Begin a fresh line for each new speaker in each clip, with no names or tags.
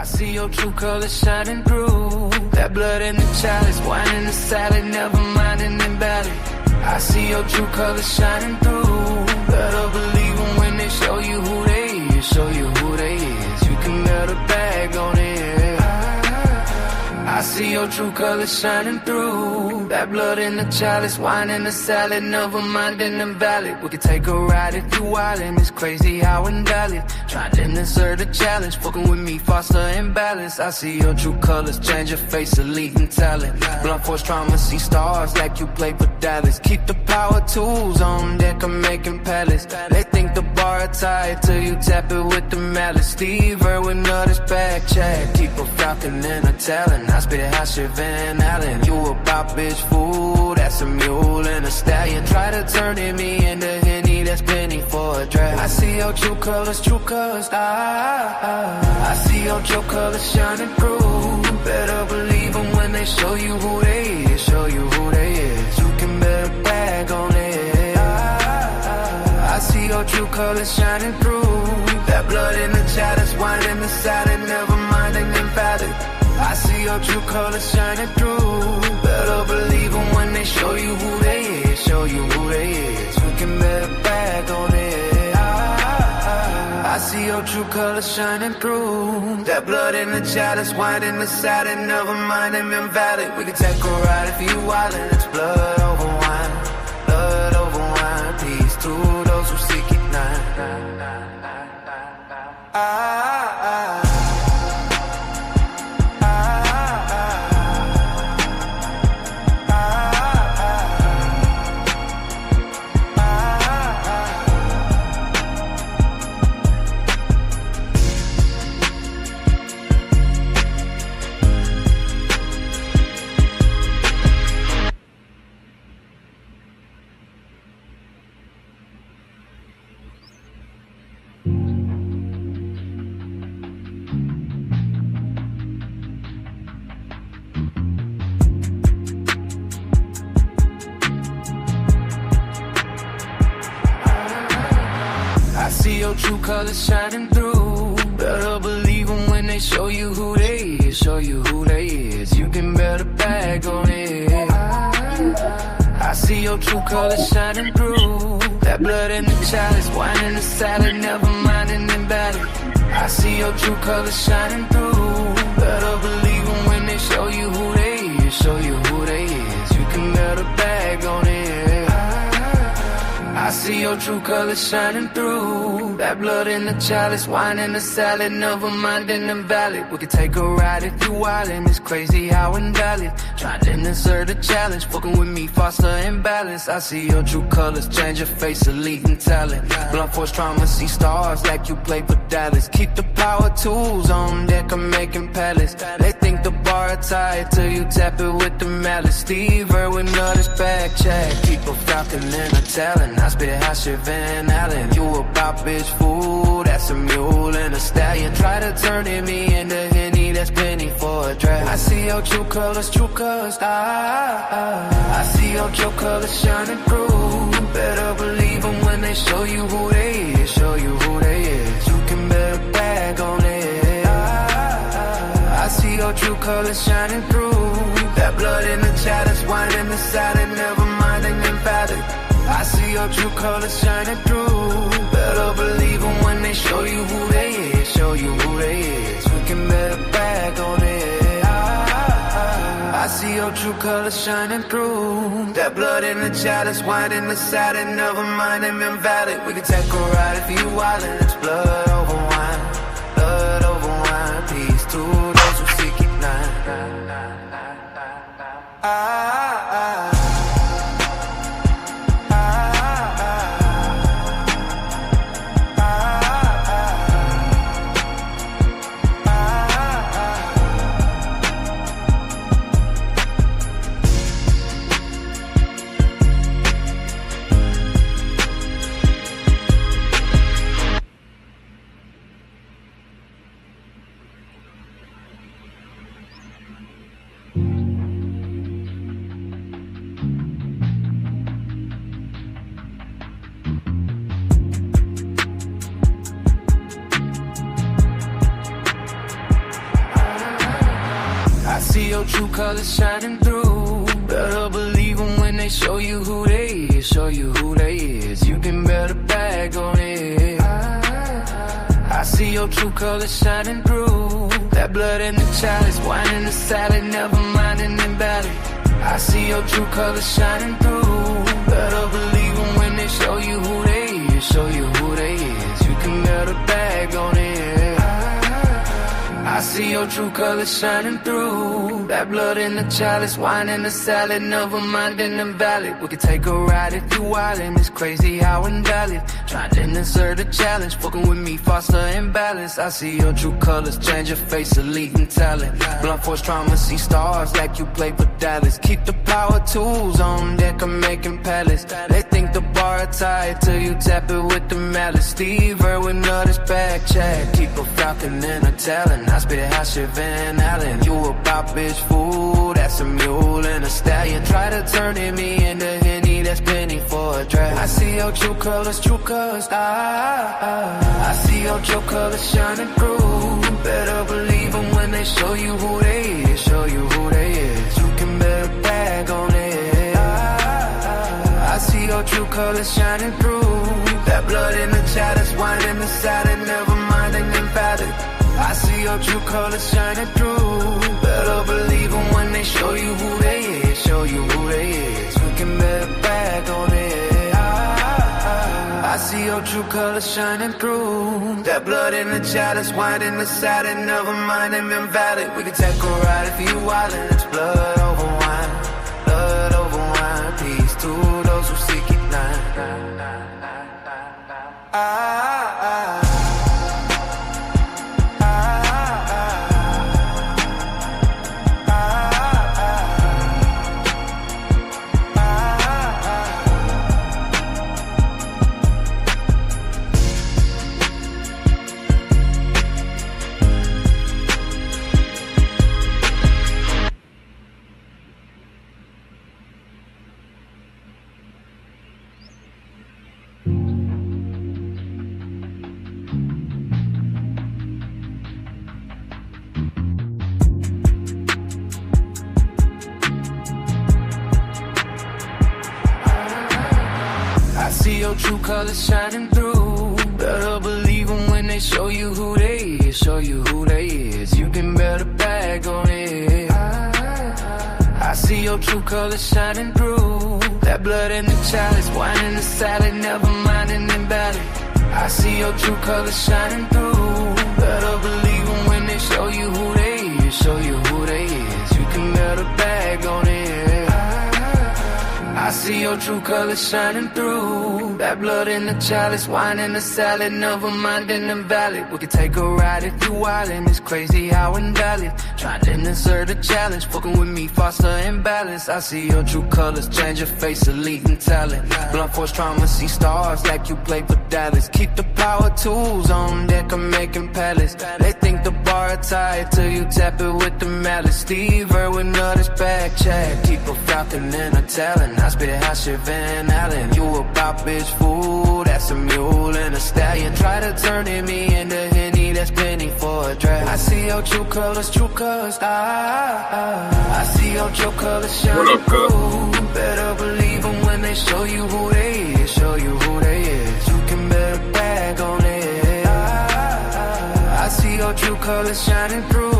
I see your true colors shining through. That blood in the chalice, wine in the salad, never mind and invalid. I see your true colors shining through. Better believe them when they show you who they is, show you who they is. You can bet a bag on it. I see your true colors shining through. That blood in the chalice, wine in the salad, never mind and invalid. We could take a ride if you wildin'. It's crazy how invalid. Trying to insert a challenge, fucking with me, foster imbalance. I see your true colors, change your face, elite and talent. Blunt force trauma, see stars like you play for Dallas. Keep the power tools on deck, I'm making pallets. They think the bar tight till you tap it with the mallet. Steve Irwin, others back chat. Keep a falcon and a talent. I spit hot shit Van Allen. You a pop bitch fool, that's a mule and a stallion. Try to turn me into Henny, that's penny for a drag. I see your true colors, true colors. I see your true colors shining through. Better believe them when they show you who they is, show you who they is. You can bet a bag on it. I see your true colors shining through. That blood in the chalice, wine in the salad, never mind and invalid. I see your true colors shining through. Better believe them when they show you who they is, show you who they is. You can bet a bag on it. I see your true colors shining through. That blood in the chalice, wine in the salad, never mind them invalid. We can take a ride if you wildin'. It's blood over wine, blood over wine. Peace to those who seek it now. I see your true colors shining through. Better believe them when they show you who they is, show you who they is. You can bet a bag on it. I see your true colors shining through. That blood in the chalice, wine in the salad, never mind and invalid. I see your true colors shining through. Better believe them when they show you who they is, show you who they is. You can bet a bag on it. I see your true colors shining through. That blood in the chalice, wine in the salad, never mind and invalid. We could take a ride if you wildin'. It's crazy how invalid. Trying to insert a challenge, fucking with me, foster imbalance. I see your true colors, change your face, elite and talent. Blunt force trauma, see stars like you play for Dallas. Keep the power tools on deck, I'm making pallets. They think the bar tight till you tap it with the mallet. Steve Irwin, others back chat. Keep a falcon and a talent. I spit hot shit Van Allen. You a pop bitch fool, that's a mule and a stallion. Try to turn me into Henny, that's penny for a drag. I see your true colors, true colors. I see your true colors shining through. Better believe them when they show you who they is, show you who they is. You can bet a bag on it. I see your true colors shining through. That blood in the chalice, wine in the salad, never mind and invalid. I see your true colors shining through. Better believe them when they show you who they is, show you who they is. We can bet a bag on it. I see your true colors shining through. That blood in the chalice, wine in the salad, never mind them invalid. We can take a ride if you wildin'. It's blood over wine, blood over wine. Peace to those who seek it now. see your true colors shining through. Better believe them when they show you who they is, show you who they is. You can bet a bag on it. I see your true colors shining through. That blood in the chalice, wine in the salad, never mind an invalid. I see your true colors shining through. Better believe them when they show you who they is, show you who they is. You can bet a bag on it. I see your true colors shining through. That blood in the chalice, wine in the salad, never mind an invalid. We could take a ride if you wildin'. It's crazy how invalid. Trying to insert a challenge, fucking with me, foster imbalance. I see your true colors, change your face, elite and talent. Blunt force trauma, see stars like you play for Dallas. Keep the power tools on deck, I'm making pallets. They think the bar tight till you tap it with the mallet. Steve Irwin, others back chat. Keep a falcon and a talent. I spit it hot shit Van Allen. You a pop bitch fool, that's a mule and a stallion. Try to turn me into Henny, that's penny for a drag. I see your true colors, I see your true colors shining through. Better believe them when they show you who they is, show you who they is. You can bet a bag on it. I see your true colors shining through. That blood in the chalice, wine in the salad, never mind an invalid. I see your true colors shining through. Better believe them when they show you who they is, show you who they is. You can bet a bag on it. I see your true colors shining through. That blood in the chalice, wine in the salad, never mind them invalid. We can take a ride if you wildin'. It's blood over wine, blood over wine. Peace to those who seek it now. I see your true colors shining through. Better believe them when they show you who they is, show you who they is. You can bet a bag on it. I see your true colors shining through. That blood in the chalice, wine in the salad, never mind an invalid. I see your true colors shining through. Better believe them when they show you who they is, show you who they is. You can bet a bag on it. I see your true colors shining through. That blood in the chalice, wine in the salad, never mind an invalid. We could take a ride if you wildin'. It's crazy how invalid. Trying to insert a challenge, fucking with me, foster imbalance. I see your true colors, change your face, elite and talent. Blunt force trauma, see stars like you play for Dallas. Keep the power tools on deck, I'm making pallets. They think the bar tight till you tap it with the mallet. Steve Irwin, others back chat. Keep a falcon and a talent. I spit it hot shit Van Allen. You a pop bitch fool, that's a mule and a stallion. Try to turn me into Henny, that's penny for a drag. I see your true colors, I see your true colors shining through. Better believe them when they show you who they is, show you who they is. You can bet a bag on it. I see your true colors shining through.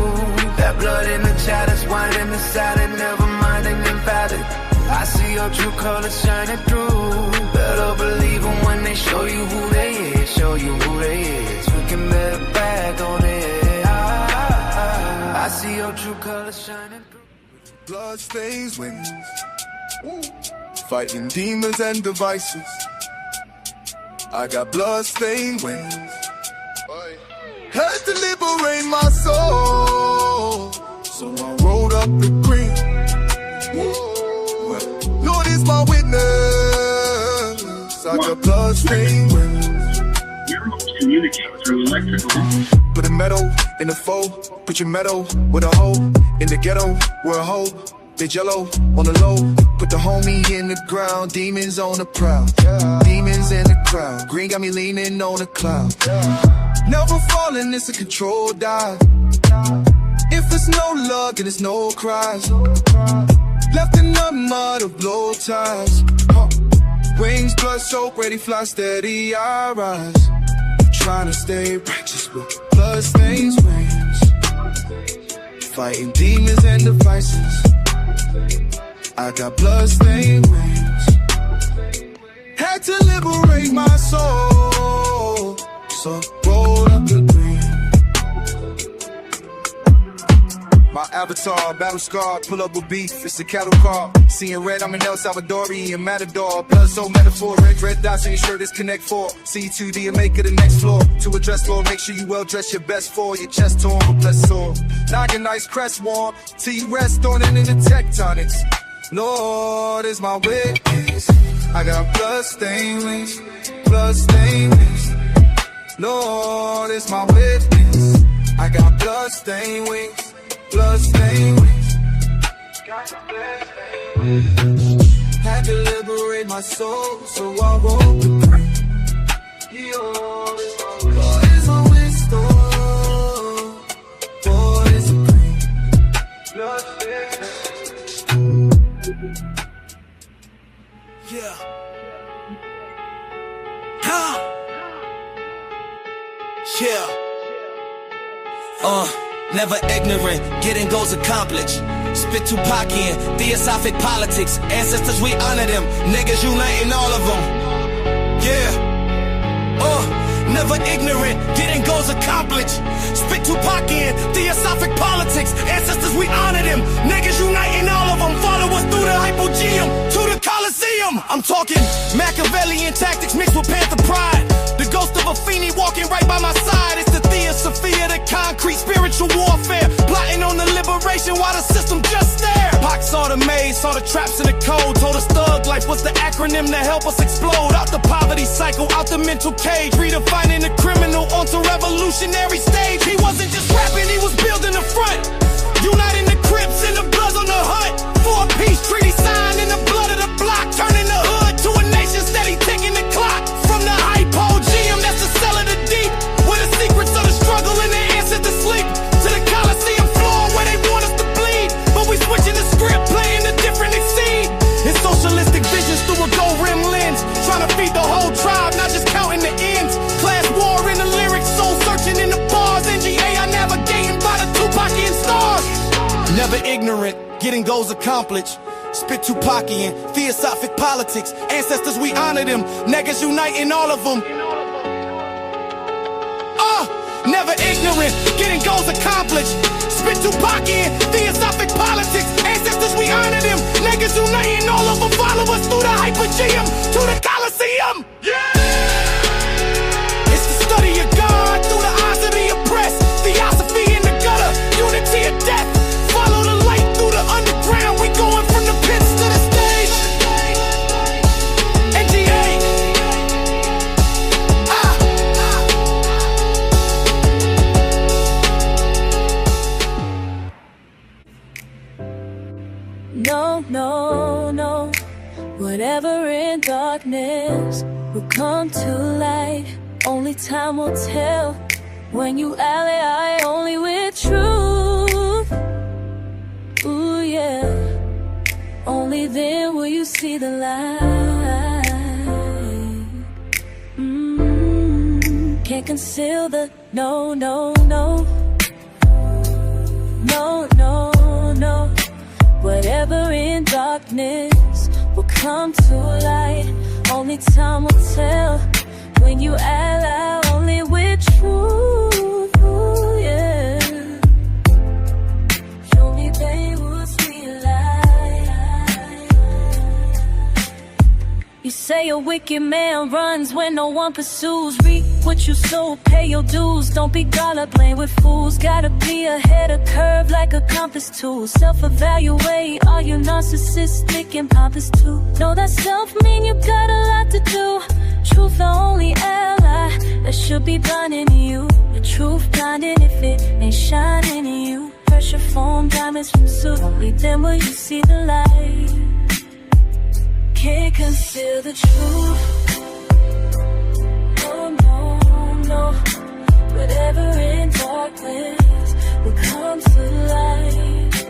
That blood in the chalice, wine in the salad, never mind an invalid. I see your true colors shining through. Better believe them when they show you who they is, show you who they is. You can bet a bag on it. I see your true colors shining through.
Bloodstains wings, fighting demons and devices. I got bloodstained wings, had to liberate my soul, so I rolled up the green. Lord is my witness, I got bloodstained wings.
Werewolves communicate through electrical.
Put a metal in the foe, put your metal with a hole. In the ghetto, we're a hoe. They jello on the low, put the homie in the ground. Demons on the prowl, demons in the crowd. Green got me leaning on a cloud. Never falling, it's a controlled dive. If it's no love hug and it's no cries. Left in the mud of blow ties. Wings, blood soaked, ready, fly steady, I rise. Trying to stay righteous with blood stains wings. Fighting demons and devices. I got blood stained wings. Had to liberate my soul. So roll up the green. My avatar, battle scarred, pull up a beef, it's a cattle car. Seeing red, I'm an El Salvadorian matador. Blood so metaphoric, red dots on your shirt is Connect 4. C2D and make it the next floor. To address Lord, make sure you well dress your best for your chest torn, but blessed sore. Knocking nice crest warm, till you rest on it in the tectonics. Lord is my witness. I got blood stained wings, blood stained wings. Lord is my witness. I got blood stained wings, blood stained wings. Had to liberate my soul, so I wrote the prayer. Lord is my wisdom, Lord is a pain. Blood stained. Yeah. Yeah. Never ignorant, getting goals accomplished. Spit Tupac in, theosophic politics. Ancestors, we honor them. Niggas uniting all of them. Yeah. Never ignorant, getting goals accomplished. Spit Tupac in, theosophic politics. Ancestors, we honor them. Niggas uniting all of them. Follow us through the hypogeum to the Coliseum. I'm talking Machiavellian tactics mixed with Panther pride. The ghost of a fiend walking right by my side. It's the Theosophia, the concrete spiritual warfare. Plotting on the liberation while the system just stare. Pac saw the maze, saw the traps in the code. Told us thug life was the acronym to help us explode. Out the poverty cycle, out the mental cage. Redefining the criminal onto revolutionary stage. He wasn't just rapping, he was building the front. Uniting the Crips and the Bloods on the hut. For a peace treaty signed in the blood of the block. Turning the hood to a nation steady ticking the clock. From the hypogeum, that's the cell of the deep. Where the secrets of the struggle and the answers to sleep. To the Coliseum floor where they want us to bleed. But we switching the script, playing a different exceed. In socialistic visions through a gold rim lens. Trying to feed the whole tribe, not just counting the ends. Class war in the lyrics, soul searching in the bars. NGA, I navigating by the Tupacian stars. Never ignorant, getting goals accomplished. Spit Tupacian, theosophic politics. Ancestors, we honor them. Niggas uniting all of them. Never ignorant, getting goals accomplished. Spit Tupacian, theosophic politics. Ancestors, we honor them. Niggas uniting all of them. Follow us through the hypogeum to the Coliseum. Yeah! It's the study of God through the eyes of the oppressed. Theosophy in the gutter, unity of death. Follow the light through the underground. We going from the pits to the stage. NGA.
No, no, no. Whatever in darkness will come to light. Only time will tell. When you ally only with truth. Ooh, yeah. Only then will you see the light. Can't conceal the no, no, no. No, no, no. Whatever in darkness will come to light. Only time will tell. When you ally only with truth, ooh, yeah. Show me they will see a light. You say a wicked man runs when no one pursues. Reap what you sow, pay your dues. Don't be gala playing with fools. Gotta be ahead of curve like a compass tool. Self-evaluate, are you narcissistic and pompous too? Know that self mean you got a lot to do. Truth the only ally that should be blinding you. The truth blinding if it ain't shining in you. Pressure form diamonds from suit. Only then will you see the light. Can't conceal the truth. No, no, no. Whatever in darkness will come to light.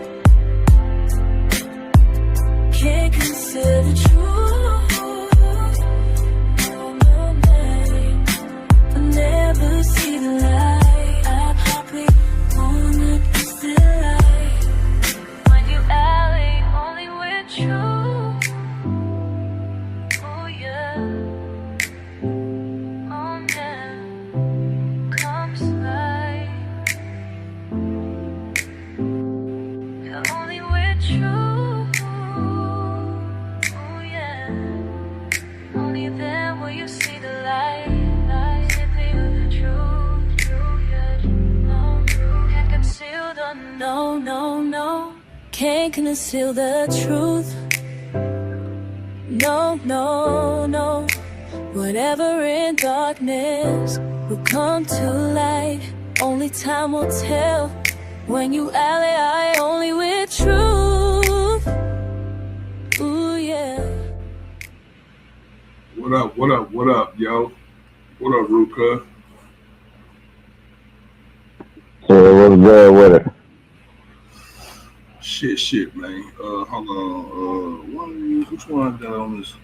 no, no, no. Can't conceal the truth. No, no, no. Whatever in darkness will come to light. Only time will tell. When you ally only with truth. Ooh, yeah.
What up, what up, what up, yo? What up, Ruka?
So what's good with it?
Shit, man. Hold on. Which one got on this?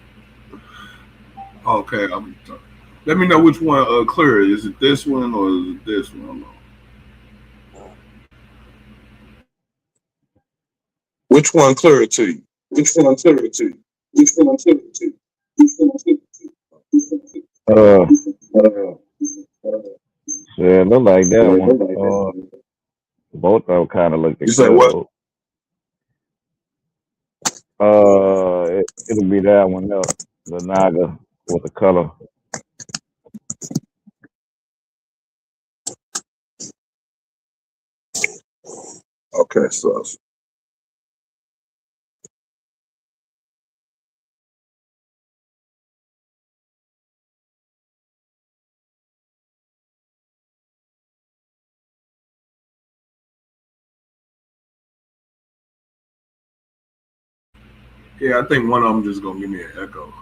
Okay, let me know which one clear. Is it this one or is it this one? Hold on. Which one clearer to you? Which one clearer to you? Which one clearer to you? Which one clearer to you?
Uh, shit, look like that one. Both of them kind of look
You say what?
incredible. It'll be that one up, the Naga with the color.
Okay, so yeah, I think one of them just gonna give me an echo.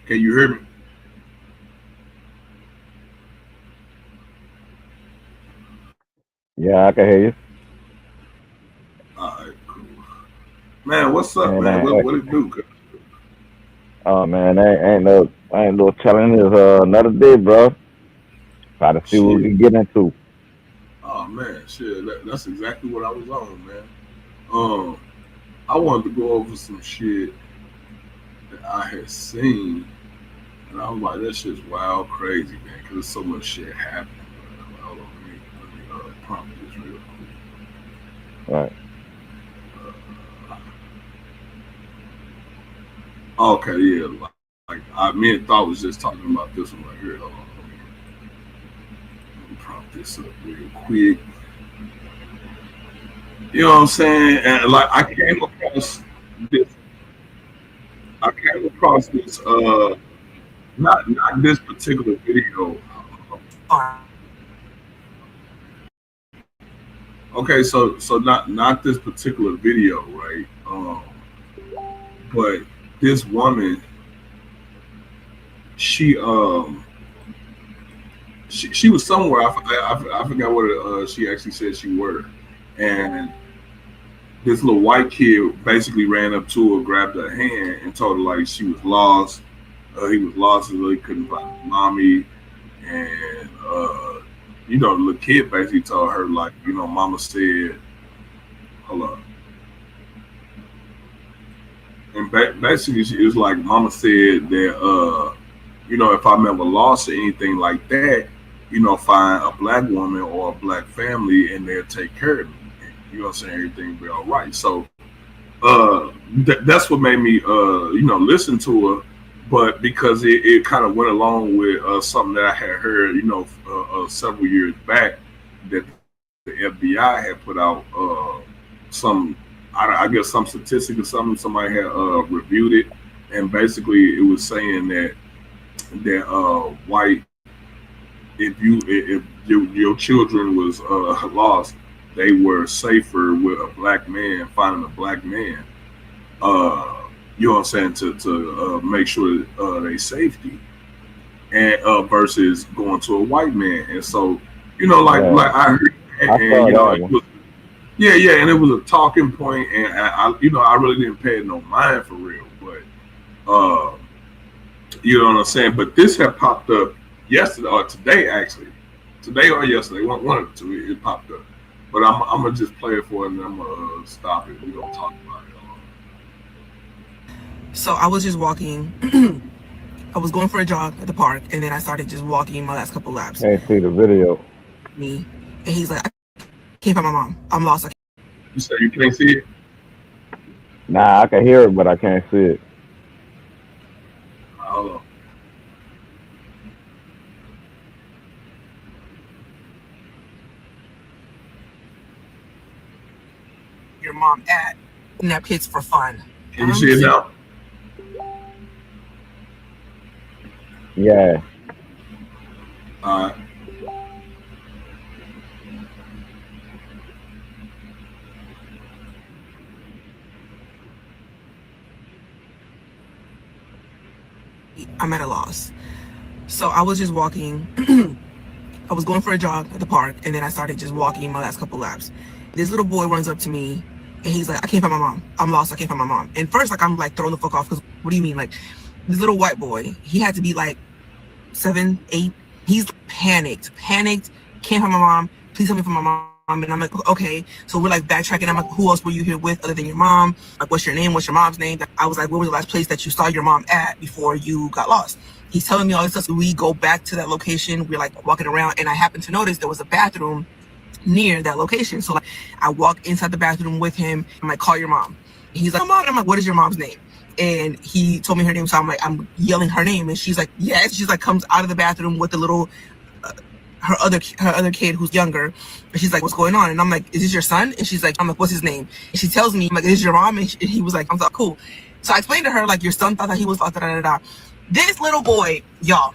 Can you hear me?
Yeah, I can hear you.
All right, cool. Man, what's up,
And
man?
I,
What it do?
oh man, ain't no telling this another day, bro. Try to see what we
Shit.
can get into.
Oh man, shit. That's exactly what I was on, man. Um, I wanted to go over some shit that I had seen, and I was like, that shit's wild, crazy, man, because there's so much shit happening. Hold on, let me prompt this real
Right.
quick. Okay, yeah, me and Thought was just talking about this one right here. Hold on, let me prompt this up real quick. You know what I'm saying? And like, this. I came across this. Not this particular video. Okay, so not this particular video, right? But this woman, she she was somewhere. I forgot what she actually said she were, and this little white kid basically ran up to her, grabbed her hand, and told her like she was lost. He was lost, so he couldn't find his mommy, and the little kid basically told her like, Mama said, hold up. And basically, it was like Mama said that, if I'm ever lost or anything like that, find a black woman or a black family and they'll take care of me. You know what I'm saying? Everything will be all right. So that's what made me, listen to her. But because it kind of went along with something that I had heard, several years back, that the FBI had put out some, I guess, some statistic or something. Somebody had reviewed it, and basically it was saying that white, if your children was lost, they were safer with a black man, finding a black man. You know what I'm saying, to make sure they safety, and versus going to a white man. And so, like I heard,
I saw that one.
yeah, and it was a talking point, and I really didn't pay it no mind for real, but you know what I'm saying. But this had popped up yesterday or today, actually, today or yesterday, one of the two, it popped up. But I'm gonna just play it for it, and then I'm gonna stop it. We're gonna talk about it.
So I was just walking. I was going for a jog at the park, and then I started just walking my last couple laps.
Can't see the video.
Me, and he's like, I can't find my mom. I'm lost.
You say you can't see it?
Nah, I can hear it, but I can't see it.
Hold on.
your mom at? Kidnap kids for fun.
Can you see it now?
Yeah.
All right.
I'm at a loss. So I was just walking. I was going for a jog at the park, and then I started just walking my last couple laps. This little boy runs up to me, and he's like, I can't find my mom. I'm lost. I can't find my mom. And first, like, I'm like throwing the fuck off, because what do you mean? Like, this little white boy, he had to be like 7, 8. He's panicked, can't find my mom. Please help me find my mom. And I'm like, okay. So we're like backtracking. I'm like, who else were you here with other than your mom? Like, what's your name? What's your mom's name? I was like, where was the last place that you saw your mom at before you got lost? He's telling me all this stuff. So we go back to that location. We're like walking around, and I happen to notice there was a bathroom near that location. So like, I walk inside the bathroom with him. I'm like, call your mom. And he's like, Mom. I'm like, what is your mom's name? And he told me her name. So I'm like, I'm yelling her name, and she's like, yes. She's like, comes out of the bathroom with the little her other kid who's younger, and she's like, what's going on? And I'm like, is this your son? And she's like, I'm like, what's his name? And she tells me, I'm like, is this your mom? And he was like, I'm like, cool. So I explained to her, like, your son thought that he was da da da da. This little boy, y'all,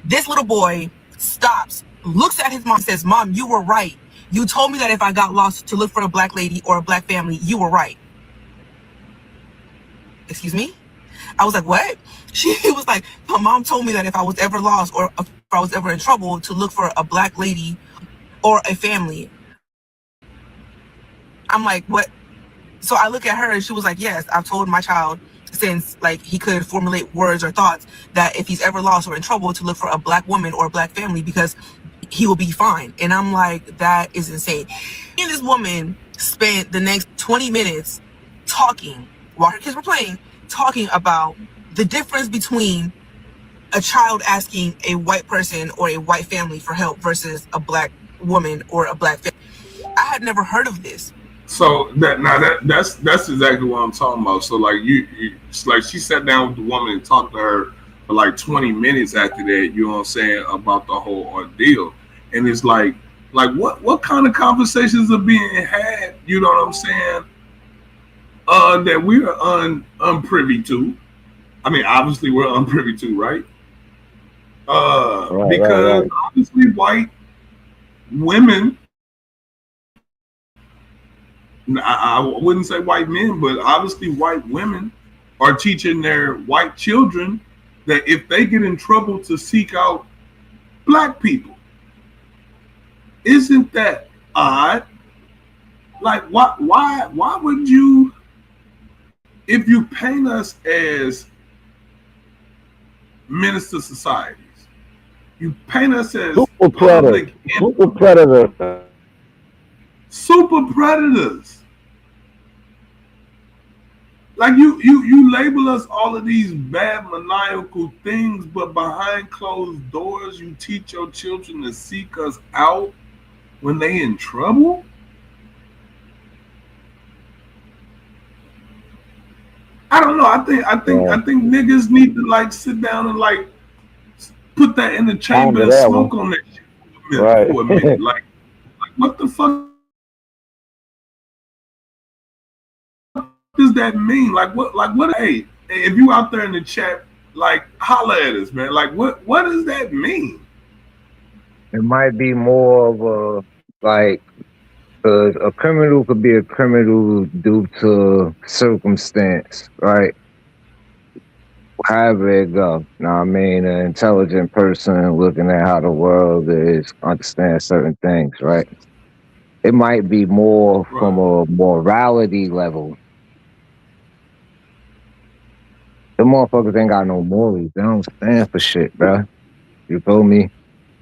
this little boy stops, looks at his mom, says, Mom, you were right. You told me that if I got lost to look for a black lady or a black family, you were right. Excuse me? I was like, what? She was like, my mom told me that if I was ever lost or if I was ever in trouble to look for a black lady or a family. I'm like, what? So I look at her, and she was like, yes, I've told my child since like he could formulate words or thoughts that if he's ever lost or in trouble to look for a black woman or a black family because he will be fine. And I'm like, that is insane. And this woman spent the next 20 minutes talking while her kids were playing, talking about the difference between a child asking a white person or a white family for help versus a black woman or a black family. I had never heard of this.
So that's exactly what I'm talking about. So like it's like she sat down with the woman and talked to her for like 20 minutes after that, you know what I'm saying, about the whole ordeal. And it's like what kind of conversations are being had, you know what I'm saying, that we are unprivy to. I mean, obviously we're unprivy to, right? Because obviously white women, I wouldn't say white men, but obviously white women are teaching their white children that if they get in trouble to seek out black people. Isn't that odd? Like, why would you, if you paint us as minister societies, you paint us as
super predators.
Super predators. Like you label us all of these bad maniacal things, but behind closed doors, you teach your children to seek us out when they in trouble. I don't know. I think niggas need to like sit down and like put that in the chamber and smoke on that shit for a minute. Like what the fuck does that mean? Like what? Hey, if you out there in the chat, like holla at us, man. Like what does that mean?
It might be more of a like a criminal could be a criminal due to circumstance, right? However it go. Now I mean, an intelligent person looking at how the world is, understand certain things, right? It might be more from a morality level. The motherfuckers ain't got no morals. They don't stand for shit, bro. You feel me?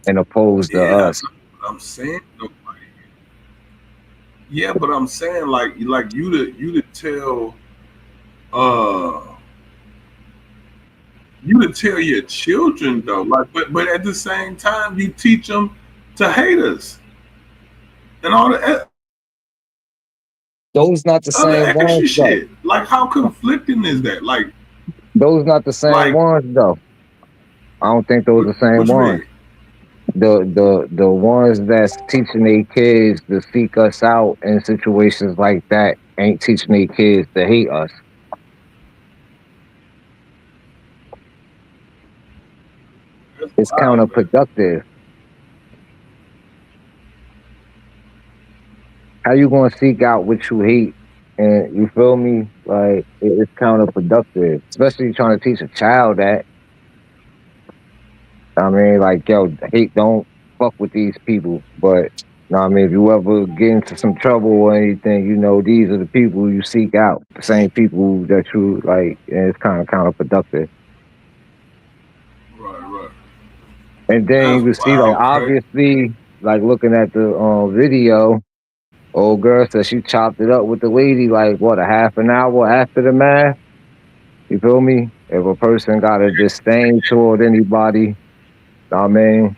And opposed to us.
I'm saying, yeah, but I'm saying like you to tell you to tell your children though, like but at the same time you teach them to hate us and all the
those not the same ones
shit. Like how conflicting is that? Like
those not the same ones though. I don't think those are the same ones. the ones that's teaching their kids to seek us out in situations like that ain't teaching their kids to hate us.
That's
It's
wild, man.
counterproductive. How you gonna seek out what you hate? And you feel me? Like it's counterproductive, especially trying to teach a child that. I mean, like, yo, hate, don't fuck with these people. But, I mean, if you ever get into some trouble or anything, these are the people you seek out, the same people that you like, and it's kind of counterproductive.
Right, right.
And then
That's
you can see, like,
wild, crazy.
obviously, like, looking at the video, old girl said she chopped it up with the lady, like, what, a half an hour after the math? You feel me? If a person got a disdain toward anybody, I mean,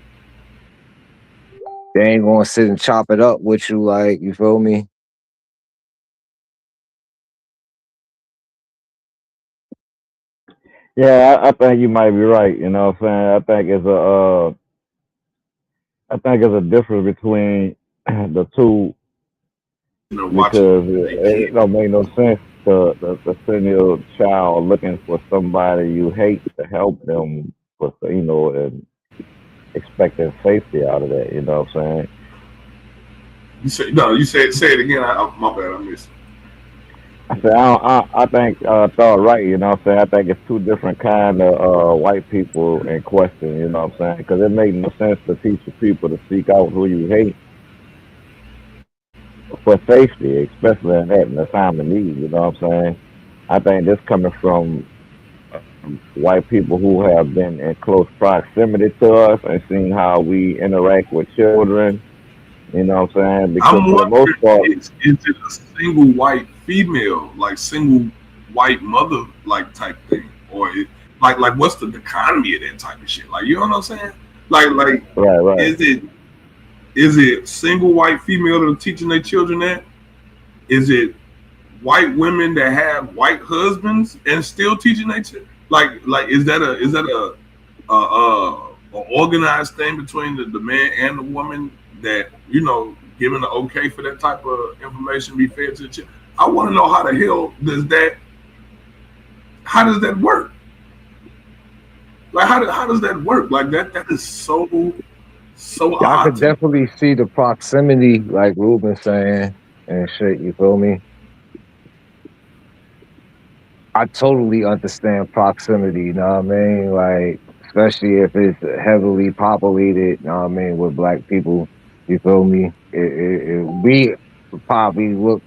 they ain't gonna sit and chop it up with you, like, you feel me?
Yeah, I think you might be right. You know what I'm saying? I think it's a difference between the two
Watching
because
they
it
kid.
don't make no sense to send your child looking for somebody you hate to help them with, and expecting safety out of that. You know what I'm saying?
You say no. You said say it again. My bad. I missed it.
I said, I think thought right. You know what I'm saying? I think it's two different kind of white people in question. You know what I'm saying? Because it makes no sense to teach the people to seek out who you hate for safety, especially in the time of need. You know what I'm saying? I think this coming from white people who have been in close proximity to us and seen how we interact with children. You know what I'm saying? Because
I'm
for the most
wondering,
part,
is it a single white female, like single white mother, like type thing, or like what's the economy of that type of shit? Like you know what I'm saying? Like
right, right.
is it single white female that are teaching their children that? Is it white women that have white husbands and still teaching their children? Like is that a organized thing between the man and the woman that giving the okay for that type of information be fed to the child. I want to know how the hell does that work? Like how does that work? Like that is so
I
odd
could
to me.
definitely see the proximity, like Ruben saying and shit. You feel me? I totally understand proximity. You know what I mean? Like, especially if it's heavily populated. You know what I mean, with black people. You feel me? We probably look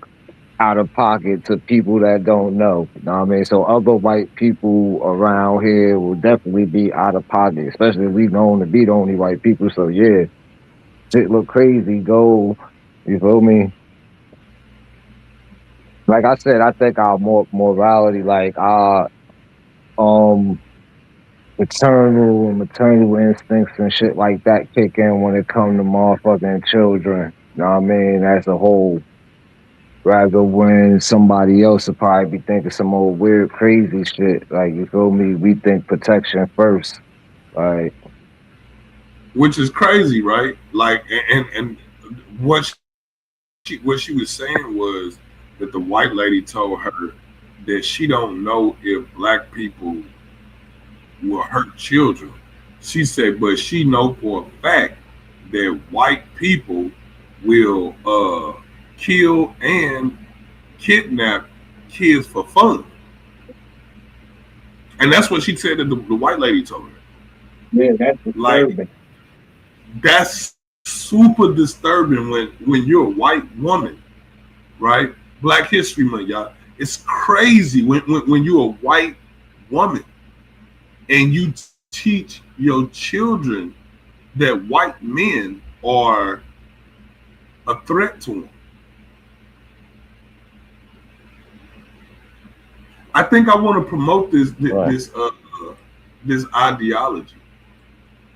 out of pocket to people that don't know. You know what I mean? So other white people around here will definitely be out of pocket, especially if we known to be the only white people. So yeah, shit look crazy. Go, you feel me? Like I said, I think our morality, like our um paternal and maternal instincts and shit like that kick in when it comes to motherfucking children. You know what I mean? As a whole. Rather when somebody else would probably be thinking some old weird crazy shit. Like you feel me? We think protection first. Like
Which is crazy, right? Like and what she was saying was that the white lady told her that she don't know if black people will hurt children. She said, but she know for a fact that white people will kill and kidnap kids for fun. And that's what she said that the white lady told her.
yeah, that's
Like
disturbing.
that's super disturbing when you're a white woman, right? Black History Month, y'all. It's crazy when you're a white woman and you teach your children that white men are a threat to them. I think I want to promote
Right.
this ideology.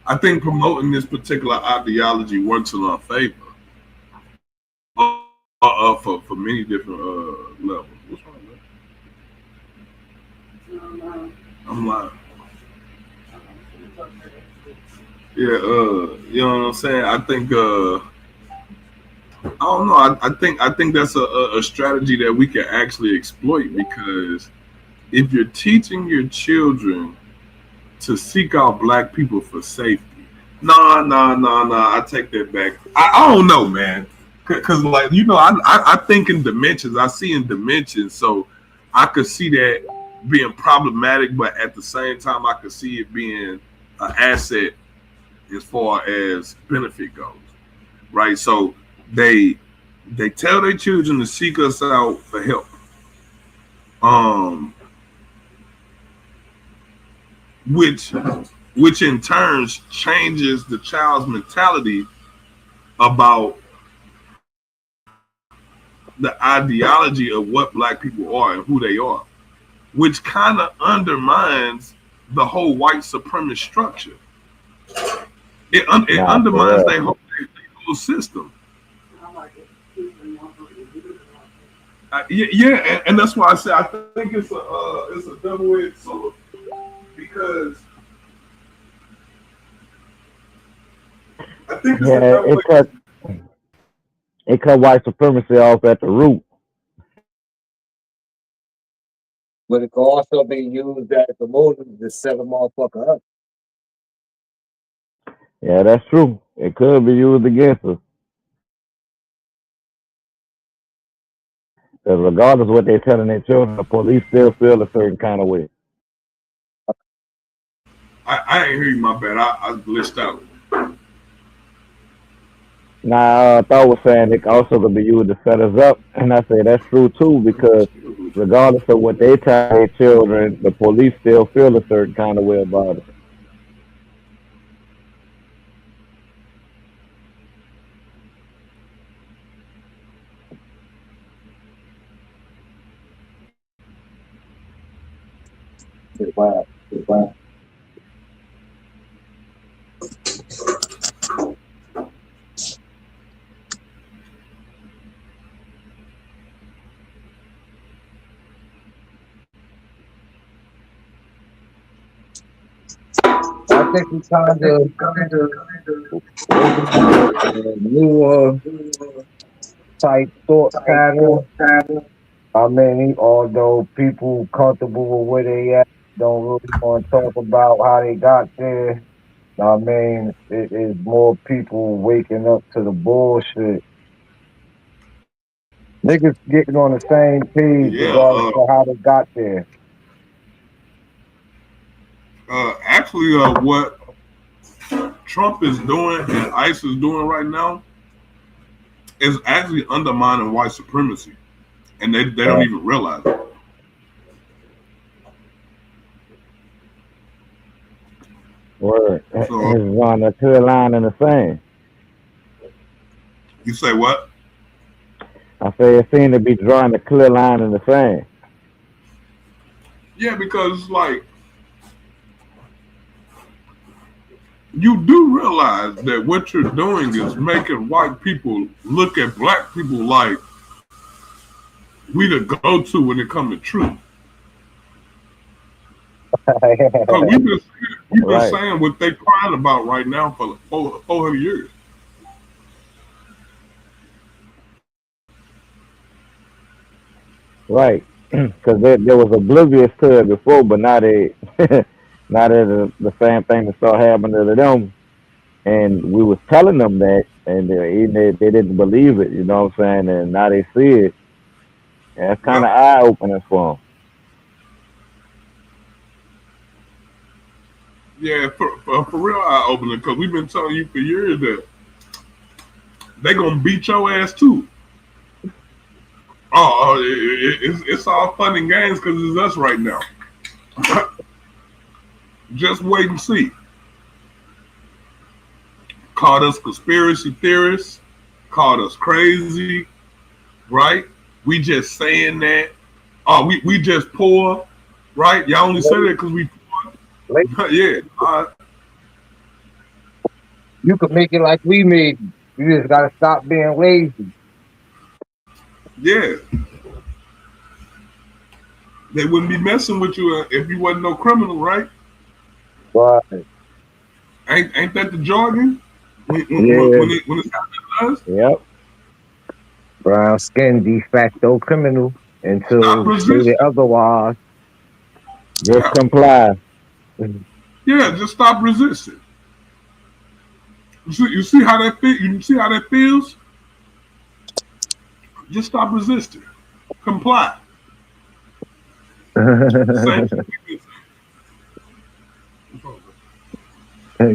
I think promoting this particular ideology works in our favor for many different levels. What's wrong, man? I'm like, Yeah, you know what I'm saying? I think I don't know. I think that's a strategy that we can actually exploit because if you're teaching your children to seek out black people for safety, nah. I take that back. I don't know, man. Cause like I think in dimensions. I see in dimensions, so I could see that being problematic, but at the same time, I could see it being an asset as far as benefit goes, right? So they they tell their children to seek us out for help, um, which which in turn changes the child's mentality about the ideology of what black people are and who they are, which kind of undermines the whole white supremacist structure. It
Nah,
undermines
for
their whole system. Yeah, and that's why I say I think it's a double edged sword because I think
real.
it's a
Yeah,
double edged.
it cut white supremacy off at the root.
But it can also be used as a motive to set a motherfucker up.
Yeah, that's true. It could be used against us. Because regardless of what they're telling their children, the police still feel a certain kind of way.
I ain't hear you, my bad. I glitched out.
Now, I thought was saying it also could be used to set us up, and I say that's true too because regardless of what they tell their children, the police still feel a certain kind of way about it.
Wow. I think we kind of moving into a newer type thought pattern. I mean, although people comfortable with where they at, don't really want to talk about how they got there. I mean, it is more people waking up to the bullshit. Niggas getting on the same page
Yeah,
regardless of how they got there.
actually, what Trump is doing and ICE is doing right now is actually undermining white supremacy, and they don't even realize it.
Word.
So
It's on a clear line in the sand.
you say what?
I say it seemed to be drawing a clear line in the sand.
Yeah, because like you do realize that what you're doing is making white people look at black people like we the go-to when it comes to truth. Because we've been
Right.
saying what they crying about right now for like 400 years.
Right. Because they was oblivious to it before, but now they now they the same thing that started happening to them, and we was telling them that, and they didn't believe it. You know what I'm saying? And now they see it, and it's kind
Yep.
of eye opening for
Yeah, for real eye opening because we've been telling you for years that they gonna beat your ass too. Oh, it's all fun and games because it's us right now. Just wait and see. Called us conspiracy theorists, called us crazy, right? We just saying that. Oh, we just poor, right? Y'all only say that because we
Like,
poor. Yeah.
you could make it like we made it. You just gotta stop being lazy.
Yeah. They wouldn't be messing with you if you wasn't no criminal, right?
But
Ain't that the jargon?
Yeah,
When it's happening to us,
Yep.
brown skin de facto criminal
stop
until stated
resisting.
otherwise.
Just
Yeah,
comply.
yeah, just stop resisting. You see how that feel? You see how that feels? Just stop resisting. Comply. Same.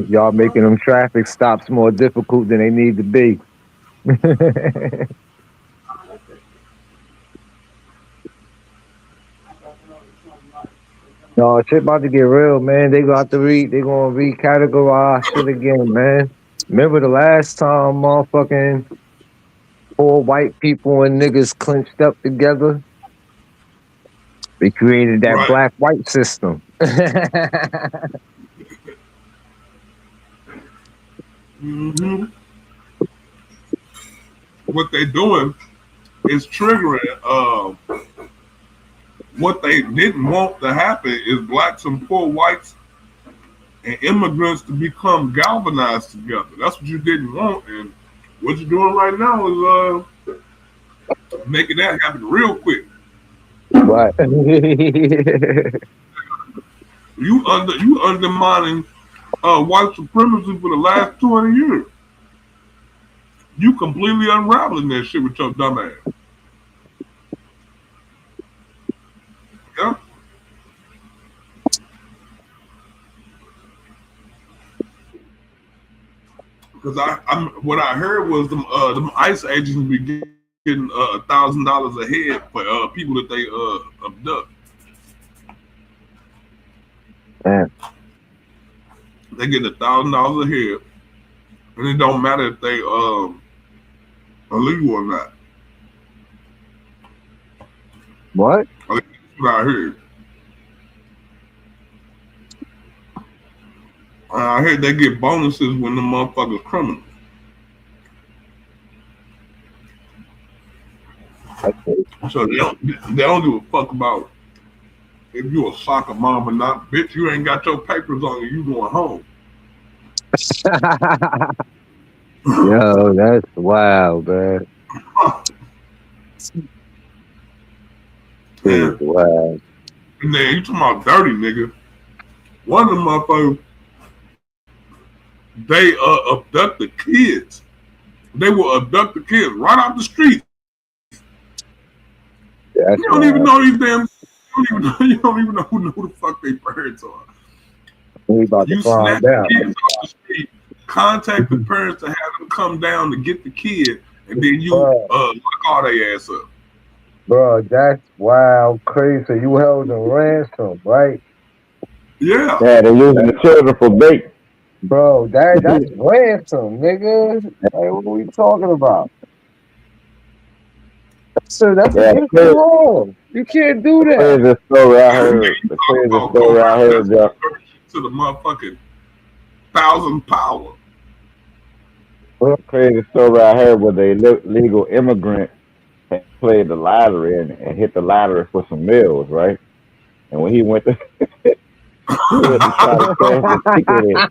Y'all making them traffic stops more difficult than they need to be. No, shit about to get real, man. They got to read. They gonna recategorize shit again, man. Remember the last time, motherfucking four white people and niggas clinched up together? They created that
Right.
black white system.
Hmm. What they doing is triggering. What they didn't want to happen is blacks and poor whites and immigrants to become galvanized together. That's what you didn't want, and what you're doing right now is making that happen real quick.
Right.
You undermining white supremacy for the last 200 years. You completely unraveling that shit with your dumb ass. Yeah. Because I'm what I heard was them ICE agents be getting $1,000 a head for people that they abduct.
Man,
They get $1,000 a head, and it don't matter if they illegal or not.
what?
That's what I heard. I heard they get bonuses when the motherfuckers criminals.
Okay.
So they don't give a fuck about if you a soccer mom or not. Bitch, you ain't got your papers on you. You going home.
Yo, that's wild, man. Shit is
And,
wild.
and then you talking about dirty nigga. One of them motherfuckers, they abduct the kids. They will abduct the kids right off the street.
That's
You don't even
wild.
know these damn. You don't even know who the fuck their parents are.
We about to
You snatch
find
the
out.
kids off the street, contact the parents to have them come down to get the kid, and then you lock all their ass up.
Bro, that's wild, crazy. So you held a ransom, right?
Yeah.
Yeah, they're using the children for bait.
Bro, that's ransom, nigga. Like, what are we talking about? That's
Yeah,
against the law. You can't do that.
crazy story I
And
heard.
you
The
talk
crazy
about
story I heard,
co-residence
Joe.
to the motherfucking 1,000 power.
Crazy story I heard was a legal immigrant had played the lottery and hit the lottery for some meals, right? And when he went to he went to try to cash the ticket in,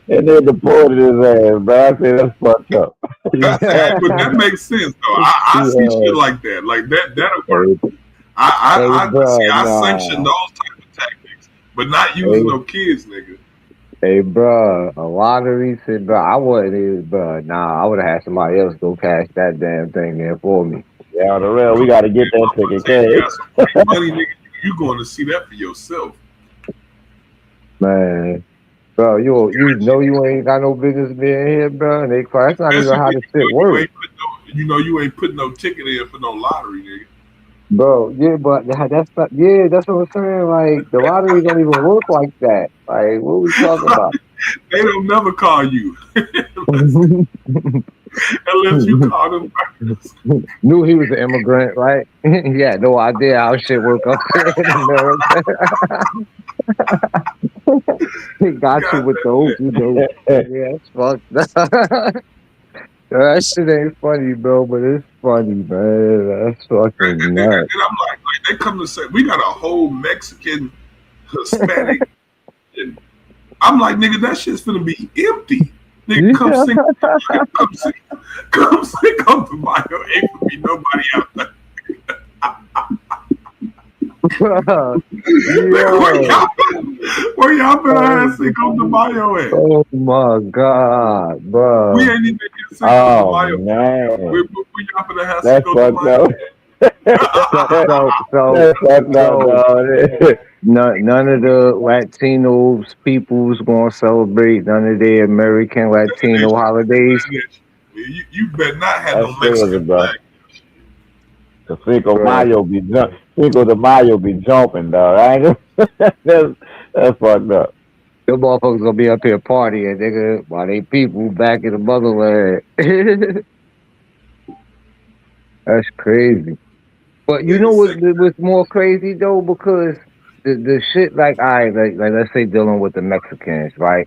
and they deported his ass. But I said that's fucked up.
Hey, but that makes sense though. I see shit
Yeah.
like that. Like that'll work.
Hey, hey,
I see.
bro,
I sanction
nah.
those type of tactics, but not using
Hey,
no kids, nigga.
hey, bro, a lottery said, bro, I wouldn't even, bro, nah, I would have had somebody else go cash that damn thing in for me.
Yeah, on the real, we got to get that
Motherfucker
ticket
say you got some free
cash.
money, nigga. You going to see that for yourself.
Man, bro, you know you ain't got no business being here, bro. And they cry. That's not even
Especially
how
when
the shit works,
you ain't put no ticket in for no lottery, nigga.
bro. Yeah, but that's not, yeah, that's what I'm saying. Like the lottery don't even work like that. Like what are we talking about?
They don't never call you unless you call them first.
Knew he was an immigrant, right? He had no idea how shit work up here in America. He got you
God
with the
damn
okey doke. Yeah, it's fucked up. That shit ain't funny, bro, but it's funny, man. That's
And,
fucking
and,
nuts.
and I'm like, they come to say we got a whole Mexican, Hispanic, And I'm like, nigga, that shit's finna be empty. Nigga, come sing, come to Mayo. Ain't gonna be nobody out there.
Yo.
Where y'all been at sing come to Mayo at?
Oh my God, bro.
We ain't even get sing come to
Oh
Mayo.
man,
We y'all been have sing
that's
come to
fucked
Mayo.
up.
So
That's fucked up, dog.
none of the Latinos people's gonna celebrate none of their American Latino holidays.
You better not have
That's
no
crazy,
Mexican
bro.
flag.
The Cinco
Right.
Mayo be Cinco de Mayo be jumping, dog. I ain't that's fucked up.
Them motherfuckers gonna be up here partying, nigga, while they people back in the motherland. That's crazy. But you know
Nigga say,
what's more crazy though? Because the shit like like let's say dealing with the Mexicans, right?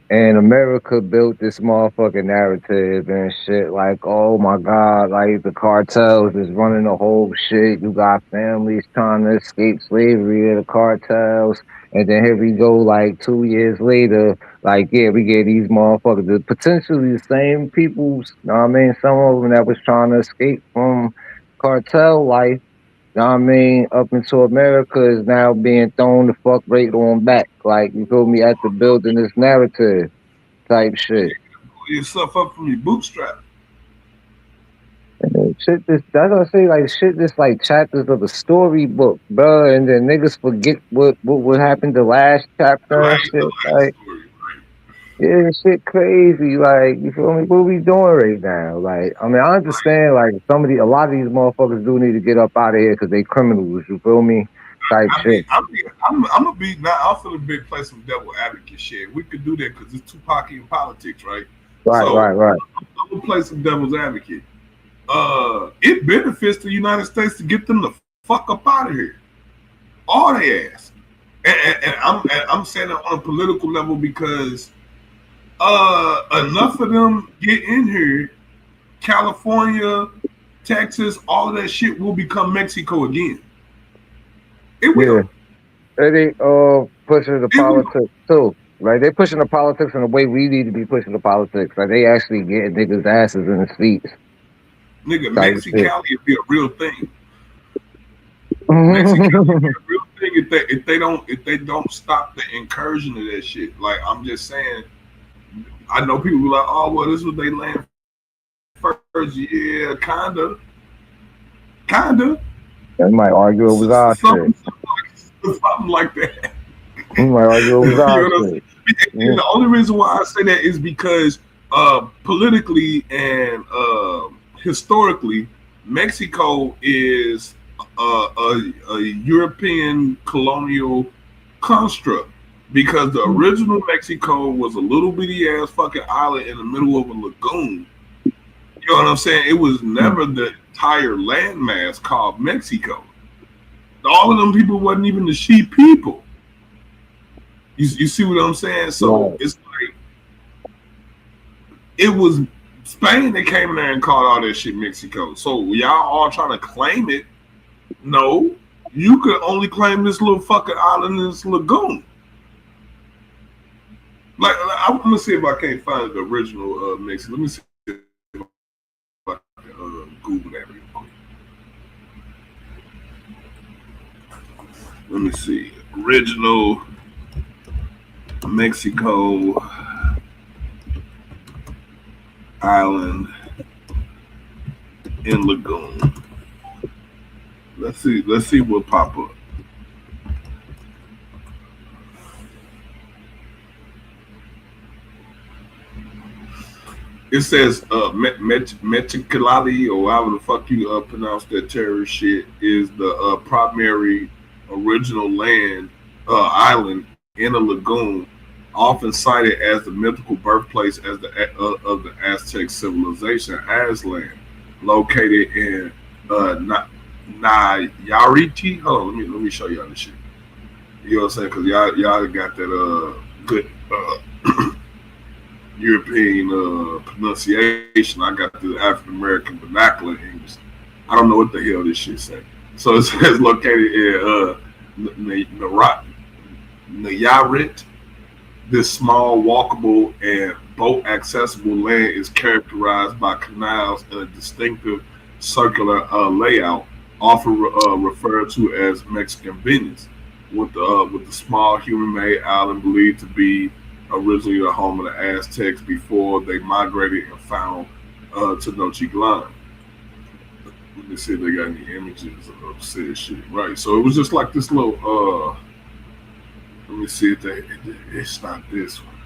And America built this motherfucking narrative and shit like, oh my God, like the cartels is running the whole shit. You got families trying to escape slavery of the cartels. And then here we go, like 2 years later, like, yeah, we get these motherfuckers, potentially the same peoples, know what I mean? Some of them that was trying to escape from cartel life, know what I mean, up into America is now being thrown the fuck right on back. Like, you feel me, at the building this narrative type shit.
pull yourself up from your bootstrap.
And shit, that's what I say, like shit, just like chapters of a storybook, bro. And then niggas forget what happened the last
The
chapter and
last, the
shit.
last
Like,
story, right?
yeah, shit crazy. Like, you feel me? What we doing right now? Like, I mean, I understand, like, a lot of these motherfuckers do need to get up out of here because they criminals, you feel me? Type
I mean,
shit.
I'm gonna be now. I'm feeling big play some devil advocate shit. We could do that because it's Tupac in politics, right?
Right,
So
right, right.
I'm gonna play some devil's advocate. It benefits the United States to get them the fuck up out of here, all they ass. And I'm saying that on a political level because enough of them get in here, California, Texas, all of that shit will become Mexico again. It
Yeah.
will.
And they pushing the
It will.
politics too. Like they pushing the politics in the way we need to be pushing the politics. Like they actually getting niggas' asses in the seats
Nigga,
type shit.
Mexicali would be a real thing. Mexicali would be a real thing if they don't stop the incursion of that shit. Like I'm just saying, I know people be like, oh well, this was they land first. Yeah, kinda.
They might argue it was our shit.
Something like that.
They might argue it was
You
our
know what I'm
shit.
saying? And the only reason why I say that is because politically and historically, Mexico is a European colonial construct because the original Mexico was a little bitty ass fucking island in the middle of a lagoon. You know what I'm saying? It was never the entire landmass called Mexico. All of them people wasn't even the sheep people. You see what I'm saying? So
Right.
it's like it was Spain that came in there and called all that shit Mexico. So y'all all trying to claim it. No, you could only claim this little fucking island in this lagoon. Like I'm gonna see if I can't find the original Mexico. Let me see if I can Google that real quick. Let me see. Original Mexico island in lagoon. Let's see what pop up. It says Mexicali, or however the fuck you pronounce that terrorist shit, is the primary original land island in a lagoon, often cited as the mythical birthplace as of the Aztec civilization, Aztlan, located in Nayariti. Hold on, let me show y'all this shit. You know what I'm saying? Because y'all got that good European pronunciation. I got the African American vernacular English. I don't know what the hell this shit say. So it says located in Nayarit, This small, walkable, and boat accessible land is characterized by canals and a distinctive circular layout, often referred to as Mexican Venice, with the small human-made island believed to be originally the home of the Aztecs before they migrated and found Tenochtitlan. Let me see if they got any images of said shit. Right. So it was just like this little let me see if it's not this one.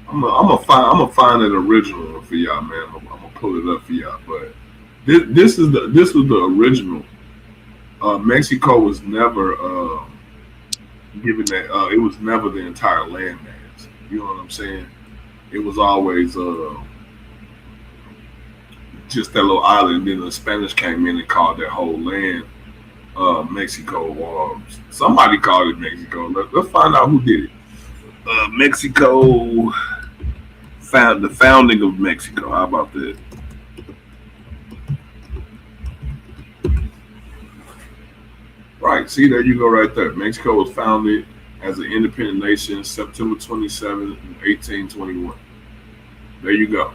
I'm gonna find an original for y'all, man. I'm gonna pull it up for y'all. But this was the original. Mexico was never given that. It was never the entire landmass. You know what I'm saying? It was always just that little island. Then the Spanish came in and called that whole land Mexico, or somebody called it Mexico. Let's find out who did it. Mexico found the founding of Mexico. How about that? Right. See, there you go, right there. Mexico was founded as an independent nation September 27, 1821. There you go.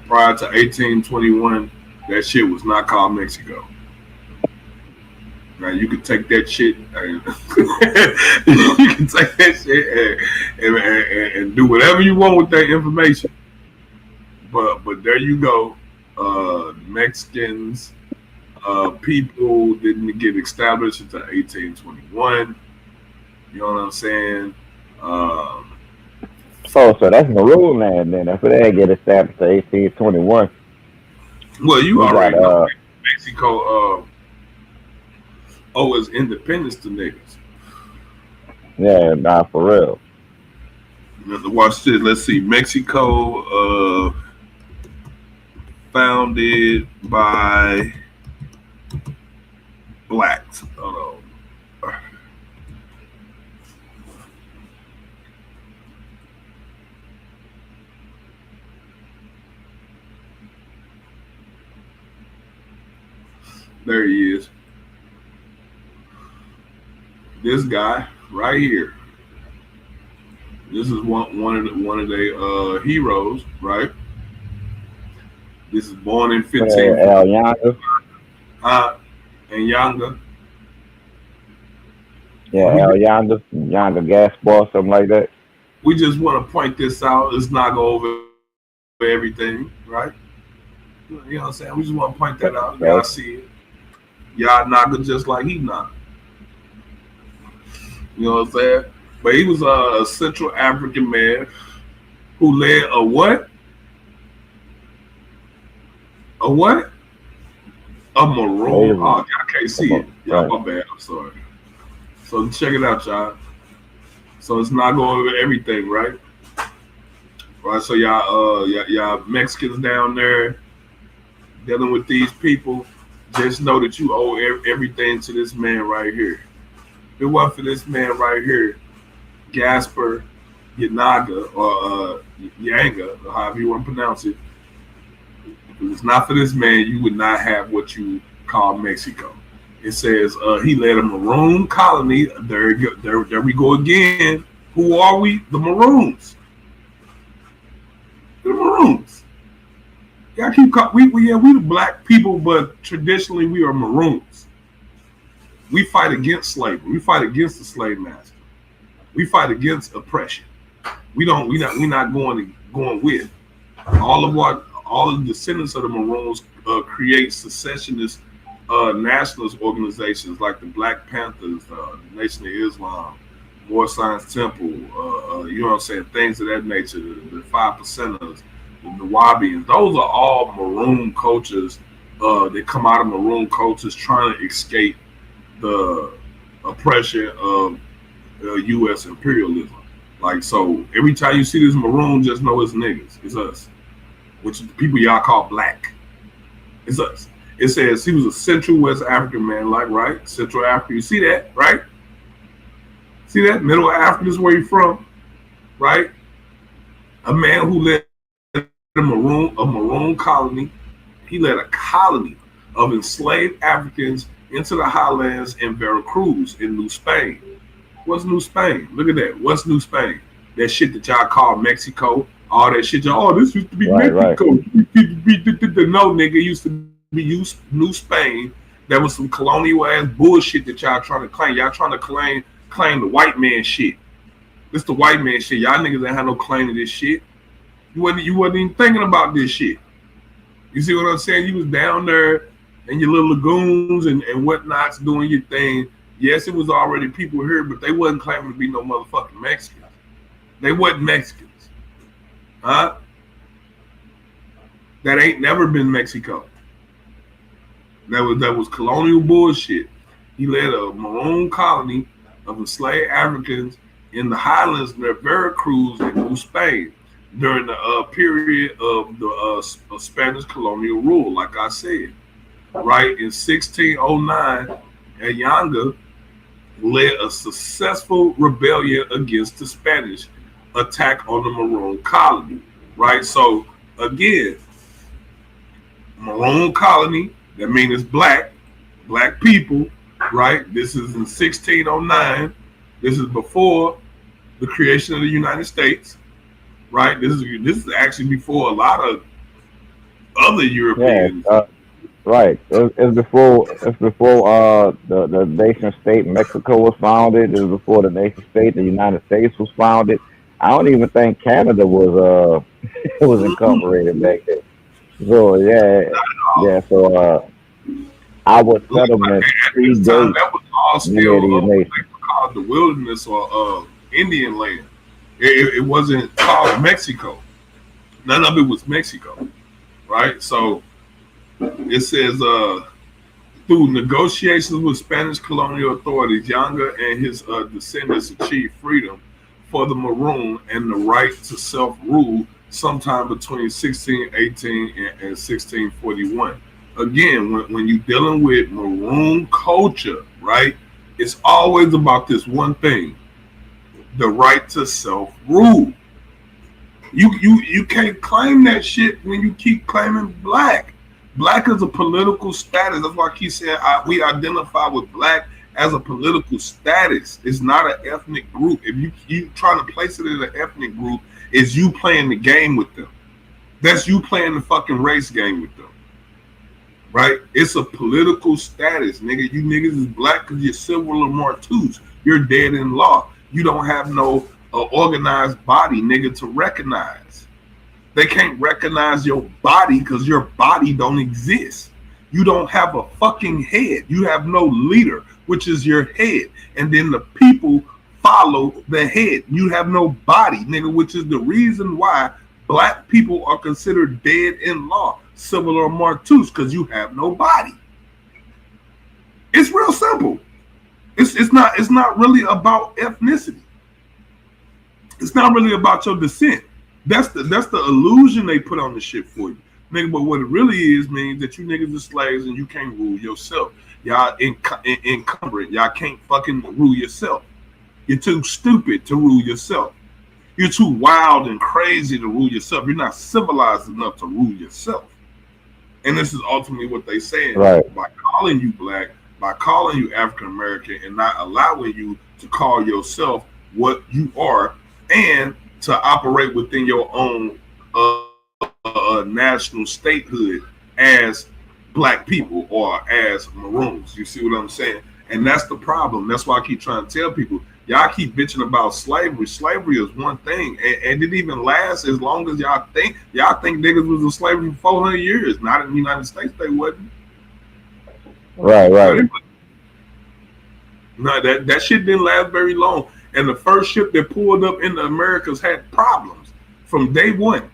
Prior to 1821, that shit was not called Mexico. Now you can take that shit and you can take that shit and do whatever you want with that information. But there you go. Mexicans, people didn't get established until 1821. You know what I'm saying?
So that's Maroon land then. That's where they get established in 1821.
Well, you
We
already
got
know Mexico owes independence to niggas.
yeah, nah, for real.
You have to watch this. Let's see. Mexico founded by blacks. Hold on. There he is. This guy right here. This is one of their heroes, right? This is born in 15.
El Yanga.
And Yanga.
Yeah, El Yanga gas bar, something like that.
We just want to point this out. Let's not go over everything, right? You know what I'm saying? We just want to point that out. Y'all see it. Y'all Naga just like he Naga. You know what I'm saying? But he was a Central African man who led a what? A what? A maroon. Oh, y'all can't see it. Y'all, my bad. I'm sorry. So check it out, y'all. So it's not going over everything, right? Right. So y'all Mexicans down there dealing with these people, just know that you owe everything to this man right here. If it wasn't for this man right here, Gaspar Yanaga or Yanga, or however you want to pronounce it, if it was not for this man, you would not have what you call Mexico. It says he led a maroon colony. There we go again. Who are we? The Maroons. The Maroons. Yeah, we the black people, but traditionally we are Maroons. We fight against slavery. We fight against the slave master. We fight against oppression. We're not going with all of the descendants of the Maroons create secessionist nationalist organizations like the Black Panthers, the Nation of Islam, War Science Temple, you know what I'm saying, things of that nature, the Five Percenters, the Nawabians. Those are all Maroon cultures. They come out of Maroon cultures trying to escape the oppression of U.S. imperialism. Like, so every time you see this Maroon, just know it's niggas. It's us. Which is the people y'all call black. It's us. It says he was a Central West African man, like, right? Central Africa. You see that, right? See that? Middle Africa is where you're from, right? A man who led a maroon colony. He led a colony of enslaved Africans into the highlands in Veracruz in New Spain. What's New Spain? Look at that. What's New Spain? That shit that y'all call Mexico. All that shit. Oh, this used to be
Right,
Mexico. No, nigga, it used to be New Spain. That was some colonial ass bullshit that y'all trying to claim. Y'all trying to claim the white man shit. This the white man shit. Y'all niggas ain't had no claim to this shit. You wasn't even thinking about this shit. You see what I'm saying? You was down there in your little lagoons and whatnots doing your thing. Yes, it was already people here, but they wasn't claiming to be no motherfucking Mexicans. They wasn't Mexicans. Huh? That ain't never been Mexico. That was colonial bullshit. He led a maroon colony of enslaved Africans in the highlands near Veracruz in New Spain during the period of the Spanish colonial rule, like I said. Right in 1609, Ayanga led a successful rebellion against the Spanish attack on the maroon colony. Right? So, again, maroon colony, that means it's black people, right? This is in 1609. This is before the creation of the United States, right? This is actually before a lot of other Europeans.
Yeah, right. It's before the nation state Mexico was founded. It was before the nation state the United States was founded. I don't even think Canada was was incorporated back then. So yeah. So our settlement predates
That was all
many of
still
these
what
nations.
they called the wilderness or Indian land. It wasn't called Mexico. None of it was Mexico, right? So it says through negotiations with Spanish colonial authorities, Yanga and his descendants achieved freedom for the Maroon and the right to self-rule sometime between 1618 and 1641. Again, when you're dealing with Maroon culture, right, it's always about this one thing: the right to self-rule. You can't claim that shit when you keep claiming black. Black is a political status. That's why I keep saying we identify with black as a political status. It's not an ethnic group. If you trying to place it in an ethnic group, is you playing the game with them. That's you playing the fucking race game with them. Right? It's a political status, nigga. You niggas is black because you're civil or martus. You're dead in law. You don't have no organized body, nigga, to recognize. They can't recognize your body because your body don't exist. You don't have a fucking head. You have no leader, which is your head. And then the people follow the head. You have no body, nigga, which is the reason why black people are considered dead in law, civil or martus, because you have no body. It's real simple. It's not really about ethnicity. It's not really about your descent. That's the illusion they put on the shit for you. Nigga, but what it really is means that you niggas are slaves and you can't rule yourself. Y'all encumbered. Y'all can't fucking rule yourself. You're too stupid to rule yourself. You're too wild and crazy to rule yourself. You're not civilized enough to rule yourself. And this is ultimately what they saying.
Right.
By calling you black, by calling you African American, and not allowing you to call yourself what you are, and to operate within your own national statehood as black people or as Maroons. You see what I'm saying? And that's the problem. That's why I keep trying to tell people, y'all keep bitching about slavery. Slavery is one thing, and it didn't even last as long as y'all think. Y'all think niggas was in slavery for 400 years. Not in the United States, they wasn't.
Right.
No, that shit didn't last very long. And the first ship that pulled up in the Americas had problems from day one.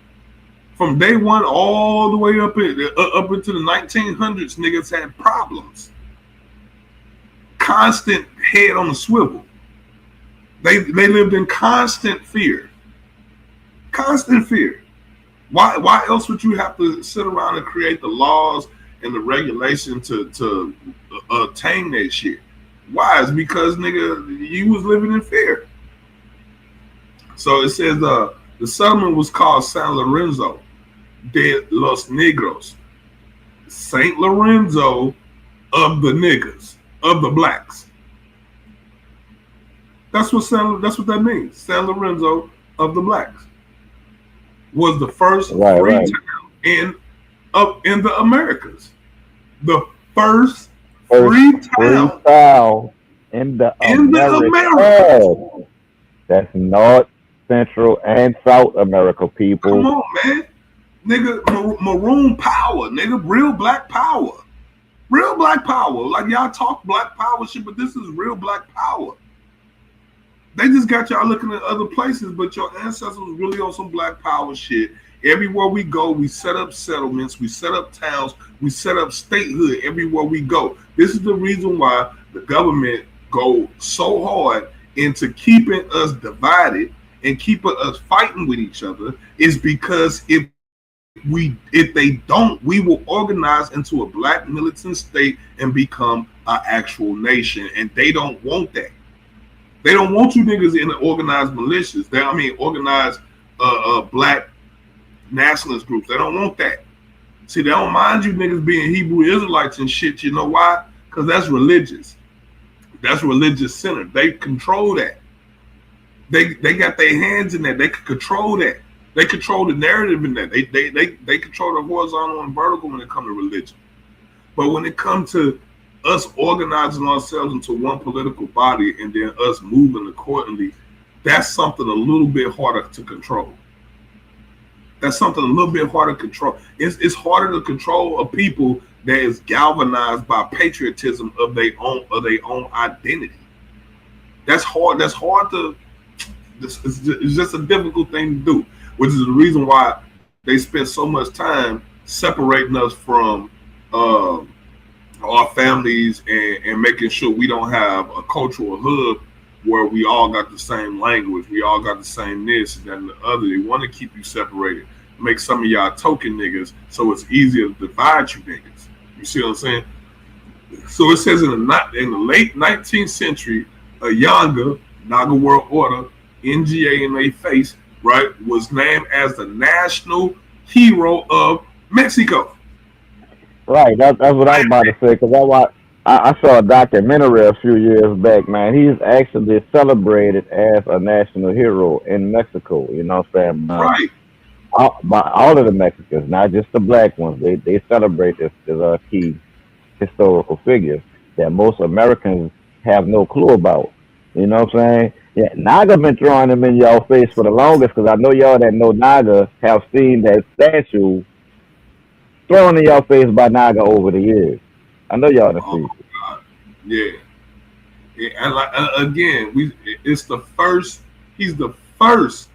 From day one all the way up into the 1900s, niggas had problems. Constant head on the swivel. They lived in constant fear. Constant fear. Why else would you have to sit around and create the laws and the regulation to attain that shit? Why? It's because, nigga, you was living in fear. So it says the settlement was called San Lorenzo de los Negros. Saint Lorenzo of the niggas, of the blacks. That's what that means. San Lorenzo of the blacks was the first free town in the Americas. The first free town
in the
Americas.
That's North, Central, and South America, people.
Come on, man. Nigga, maroon power, nigga, real black power. Real black power. Like, y'all talk black power shit, but this is real black power. They just got y'all looking at other places, but your ancestors was really on some black power shit. Everywhere we go, we set up settlements, we set up towns, we set up statehood everywhere we go. This is the reason why the government go so hard into keeping us divided and keeping us fighting with each other, is because if they don't, we will organize into a black militant state and become an actual nation. And they don't want that. They don't want you niggas in the organized militias. Organized black nationalist groups. They don't want that. See, they don't mind you niggas being Hebrew Israelites and shit. You know why? Because that's religious. That's religious centered. They control that. They got their hands in that. They can control that. They control the narrative in that. They control the horizontal and vertical when it comes to religion. But when it comes to us organizing ourselves into one political body and then us moving accordingly, that's something a little bit harder to control. That's something a little bit harder to control. It's harder to control a people that is galvanized by patriotism of their own identity. That's hard. It's just a difficult thing to do, which is the reason why they spend so much time separating us from our families and making sure we don't have a cultural hub where we all got the same language, we all got the same this and that and the other. They want to keep you separated, make some of y'all token niggas so it's easier to divide you niggas. You see what I'm saying? So it says in the late 19th century, a Yanga, Naga World Order, NGA in their face, right, was named as the national hero of Mexico.
Right, that's what I was about to say, because I saw a documentary a few years back, man. He's actually celebrated as a national hero in Mexico, you know what I'm saying?
Right.
By all of the Mexicans, not just the black ones. They celebrate this as a key historical figure that most Americans have no clue about. You know what I'm saying? Yeah, Naga been throwing them in y'all face for the longest, because I know y'all that know Naga have seen that statue thrown in y'all face by Naga over the years. I know y'all have seen it.
Yeah. And again, it's the first. He's the first.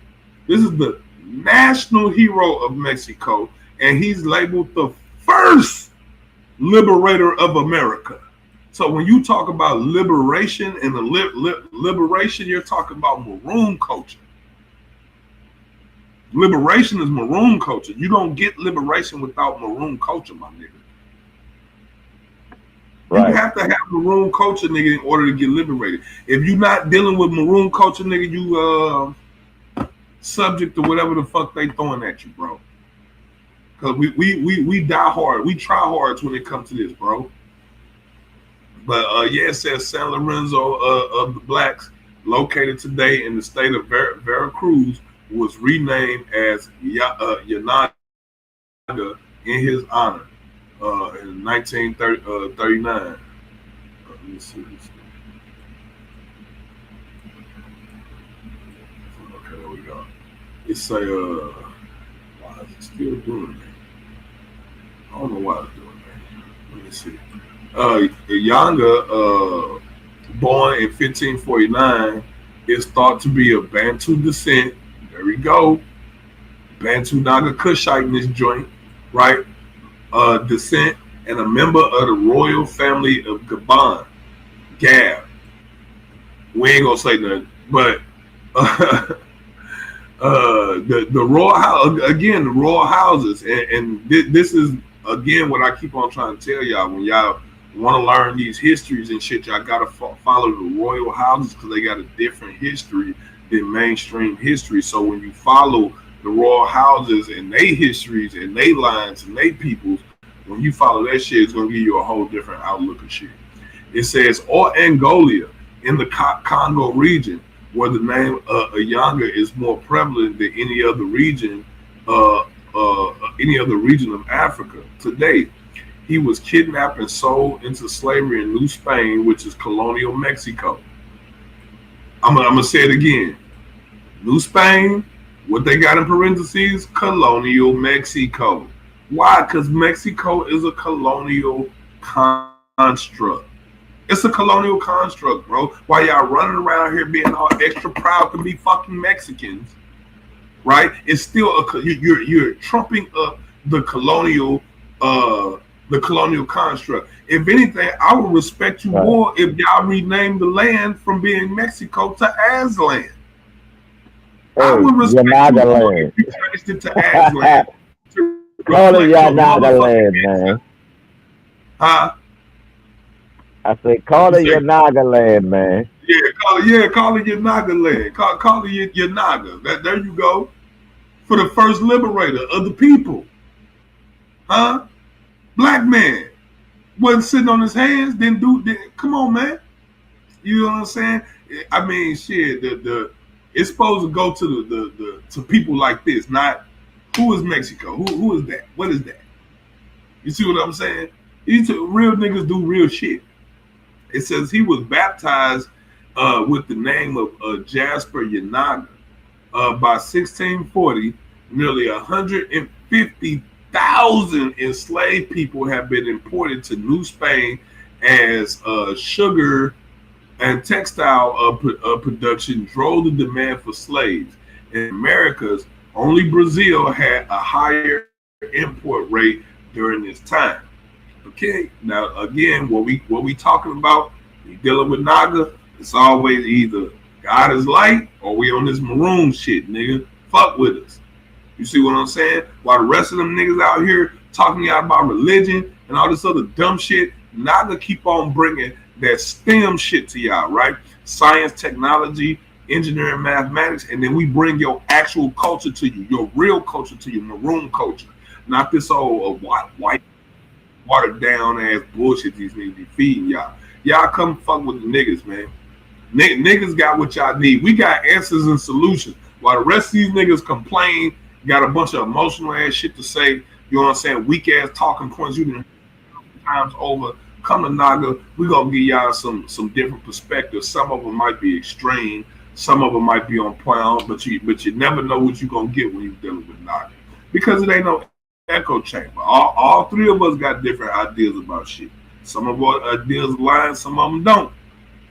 This is the national hero of Mexico, and he's labeled the first liberator of America. So when you talk about liberation and the liberation, you're talking about maroon culture. Liberation is maroon culture. You don't get liberation without maroon culture, my nigga. Right. You have to have maroon culture, nigga, in order to get liberated. If you're not dealing with maroon culture, nigga, you subject to whatever the fuck they throwing at you, bro. Because we die hard. We try hard when it comes to this, bro. But it says San Lorenzo of the blacks, located today in the state of Veracruz, was renamed as Yanaga in his honor in 1939. Let me see. Okay, there we go. It's why is it still doing that? I don't know why it's doing that. Let me see. Yanga, born in 1549, is thought to be of Bantu descent. There we go. Bantu Naga Kushite in this joint, right? Descent, and a member of the royal family of Gabon. Gab. We ain't gonna say nothing, but the royal house again. The royal houses, and this is again what I keep on trying to tell y'all. When y'all want to learn these histories and shit, y'all gotta follow the royal houses, because they got a different history than mainstream history. So when you follow the royal houses and their histories and their lines and their peoples, when you follow that shit, it's gonna give you a whole different outlook of shit. It says, or Angola in the Congo region, where the name Ayanga is more prevalent than uh, any other region of Africa today. He was kidnapped and sold into slavery in New Spain, which is colonial Mexico. I'm gonna say it again. New Spain, what they got in parentheses, colonial Mexico. Why? Because Mexico is a colonial construct. It's a colonial construct, bro. Why y'all running around here being all extra proud to be fucking Mexicans, right? It's still you're trumping up the colonial construct. If anything, I would respect you more if y'all renamed the land from being Mexico to Aslan. I would respect you more if you changed it to Aslan.
Call it Yanaga land, man.
Huh?
I said, call it Yanaga land, man.
Call it your Naga land. Call it your Naga. There you go. For the first liberator of the people. Huh? Black man. Wasn't sitting on his hands, come on, man. You know what I'm saying? I mean, shit, it's supposed to go to the to people like this, not who is Mexico? Who is that? What is that? You see what I'm saying? Real niggas do real shit. It says he was baptized with the name of Jasper Yanaga. By 1640, nearly 150,000 enslaved people have been imported to New Spain as sugar and textile production drove the demand for slaves. In Americas, only Brazil had a higher import rate during this time. Okay, now again, what we talking about? We dealing with Naga. It's always either God is light or we on this maroon shit, nigga. Fuck with us. You see what I'm saying? While the rest of them niggas out here talking out about religion and all this other dumb shit, Naga keep on bringing that STEM shit to y'all, right? Science, technology, engineering, mathematics, and then we bring your actual culture to you, your real culture to you, maroon culture, not this old white watered down ass bullshit these niggas be feeding y'all. Y'all come fuck with the niggas, man. Niggas got what y'all need. We got answers and solutions. While the rest of these niggas complain, got a bunch of emotional ass shit to say, you know what I'm saying? Weak ass talking points you done times over. Come to Naga, we gonna give y'all some different perspectives. Some of them might be extreme, some of them might be on point, but you never know what you're gonna get when you're dealing with Naga. Because it ain't no echo chamber. All three of us got different ideas about shit. Some of our ideas align, some of them don't.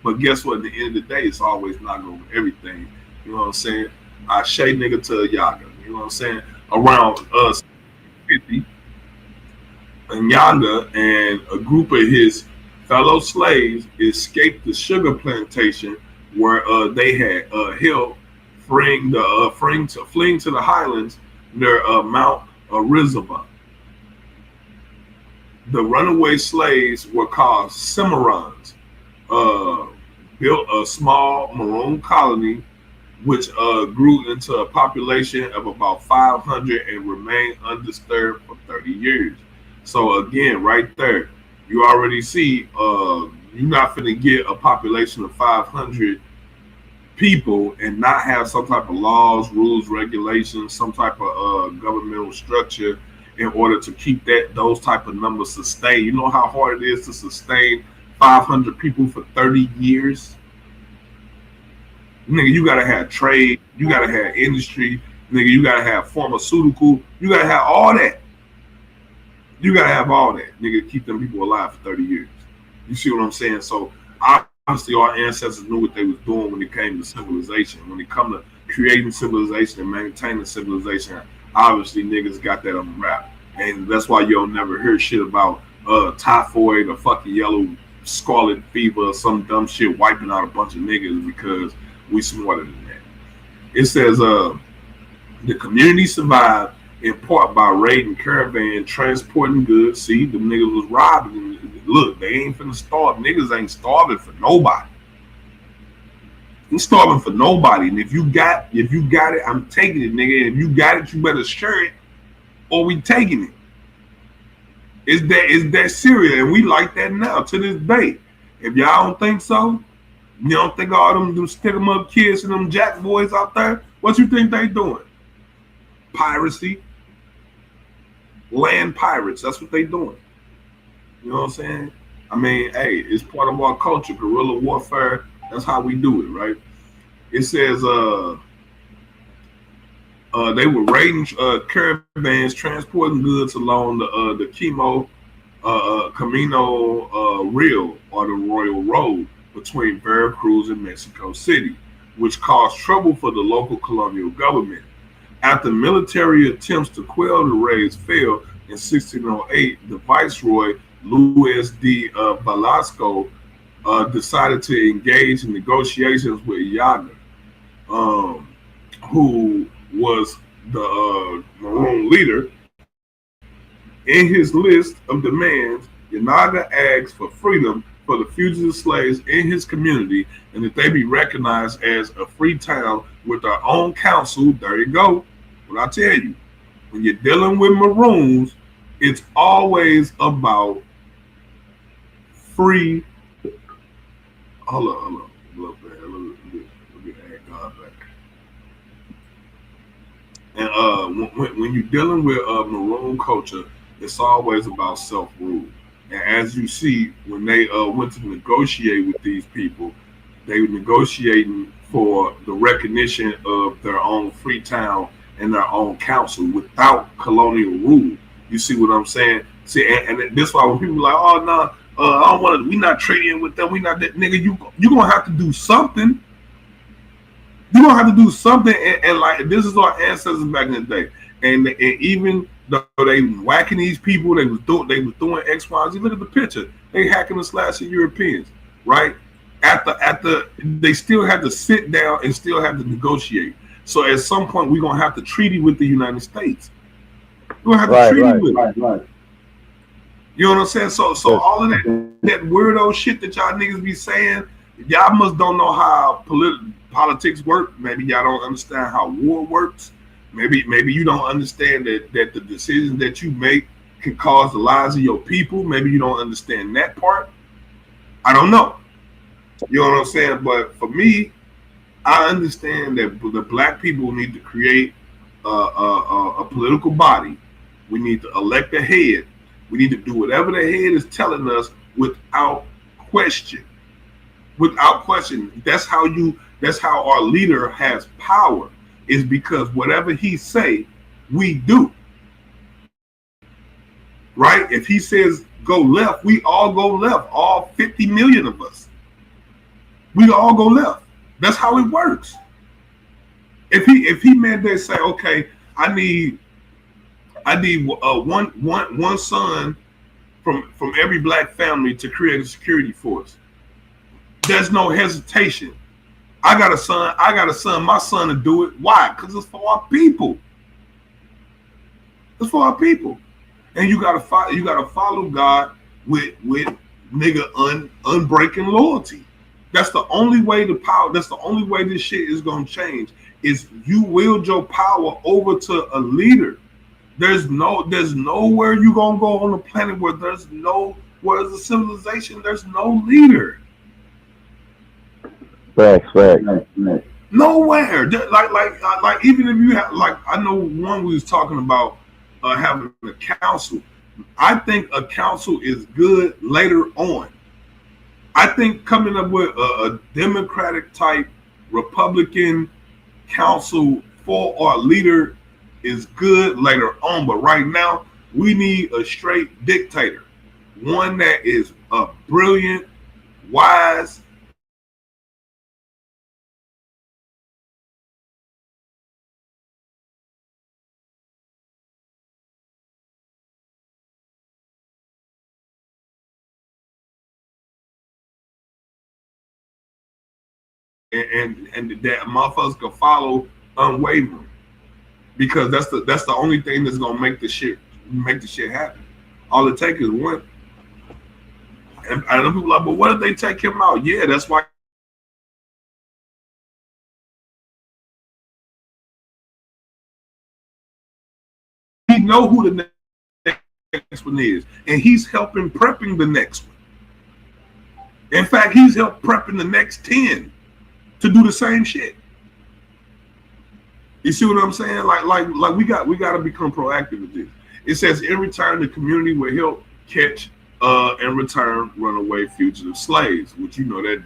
But guess what? At the end of the day, it's always not over everything. You know what I'm saying? I shade nigga to a Yaga. You know what I'm saying? Around us 50, and Yaga and a group of his fellow slaves escaped the sugar plantation where they had held, fleeing to the highlands near Mount Rizaba. The runaway slaves were called Cimarrons. Built a small maroon colony, which grew into a population of about 500 and remained undisturbed for 30 years. So again, right there, you already see you're not going to get a population of 500 people and not have some type of laws, rules, regulations, some type of governmental structure in order to keep those type of numbers sustained. You know how hard it is to sustain 500 people for 30 years? Nigga, you gotta have trade, you gotta have industry, nigga, you gotta have pharmaceutical, you gotta have all that. You gotta have all that, nigga, to keep them people alive for 30 years. You see what I'm saying? So obviously our ancestors knew what they was doing when it came to civilization. When it come to creating civilization and maintaining civilization, obviously niggas got that on the rap. And that's why you'll never hear shit about typhoid or fucking yellow scarlet fever or some dumb shit wiping out a bunch of niggas because we smarter than that. It says the community survived in part by raiding caravan, transporting goods. See, the niggas was robbing. Look, they ain't finna starve. Niggas ain't starving for nobody. Ain't starving for nobody. And if you got it, I'm taking it, nigga. And if you got it, you better share it, or we taking it. It's that serious, and we like that now to this day. If y'all don't think so, You don't think all them stick 'em up kids and them jack boys out there? What you think they doing? Piracy, land pirates. That's what they doing. You know what I'm saying? I mean, hey, it's part of our culture, guerrilla warfare. That's how we do it, right? It says they were raiding caravans transporting goods along the Camino Real, or the Royal Road, between Veracruz and Mexico City, which caused trouble for the local colonial government. After military attempts to quell the raids failed in 1608, the viceroy Luis de Velasco decided to engage in negotiations with Yaga, um, who was the Maroon leader. In his list of demands, Yanaga asked for freedom for the fugitive slaves in his community and that they be recognized as a free town with their own council. There you go. What I tell you, when you're dealing with Maroons, it's always about free. Hold on. Let me add God back. And when you're dealing with Maroon culture, it's always about self rule. And as you see, when they went to negotiate with these people, they were negotiating for the recognition of their own free town and their own council without colonial rule. You see what I'm saying? See, and this why when people are like, oh no, I don't want to. We not trading with them. We not that nigga. You gonna have to do something. You gonna have to do something. And like this is our ancestors back in the day. And even though they whacking these people, they was doing X, Y, Z. Look at the picture. They hacking and slashing Europeans, right? They still have to sit down and still have to negotiate. So at some point we're gonna have to treaty with the United States. We're gonna have to treaty with it. Right. You know what I'm saying? So all of that weirdo shit that y'all niggas be saying, y'all must don't know how politics work. Maybe y'all don't understand how war works. Maybe you don't understand that the decisions that you make can cause the lives of your people. Maybe you don't understand that part. I don't know. You know what I'm saying? But for me, I understand that the black people need to create a political body. We need to elect a head. We need to do whatever the head is telling us without question. Without question. That's how our leader has power. Is because whatever he say, we do. Right? If he says go left, we all go left. All 50 million of us. We all go left. That's how it works. If he made that say, okay, I need one son from every black family to create a security force. There's no hesitation. I got a son, my son to do it. Why? Because it's for our people. It's for our people. And you gotta follow God with nigga unbreaking loyalty. That's the only way that's the only way this shit is gonna change. Is you wield your power over to a leader. There's nowhere you gonna go on the planet where there's a civilization, there's no leader.
Facts.
Nowhere. Like even if you have, like, I know one we was talking about having a council. I think a council is good later on. I think coming up with a Democratic type Republican council for our leader is good later on. But right now, we need a straight dictator. One that is brilliant, wise, and that motherfuckers can follow unwavering, because that's the only thing that's gonna make the shit happen. All it takes is one. And I know people are like, but what if they take him out? Yeah, that's why he know who the next one is, and he's helping prepping the next one. In fact, he's helped prepping the next 10 to do the same shit. You see what I'm saying? Like we got to become proactive with this. It says in return, the community will help catch and return runaway fugitive slaves, which you know that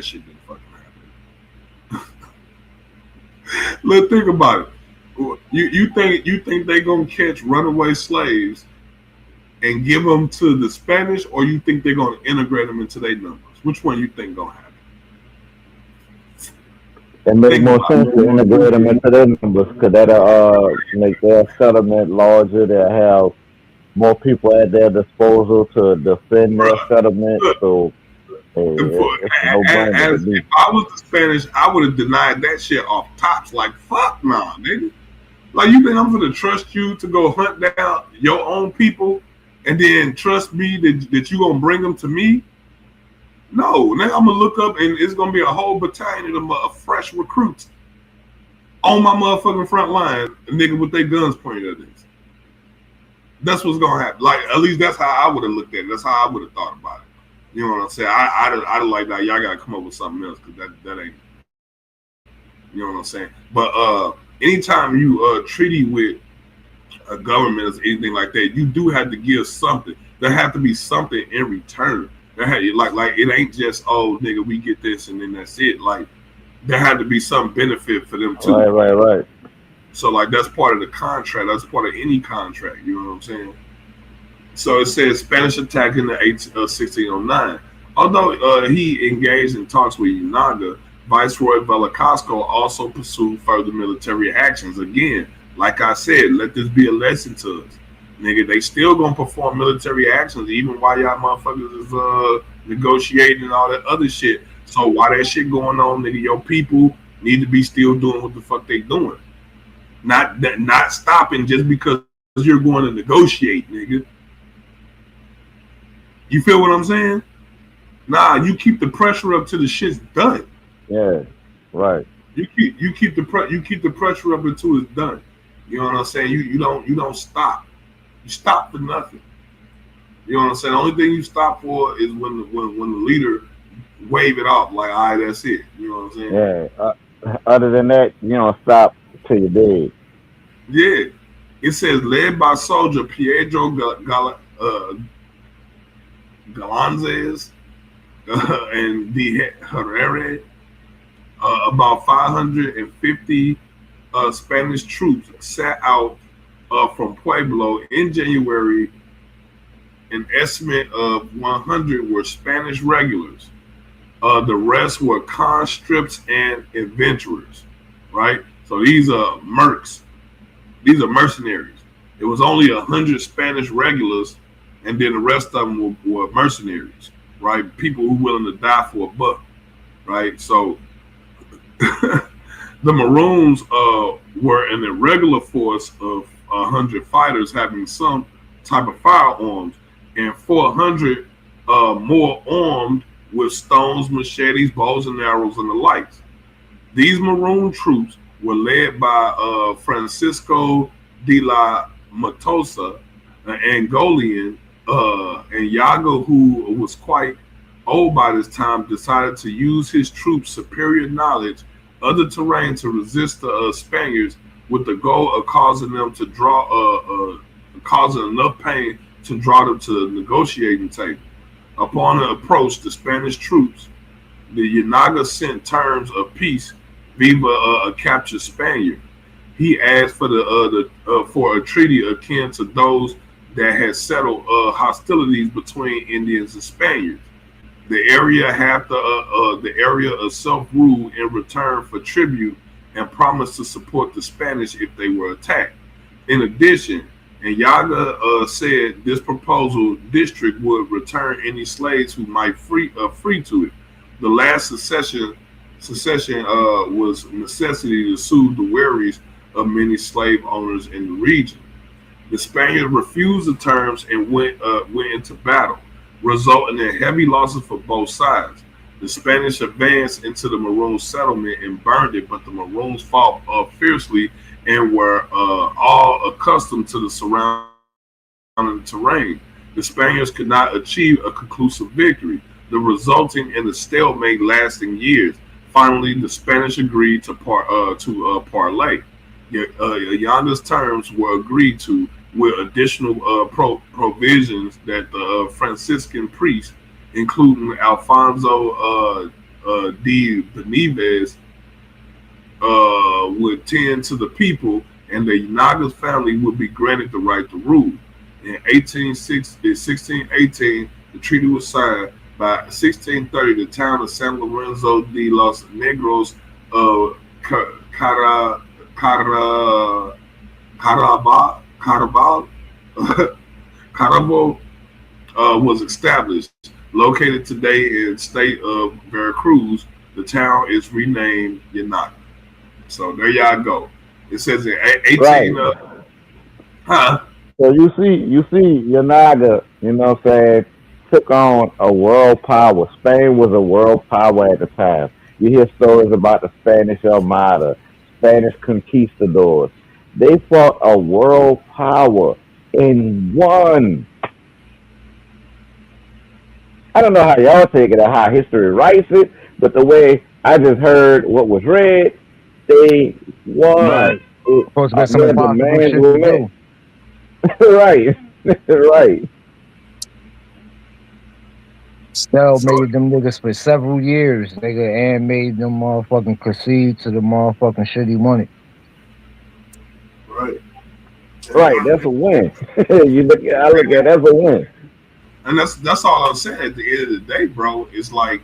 shit didn't fucking happen. Let's think about it. You think they gonna catch runaway slaves and give them to the Spanish, or you think they're gonna integrate them into their numbers? Which one you think gonna happen?
It makes more sense to integrate them into their numbers because that'll make their settlement larger. They'll have more people at their disposal to defend their settlement. So it's a no-brainer to me.
If I was the Spanish, I would have denied that shit off tops. Like, fuck nah, nigga. Like, you think I'm gonna trust you to go hunt down your own people and then trust me that you gonna bring them to me? No, now I'm gonna look up and it's gonna be a whole battalion of fresh recruits on my motherfucking front line, nigga, with their guns pointed at us. That's what's gonna happen. Like, at least that's how I would have looked at it. That's how I would have thought about it. You know what I'm saying? I'd like that. Y'all gotta come up with something else because that ain't. You know what I'm saying? But anytime you treaty with a government or anything like that, you do have to give something. There have to be something in return. Like it ain't just, oh nigga, we get this and then that's it. Like there had to be some benefit for them too.
Right.
So like that's part of the contract. That's part of any contract. You know what I'm saying? So it says Spanish attack in the 1609. Although he engaged in talks with Yunaga, Viceroy Velasco also pursued further military actions. Again, like I said, let this be a lesson to us. Nigga, they still gonna perform military actions even while y'all motherfuckers is negotiating and all that other shit. So while that shit going on, nigga, your people need to be still doing what the fuck they doing. Not stopping just because you're going to negotiate, nigga. You feel what I'm saying? Nah, you keep the pressure up till the shit's done.
Yeah, right.
You keep the pressure up until it's done. You know what I'm saying? You don't stop. You stop for nothing. You know what I'm saying? The only thing you stop for is when the leader wave it off, like, all right, that's it. You know what I'm saying?
Yeah. Other than that, you don't stop till you're dead.
Yeah. It says led by soldier Pedro Galanzes and the Herrera, about 550 Spanish troops set out from Pueblo in January. An estimate of 100 were Spanish regulars. The rest were conscripts and adventurers, right? So these are mercs. These are mercenaries. It was only 100 Spanish regulars, and then the rest of them were mercenaries, right? People who were willing to die for a buck, right? So the Maroons were an irregular force of 100 fighters having some type of firearms, and 400 more armed with stones, machetes, bows and arrows, and the likes. These Maroon troops were led by Francisco de la Matosa, an Angolian, and Yago, who was quite old by this time, decided to use his troops' superior knowledge of the terrain to resist the Spaniards, with the goal of causing them to causing enough pain to draw them to the negotiating table. Upon an approach, the Spanish troops, the Yunaga sent terms of peace via a captured Spaniard. He asked for for a treaty akin to those that had settled hostilities between Indians and Spaniards. The area had the area of self-rule in return for tribute and promised to support the Spanish if they were attacked. In addition, and Yaga said this proposal district would return any slaves who might free to it. The last secession was necessity to soothe the worries of many slave owners in the region. The Spaniards refused the terms and went into battle, resulting in heavy losses for both sides. The Spanish advanced into the Maroon settlement and burned it, but the Maroons fought fiercely and were all accustomed to the surrounding terrain. The Spaniards could not achieve a conclusive victory. the resulting in a stalemate lasting years. Finally, the Spanish agreed to parlay. Yanda's terms were agreed to with additional provisions that the Franciscan priest, including Alfonso de Benitez, would tend to the people, and the Yanaga's family would be granted the right to rule. In 1618, the treaty was signed. By 1630, the town of San Lorenzo de los Negros of Carabobo was established. Located today in the state of Veracruz, the town is renamed Yanaga. So there y'all go. It says in 18.
Right. So you see, Yanaga, you know what I'm saying, took on a world power. Spain was a world power at the time. You hear stories about the Spanish Armada, Spanish conquistadors. They fought a world power and won. I don't know how y'all take it or how history writes it, but the way I just heard what was read, they won.
Right. Supposed to be some impossible shit to do.
Right. Right.
Stell made them niggas for several years, nigga, and made them motherfucking concede to the motherfucking shitty money.
Right.
Right, that's a win. I look at that's a win.
And that's all I'm saying at the end of the day, bro. It's like,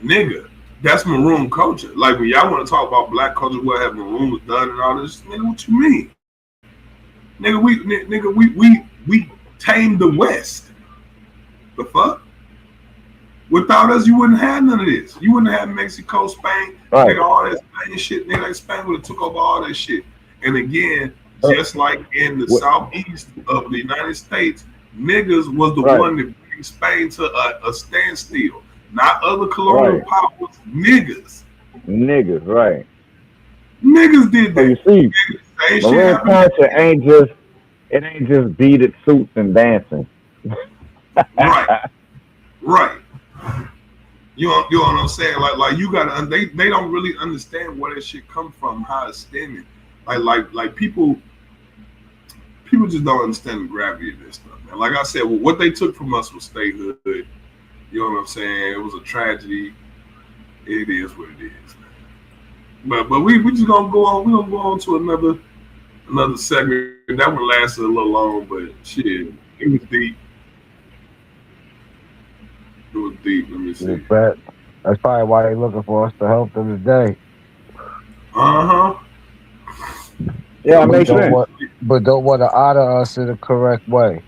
nigga, that's maroon culture. Like when y'all want to talk about black culture, what have maroon was done and all this, nigga, what you mean? Nigga, we tamed the West. The fuck? Without us, you wouldn't have none of this. You wouldn't have Mexico, Spain,
right.
Nigga, all that Spanish shit. Nigga, like Spain would have took over all that shit. And again, just like in the southeast of the United States, niggas was the one that bring Spain to a standstill. Not other colonial powers, niggas.
Niggas, right.
Niggas did that.
So you see, maroon culture ain't just beaded suits and dancing.
Right. Right. You know what I'm saying? Like you gotta they don't really understand where that shit come from, how it's stemming. Like people just don't understand the gravity of this stuff, man. Like I said, well, what they took from us was statehood. You know what I'm saying? It was a tragedy. It is what it is, man. But we just gonna go on. We're gonna go on to another segment. That one lasted a little long, but shit, it was deep. It was deep. Let me see.
That's probably why they're looking for us to help them today.
Yeah, it makes sense.
But don't want to honor us in the correct way.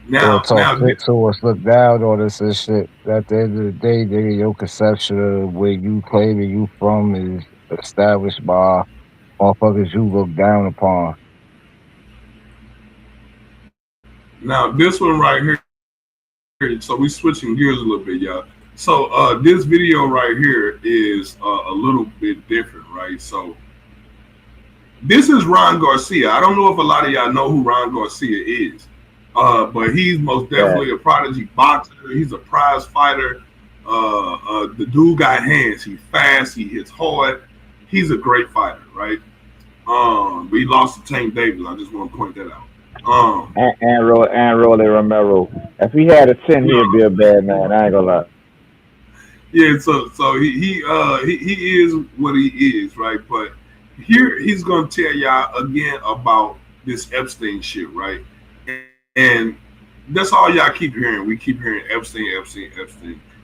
Now,
talk shit to us, look down on us and shit. At the end of the day, nigga, your conception of where you claiming you from is established by motherfuckers you look down upon.
Now, this one right here. So we switching gears a little bit, y'all. So this video right here is a little bit different, right? So this is Ron Garcia. I don't know if a lot of y'all know who Ron Garcia is, but he's most definitely a prodigy boxer. He's a prize fighter. The dude got hands. He's fast. He hits hard. He's a great fighter, right? But he lost to Tank Davis. I just want to point that out.
And Rolly Romero. If he had a 10, he'd be a bad man. I ain't gonna lie.
Yeah, so he is what he is, right? But here he's gonna tell y'all again about this Epstein shit, right? And that's all y'all keep hearing. We keep hearing Epstein.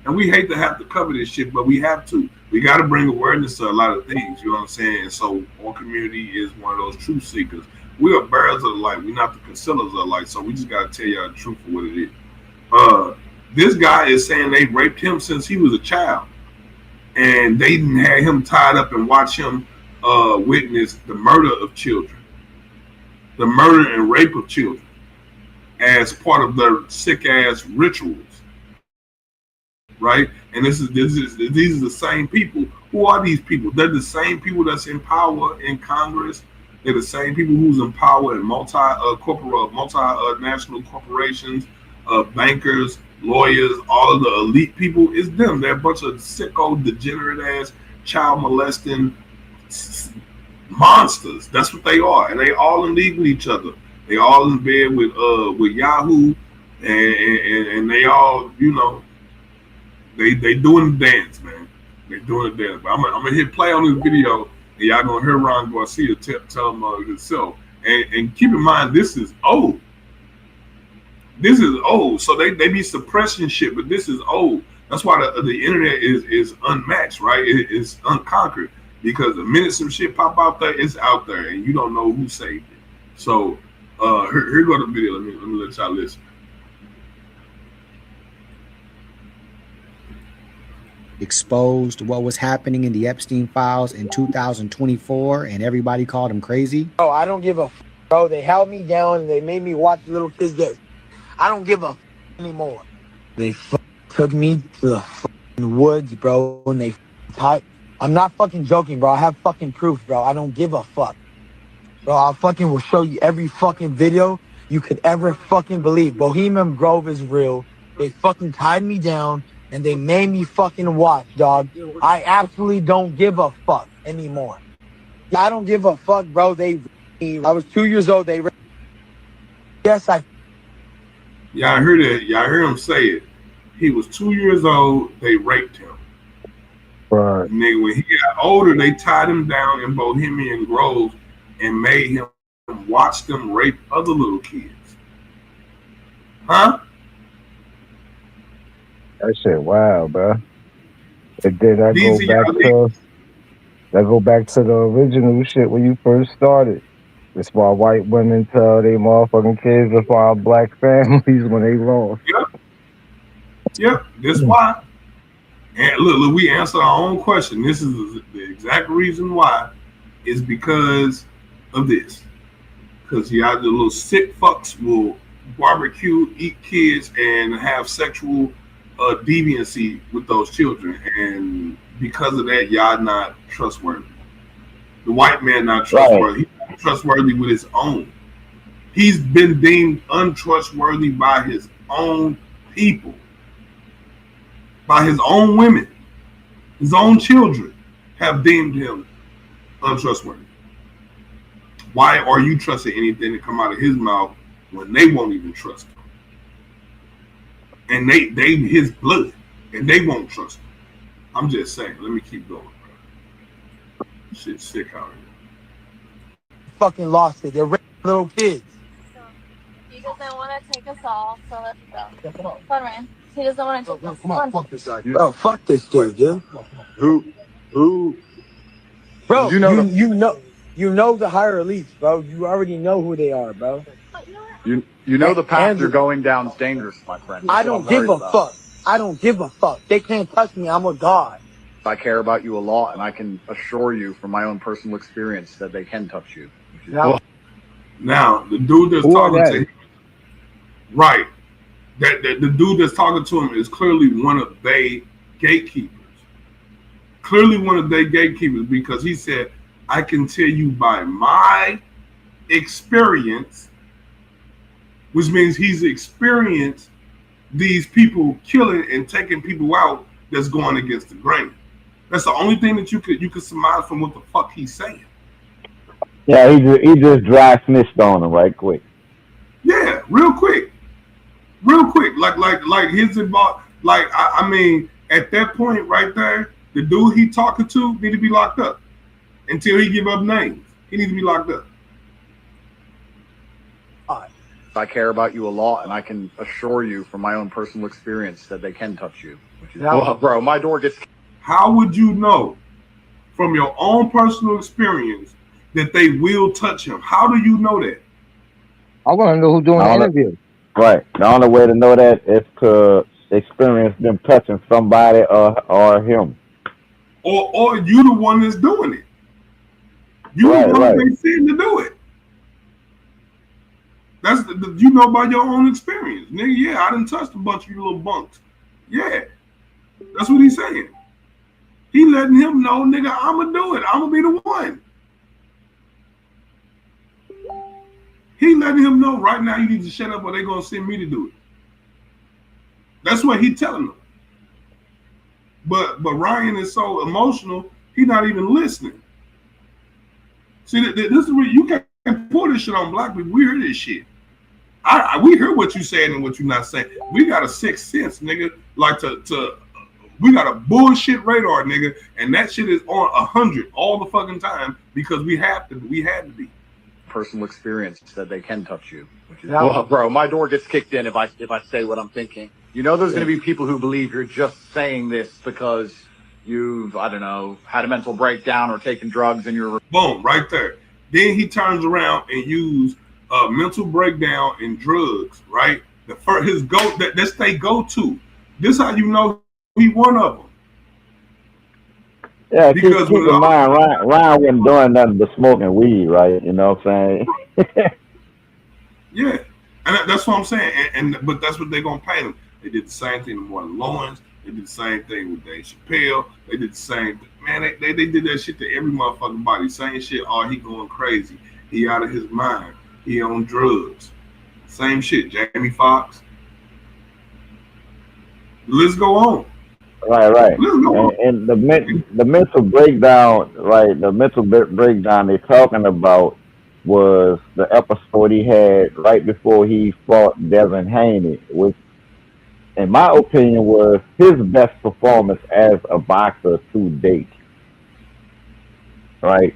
And we hate to have to cover this shit, but we have to. We got to bring awareness to a lot of things, you know what I'm saying? And so our community is one of those truth seekers. We are bearers of the light. We're not the concealers of the light. So we just got to tell y'all the truth for what it is. This guy is saying they raped him since he was a child. And they had him tied up and watch him witness the murder of children. The murder and rape of children as part of their sick-ass rituals. Right? And these are the same people. Who are these people? They're the same people that's in power in Congress, They're the same people who's in power in multinational corporations, bankers, lawyers, all of the elite people. It's them. They're a bunch of sicko, degenerate ass, child molesting monsters. That's what they are, and they all in league with each other. They all in bed with Yahoo, and they all, you know, they doing the dance, man. They doing the dance. But I'm gonna hit play on this video, and y'all gonna hear Ron Garcia tell him himself. And keep in mind, this is old. This is old. So they be suppressing shit, but this is old. That's why the internet is unmatched, right? It's unconquered, because the minute some shit pop out there, it's out there, and you don't know who saved it. So here go the video. Let me let y'all listen.
Exposed what was happening in the Epstein files in 2024, and everybody called him crazy.
Bro, I don't give a f, bro. They held me down and they made me watch little kids get. I don't give a f anymore. They took me to the woods, bro, and they tied. I'm not fucking joking, bro. I have fucking proof, bro. I don't give a fuck. Bro, I fucking will show you every fucking video you could ever fucking believe. Bohemian Grove is real. They fucking tied me down and they made me fucking watch, dog. I absolutely don't give a fuck anymore. I don't give a fuck, bro. I was 2 years old. Yes,
Y'all heard that? Y'all heard him say it. He was 2 years old. They raped him.
Right.
Nigga, when he got older, they tied him down in Bohemian Grove and made him watch them rape other little kids. Huh?
That shit wild, bro. And then I go back to the original shit when you first started. That's why white women tell they motherfucking kids to find black families when they lost.
Yep. That's why. And look, we answered our own question. This is the exact reason why. Is because of this. Because y'all, the little sick fucks will barbecue, eat kids, and have sexual deviancy with those children. And because of that, y'all not trustworthy. The white man not trustworthy. He's not trustworthy with his own. He's been deemed untrustworthy by his own people, by his own women. His own children have deemed him untrustworthy. Why are you trusting anything that come out of his mouth when they won't even trust him? And they his blood, and they won't trust him. I'm just saying. Let me keep going, bro. Shit's sick out here.
fucking lost it. They're little kids.
He doesn't want to take us all, so let's go. Come on, man. He doesn't want to take us.
Come on, fuck this guy. Bro, fuck this dude, dude. Who? Bro, you know the higher elites, bro. You already know who they are, bro.
You know the path you're going down is dangerous, my friend.
I don't give a fuck. I don't give a fuck. They can't touch me. I'm a god.
I care about you a lot, and I can assure you from my own personal experience that they can touch you.
Now, the dude that's talking to him, right, the dude that's talking to him is clearly one of they gatekeepers. Clearly one of their gatekeepers, because he said, I can tell you by my experience, which means he's experienced these people killing and taking people out that's going against the grain. That's the only thing that you could surmise from what the fuck he's saying.
Yeah, he just dry snitched on him right quick.
Yeah, real quick, like his involved. Like I mean, at that point right there, the dude he talking to need to be locked up until he give up names. He needs to be locked up.
I care about you a lot, and I can assure you from my own personal experience that they can touch you. Bro, my door gets.
How would you know from your own personal experience that they will touch him? How do you know that?
I want to know who's doing the interview.
Right. The only way to know that is to experience them touching somebody or him.
Or you the one that's doing it. You the one they seem to do it. That's you know by your own experience, nigga. Yeah, I done touched a bunch of you little bunks. Yeah, that's what he's saying. He letting him know, nigga, I'ma do it. I'ma be the one. letting him know right now, you need to shut up or they're going to send me to do it. That's what he telling them. But Ryan is so emotional, he's not even listening. See, this is where you can't pull this shit on black people. We hear this shit. We hear what you saying and what you're not saying. We got a sixth sense, nigga. Like we got a bullshit radar, nigga, and that shit is on 100 all the fucking time because we had to be.
Personal experience said they can touch you. Which is, well, bro, my door gets kicked in if I say what I'm thinking. You know, there's going to be people who believe you're just saying this because you've, I don't know, had a mental breakdown or taken drugs and you're
boom right there. Then he turns around and use mental breakdown and drugs, right? That's they go to. This how you know he one of them.
Yeah, keep in mind, Ryan wasn't doing nothing but smoking weed, right? You know what I'm saying?
Yeah, and that's what I'm saying. But that's what they're gonna paint him. They did the same thing with Martin Lawrence. They did the same thing with Dave Chappelle. They did the same. Man, they did that shit to every motherfucking body. Same shit. Oh, he going crazy. He out of his mind. He on drugs. Same shit. Jamie Foxx. Let's go on.
Right. And the mental breakdown, right? The mental breakdown they're talking about was the episode he had right before he fought Devin Haney, which, in my opinion, was his best performance as a boxer to date. Right?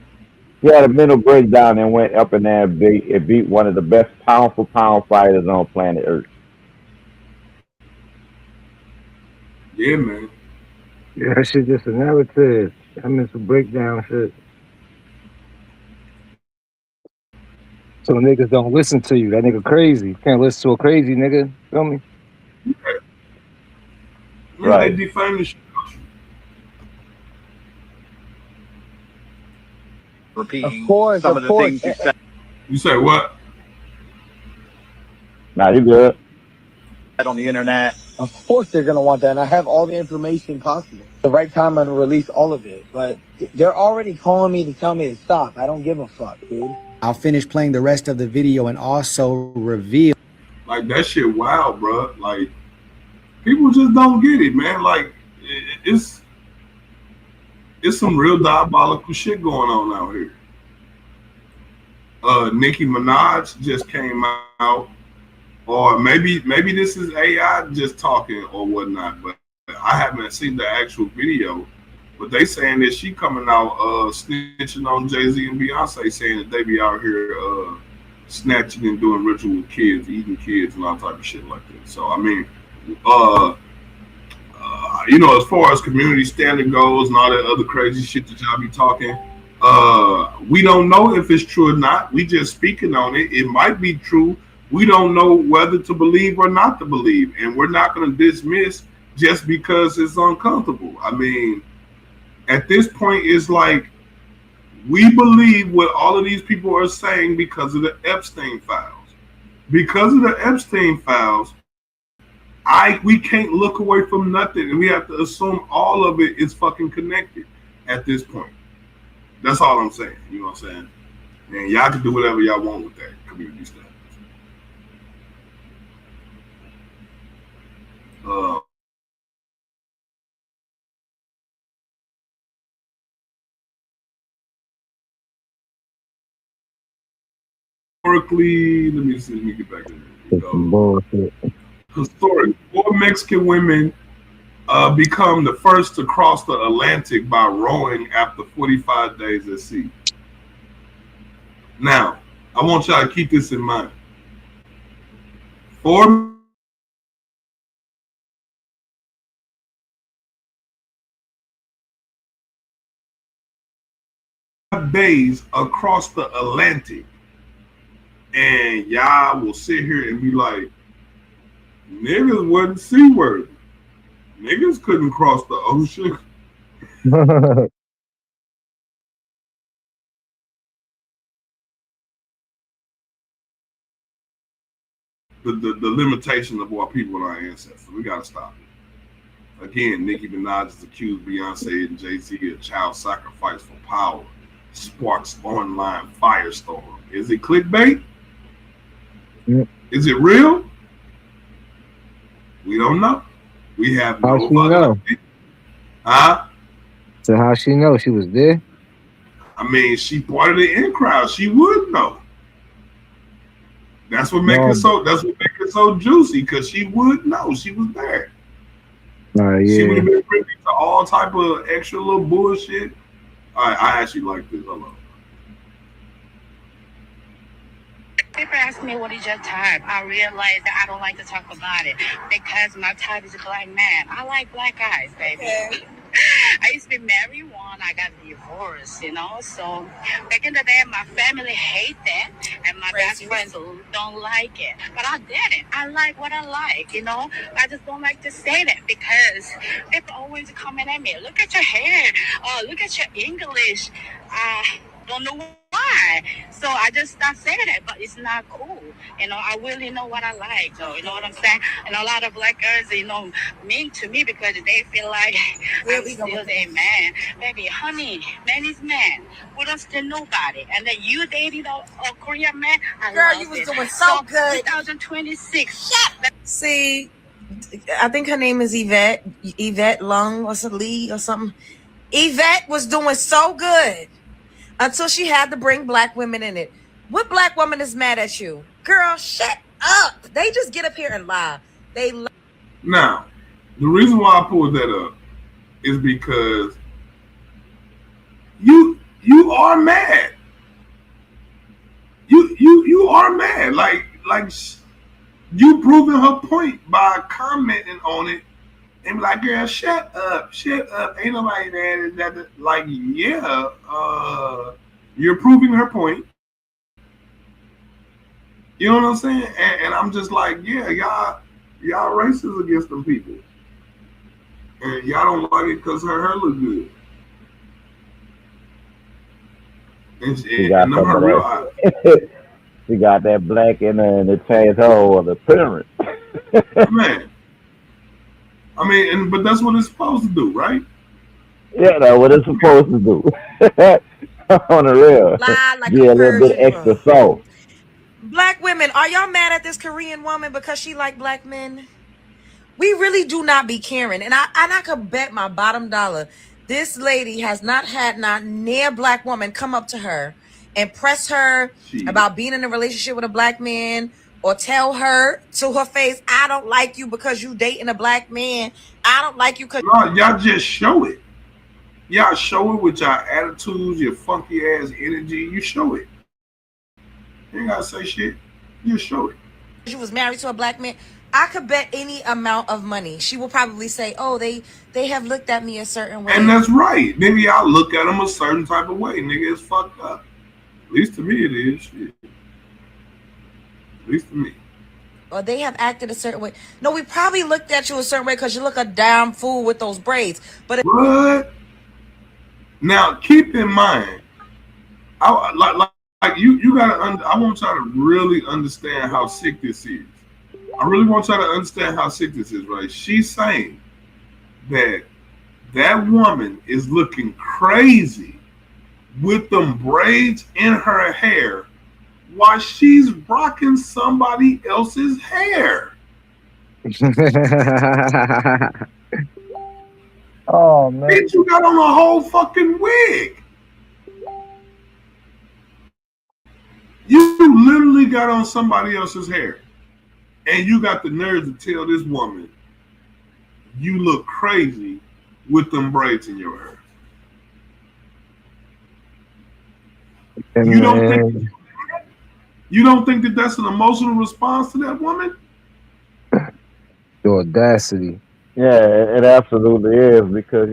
He had a mental breakdown and went up in there and beat one of the best pound for pound fighters on planet Earth.
Yeah, man.
Yeah, that shit just a narrative. That mental breakdown shit. So niggas don't listen to you. That nigga crazy. You can't listen to a crazy nigga. Feel me?
Right. They defame the shit.
Repeating some of the things you said.
You say what?
Nah, you good.
On the internet.
Of course they're gonna want that, and I have all the information possible. The right time I'm gonna release all of it, but they're already calling me to tell me to stop. I don't give a fuck, dude.
I'll finish playing the rest of the video and also reveal.
Like that shit, wild, bro. Like people just don't get it, man. Like it's some real diabolical shit going on out here. Nicki Minaj just came out. Or maybe this is AI just talking or whatnot, but I haven't seen the actual video. But they saying that she coming out snitching on Jay-Z and Beyonce, saying that they be out here snatching and doing ritual with kids, eating kids and all type of shit like that. So I mean, you know, as far as community standard goes and all that other crazy shit that y'all be talking, we don't know if it's true or not. We just speaking on it. It might be true. We don't know whether to believe or not to believe, and we're not going to dismiss just because it's uncomfortable. I mean, at this point, it's like we believe what all of these people are saying because of the Epstein files. Because of the Epstein files, we can't look away from nothing, and we have to assume all of it is fucking connected at this point. That's all I'm saying. You know what I'm saying? And y'all can do whatever y'all want with that community stuff. Historically, let me get back to
bullshit.
Historically, 4 Mexican women become the first to cross the Atlantic by rowing after 45 days at sea. Now, I want y'all to keep this in mind. 4 days across the Atlantic, and y'all will sit here and be like, niggas wasn't seaworthy. Niggas couldn't cross the ocean. The limitation of what people and our ancestors. We gotta stop it. Again, Nicki Minaj has accused Beyonce and Jay-Z of child sacrifice for power. Sparks online firestorm. Is it clickbait? Is it real? We don't know. We have
How
no
she know?
other. Huh?
So how she know she was there?
I mean, she part of the in crowd. She would know. That's what make
No,
it so. That's what make it so juicy because she would know she was there. She would
yeah.
have been privy to all type of extra little bullshit. I actually like this. Hold on.
People ask me what is your type. I realize that I don't like to talk about it because my type is a black man. I like black guys, baby. Okay. I used to be married one. I got divorced, you know. So back in the day, my family hate that, and my best friends don't like it. But I didn't. I like what I like, you know. I just don't like to say that because people always coming at me. Look at your hair. Oh, look at your English. Don't know why. So I just stopped saying it, but it's not cool. You know, I really know what I like, though. You know what I'm saying? And a lot of black girls, you know, mean to me because they feel like I'm still a man. Baby, honey, man is man. We don't steal nobody. And then you dated a Korean man.
Girl, you was doing so good.
2026.
See, I think her name is Yvette Lung or some Lee or something. Yvette was doing so good until she had to bring black women in it. What black woman is mad at you? Girl, shut up. They just get up here and lie.
Now, the reason why I pulled that up is because you are mad. You are mad. Like you proving her point by commenting on it and be like, girl, shut up. Ain't nobody mad at that. Like, yeah, you're proving her point. You know what I'm saying? And I'm just like, yeah, y'all racist against them people. And y'all don't like it because her hair look good.
She got some of that. She got that black in her and it changed her whole appearance.
Man. I mean, but that's what it's supposed to do, right?
Yeah, that's what it's supposed to do. On the real.
Lie like
Get a little bit extra sauce.
Black women, are y'all mad at this Korean woman because she like black men? We really do not be caring. And I could bet my bottom dollar this lady has not had not near black woman come up to her and press her about being in a relationship with a black man or tell her to her face, I don't like you because you dating a black man. I don't like you because
y'all just show it. Y'all show it with your attitudes, your funky ass energy. You show it. You ain't gotta say shit. You show it.
You was married to a black man. I could bet any amount of money. She will probably say, oh, they have looked at me a certain way.
And that's right. Maybe I'll look at them a certain type of way. Nigga, it's fucked up. At least to me it is. Shit. At least to me.
Or they have acted a certain way. No, we probably looked at you a certain way because you look a damn fool with those braids. But
what? Now, keep in mind, like you gotta. I want y'all to really understand how sick this is. I really want y'all to understand how sick this is, right? She's saying that woman is looking crazy with them braids in her hair while she's rocking somebody else's hair.
Oh man!
Bitch, you got on a whole fucking wig. You literally got on somebody else's hair. And you got the nerve to tell this woman you look crazy with them braids in your hair. You don't think that that's an emotional response to that woman?
The audacity.
Yeah, it absolutely is because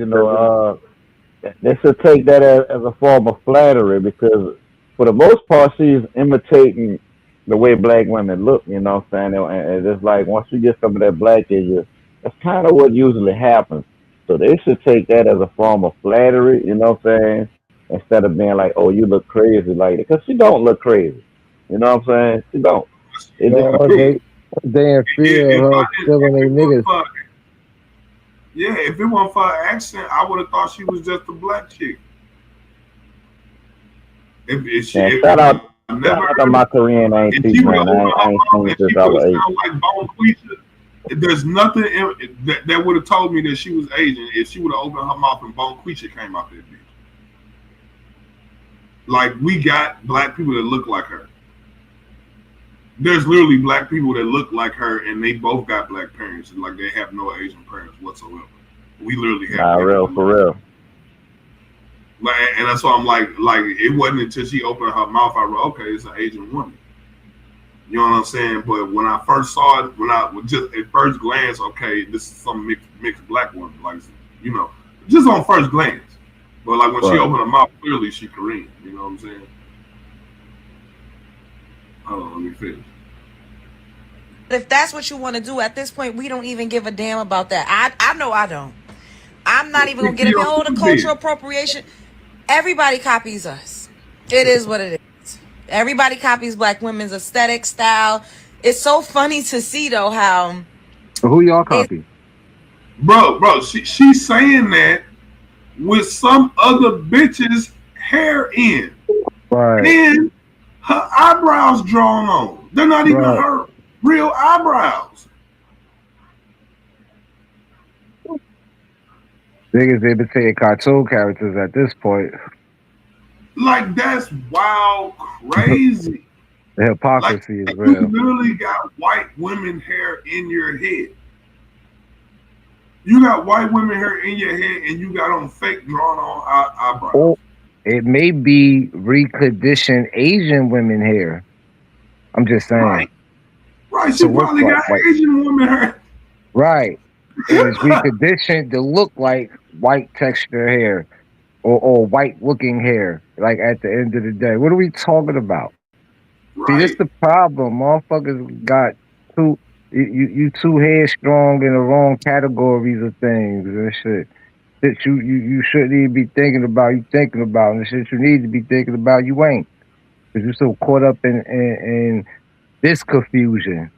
they should take that as a form of flattery because for the most part she's imitating the way black women look, you know what I'm saying? And it's like once you get some of that black in you, that's kind of what usually happens. So they should take that as a form of flattery, you know what I'm saying? Instead of being like, oh, you look crazy like that. Because she don't look crazy. You know what I'm saying? She don't.
They in fear of her killing their niggas.
Yeah, if it wasn't for her accent, I would have thought she was just a black chick.
Shout out Yeah,
never
I thought
heard
my
of her.
Korean ain't
And
cheap,
she would
man.
open
I
her
ain't
mouth
seen it
and
since
she
I
would
was 8.
sound like Bonquisha. There's nothing that would have told me that she was Asian if she would have opened her mouth and Bonquisha came out that bitch. Like, we got black people that look like her. There's literally black people that look like her, and they both got black parents, and like they have no Asian parents whatsoever. We literally have
Nah,
niggas
real
that
for
look
real.
like, and that's why I'm like it wasn't until she opened her mouth I wrote, okay, it's an Asian woman. You know what I'm saying? But when I first saw it, when I just at first glance, okay, this is some mixed black woman, like, you know, just on first glance. But like when she
Right.
opened her mouth, clearly she Korean. You know what I'm saying? Hold on, let me finish.
If that's what you want to do at this point, we don't even give a damn about that. I know I don't. I'm not even gonna
Stick to
get up
your
in all the
food
cultural
then.
appropriation. Everybody copies us. It is what it is. Everybody copies black women's aesthetic style. It's so funny to see though how
Who y'all
it,
copy?
Bro, she's saying that with some other bitch's hair in.
Right,
And her eyebrows drawn on. They're not even
right.
her real eyebrows.
Niggas imitating cartoon characters at this point.
Like, that's wild crazy.
The
Like,
hypocrisy is
you
real.
literally got white women hair in your head. You got white women hair in your head and you got on fake drawn on eyebrows.
Or it may be reconditioned Asian women hair. I'm just saying.
Right. Right.
To
She
look
probably
like
got
white.
Asian woman hair.
Right. And it's reconditioned to look like white texture hair or white looking hair. Like at the end of the day. What are we talking about? See, this
Right.
the problem. Motherfuckers got too you too headstrong in the wrong categories of things and shit. That you shouldn't even be thinking about. You thinking about and the shit you need to be thinking about. You ain't because you're so caught up in this confusion.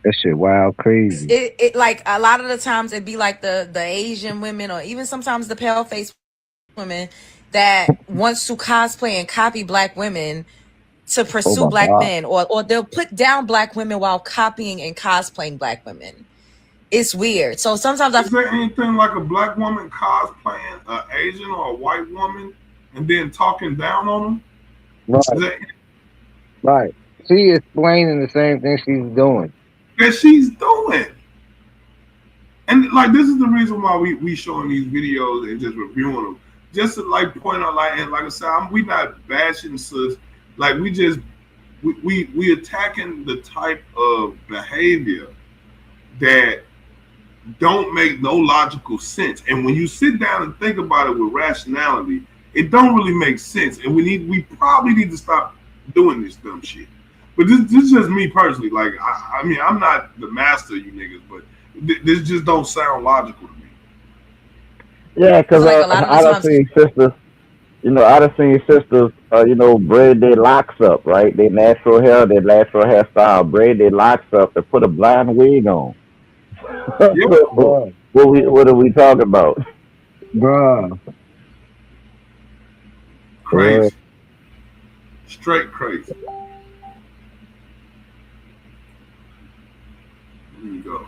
That shit wild crazy.
it like a lot of the times it'd be like the Asian women or even sometimes the pale face women that wants to cosplay and copy black women to
Oh
pursue
my
black
god.
men or they'll put down black women while copying and cosplaying black women. It's weird. So sometimes I
Is there anything like a black woman cosplaying an Asian or a white woman and then talking down on them? Is
Right,
that
right. She explaining the same thing she's doing.
that she's doing? And like, this is the reason why we showing these videos and just reviewing them, just to like point out, like, and like I said, we not bashing sis, like we just we attacking the type of behavior that don't make no logical sense. And when you sit down and think about it with rationality, it don't really make sense. And we probably need to stop doing this dumb shit. But this is just me personally. Like, I mean, I'm not the master of you niggas, but this just don't sound logical to me.
Yeah,
feel
because
like a lot of the
I done
times
seen sisters, I done seen sisters, braid their locks up, right? Their natural hairstyle, braid their locks up and put a blind wig on.
Yeah,
Bruh,
What are we talking about?
bruh.
crazy, straight crazy. There you go.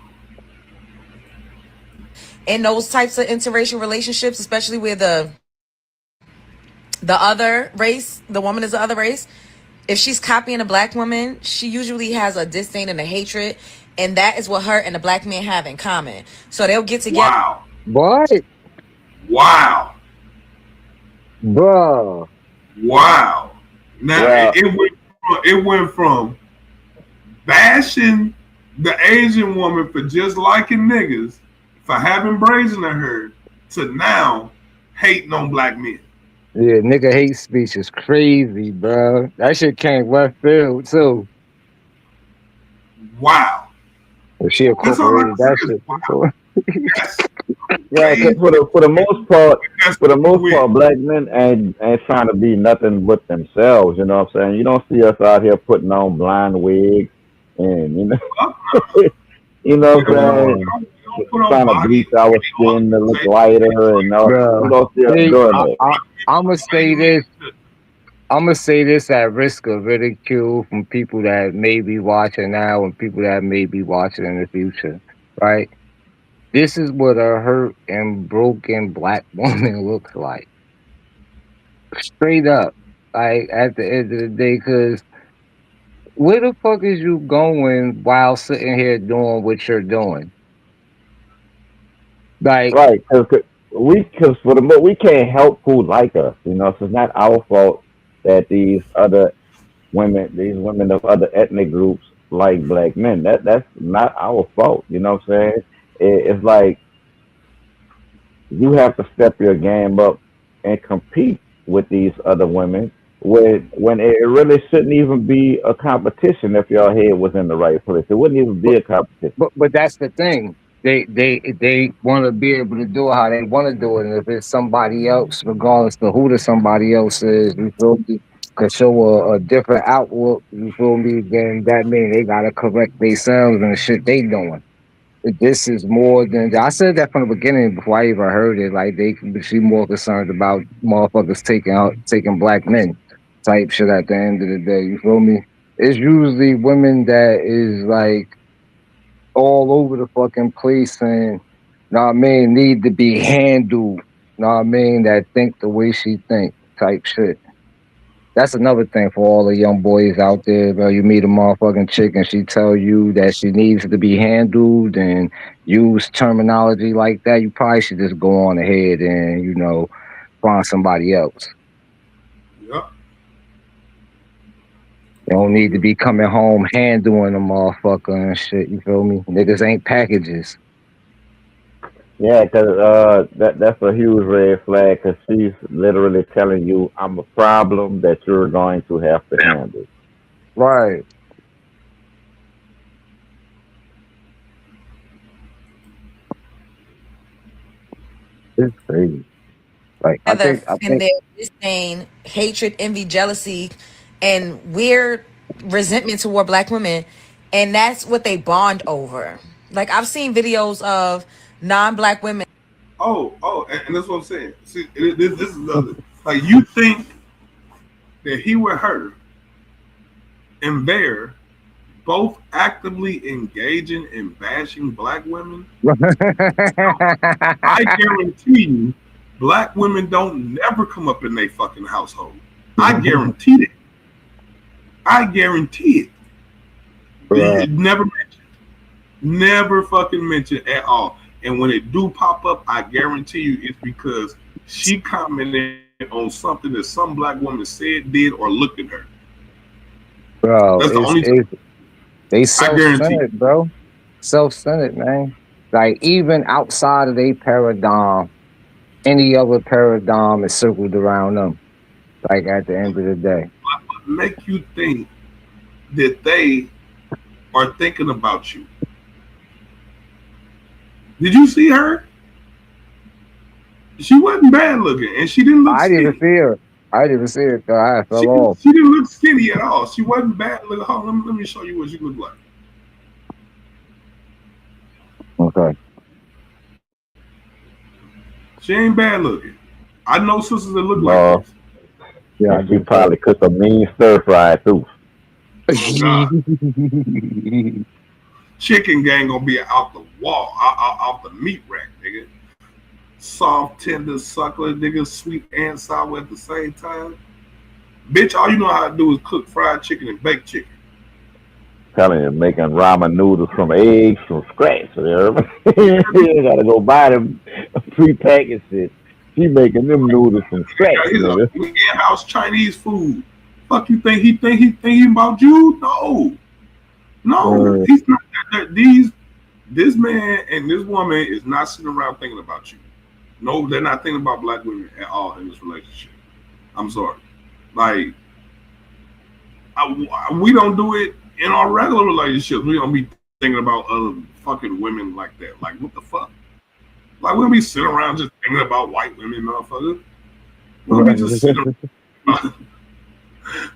in those types of interracial relationships, especially with the other race, the woman is the other race. If she's copying a black woman, she usually has a disdain and a hatred, and that is what her and the black man have in common. So they'll get together.
Wow,
What?
wow,
Bruh.
wow. Now
Well,
it went from bashing the Asian woman for just liking niggas, for having braids in her hair, to now hating on black men.
Yeah, nigga hate speech is crazy, bro. That shit came left field too.
Wow.
If she
That's all I
incorporated
can say
that
is
shit.
wow. That's
yeah, because
crazy.
for the most part,
That's weird.
black men ain't trying to be nothing but themselves. You know what I'm saying? You don't see us out here putting on blind wigs and
Well,
you know
we
what I'm
don't,
saying.
Bruh.
put on
trying to
body.
bleach our skin to look lighter and all. We
Bro,
don't see us
see,
doing that.
I'm gonna say this. I'm gonna say this at risk of ridicule from people that may be watching now and people that may be watching in the future. Right? This is what a hurt and broken black woman looks like. Straight up. Like at the end of the day, because where the fuck is you going while sitting here doing what you're doing? Like,
Right, because for the we can't help who like us. You know, so it's not our fault that these women of other ethnic groups like black men. That's not our fault. You know what I'm saying? It's like you have to step your game up and compete with these other women when it really shouldn't even be a competition if your head was in the right place. It wouldn't even be a competition.
but that's the thing. They want to be able to do it how they want to do it, and if it's somebody else, regardless of who the somebody else is, you feel me, could show a different outlook. You feel me? Then that mean they gotta correct themselves and the shit they doing. This is more than I said that from the beginning before I even heard it. Like they could be more concerned about motherfuckers taking black men type shit at the end of the day. You feel me? It's usually women that is like all over the fucking place and know what I mean need to be handled. Know what I mean that think the way she think type shit. That's another thing for all the young boys out there, bro. You meet a motherfucking chick and she tell you that she needs to be handled and use terminology like that. You probably should just go on ahead and, find somebody else.
Yep.
You don't need to be coming home handling a motherfucker and shit. You feel me? Niggas ain't packages.
Yeah, because that's a huge red flag. Because she's literally telling you, "I'm a problem that you're going to have to handle."
Right. It's crazy. Like I
Together
think
in their disdain, hatred, envy, jealousy, and weird resentment toward black women, and that's what they bond over. Like I've seen videos of non-black women.
And that's what I'm saying. See, this is the other. Like you think that he with her and they're both actively engaging in bashing black women. I guarantee you, black women don't never come up in their fucking household. I guarantee it. I guarantee it.
Right.
Never mentioned. Never fucking mentioned at all. And when it do pop up, I guarantee you it's because she commented on something that some black woman said, did, or looked at her.
Bro,
that's the only time.
They self-centered, bro. Self-centered, man. Like even outside of their paradigm, any other paradigm is circled around them. Like at the end of the day.
What make you think that they are thinking about you? Did you see her? She wasn't bad looking, and she didn't look
I
skinny.
didn't see her. I didn't see it, though. I fell off.
She didn't look skinny at all. She wasn't bad looking. Hold on, let me show you what she looked like.
Okay.
She ain't bad looking. I know sisters that look like this.
Yeah, she probably cooked a mean stir fry too.
God. Chicken gang gonna be out the wall, out the meat rack, nigga. Soft, tender, succulent, nigga, sweet and sour at the same time. Bitch, all you know how to do is cook fried chicken and baked chicken.
Telling you, making ramen noodles from eggs from scratch. You gotta go buy them pre-packaged shit. She making them noodles from scratch.
In-house Chinese food. Fuck you think he about you? No, he's not. This man and this woman is not sitting around thinking about you. No, they're not thinking about black women at all in this relationship. I'm sorry. Like, we don't do it in our regular relationships. We don't be thinking about other fucking women like that. Like, what the fuck? Like, we don't be sitting around just thinking about white women, motherfuckers. We don't be just sitting around.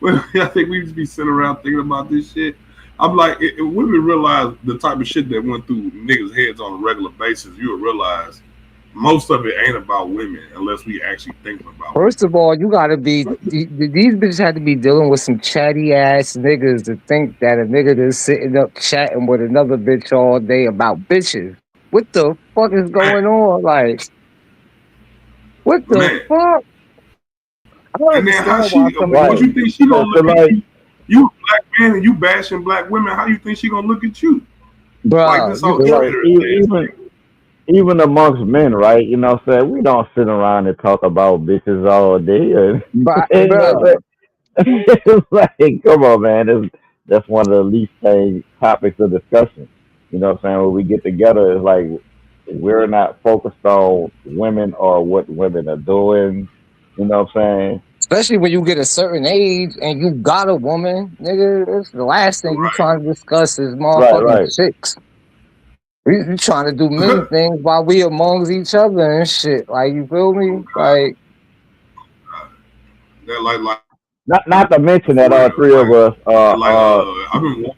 I think we just be sitting around thinking about this shit. I'm like, women realize the type of shit that went through niggas' heads on a regular basis, you will realize most of it ain't about women unless we actually thinking about women.
First of all, you gotta be these bitches had to be dealing with some chatty ass niggas to think that a nigga that's sitting up chatting with another bitch all day about bitches. What the fuck is going on? Like, what the
Man,
fuck? I don't
and then how
understand why
she?
some of
What
Right.
these
you think she
So,
gonna
so
look at
like,
you? You a black man and you bashing black women. How you think she gonna look at you? Like
bruh,
this
you
whole
so
could
like,
ignorant ass
even
nigga.
even amongst men, right? You know, what I'm saying we don't sit around and talk about bitches all day, and you know,
bruh.
it's like, come on, man. That's one of the least thing topics of discussion. You know what I'm saying? When we get together, it's like we're not focused on women or what women are doing. You know what I'm saying?
Especially when you get a certain age and you got a woman, nigga, it's the last thing you
Right.
trying to discuss is
Right,
motherfucking
right.
chicks. We trying to do men things while we amongst each other and shit. Like, you feel
Oh
me?
God,
Like,
that like
Not to mention
for
that all
real.
three of us
I've been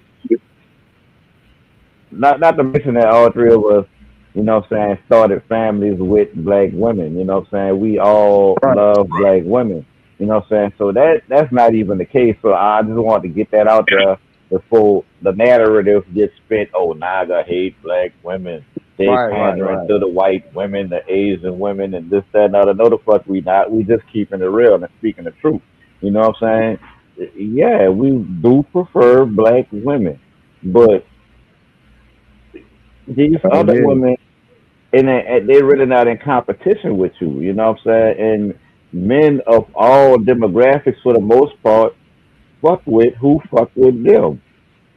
not to mention that all three of us, you know what I'm saying, started families with black women. You know what I'm saying? We all
right.
love
right.
black women. You know what I'm saying? So that's not even the case. So I just want to get that out there before the narrative gets spent. Oh, Naga hate black women. They
Right, right,
pandering
right.
to the white women, the Asian women, and this, that, and other. No, the fuck we not. We just keeping it real and speaking the truth. You know what I'm saying? Yeah, we do prefer black women, but these
Oh,
other
yeah.
women, and they're really not in competition with you. You know what I'm saying? And men of all demographics, for the most part, fuck with who fuck with them.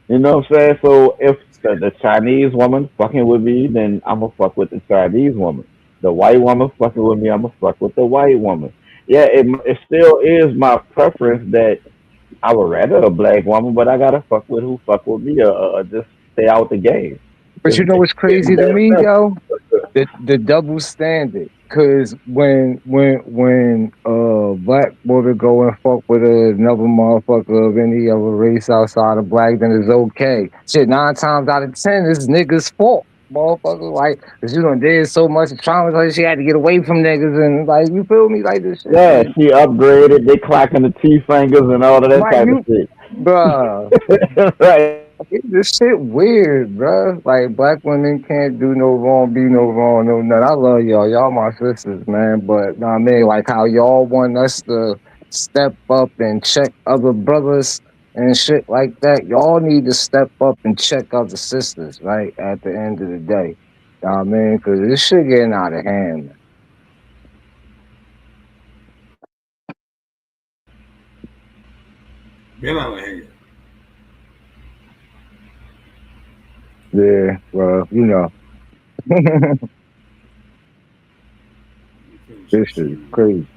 You know what I'm saying? So if the Chinese woman fucking with me, then I'm gonna fuck with the Chinese woman. The white woman fucking with me, I'm gonna fuck with the white woman. Yeah, it still is my preference that I would rather a black woman, but I gotta fuck with who fuck with me, or just stay out the game.
But you know what's
It's
crazy to
that
me,
simple.
yo? The double standard. Cause when black woman go and fuck with another motherfucker of any other race outside of black, then it's okay. Shit, 9 times out of 10, it's niggas' fault. Motherfucker, like, cause you done did so much trauma, like she had to get away from niggas and like, you feel me? Like this shit
Yeah,
be
she upgraded. They clacking the T fingers and all of that
like
type of
you,
shit.
bruh.
Right.
This shit weird, bruh. Like black women can't do no wrong, be no wrong, no nothing. I love y'all. Y'all my sisters, man. But know what I mean, like how y'all want us to step up and check other brothers and shit like that. Y'all need to step up and check other sisters, right? At the end of the day. Know what I mean? Because this shit getting out of hand,
Been out of hand.
man. Yeah, well, you know.
You finish
This
your
is
shoes.
crazy.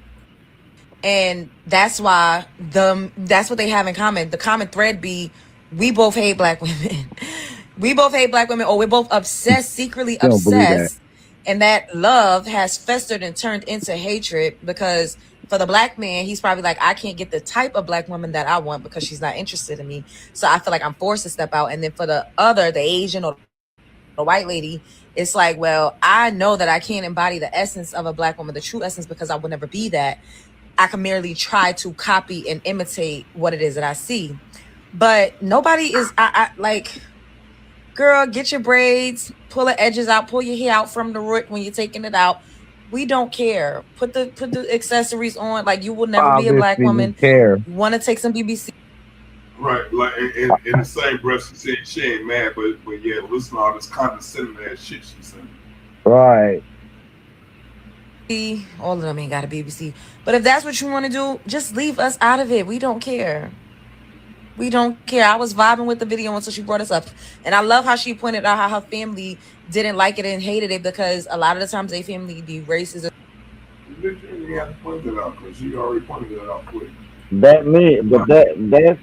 And that's why that's what they have in common. The common thread be we both hate black women. We both hate black women, or we're both obsessed, secretly
You don't believe that.
obsessed, and that love has festered and turned into hatred because for the black man, he's probably like, I can't get the type of black woman that I want because she's not interested in me. So I feel like I'm forced to step out. And then for the other, the Asian or the white lady, it's like, well, I know that I can't embody the essence of a black woman, the true essence, because I will never be that. I can merely try to copy and imitate what it is that I see. But nobody is I like, girl, get your braids, pull the edges out, pull your hair out from the root when you're taking it out. We don't care. Put the accessories on. Like, you will never be a black
Obviously you
woman.
care.
You want to take some BBC.
Right, like in the same breath, she said she ain't mad, but yeah, listen to all this condescending ass shit she said.
Right.
All of them ain't got a BBC. But if that's what you want to do, just leave us out of it. We don't care. We don't care. I was vibing with the video until she brought us up. And I love how she pointed out how her family didn't like it and hated it because a lot of the times they family be racist.
You have to point that out because she already pointed that out quick.
That mean, but that's,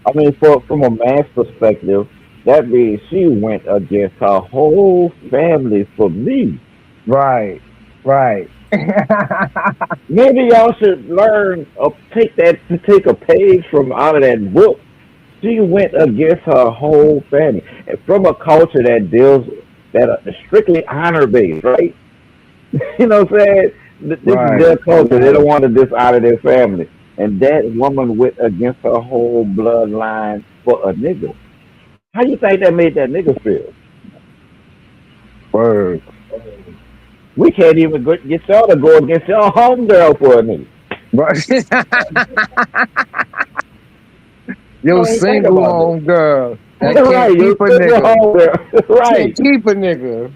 I mean, from a man's perspective, that means she went against her whole family for me.
Right. Right.
Maybe y'all should learn, take a page from out of that book. She went against her whole family. And from a culture that deals that are strictly honor based, right? You know what I'm saying? This is
Right.
their culture. They don't want to dishonor their family. And that woman went against her whole bloodline for a nigga. How you think that made that nigga feel?
Word.
We can't even get y'all to go against your homegirl for a nigga.
Right.
You
Yo,
don't even think
single
about that.
home girl that can't
Right,
keep
you
a
single
nigga.
homegirl.
Can't
Right.
keep a nigga.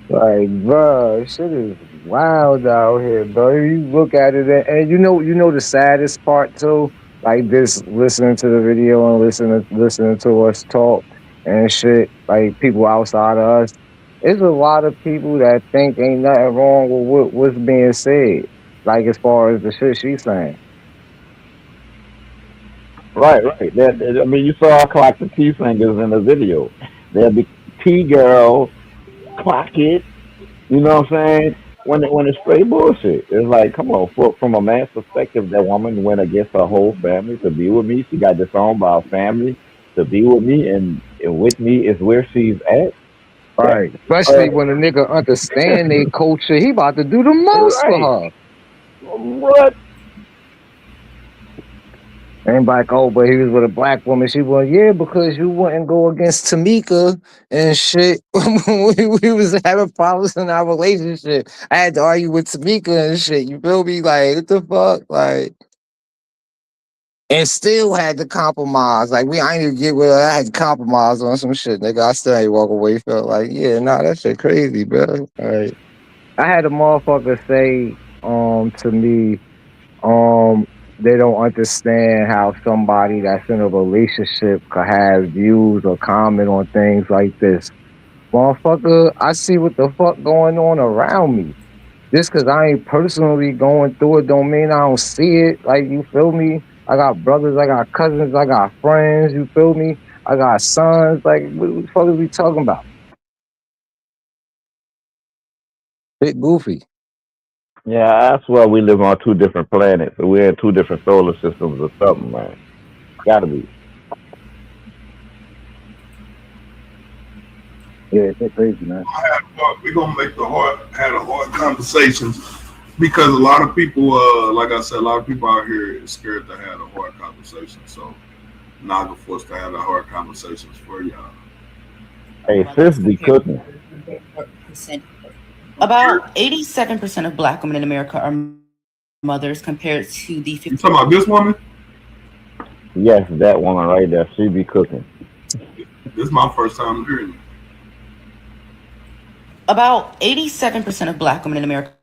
Like, bro, shit is wild out here, bro. You look at it, and you know the saddest part too. Like this, listening to the video and listening to us talk and shit. Like people outside of us, there's a lot of people that think ain't nothing wrong with what's being said. Like as far as the shit she's saying.
Right, right. I mean, you saw her clock the T fingers in the video. There'll be T girl, clock it. You know what I'm saying? When it's straight bullshit, it's like, come on. From a man's perspective, that woman went against her whole family to be with me. She got disowned by her family to be with me, and with me is where she's at. That,
Right. Especially when a nigga understand their culture, he about to do the most for
right.
her.
What?
And like, oh, but he was with a black woman. She was, yeah, because you wouldn't go against Tamika and shit. we was having problems in our relationship. I had to argue with Tamika and shit. You feel me? Like, what the fuck? Like, and still had to compromise. Like, I ain't even get with her. I had to compromise on some shit, nigga. I still ain't walk away. Felt like, yeah, nah, that shit crazy, bro. Like, I had a motherfucker say, to me, um, they don't understand how somebody that's in a relationship could have views or comment on things like this. Motherfucker, I see what the fuck going on around me. Just cause I ain't personally going through it don't mean I don't see it. Like, you feel me? I got brothers, I got cousins, I got friends, you feel me? I got sons. Like, what the fuck is we talking about? Bit goofy.
Yeah, that's why we live on two different planets. We're in two different solar systems or something, man. Gotta be.
Yeah, it's crazy, man.
We're gonna make had a hard conversations because a lot of people, like I said, a lot of people out here is scared to have a hard conversation. So now I'm forced to have the hard conversations for y'all.
Hey, sis be cooking.
About 87% of black women in America are mothers compared to the 50.
You talking about this woman?
Yes, that woman right there. She be cooking.
This is my first time hearing it.
About 87% of black women in America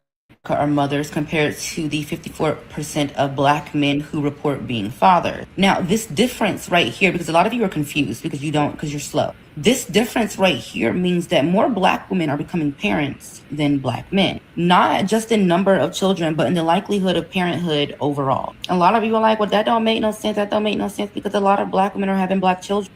are mothers compared to the 54% of black men who report being fathers. Now, this difference right here, because a lot of you are confused because you're slow. This difference right here means that more black women are becoming parents than black men. Not just in number of children, but in the likelihood of parenthood overall. A lot of you are like, well, that don't make no sense. That don't make no sense because a lot of black women are having black children.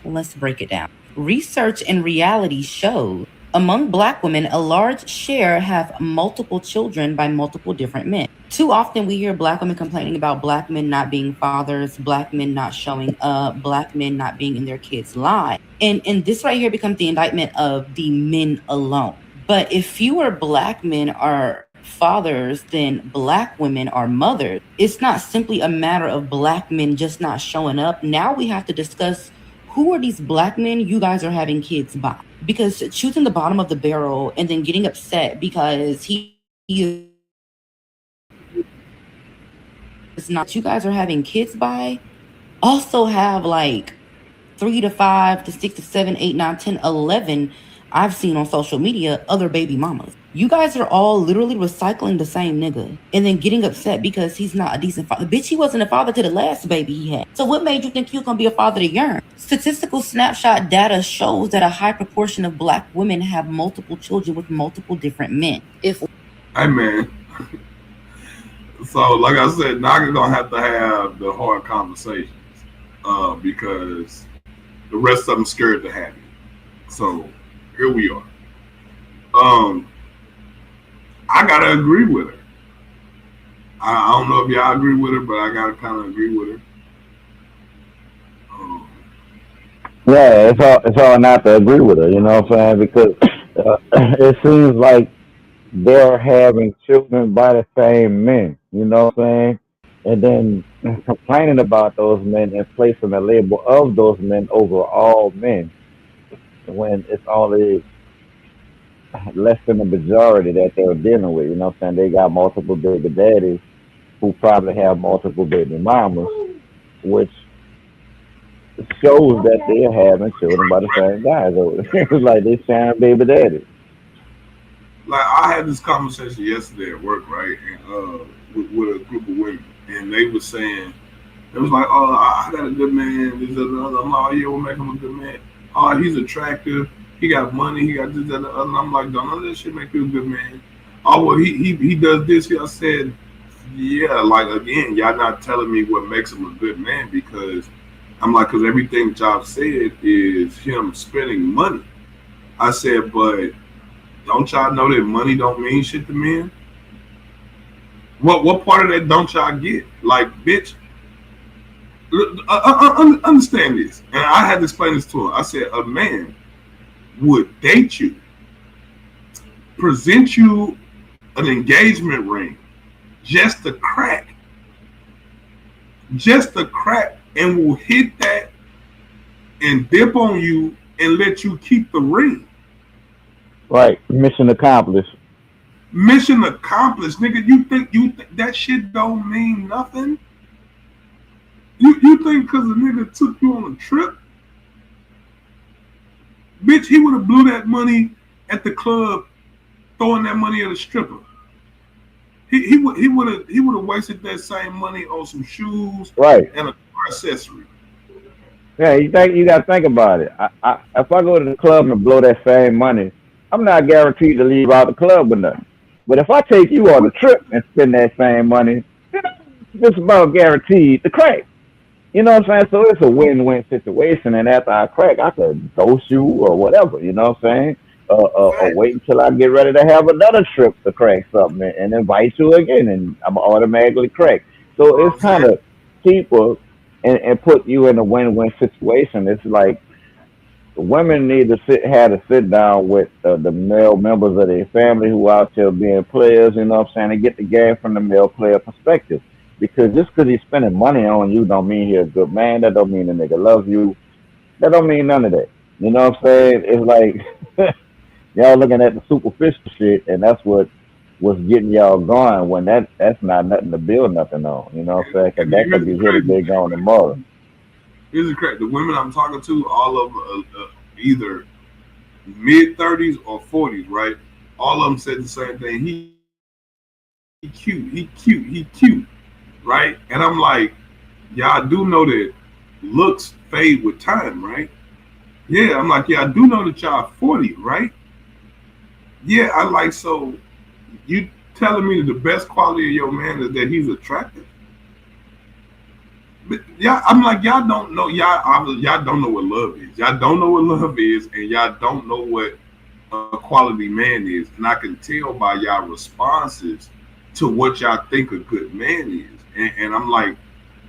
Let's break it down. Research and reality shows among black women, a large share have multiple children by multiple different men. Too often we hear black women complaining about black men not being fathers, black men not showing up, black men not being in their kids' lives. And this right here becomes the indictment of the men alone. But if fewer black men are fathers than black women are mothers, it's not simply a matter of black men just not showing up. Now we have to discuss who are these black men you guys are having kids by? Because choosing the bottom of the barrel and then getting upset because he is not you guys are having kids by also have like 3 to 5 to 6 to 7, 8, 9, 10, 11 I've seen on social media other baby mamas. You guys are all literally recycling the same nigga and then getting upset because he's not a decent father. Bitch, he wasn't a father to the last baby he had. So what made you think he was gonna be a father to yours? Statistical snapshot data shows that a high proportion of black women have multiple children with multiple different men.
Hey man. So like I said, now you're gonna have to have the hard conversations because the rest of them scared to have it. So here we are. I gotta agree with her. I don't know if y'all agree with her, but I gotta kind of agree with her. Um,
Yeah, it's all not to agree with her. You know what I'm saying? Because it seems like they're having children by the same men. You know what I'm saying? And then complaining about those men and placing the label of those men over all men when it's only less than the majority that they're dealing with. You know what I'm saying? They got multiple baby daddies who probably have multiple baby mamas, which shows that they're having children by the same guys. It's like they sharing baby daddies.
like I had this conversation yesterday at work, right, and with a group of women, and they were saying it was like, oh, I got a good man. This, that, and the other. I'm like, oh yeah, we'll make him a good man. Oh, he's attractive. He got money. He got this, that, and the other. And I'm like, don't none of this shit make you a good man. Oh well, he does this. I said, yeah, like again, y'all not telling me what makes him a good man because I'm like, because everything y'all said is him spending money. I said, but don't y'all know that money don't mean shit to men? What part of that don't y'all get? Like, bitch, understand this. And I had to explain this to him. I said, a man would date you, present you an engagement ring, just just a crack, and will hit that and dip on you and let you keep the ring.
Right. Mission accomplished.
Mission accomplished, nigga. You think that shit don't mean nothing? You think because a nigga took you on a trip, bitch, he would have blew that money at the club, throwing that money at a stripper. He would have wasted that same money on some shoes
Right.
and a car accessory.
Yeah, you got to think about it. If I go to the club and blow that same money, I'm not guaranteed to leave out the club with nothing. But if I take you on a trip and spend that same money, then I'm just about guaranteed to crack. You know what I'm saying? So it's a win-win situation. And after I crack, I could ghost you or whatever. You know what I'm saying? Or
Fact.
wait until I get ready to have another trip to crack something and invite you again, and I'm automatically crack.
You know
So
what
it's
I'm
kind
saying?
of cheaper and put you in a win-win situation. It's like women need to have to sit down with the male members of their family who out there being players, you know what I'm saying, and get the game from the male player perspective. Because just because he's spending money on you don't mean he's a good man. That don't mean the nigga loves you. That don't mean none of that. You know what I'm saying? It's like y'all looking at the superficial shit, and that's what's getting y'all going when that's not nothing to build nothing on. You know what I'm saying? Because
And
that could
here's
be
the
really
crazy
big
thing,
on
right?
tomorrow.
Here's the crazy. The women I'm talking to, all of them either mid 30s or 40s, right? All of them said the same thing. He cute. He cute. He cute. Right? And I'm like, y'all do know that looks fade with time, right? Yeah, I'm like, yeah, I do know that y'all 40, right? Yeah, I like so you telling me that the best quality of your man is that he's attractive? But yeah, I'm like, y'all don't know, y'all don't know what love is. Y'all don't know what love is, and y'all don't know what a quality man is. And I can tell by y'all responses to what y'all think a good man is. And I'm like,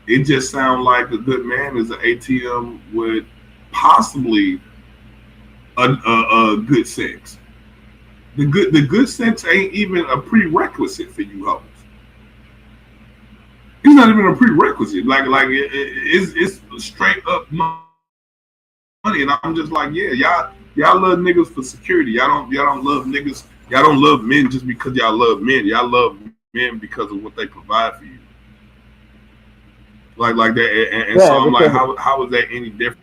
it just sounds like a good man is an ATM with possibly a good sex. The good sex ain't even a prerequisite for you hoes. It's not even a prerequisite. It's straight up money, and I'm just like, yeah, y'all love niggas for security. Y'all don't love niggas. Y'all don't love men just because y'all love men. Y'all love men because of what they provide for you. Like that, and so
Yeah,
I'm like,
because
how is that any different?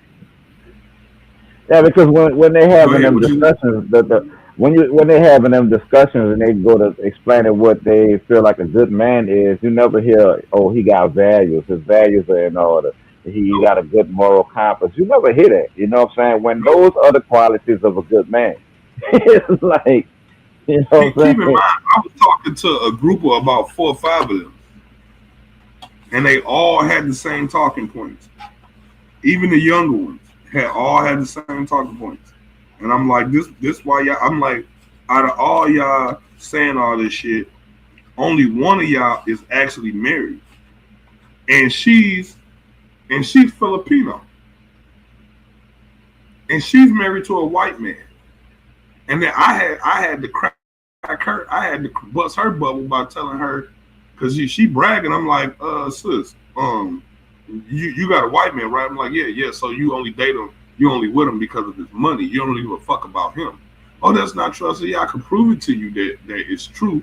Yeah, because when they
Go
having
ahead.
them
What you?
discussions, when they having them discussions and they go to explaining what they feel like a good man is, you never hear, oh, he got values. His values are in order. He
Nope.
got a good moral compass. You never hear that. You know what I'm saying? When
Nope.
those are the qualities of a good man, it's like, you know what
Keep
I'm
in mind,
saying?
I was talking to a group of about 4 or 5 of them, and they all had the same talking points. Even the younger ones had the same talking points. And I'm like, this why y'all. I'm like, out of all y'all saying all this shit, only one of y'all is actually married, and she's Filipino, and she's married to a white man. And then I had to crack her, I had to bust her bubble by telling her, because she bragging. I'm like, sis, you got a white man, right? I'm like, yeah. So you only date him, you only with him because of his money. You don't give a fuck about him. Oh, that's not true. I said, yeah, I can prove it to you that it's true,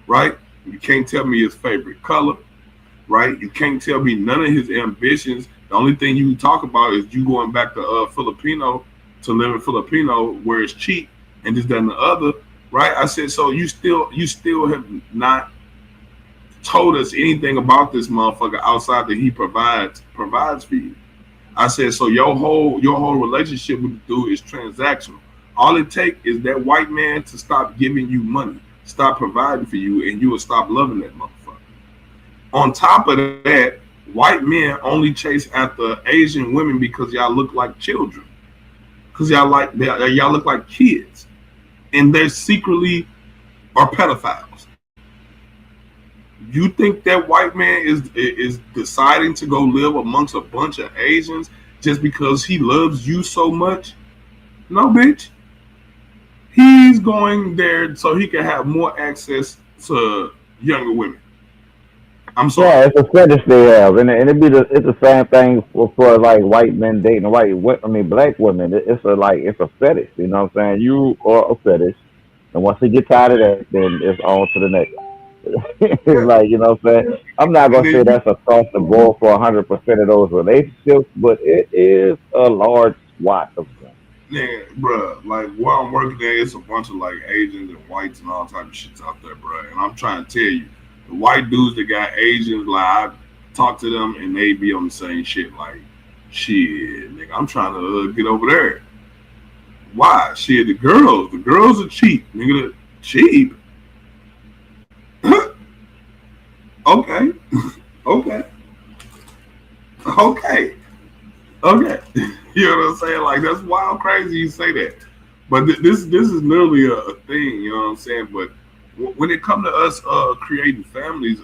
right? You can't tell me his favorite color, right? You can't tell me none of his ambitions. The only thing you talk about is you going back to Filipino to live in Filipino where it's cheap and this, that, and the other, right? I said, so you still have not told us anything about this motherfucker outside that he provides for you. I said, so your whole relationship with the dude is transactional. All it takes is that white man to stop giving you money, stop providing for you, and you will stop loving that motherfucker. On top of that, white men only chase after Asian women because y'all look like children, because y'all look like kids, and they secretly are pedophiles. You think that white man is deciding to go live amongst a bunch of Asians just because he loves you so much? No, bitch. He's going there so he can have more access to younger women. I'm sorry.
Yeah, it's a fetish they have, and it's the same thing for like white men dating black women. It's a fetish. You know what I'm saying? You are a fetish, and once they get tired of that, then it's on to the next. It's like, you know what I'm saying? I'm not
And
gonna say
then
that's across the board for 100% of those relationships, but it is a large swath of them.
yeah, bruh, like where I'm working at, it's a bunch of like Asians and whites and all type of shits out there, bruh. And I'm trying to tell you, the white dudes that got Asians, like I talk to them and they be on the same shit. Like, shit, nigga, I'm trying to get over there. Why? Shit, the girls are cheap, nigga. Cheap? Okay, okay, okay, okay. You know what I'm saying? Like that's wild, crazy you say that. But this is literally a thing. You know what I'm saying? But when it comes to us creating families,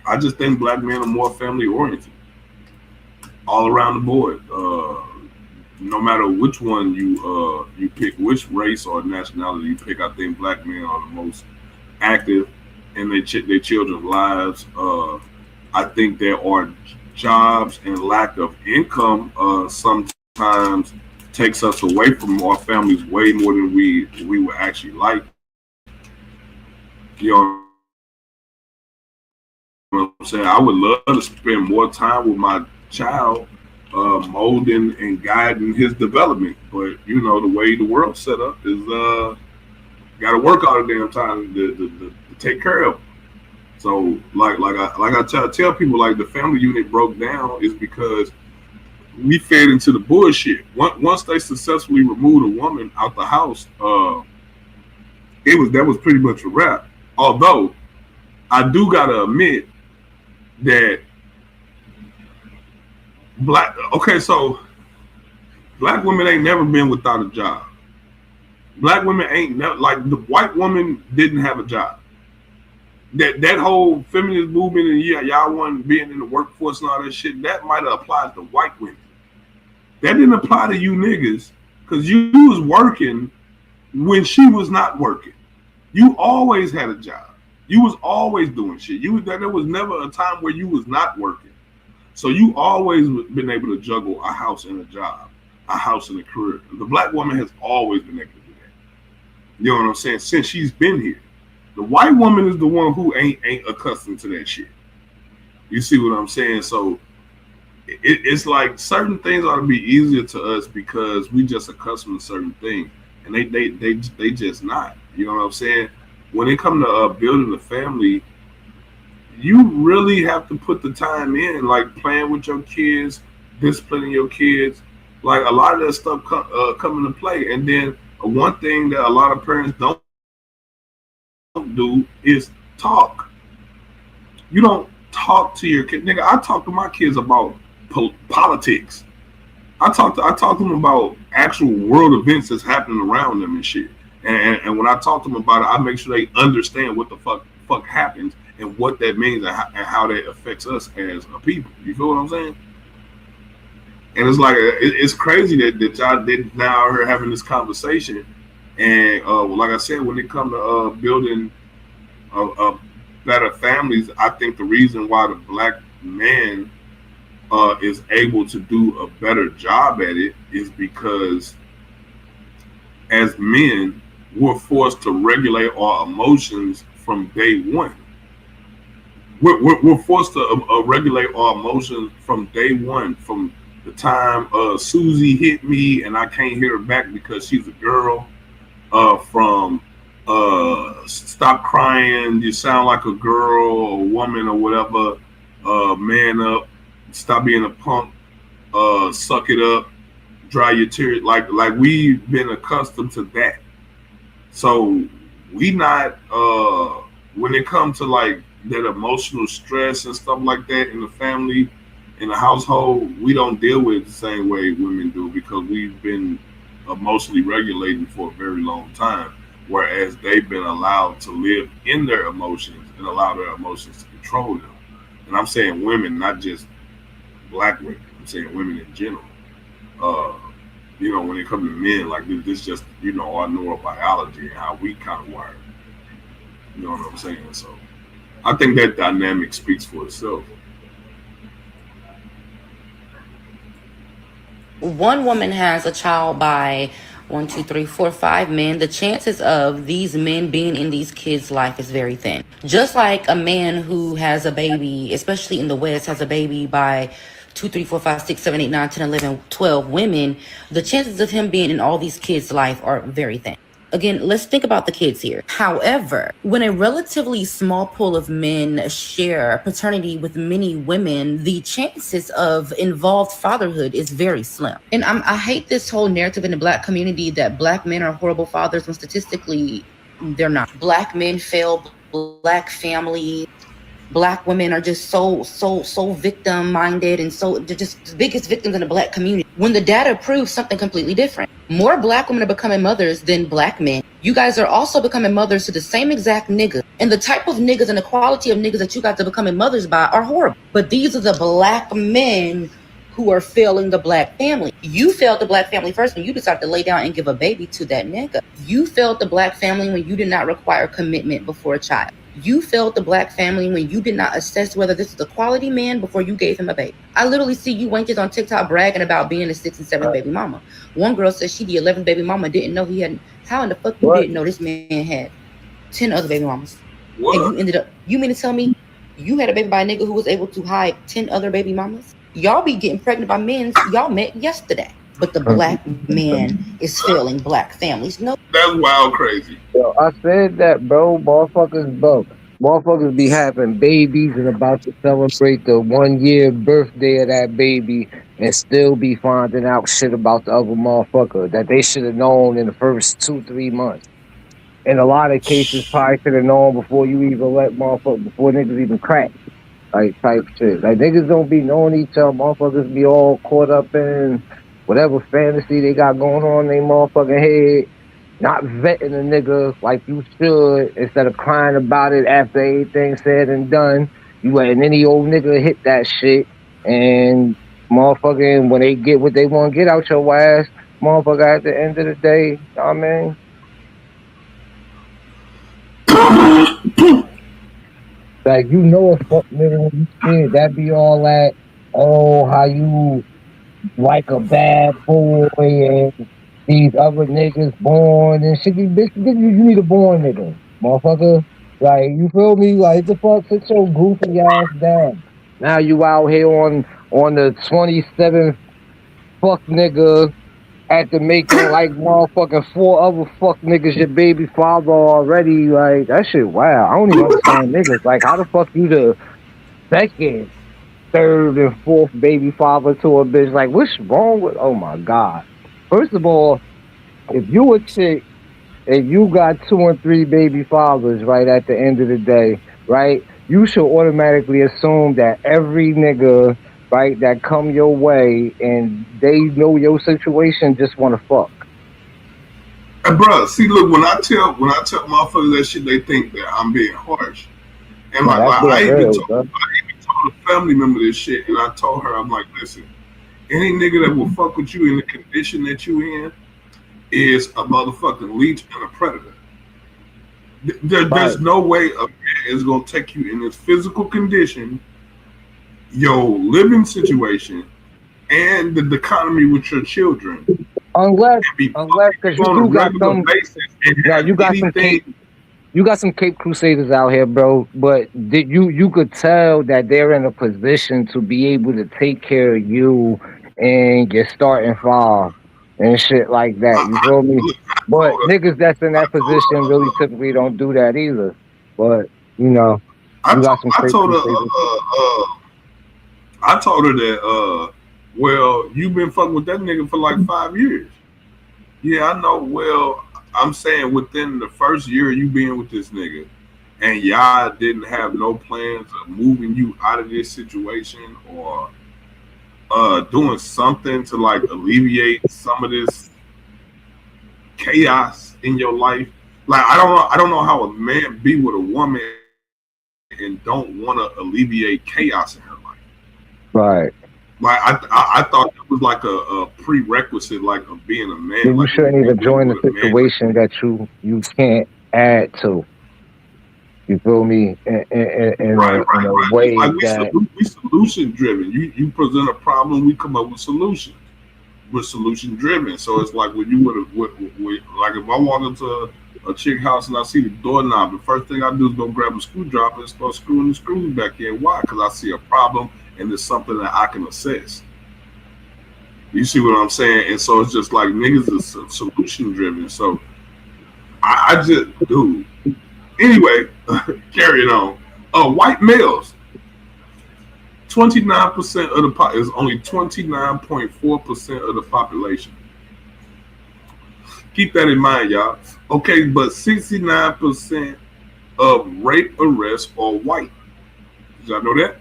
I just think black men are more family oriented all around the board. No matter which one you pick, which race or nationality you pick, I think black men are the most active in their children's lives. I think there are jobs and lack of income sometimes takes us away from our families way more than we would actually like. You know what I'm saying? I would love to spend more time with my child, molding and guiding his development. But you know the way the world's set up is got to work all the damn time to take care of them. So like I tell people, like the family unit broke down is because we fed into the bullshit. Once they successfully removed a woman out the house, that was pretty much a wrap. Although I do gotta admit that so black women ain't never been without a job. Black women ain't never, like the white woman didn't have a job. That whole feminist movement and y'all want being in the workforce and all that shit, that might have applied to white women. That didn't apply to you niggas because you was working when she was not working. You always had a job. You was always doing shit. There was never a time where you was not working. So you always been able to juggle a house and a job, a house and a career. The black woman has always been able to do that. You know what I'm saying? Since she's been here. The white woman is the one who ain't accustomed to that shit. You see what I'm saying? So it's like certain things ought to be easier to us because we just accustomed to certain things, and they just not. You know what I'm saying? When it comes to building a family, you really have to put the time in, like playing with your kids, disciplining your kids. Like a lot of that stuff come into play. And then one thing that a lot of parents don't do is talk. You don't talk to your kid, nigga. I talk to my kids about politics. I talk to them about actual world events that's happening around them and shit. And when I talk to them about it, I make sure they understand what the fuck fuck happens and what that means and how that affects us as a people. You feel what I'm saying? And it's like it's crazy that y'all did now are having this conversation. And like I said, when it comes to building better families, I think the reason why the black man is able to do a better job at it is because as men, we're forced to regulate our emotions from day one. We're forced to regulate our emotions from day one, from the time Susie hit me and I can't hear her back because she's a girl, from stop crying, you sound like a girl or woman or whatever, man up, stop being a punk, suck it up, dry your tears. Like we've been accustomed to that. So we not when it comes to like that emotional stress and stuff like that in the family, in the household, we don't deal with it the same way women do because we've been emotionally regulating for a very long time, whereas they've been allowed to live in their emotions and allow their emotions to control them. And I'm saying women, not just black women. I'm saying women in general. When it comes to men, like this just, our neurobiology and how we kind of wired. You know what I'm saying? So I think that dynamic speaks for itself.
One woman has a child by 1, 2, 3, 4, 5 men, the chances of these men being in these kids' life is very thin. Just like a man who has a baby, especially in the West, has a baby by 2, 3, 4, 5, 6, 7, 8, 9, 10, 11, 12 women, the chances of him being in all these kids' life are very thin. Again, let's think about the kids here. However, when a relatively small pool of men share paternity with many women, the chances of involved fatherhood is very slim. And I hate this whole narrative in the black community that black men are horrible fathers when statistically they're not. Black men fail black families. Black women are just so victim minded and so they're just the biggest victims in the black community. When the data proves something completely different. More black women are becoming mothers than black men. You guys are also becoming mothers to the same exact niggas. And the type of niggas and the quality of niggas that you guys are becoming mothers by are horrible. But these are the black men who are failing the black family. You failed the black family first when you decided to lay down and give a baby to that nigga. You failed the black family when you did not require commitment before a child. You failed the black family when you did not assess whether this is a quality man before you gave him a baby. I literally see you wenches on TikTok bragging about being a 6 and 7 baby mama. One girl said she the 11th baby mama, didn't know he had. How in the fuck you didn't know this man had 10 other baby mamas? What? And you ended up, you mean to tell me you had a baby by a nigga who was able to hide 10 other baby mamas? Y'all be getting pregnant by men y'all met yesterday. But the black man is failing black families. No,
that's wild crazy.
Yo, I said that, bro. Motherfuckers be having babies and about to celebrate the 1 year birthday of that baby and still be finding out shit about the other motherfucker that they should have known in the first 2-3 months. In a lot of cases, probably should have known before you even before niggas even crack. Like type shit. Like niggas don't be knowing each other. Motherfuckers be all caught up in whatever fantasy they got going on in their motherfucking head. Not vetting a nigga like you should instead of crying about it after everything's said and done. You letting any old nigga hit that shit and motherfucking when they get what they want to get out your ass, motherfucker at the end of the day, you know what I mean? Like, you know a fuck nigga when you see it, that be all that, oh, how you like a bad boy and these other niggas born and shit. Bitch, you need a born nigga, motherfucker. Like, you feel me? Like, the fuck, sit your goofy ass down. Now you out here on the 27th fuck nigga after making like motherfucking 4 other fuck niggas your baby father already. Like, that shit, wow. I don't even understand niggas. Like, how the fuck you the second, third, and fourth baby father to a bitch? Like, what's wrong with, oh my God. First of all, if you a chick and you got 2 and 3 baby fathers, right, at the end of the day, right, you should automatically assume that every nigga, right, that come your way and they know your situation just want to fuck.
And bro, see, look, when I tell motherfuckers that shit, they think that I'm being harsh. And
No, that's
I
being
even
real,
told
bro.
a family member this shit, and I told her, I'm like, listen, any nigga that will fuck with you in the condition that you in is a motherfucking leech and a predator.
Right.
There's no way a man is gonna take you in this physical condition, your living situation, and the economy with your children,
Unless,
and be
unless,
fucking
because
you on a
you got
regular
some,
basis and
now
have anything.
you got some Cape Crusaders out here, bro. But you could tell that they're in a position to be able to take care of you and your starting five and shit like that. You feel me?
Look,
But niggas that's in that position really typically don't do that either. But you know, you got some
I
Cape
told her,
Crusaders.
I told her that, well, you've been fucking with that nigga for like 5 years. Yeah, I know. Well, I'm saying within the first year you being with this nigga, and y'all didn't have no plans of moving you out of this situation or doing something to like alleviate some of this chaos in your life. Like I don't know how a man be with a woman and don't want to alleviate chaos in her life.
Right.
Like I thought it was like a prerequisite, like of being a man.
Then you
Like
shouldn't
when
even
you
join the
with a man,
situation that you can't add to. You feel me? In a
right. It's
way
like
that
we solution driven. You present a problem, we come up with solutions. We're solution driven. So it's like when you would like if I walk into a chick house and I see the doorknob, the first thing I do is go grab a screwdriver and start screwing the screws back in. Why? Because I see a problem and it's something that I can assess. You see what I'm saying? And so it's just like niggas is solution driven. So I just dude. Anyway, carrying on. White males, 29% of the is only 29.4% of the population. Keep that in mind, y'all. Okay, but 69% of rape arrests are white. Did y'all know that?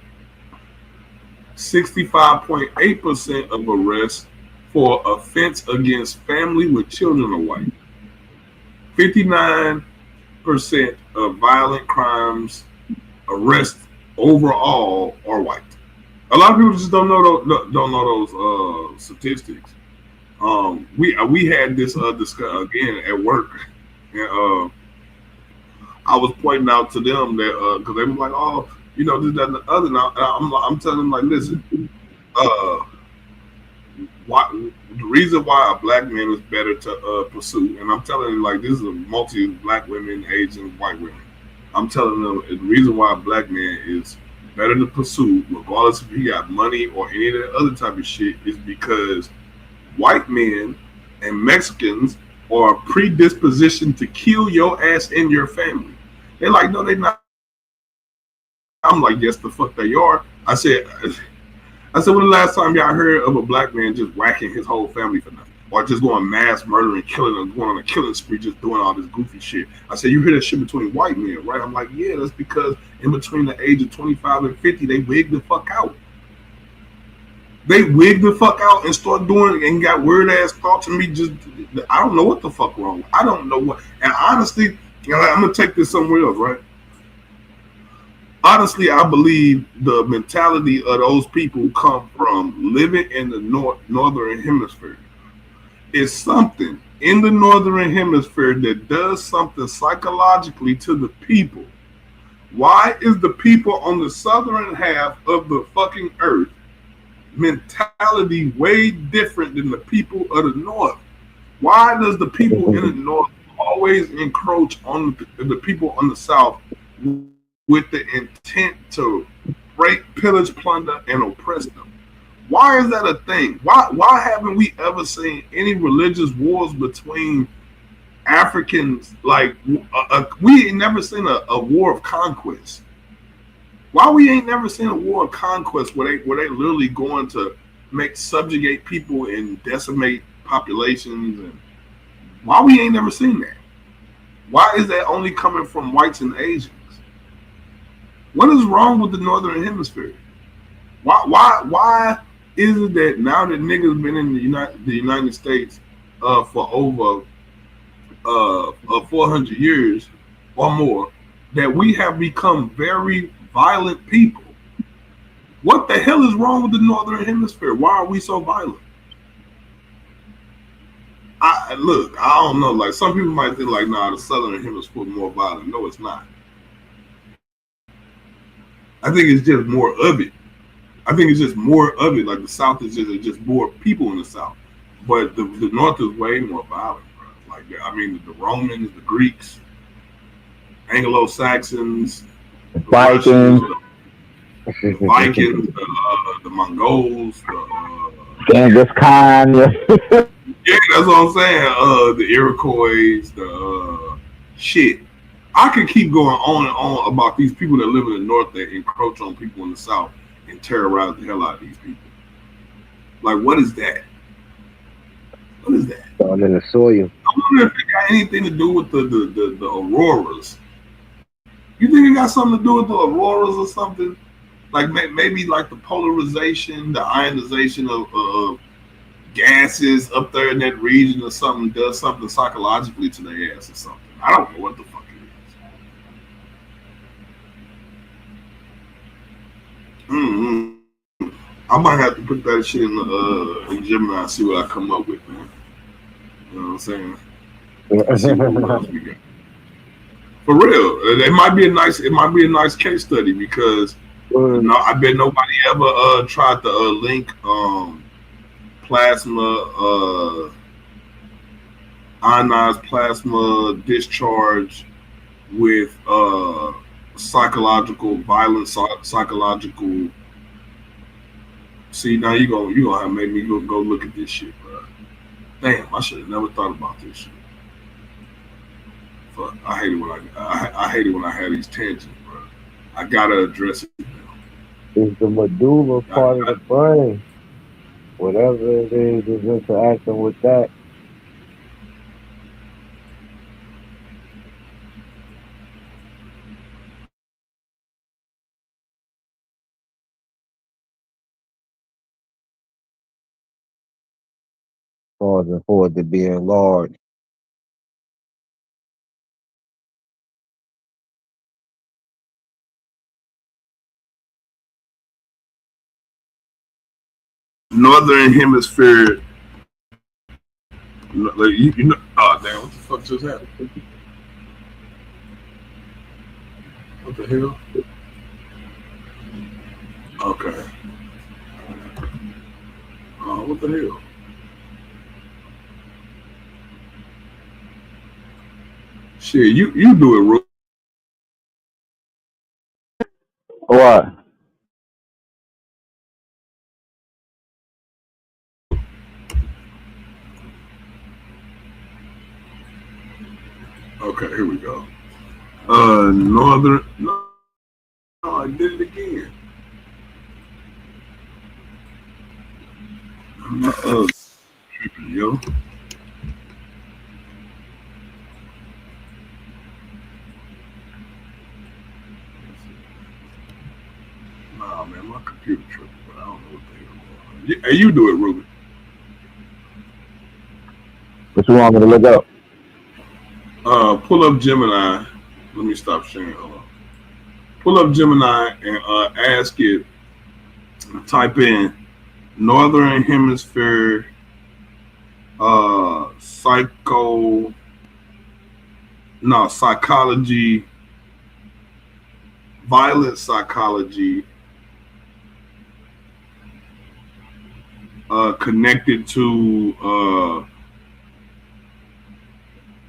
65.8% of arrests for offense against family with children are white. 59% of violent crimes arrests overall are white. A lot of people just don't know those statistics. We had this discuss again at work, and I was pointing out to them that because they were like, oh, you know, this, that, and the other. Now I'm telling them like, listen, uh, why the reason why a black man is better to pursue, and I'm telling them like this is a multi black women, Asian, white women. I'm telling them the reason why a black man is better to pursue, regardless if he got money or any of that other type of shit, is because white men and Mexicans are predispositioned to kill your ass and your family. They're like, no, they're not. I'm like, yes, the fuck they are. I said, when the last time y'all heard of a black man just whacking his whole family for nothing? Or just going mass murdering, killing, or going on a killing spree, just doing all this goofy shit. I said, you hear that shit between white men, right? I'm like, yeah, that's because in between the age of 25 and 50, they wig the fuck out. They wig the fuck out and start doing and got weird ass thoughts and me just, I don't know what the fuck wrong. I don't know what, and honestly, you know, I'm going to take this somewhere else, right? Honestly, I believe the mentality of those people come from living in the northern hemisphere. It's something in the northern hemisphere that does something psychologically to the people. Why is the people on the southern half of the fucking earth mentality way different than the people of the north? Why does the people in the north always encroach on the people on the south with the intent to rape, pillage, plunder, and oppress them? Why is that a thing? Why haven't we ever seen any religious wars between Africans? Like we ain't never seen a war of conquest. Why we ain't never seen a war of conquest where they literally going to subjugate people and decimate populations? And why we ain't never seen that? Why is that only coming from whites and Asians? What is wrong with the northern hemisphere? Why is it that now that niggas been in the United States for over 400 years or more, that we have become very violent people. What the hell is wrong with the Northern Hemisphere? Why are we so violent? Look, I don't know. Like some people might think, like, nah, the Southern Hemisphere is more violent. No, it's not. I think it's just more of it. I think it's just more of it. Like the South is just more people in the South, but the North is way more violent, bro. Like I mean, the Romans, the Greeks, Anglo Saxons, the Russians,
Vikings,
the Vikings, the Mongols,
Genghis Khan.
yeah, that's what I'm saying. The Iroquois, the shit. I could keep going on and on about these people that live in the North that encroach on people in the South and terrorize the hell out of these people. Like, what is that? What is that?
I'm in the soil.
I wonder if it got anything to do with the auroras. You think it got something to do with the auroras or something? Like maybe like the polarization, the ionization of gases up there in that region or something does something psychologically to their ass or something. I don't know what the fuck it is. I might have to put that shit in Gemini and see what I come up with, man. You know what I'm saying? See what else we got. For real, it might be a nice case study because no, I bet nobody ever tried to link plasma, ionized plasma discharge with psychological violence, psychological. See, now you gonna have made me go look at this shit, bro. Damn, I should have never thought about this shit. Fuck, I hate it when I hate it when I have these tangents, bro. I gotta address it now.
It's the medulla part of the brain. Whatever it is interacting with that. Causing for it to be enlarged.
Northern Hemisphere, like you know. Oh damn! What the fuck just happened? What the hell? Okay. What the hell? Shit, you do it, Ru.
What?
Okay, here we go. Northern. No, I did it again. Tripping, yo. Nah, man, my computer tripping, but I don't know what the hell going on. Hey, you do it, Ruben.
What you want me to look up?
Pull up Gemini. Let me stop sharing. Hold on. Pull up Gemini and ask it. Type in Northern Hemisphere psychology, violent psychology connected to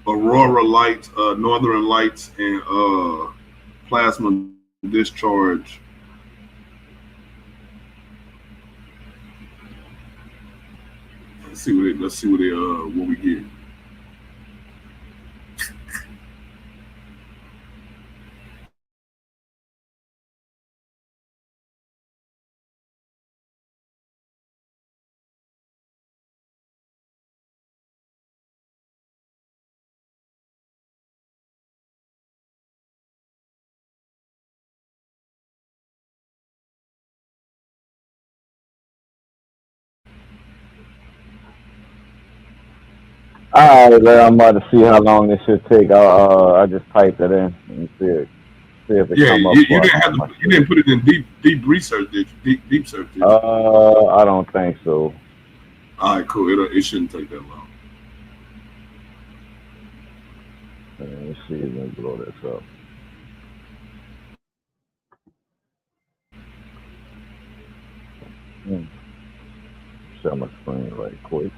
aurora lights, northern lights, and plasma discharge. Let's see what we get.
All right, I'm about to see how long this should take. I just typed it in. Let me see it. See if it
Yeah,
come up
you
for
didn't have
my
to. You
shit.
didn't put it in deep research, did you? Deep search, did you?
I don't think so.
All right, cool. It shouldn't take that long.
Let's see, let me blow this up. Hmm. Share my screen right quick.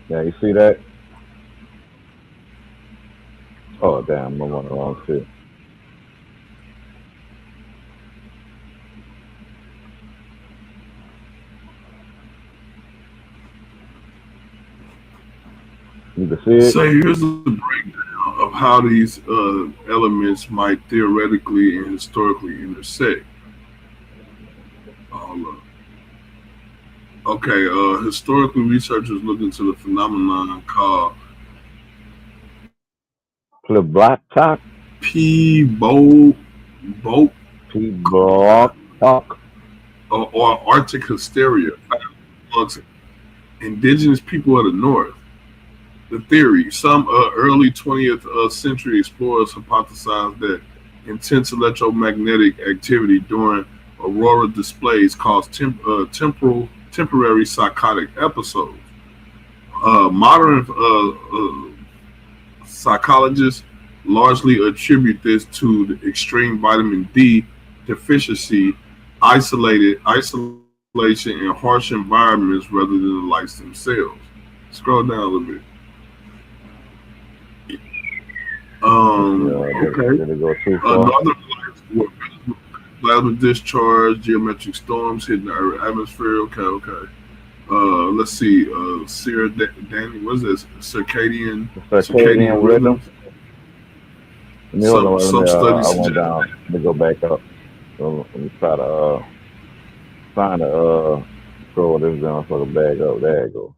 Yeah, you see that? Oh damn, I'm on the wrong shit. You can see it.
So here's a breakdown of how these elements might theoretically and historically intersect. Hold up. Okay, historically, researchers look into the phenomenon called
Clip block talk.
P. Boat
P block talk.
or Arctic hysteria found amongst indigenous people of the North. The theory: some early 20th century explorers hypothesized that intense electromagnetic activity during aurora displays caused temporary psychotic episodes. Modern psychologists largely attribute this to the extreme vitamin D deficiency, isolation, and harsh environments rather than the lights themselves. Scroll down a little bit. Okay.
Did it go too far?
Northern lights were plasma discharge, geometric storms hitting the atmosphere. Okay. Let's see. Sarah Danny, what is this? Circadian
Circadian rhythm.
rhythms.
Let me hold on. Let
Some
me,
studies
I went
suggest
down. Let me go back up. So let me try to find a scroll this down so the bag up. There you go.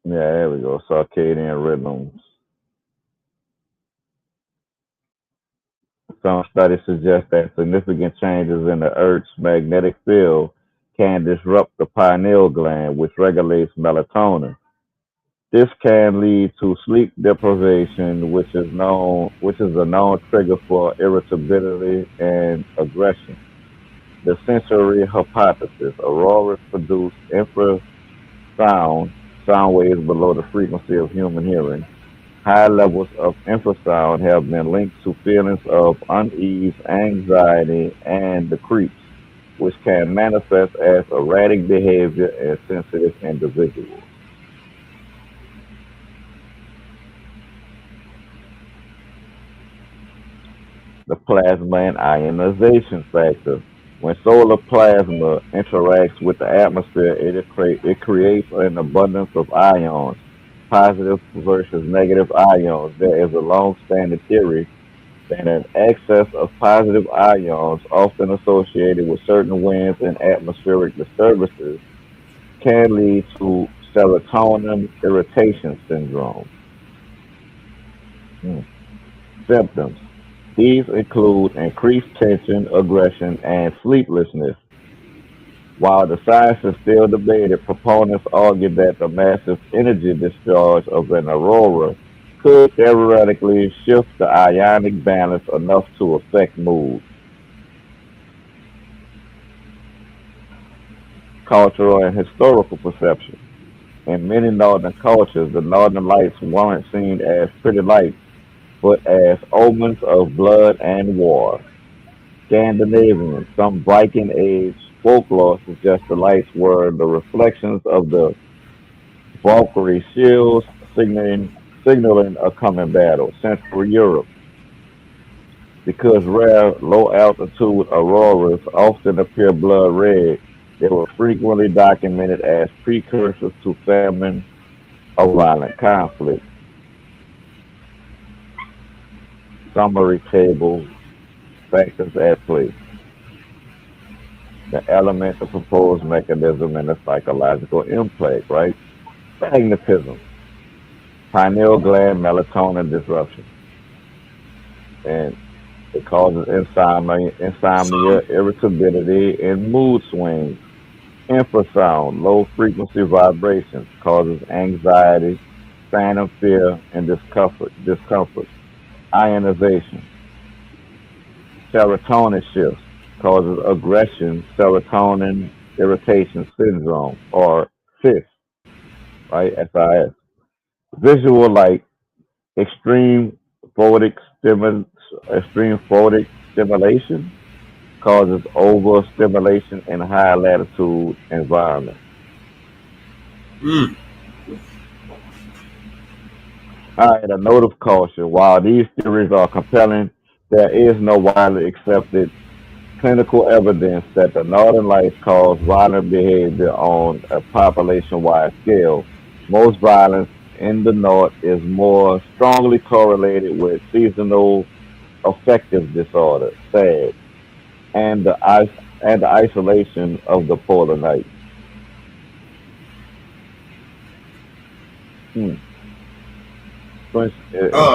Yeah, there we go. Circadian rhythms. Some studies suggest that significant changes in the Earth's magnetic field can disrupt the pineal gland, which regulates melatonin. This can lead to sleep deprivation, which is a known trigger for irritability and aggression. The sensory hypothesis: auroras produce infrasound, sound waves below the frequency of human hearing. High levels of infrasound have been linked to feelings of unease, anxiety, and the creeps, which can manifest as erratic behavior in sensitive individuals. The plasma and ionization factor. When solar plasma interacts with the atmosphere, it creates an abundance of ions, positive versus negative ions. There is a long-standing theory that an excess of positive ions, often associated with certain winds and atmospheric disturbances, can lead to serotonin irritation syndrome. Hmm. Symptoms. These include increased tension, aggression, and sleeplessness. While the science is still debated, proponents argue that the massive energy discharge of an aurora could theoretically shift the ionic balance enough to affect mood. Cultural and historical perception. In many northern cultures, the northern lights weren't seen as pretty lights, but as omens of blood and war. Scandinavian, some Viking age folklore suggests the lights were the reflections of the Valkyrie shields, signaling a coming battle. Central Europe, because rare low altitude auroras often appear blood red, they were frequently documented as precursors to famine or violent conflict. Summary table: factors at play. The element, the proposed mechanism, and the psychological impact, right? Magnetism, pineal gland melatonin disruption, and it causes insomnia,
some.
irritability, and mood swings. Infrasound, low frequency vibrations, causes anxiety, phantom fear, and discomfort. Ionization, serotonin shifts, causes aggression, serotonin irritation syndrome, or SIS, right? SIS. Visual light, extreme photic stimul, extreme photic stimulation, causes overstimulation in high latitude environments.
Mm.
All right, a note of caution. While these theories are compelling, there is no widely accepted clinical evidence that the Northern Lights cause violent behavior on a population wide scale. Most violence in the North is more strongly correlated with seasonal affective disorder, SAD, and the isolation of the polar nights. Hmm. So it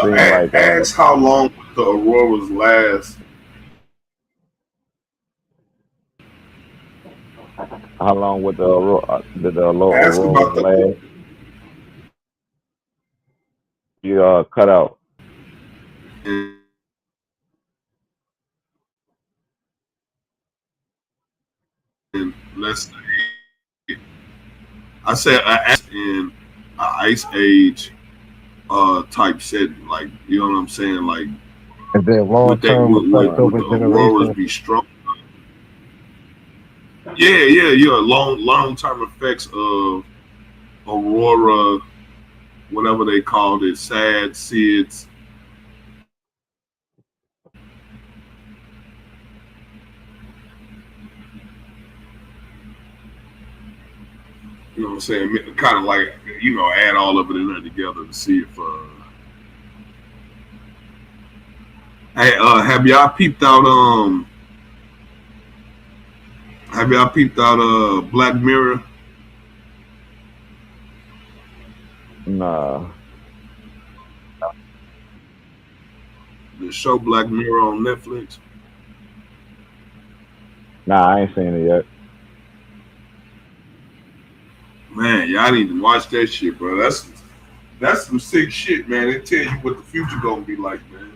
seems like
Ask how long the auroras last.
how long would did the
Ask about
auroras
the
last? You cut out.
in let's say I said in an ice age type setting, like you know what I'm saying, like
Is there long
would that
term effects
would
over
the auroras
generations?
be strong? Yeah. Long term effects of aurora, whatever they called it, sad, SIDS. You know what I'm saying? Kind of like add all of it in there together to see if. Hey, have y'all peeped out Black Mirror,
Nah,
the show Black Mirror on Netflix?
nah, I ain't seen it yet.
Man, y'all need to watch that shit, bro. That's some sick shit, man. It tell you what the future gonna be like, man.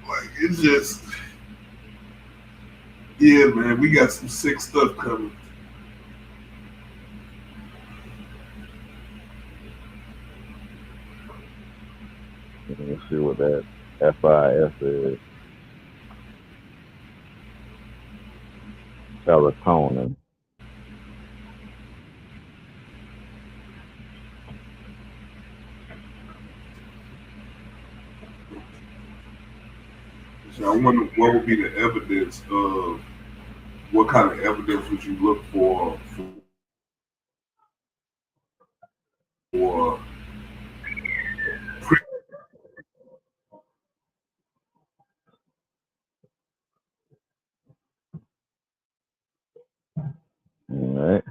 Like it's just, yeah, man. We got some sick stuff coming.
Let me see what that FIS is. Serotonin.
So I wonder what would be the evidence of what kind of evidence would you look for
All right.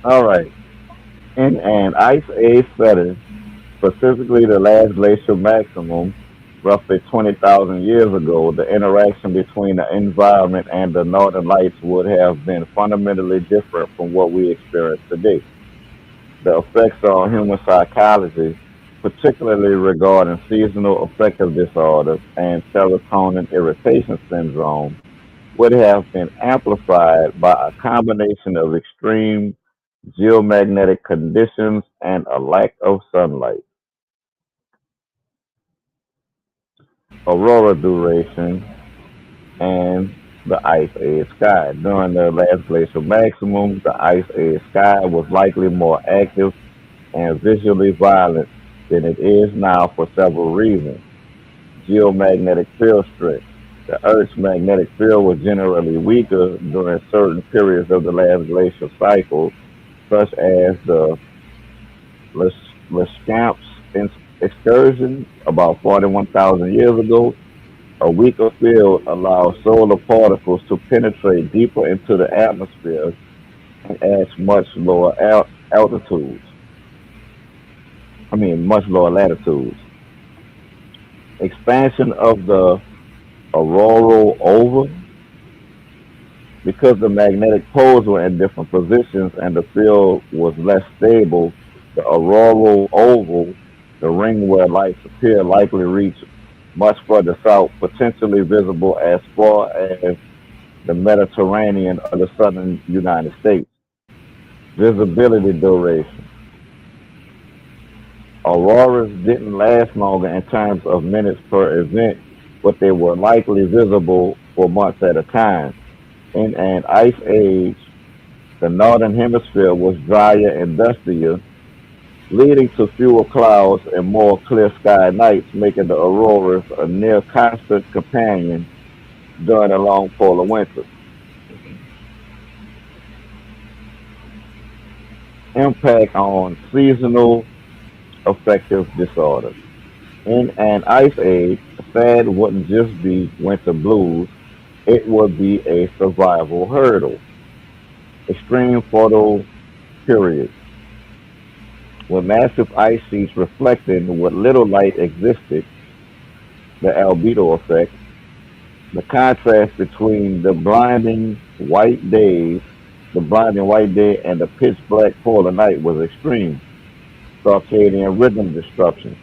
All right. In an ice age setting, specifically the last glacial maximum, roughly 20,000 years ago, the interaction between the environment and the northern lights would have been fundamentally different from what we experience today. The effects on human psychology, particularly regarding seasonal affective disorders and serotonin irritation syndrome, would have been amplified by a combination of extreme geomagnetic conditions and a lack of sunlight. Aurora duration and the ice age sky. During the last glacial maximum, the ice age sky was likely more active and visually violent than it is now for several reasons. Geomagnetic field strength. The Earth's magnetic field was generally weaker during certain periods of the last glacial cycle, such as the Lescamps excursion about 41,000 years ago. A weaker field allows solar particles to penetrate deeper into the atmosphere and at much lower altitudes. much lower latitudes. Expansion of the auroral oval, because the magnetic poles were in different positions and the field was less stable, the auroral oval, the ring where lights appear, likely reached much further south, potentially visible as far as the Mediterranean or the southern United States. Visibility duration. Auroras didn't last longer in terms of minutes per event, but they were likely visible for months at a time. In an ice age, the northern hemisphere was drier and dustier, leading to fewer clouds and more clear sky nights, making the auroras a near constant companion during the long polar winter. Impact on seasonal affective disorders. In an ice age, SAD wouldn't just be winter blues, it would be a survival hurdle. Extreme photo periods. When massive ice sheets reflected what little light existed, the albedo effect, the contrast between the blinding white day and the pitch black polar night was extreme. Circadian rhythm disruption.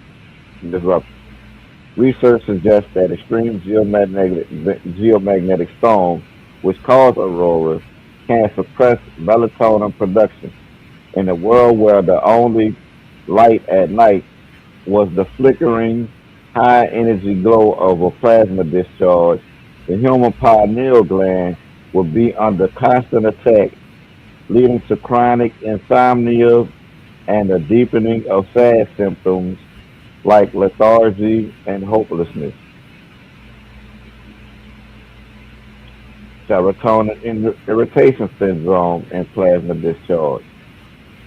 Research suggests that extreme geomagnetic storms, which cause auroras, can suppress melatonin production. In a world where the only light at night was the flickering, high energy glow of a plasma discharge, the human pineal gland would be under constant attack, leading to chronic insomnia and a deepening of sad symptoms like lethargy and hopelessness. Serotonin irritation syndrome and plasma discharge.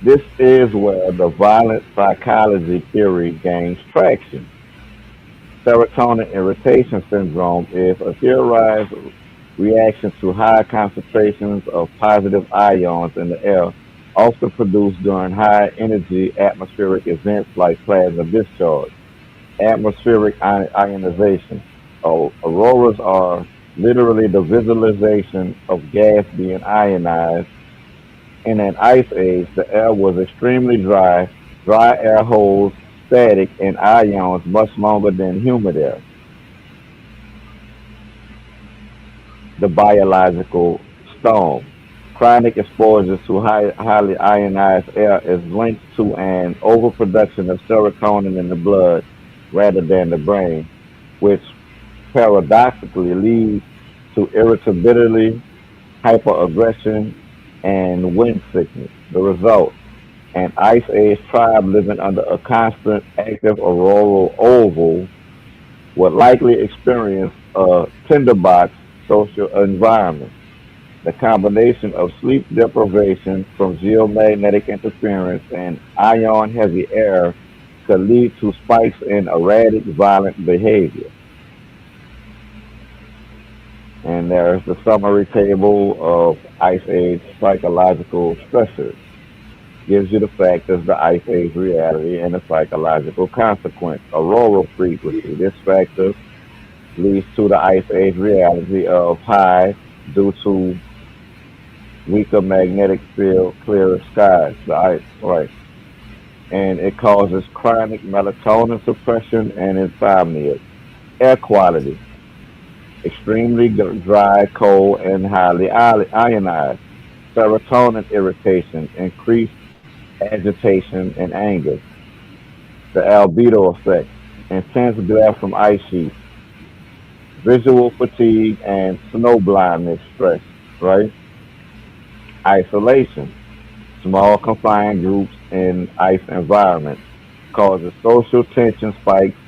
This is where the violent psychology theory gains traction. Serotonin irritation syndrome is a theorized reaction to high concentrations of positive ions in the air, often produced during high energy atmospheric events like plasma discharge. Atmospheric ionization. Auroras are literally the visualization of gas being ionized. In an ice age, the air was extremely dry. Dry air holds static and ions much longer than humid air. The biological storm. Chronic exposure to highly ionized air is linked to an overproduction of serotonin in the blood rather than the brain, which paradoxically leads to irritability, hyperaggression, and wind sickness. The result, an ice age tribe living under a constant active auroral oval would likely experience a tinderbox social environment. The combination of sleep deprivation from geomagnetic interference and ion heavy air could lead to spikes in erratic violent behavior. And there's the summary table of ice age psychological stressors. Gives you the factors, the ice age reality, and the psychological consequence. Auroral frequency. This factor leads to the ice age reality of high due to weaker magnetic field, clearer skies. The ice, right. And it causes chronic melatonin suppression and insomnia. Air quality. Extremely dry, cold, and highly ionized. Serotonin irritation, increased agitation and anger. The albedo effect, intense glare from ice sheets, visual fatigue, and snow blindness stress, right? Isolation, small confined groups in ice environments, causes social tension spikes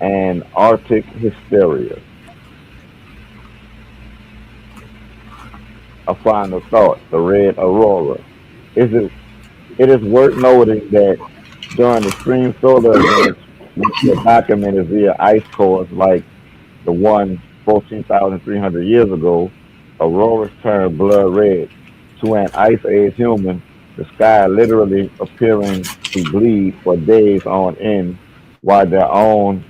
and Arctic hysteria. A final thought, the red aurora. Is it It is worth noting that during extreme solar events, which were documented via ice cores like the one 14,300 years ago, auroras turn blood red. To an ice age human, the sky literally appearing to bleed for days on end while their own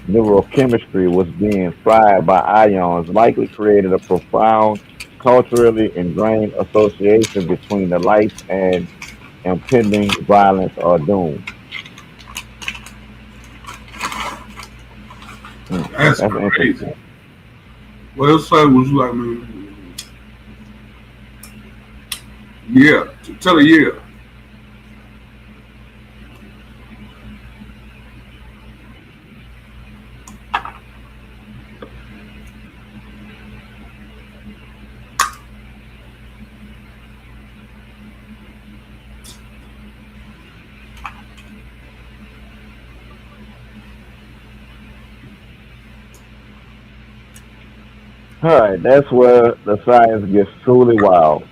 neurochemistry was being fried by ions, likely created a profound culturally ingrained association between the life and impending violence or doom.
That's
That's
crazy.
interesting.
Well, say was like, yeah, tell her yeah.
All right, that's where the science gets truly wild.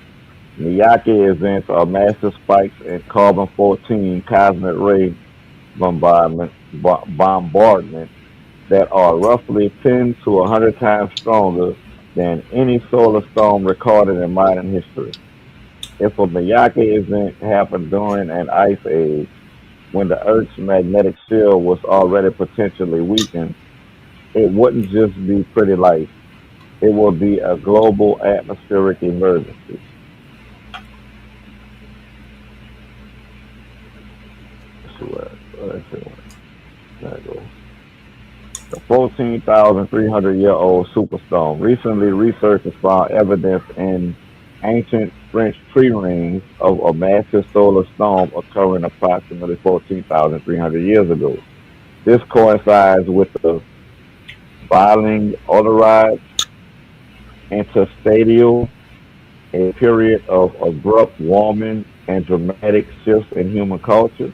Miyake events are massive spikes in carbon 14 cosmic ray bombardment that are roughly 10 to 100 times stronger than any solar storm recorded in modern history. If a Miyake event happened during an ice age, when the Earth's magnetic field was already potentially weakened, it wouldn't just be pretty light, it would be a global atmospheric emergency. Let's see let's see there it goes. The 14,300-year-old superstorm. Recently, researchers found evidence in ancient French tree rings of a massive solar storm occurring approximately 14,300 years ago. This coincides with the boiling Odoride interstitial, a period of abrupt warming and dramatic shifts in human culture.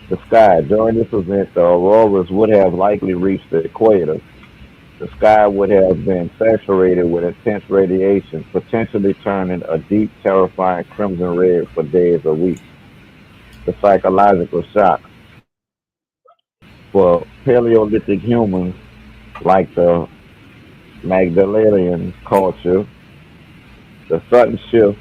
The sky. During this event, the auroras would have likely reached the equator. The sky would have been saturated with intense radiation, potentially turning a deep, terrifying crimson red for days or weeks. The psychological shock for Paleolithic humans like the Magdalenian culture, the sudden shift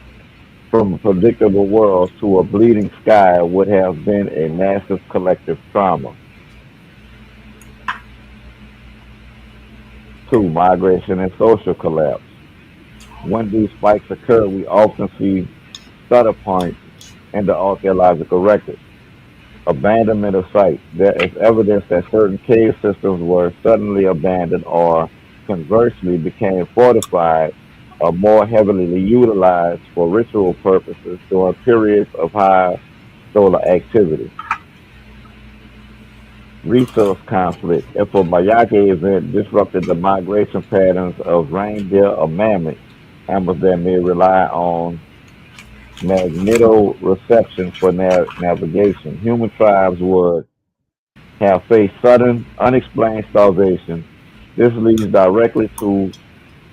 from a predictable world to a bleeding sky would have been a massive collective trauma. Two, migration and social collapse. When these spikes occur, we often see stutter points in the archaeological record. Abandonment of sites. There is evidence that certain cave systems were suddenly abandoned or conversely became fortified or more heavily utilized for ritual purposes during periods of high solar activity. Resource conflict. If a Miyake event disrupted the migration patterns of reindeer or mammoths, animals that may rely on magnetoreception for navigation, human tribes would have faced sudden, unexplained starvation. This leads directly to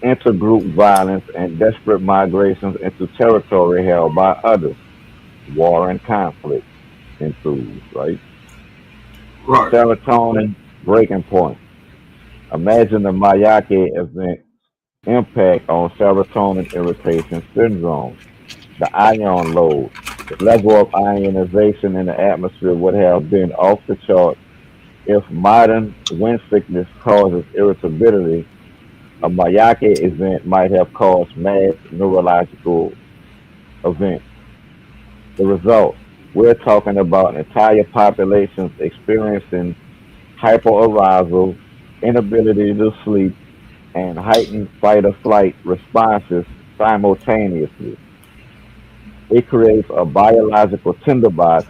intergroup violence and desperate migrations into territory held by others. War and conflict ensues, right?
Right.
Serotonin breaking point. Imagine the Miyake event impact on serotonin irritation syndrome, the ion load. The level of ionization in the atmosphere would have been off the chart. If modern wind sickness causes irritability, a Miyake event might have caused mass neurological events. The result, we're talking about entire populations experiencing hyperarousal, inability to sleep, and heightened fight or flight responses simultaneously. It creates a biological tinderbox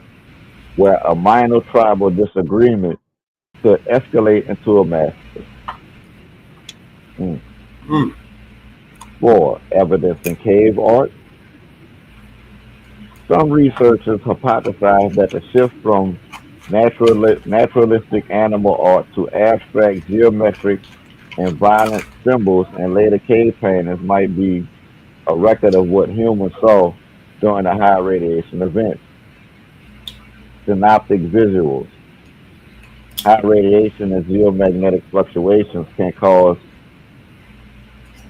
where a minor tribal disagreement could escalate into a massacre. Mm.
Mm.
4. Evidence in cave art. Some researchers hypothesize that the shift from naturalistic animal art to abstract geometric and violent symbols in later cave paintings might be a record of what humans saw during the high radiation events. Synoptic visuals. High radiation and geomagnetic fluctuations can cause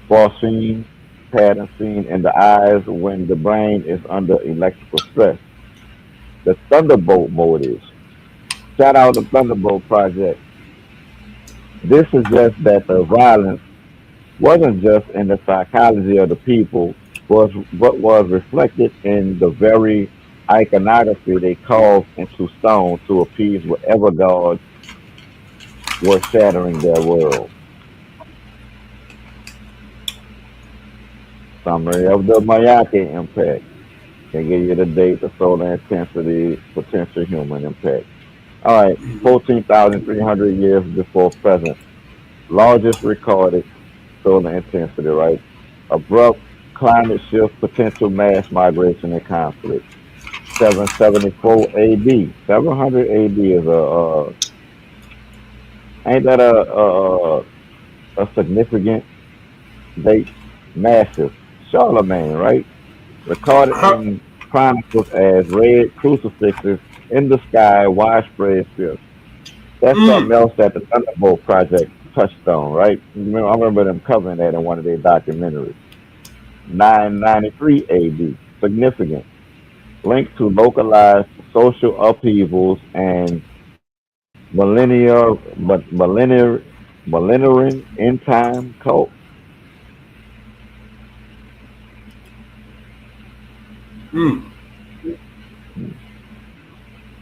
phosphene pattern seen in the eyes when the brain is under electrical stress. The Thunderbolt motives. Shout out the Thunderbolt Project. This suggests that the violence wasn't just in the psychology of the people, but was reflected in the very iconography they carved into stone to appease whatever gods were shattering their world. Summary of the Mayake impact. Can give you the date, the solar intensity, potential human impact. All right, 14,300 years before present. Largest recorded solar intensity, right? Abrupt climate shift, potential mass migration and conflict. 774 AD. 700 AD is ain't that a significant date? Massive. Charlemagne, right? Recorded in chronicles as red crucifixes in the sky, widespread shifts. That's something else that the Thunderbolt Project touched on, right? I remember them covering that in one of their documentaries. 993 AD, significant, linked to localized social upheavals and millenarian end time cult.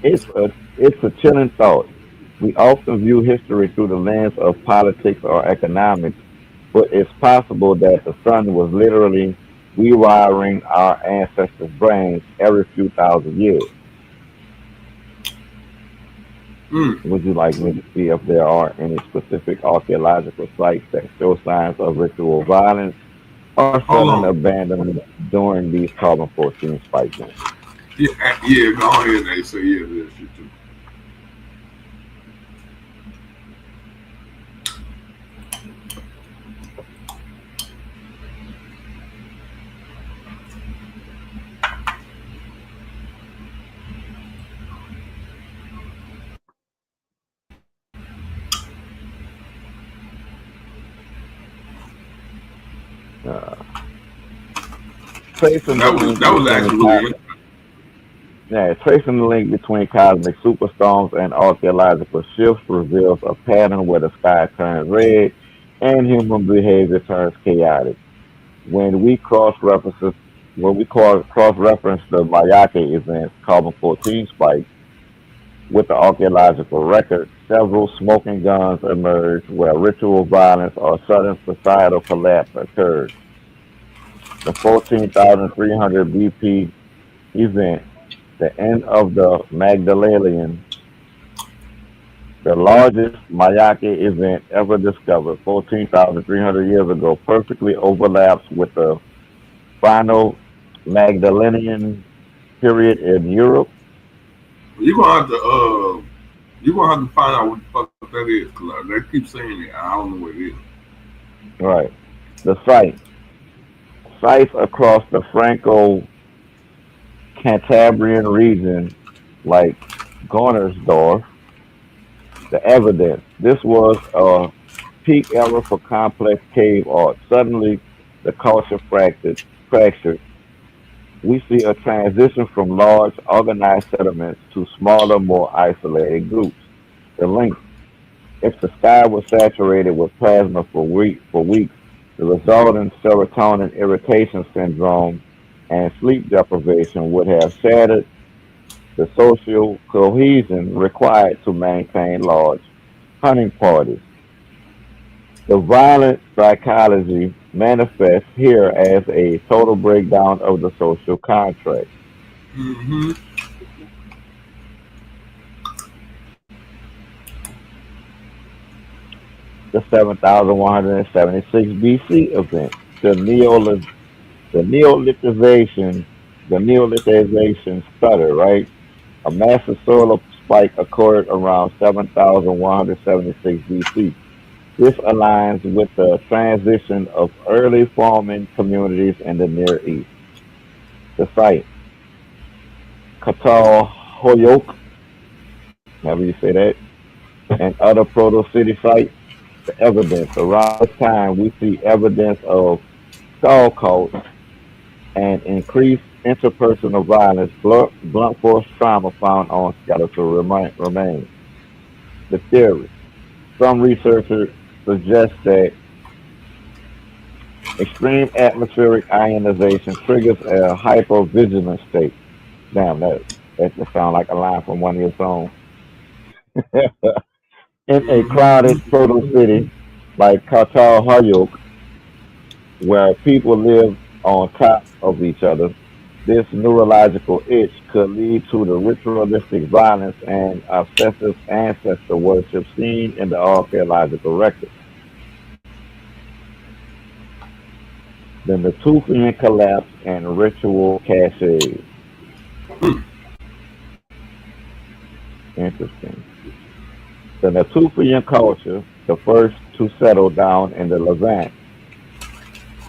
It's a chilling thought. We often view history through the lens of politics or economics, but it's possible that the sun was literally rewiring our ancestors' brains every few thousand years. Would you like me to see if there are any specific archaeological sites that show signs of ritual violence or sudden abandonment during these carbon 14 spike events?
Yeah, go ahead and say yeah, this shit too.
Uh, tracing the
That was
link
that was
between
actually really
tracing the link between cosmic superstorms and archaeological shifts reveals a pattern where the sky turns red and human behavior turns chaotic. When we cross reference the Mayake events, carbon 14 spike, with the archaeological record, several smoking guns emerged where ritual violence or sudden societal collapse occurred. The 14,300 BP event, the end of the Magdalenian, the largest Mayake event ever discovered 14,300 years ago, perfectly overlaps with the final Magdalenian period in Europe.
you're gonna have to you're gonna have to find out what the fuck that is, cause they keep saying it. I don't know what it is.
Right. The sites across the Franco-Cantabrian region, like Gonnersdorf, the evidence. This was a peak era for complex cave art. Suddenly, the culture fractured. We see a transition from large, organized settlements to smaller, more isolated groups. The link. If the sky was saturated with plasma for weeks, the resultant serotonin irritation syndrome and sleep deprivation would have shattered the social cohesion required to maintain large hunting parties. The violent psychology manifests here as a total breakdown of the social contract.
Mm-hmm.
The 7,176 BC event, the Neolithization, the Neolithization stutter, right? A massive solar spike occurred around 7,176 BC. This aligns with the transition of early farming communities in the Near East. The site, Qatar Hoyok, however you say that, and other proto city sites. The evidence around this time, we see evidence of skull coats, and increased interpersonal violence, blunt force trauma found on skeletal remains. The theory. Some researchers suggest that extreme atmospheric ionization triggers a hypervigilant state. Damn, that just sounds like a line from one of your songs. In a crowded proto city like Qatar Hayuk, where people live on top of each other, this neurological itch could lead to the ritualistic violence and obsessive ancestor worship seen in the archaeological record. Then the Tufian collapse and ritual caches. Interesting. The Natufian culture, the first to settle down in the Levant,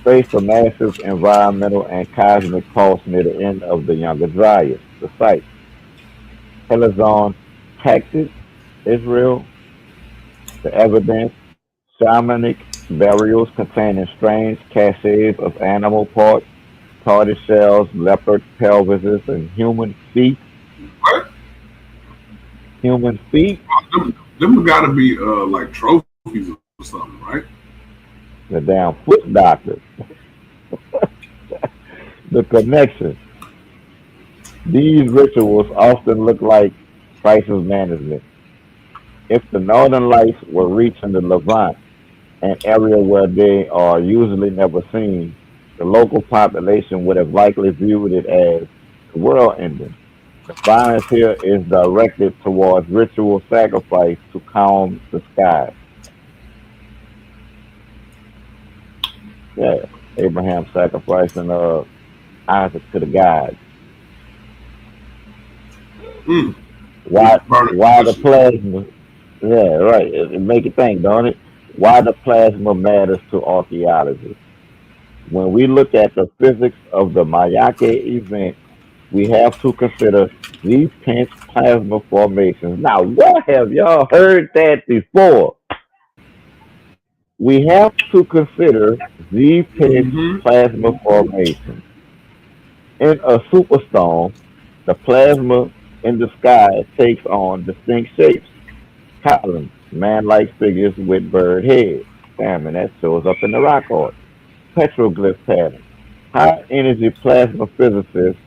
faced a massive environmental and cosmic pulse near the end of the Younger Dryas. The site, Helazon, Texas, Israel. The evidence, shamanic burials containing strange caches of animal parts, tortoise shells, leopard pelvises, and human feet.
What?
Human feet?
Them gotta be like trophies or something, right?
The damn foot doctor. The connection. These rituals often look like crisis management. If the northern lights were reaching the Levant, an area where they are usually never seen, the local population would have likely viewed it as the world ending. The violence here is directed towards ritual sacrifice to calm the sky. Yeah, Abraham sacrificing Isaac to the gods.
Mm.
Why the plasma? Yeah, right. It make you think, don't it? Why the plasma matters to archaeology. When we look at the physics of the Mayake event, we have to consider these pinch plasma formations. Now, what have y'all heard that before? We have to consider these pinch plasma formations. In a superstorm, the plasma in the sky takes on distinct shapes. Columns, man-like figures with bird heads. Damn, and that shows up in the rock art. Petroglyph pattern. High energy plasma physicist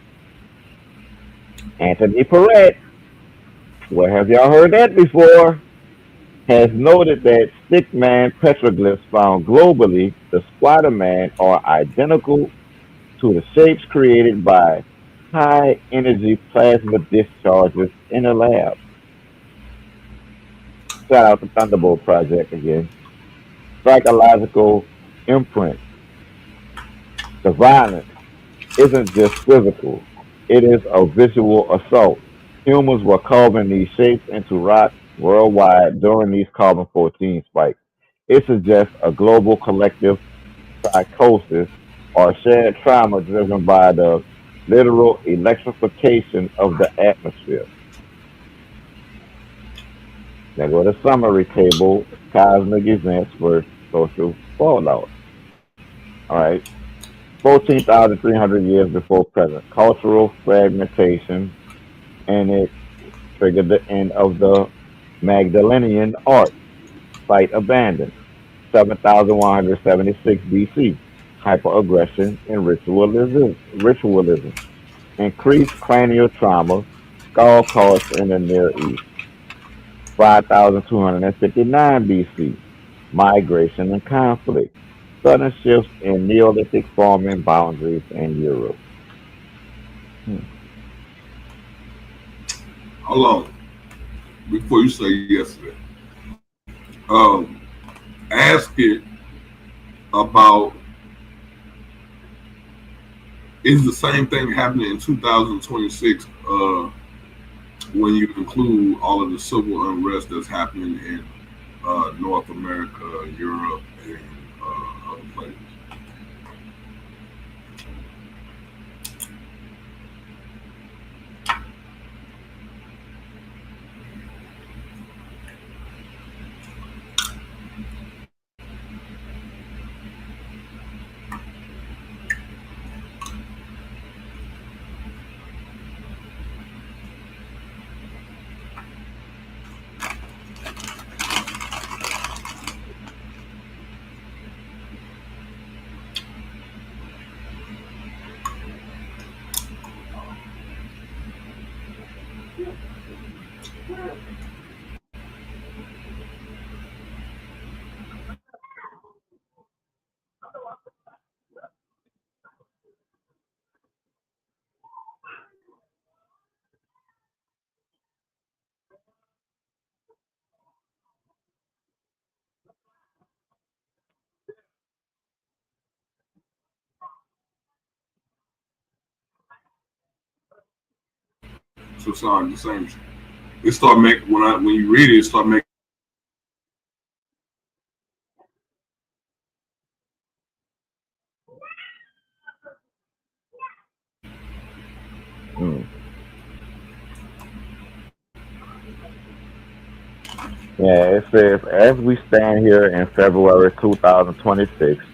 Anthony Perret, where have y'all heard that before? Has noted that stickman petroglyphs found globally, the squatter man, are identical to the shapes created by high energy plasma discharges in a lab. Shout out to Thunderbolt Project again. Psychological imprint. The violence isn't just physical, it is a visual assault. Humans were carving these shapes into rock worldwide during these carbon 14 spikes. It suggests a global collective psychosis or shared trauma driven by the literal electrification of the atmosphere. Now go to summary table, cosmic events versus social fallout. All right. 14,300 years before present. Cultural fragmentation, and it triggered the end of the Magdalenian art. Site abandoned. 7,176 BC. Hyperaggression and ritualism. Increased cranial trauma. Skull cults in the Near East. 5,259 BC. Migration and conflict. Sudden shifts in Neolithic farming boundaries in Europe. Hmm.
Hold on. Before you say yes to that, um, ask it about is the same thing happening in 2026 when you include all of the civil unrest that's happening in North America, Europe, and other places. So it's not the same. It start making when you read it, it start making.
Mm. Yeah, it says, as we stand here in February 2026,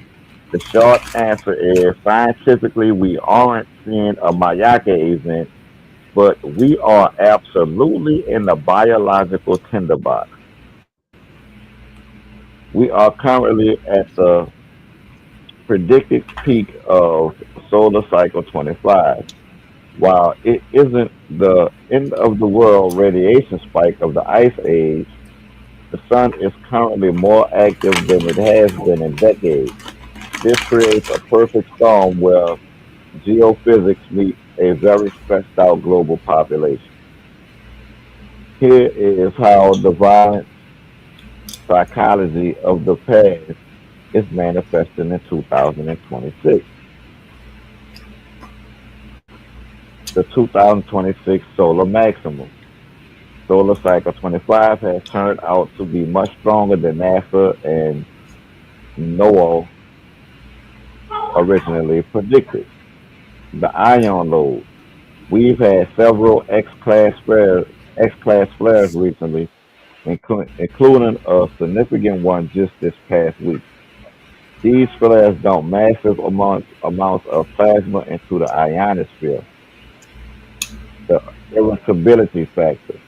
the short answer is scientifically we aren't seeing a Mayake event, but we are absolutely in the biological tinderbox. We are currently at the predicted peak of solar cycle 25. While it isn't the end of the world radiation spike of the ice age, the sun is currently more active than it has been in decades. This creates a perfect storm where geophysics meets a very stressed out global population. Here is how the violent psychology of the past is manifesting in 2026. The 2026 solar maximum. Solar cycle 25 has turned out to be much stronger than NASA and NOAA originally predicted. The ion load. We've had several X-class flares recently, including a significant one just this past week. These flares dump massive amounts of plasma into the ionosphere, the irritability factor.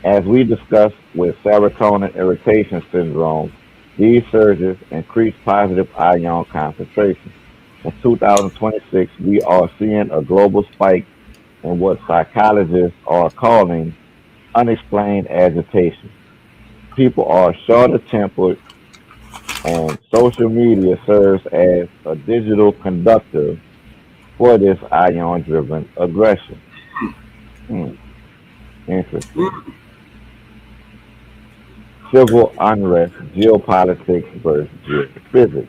As we discussed with serotonin irritation syndrome, these surges increase positive ion concentration. In 2026, we are seeing a global spike in what psychologists are calling unexplained agitation. People are shorter tempered, and social media serves as a digital conductor for this ion driven aggression. Hmm, interesting. Civil unrest, geopolitics versus geophysics.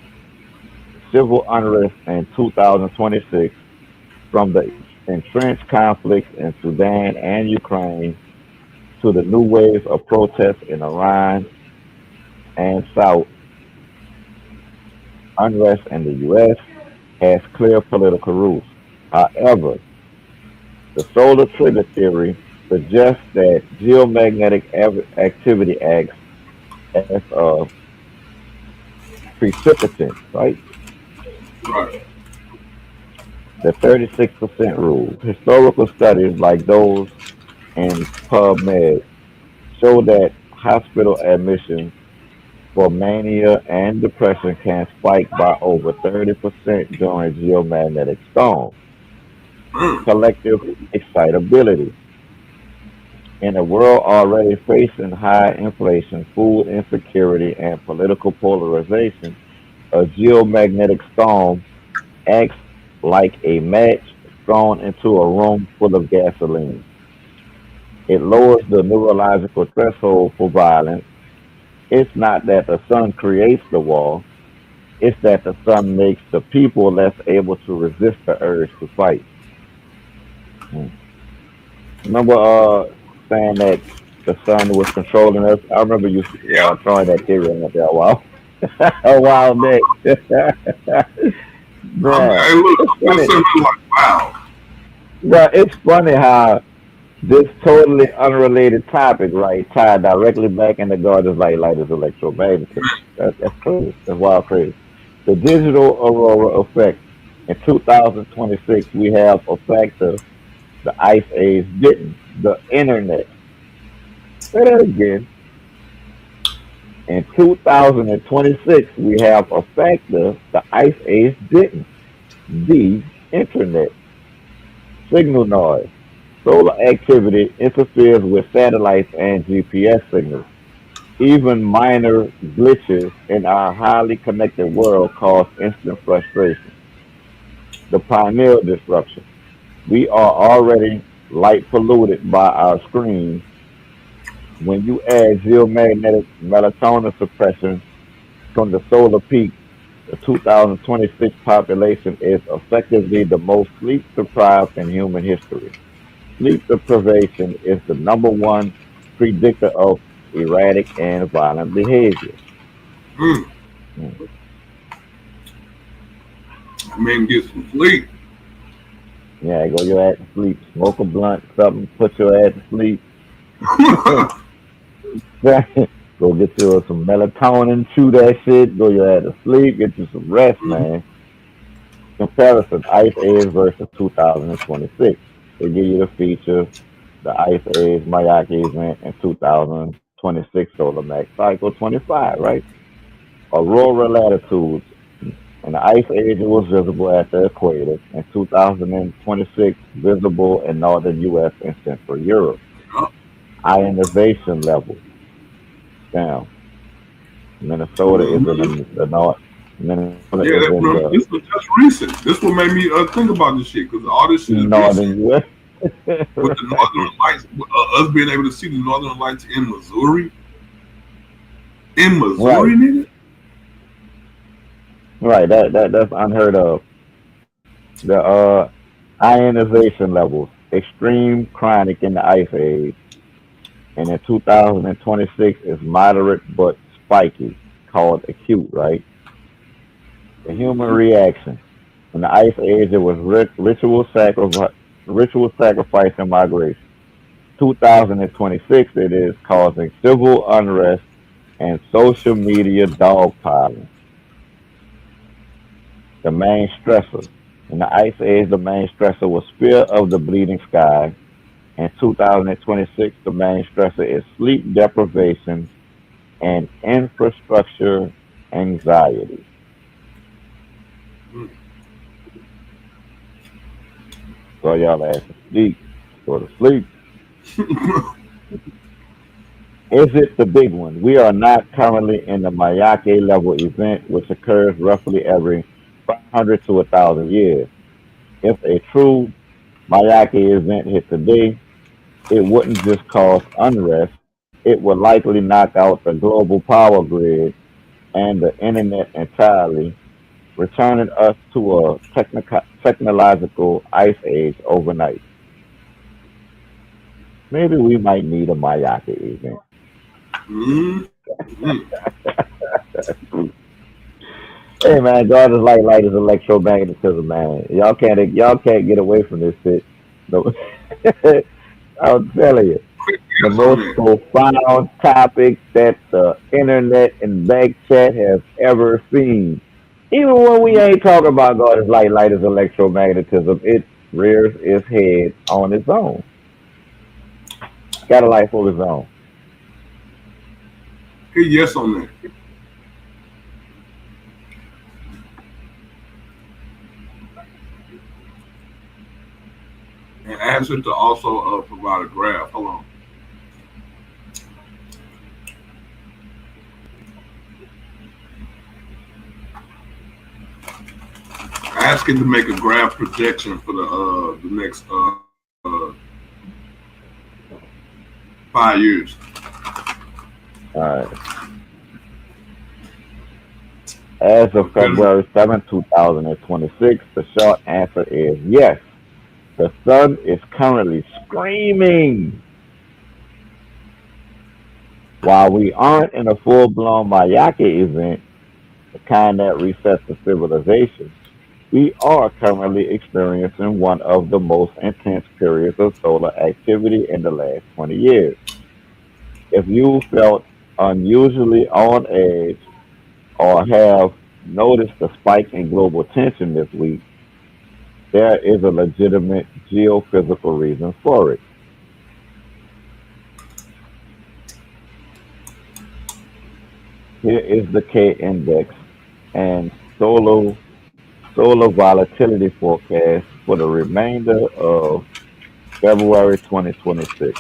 Civil unrest in 2026, from the entrenched conflicts in Sudan and Ukraine to the new wave of protests in Iran and South, unrest in the U.S. has clear political roots. However, the solar trigger theory suggests that geomagnetic activity acts as a precipitant, right?
Right.
The 36% rule. Historical studies like those in PubMed show that hospital admissions for mania and depression can spike by over 30% during geomagnetic storms. Collective excitability. In a world already facing high inflation, food insecurity, and political polarization, a geomagnetic storm acts like a match thrown into a room full of gasoline. It lowers the neurological threshold for violence. It's not that the sun creates the war, it's that the sun makes the people less able to resist the urge to fight. Hmm. Remember saying that the sun was controlling us? I remember you
Yeah.
throwing that theory out there a while, a while back.
Hey,
Man,
look,
it's
I'm just
funny.
sitting there like, wow.
Well, it's funny how this totally unrelated topic, right, tied directly back into Gardner's light is electromagnetism. That's crazy. That's wild crazy. The digital aurora effect. In 2026, we have a factor the ice age didn't. The internet. Say that again. In 2026, we have a factor the ice age didn't. The internet. Signal noise. Solar activity interferes with satellites and GPS signals. Even minor glitches in our highly connected world cause instant frustration. The pineal disruption. We are already light polluted by our screens. When you add geomagnetic melatonin suppression from the solar peak, the 2026 population is effectively the most sleep deprived in human history. Sleep deprivation is the number one predictor of erratic and violent behavior.
Mm.
Mm.
Man, get some sleep.
Yeah, go your ass to sleep, smoke a blunt, something, put your ass to sleep. Go get you some melatonin, chew that shit, go your ass to sleep, get you some rest, man. Comparison, Ice Age versus 2026. They give you the features, the Ice Age Mayaki event in 2026 Solar Max Cycle 25, right? Aurora latitudes. In the Ice Age, it was visible at the equator. In 2026, visible in northern U.S. and central Europe. Ionization levels. Damn. Minnesota is in
Mhm.
the north. Minnesota
Yeah,
is in the
this was just recent. This what made me think about this shit because all this shit is recent.
northern U.S.
With the northern
Right.
lights, us being able to see the northern lights in
Right.
Missouri, nigga.
Right. That's unheard of. The ionization levels, extreme chronic in the ice age, and in 2026 is moderate but spiky, called acute, right? The human
Mm-hmm.
reaction. In the ice age, it was ritual sacrifice and migration. 2026, it is causing civil unrest and social media dogpiling. The main stressor. In the ice age, the main stressor was fear of the bleeding sky. In 2026, the main stressor is sleep deprivation and infrastructure anxiety. So y'all ass to sleep. Go to sleep. Is it the big one? We are not currently in the Mayake level event, which occurs roughly every 500 to 1,000 years. If a true Mayake event hit today, it wouldn't just cause unrest, it would likely knock out the global power grid and the internet entirely, returning us to a technological ice age overnight. Maybe we might need a Mayake event.
Mm-hmm.
Hey man, God is light is electromagnetism, man. Y'all can't get away from this shit. No, I'm telling you, the
Yes on
most
that.
profound topic that the internet and back chat has ever seen. Even when we ain't talking about God is light is electromagnetism, it rears its head on its own. Got a life of its own.
Hey, yes on that. And ask it to also provide a graph. Hold on. Ask it to make a graph projection for the next 5 years.
All right. As of
Okay.
February 7th, 2026, the short answer is yes. The sun is currently screaming. While we aren't in a full blown Mayake event, the kind that resets the civilization, we are currently experiencing one of the most intense periods of solar activity in the last 20 years. If you felt unusually on edge or have noticed the spike in global tension this week, there is a legitimate geophysical reason for it. Here is the K index and solar volatility forecast for the remainder of February 2026.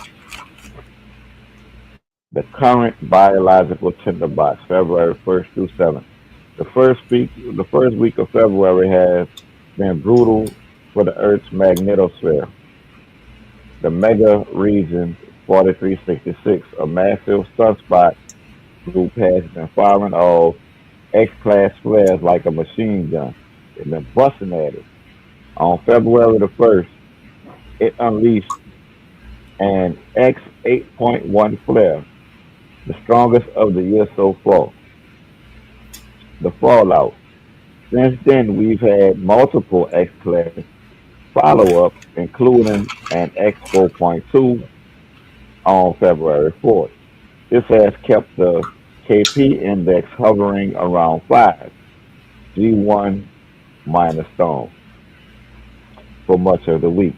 The current biological tinderbox, February 1st through 7th. The first week of February has been brutal for the Earth's magnetosphere. The mega region 4366, a massive sunspot group, has been firing off X-class flares like a machine gun. They've been busting at it. On February the 1st, it unleashed an X 8.1 flare, the strongest of the year so far. The fallout. Since then, we've had multiple X-class follow-ups, including an X 4.2 on February 4th. This has kept the KP index hovering around 5, G1 minus storm, for much of the week.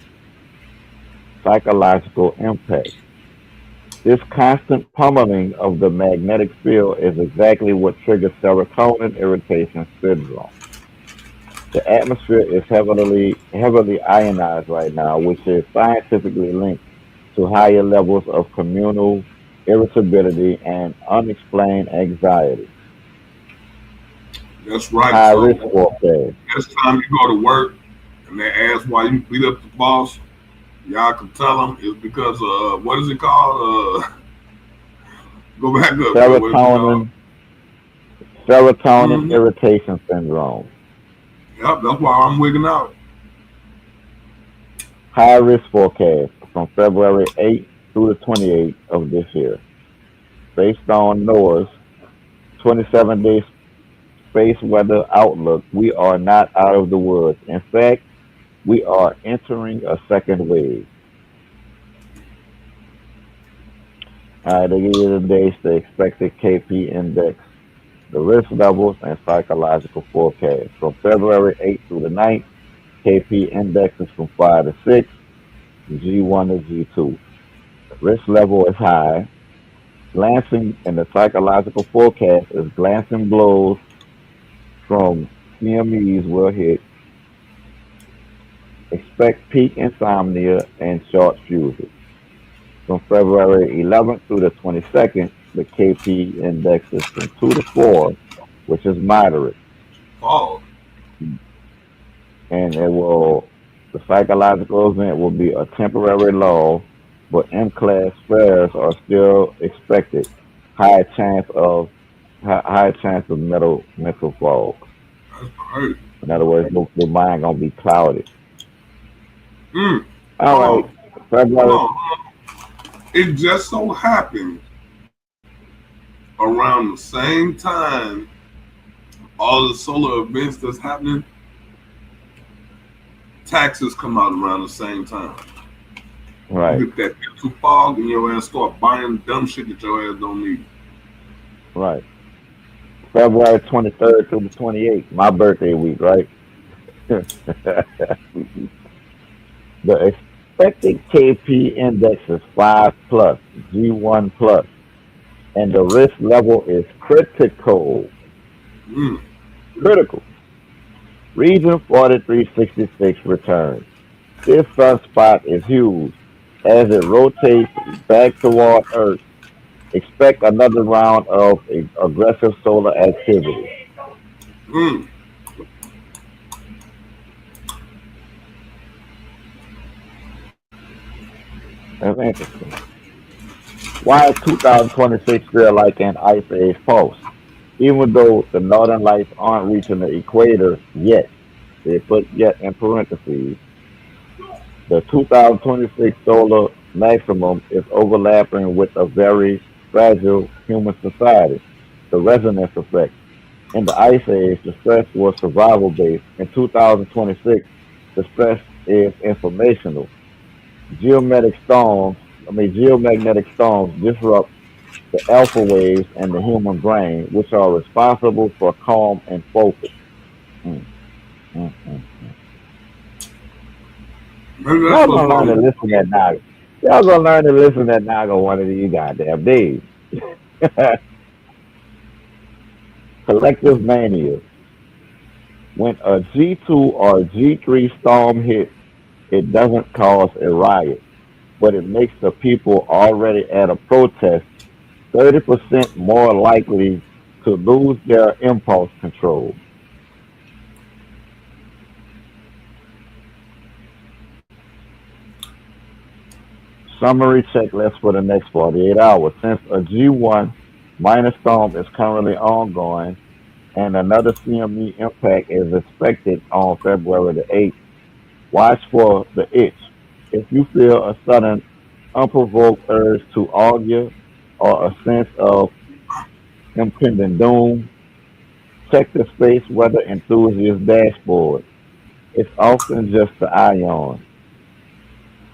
Psychological impact. This constant pummeling of the magnetic field is exactly what triggers serotonin irritation syndrome. The atmosphere is heavily ionized right now, which is scientifically linked to higher levels of communal irritability and unexplained anxiety.
That's right.
High risk
So
forecast.
next time you go to work and they ask why you beat up the boss, y'all can tell them it's because what is it called? Go back up. What is it called?
Serotonin serotonin
Mm-hmm.
irritation syndrome.
Yep, that's why I'm wigging out.
High risk forecast from February 8th through the 28th of this year. Based on NOAA's 27-day space weather outlook, we are not out of the woods. In fact, we are entering a second wave. All right, they give you the dates, the expected KP index, the risk levels, and psychological forecast. From February 8th through the 9th, KP index is from 5 to 6, G1 to G2. Risk level is high. Glancing in the psychological forecast is glancing blows from CMEs will hit. Expect peak insomnia and short fuses. From February 11th through the 22nd, the KP index is from 2 to 4, which is moderate.
Oh,
And the psychological event will be a temporary lull, but M-class flares are still expected. High chance of high chance of mental fog.
that's great.
In other words, the mind gonna be clouded.
Mm.
All
Hold
right,
on, hold
February.
on. It just so happens around the same time all the solar events that's happening, taxes come out around the same time.
Right,
You get that mental fog and your ass start buying dumb shit that your ass don't need.
right. February 23rd through the 28th, my birthday week, right? The expected KP index is 5 plus, G1 plus, and the risk level is critical.
Mm.
Critical. Region 4366 returns. This sunspot is huge. As it rotates back toward Earth, expect another round of aggressive solar activity.
Mm.
That's interesting. Why is 2026 feel like an ice age pulse? Even though the northern lights aren't reaching the equator yet, they put yet in parentheses. The 2026 solar maximum is overlapping with a very fragile human society, the resonance effect. In the Ice Age, the stress was survival based. In 2026, the stress is informational. Geomagnetic storms disrupt the alpha waves in the human brain, which are responsible for calm and focus. Mm, mm, mm.
Maybe that's
Y'all
what's
gonna learn to
wrong.
listen at Naga. Y'all gonna learn to listen at Naga one of these goddamn days. Collective mania. When a G2 or G3 storm hits, it doesn't cause a riot. but it makes the people already at a protest 30% more likely to lose their impulse control. Summary checklist for the next 48 hours. Since a G1 minor storm is currently ongoing and another CME impact is expected on February the 8th, watch for the itch. If you feel a sudden unprovoked urge to argue or a sense of impending doom, check the space weather enthusiast dashboard. It's often just the ion.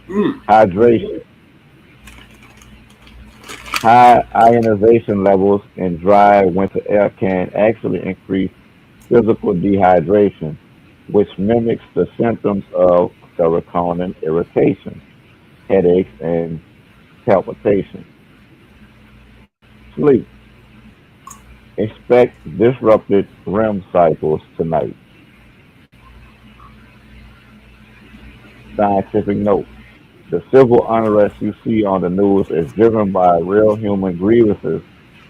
Mm.
Hydration. High ionization levels in dry winter air can actually increase physical dehydration, which mimics the symptoms of serotonin irritation, headaches, and palpitations. Sleep. Expect disrupted REM cycles tonight. Scientific note. The civil unrest you see on the news is driven by real human grievances,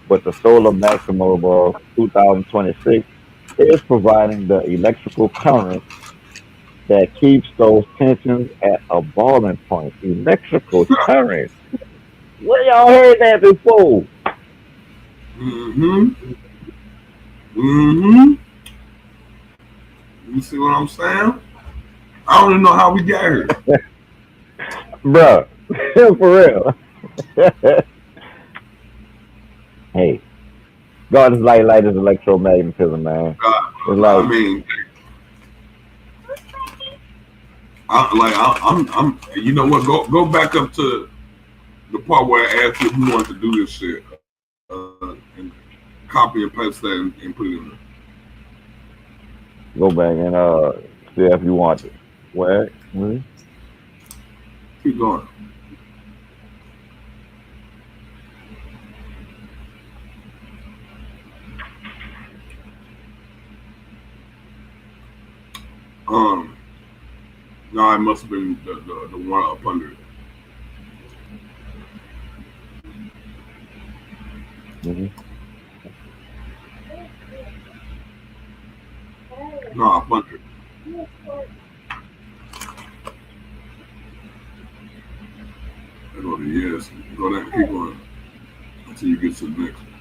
but the solar maximum of 2026 is providing the electrical current that keeps those tensions at a boiling point. Electrical current. Where y'all heard that before?
Mm-hmm. Mm-hmm. You see what I'm saying? I don't even know how we got here.
Bruh. For real. Hey, God is light is electromagnetism, man. It's
I
like,
mean, I'm. You know what? Go back up to the part where I asked you who wanted to do this shit, and copy and paste that and put it in there.
go back and see if you want it. What? Mhm.
Keep going. Um, no, it must have been the one up under it.
Mhm.
No, up under it. I go to yes. Go down. Keep going until you get to the next one.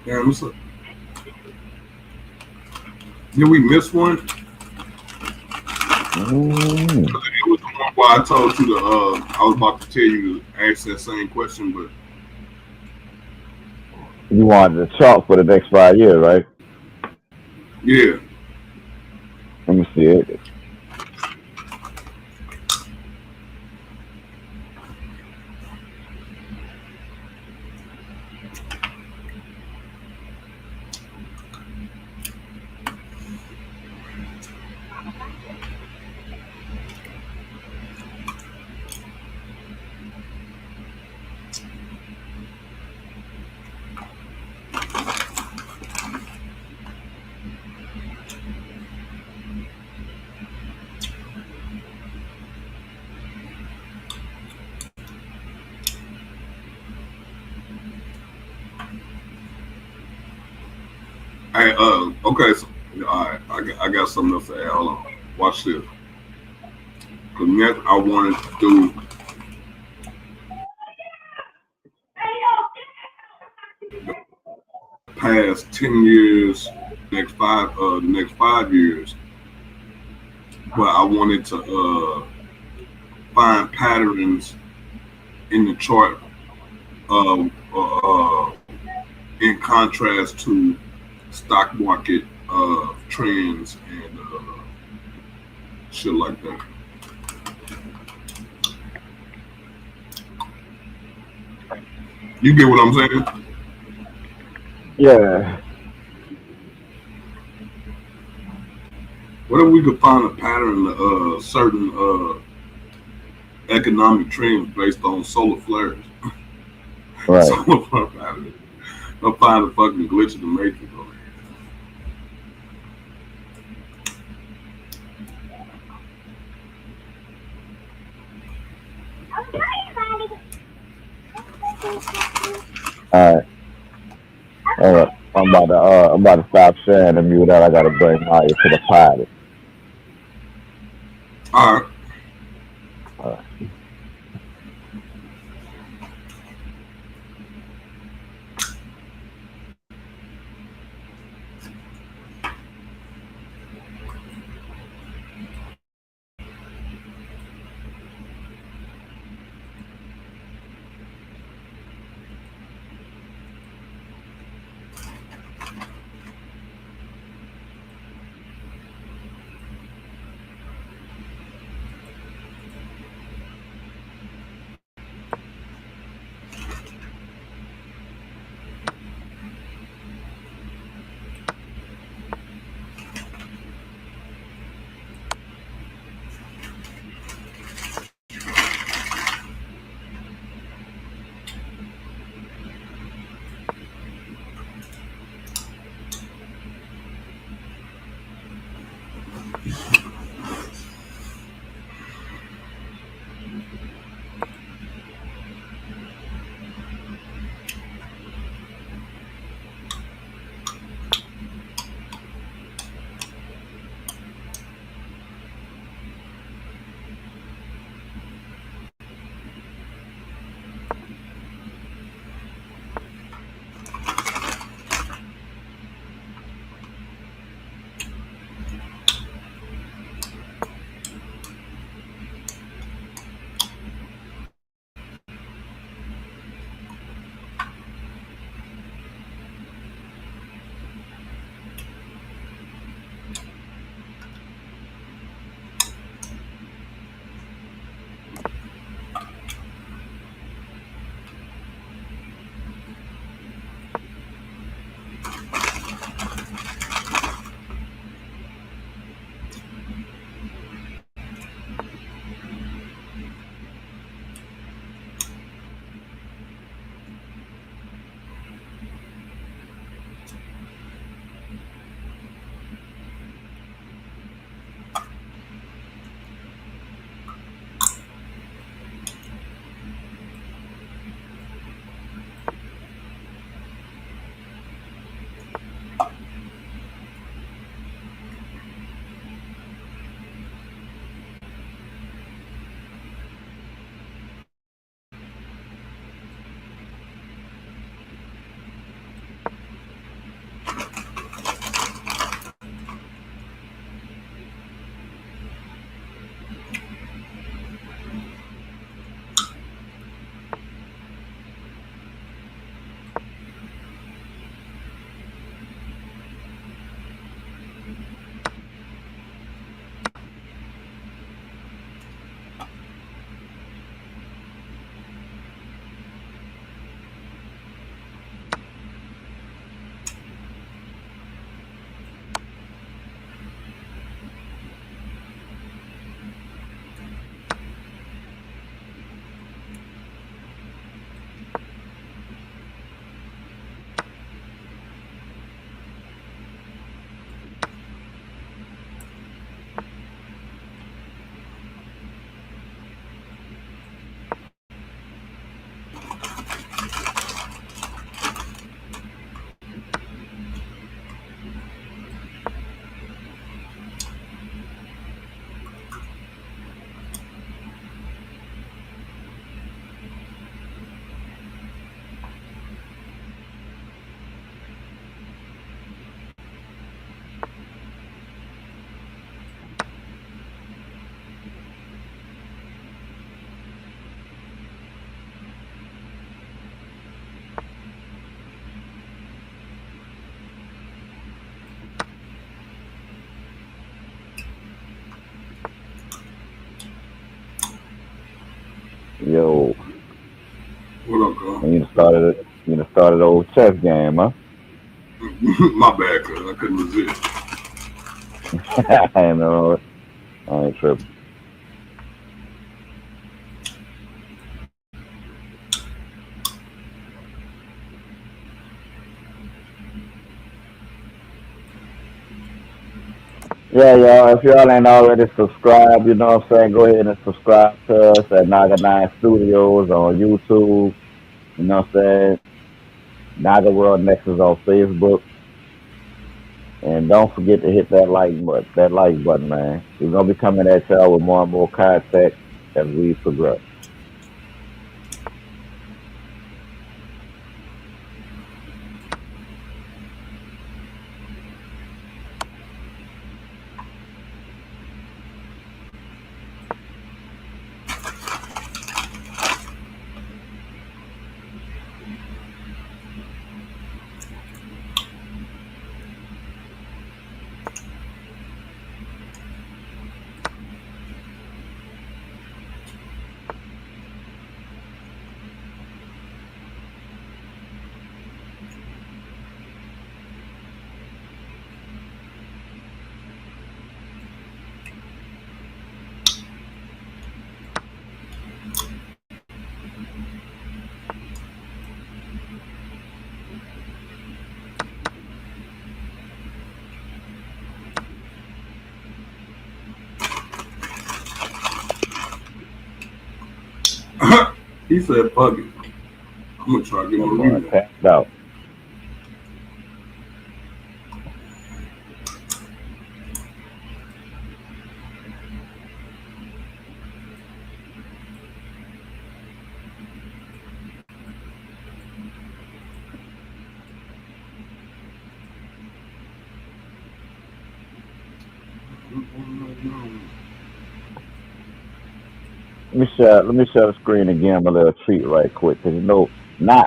Damn, did we miss one?
Mm.
It was the one where I told you to. I was about to tell you to ask that same question, but
You want the chart for the next 5 years, right?
yeah.
Let me see it.
Hey, okay. So, all right, I got something else to add. Hold on. Watch this. The next, I wanted to do the past 10 years, the next 5 years, but I wanted to find patterns in the chart in contrast to stock market trends and shit like that. You get what I'm saying?
Yeah.
What What if we could find a pattern of certain economic trends based on solar flares?
Right.
Solar flare pattern. I'll find a fucking glitch in the matrix on it.
All right. All right. I'm about to stop sharing and mute out. I gotta bring Maya to the pilot.
All right.
All right. Yo.
What up, girl?
You done started the old chess game, huh?
My bad, cuz I couldn't resist.
I know. I ain't tripping. Yeah, y'all. If y'all ain't already subscribed, you know what I'm saying, go ahead and subscribe to us at Naga Nine Studios on YouTube. You know what I'm saying? Naga World Nexus on Facebook. And don't forget to hit that like button, man. We're gonna be coming at y'all with more and more content as we progress.
He said, "Fuck it, I'm gonna try to get
That
on
boy
mute."
tapped out. Let me share the screen and give him a little treat right quick. Cause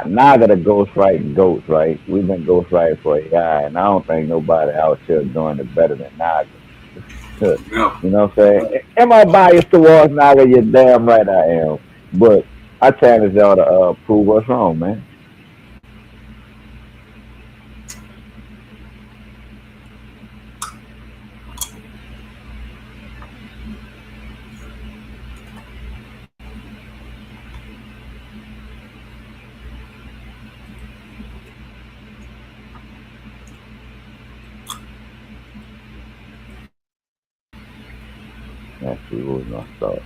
Naga the ghostwriting goats, right? We've been ghostwriting for AI, and I don't think nobody out here doing it better than Naga.
Yeah.
You know what I'm saying? Am I biased towards Naga? You're damn right I am. But I challenge y'all to prove us wrong, man. Let's see who's gonna start.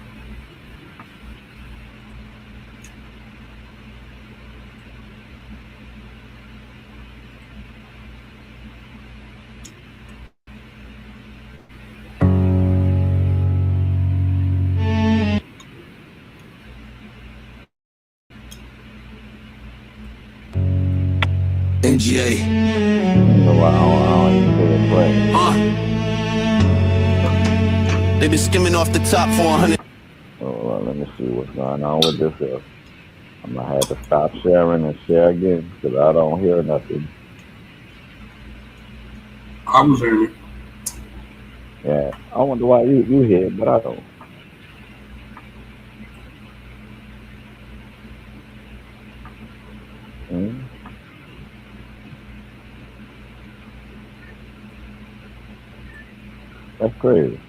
NGA.
No, I don't even hear it playing.
They been skimming off the top for 100.
Oh, well, let me see what's going on with this here. I'm gonna have to stop sharing and share again because I don't hear nothing.
I was hearing it.
Yeah, I wonder why you hear it, but I don't. Mm, that's crazy.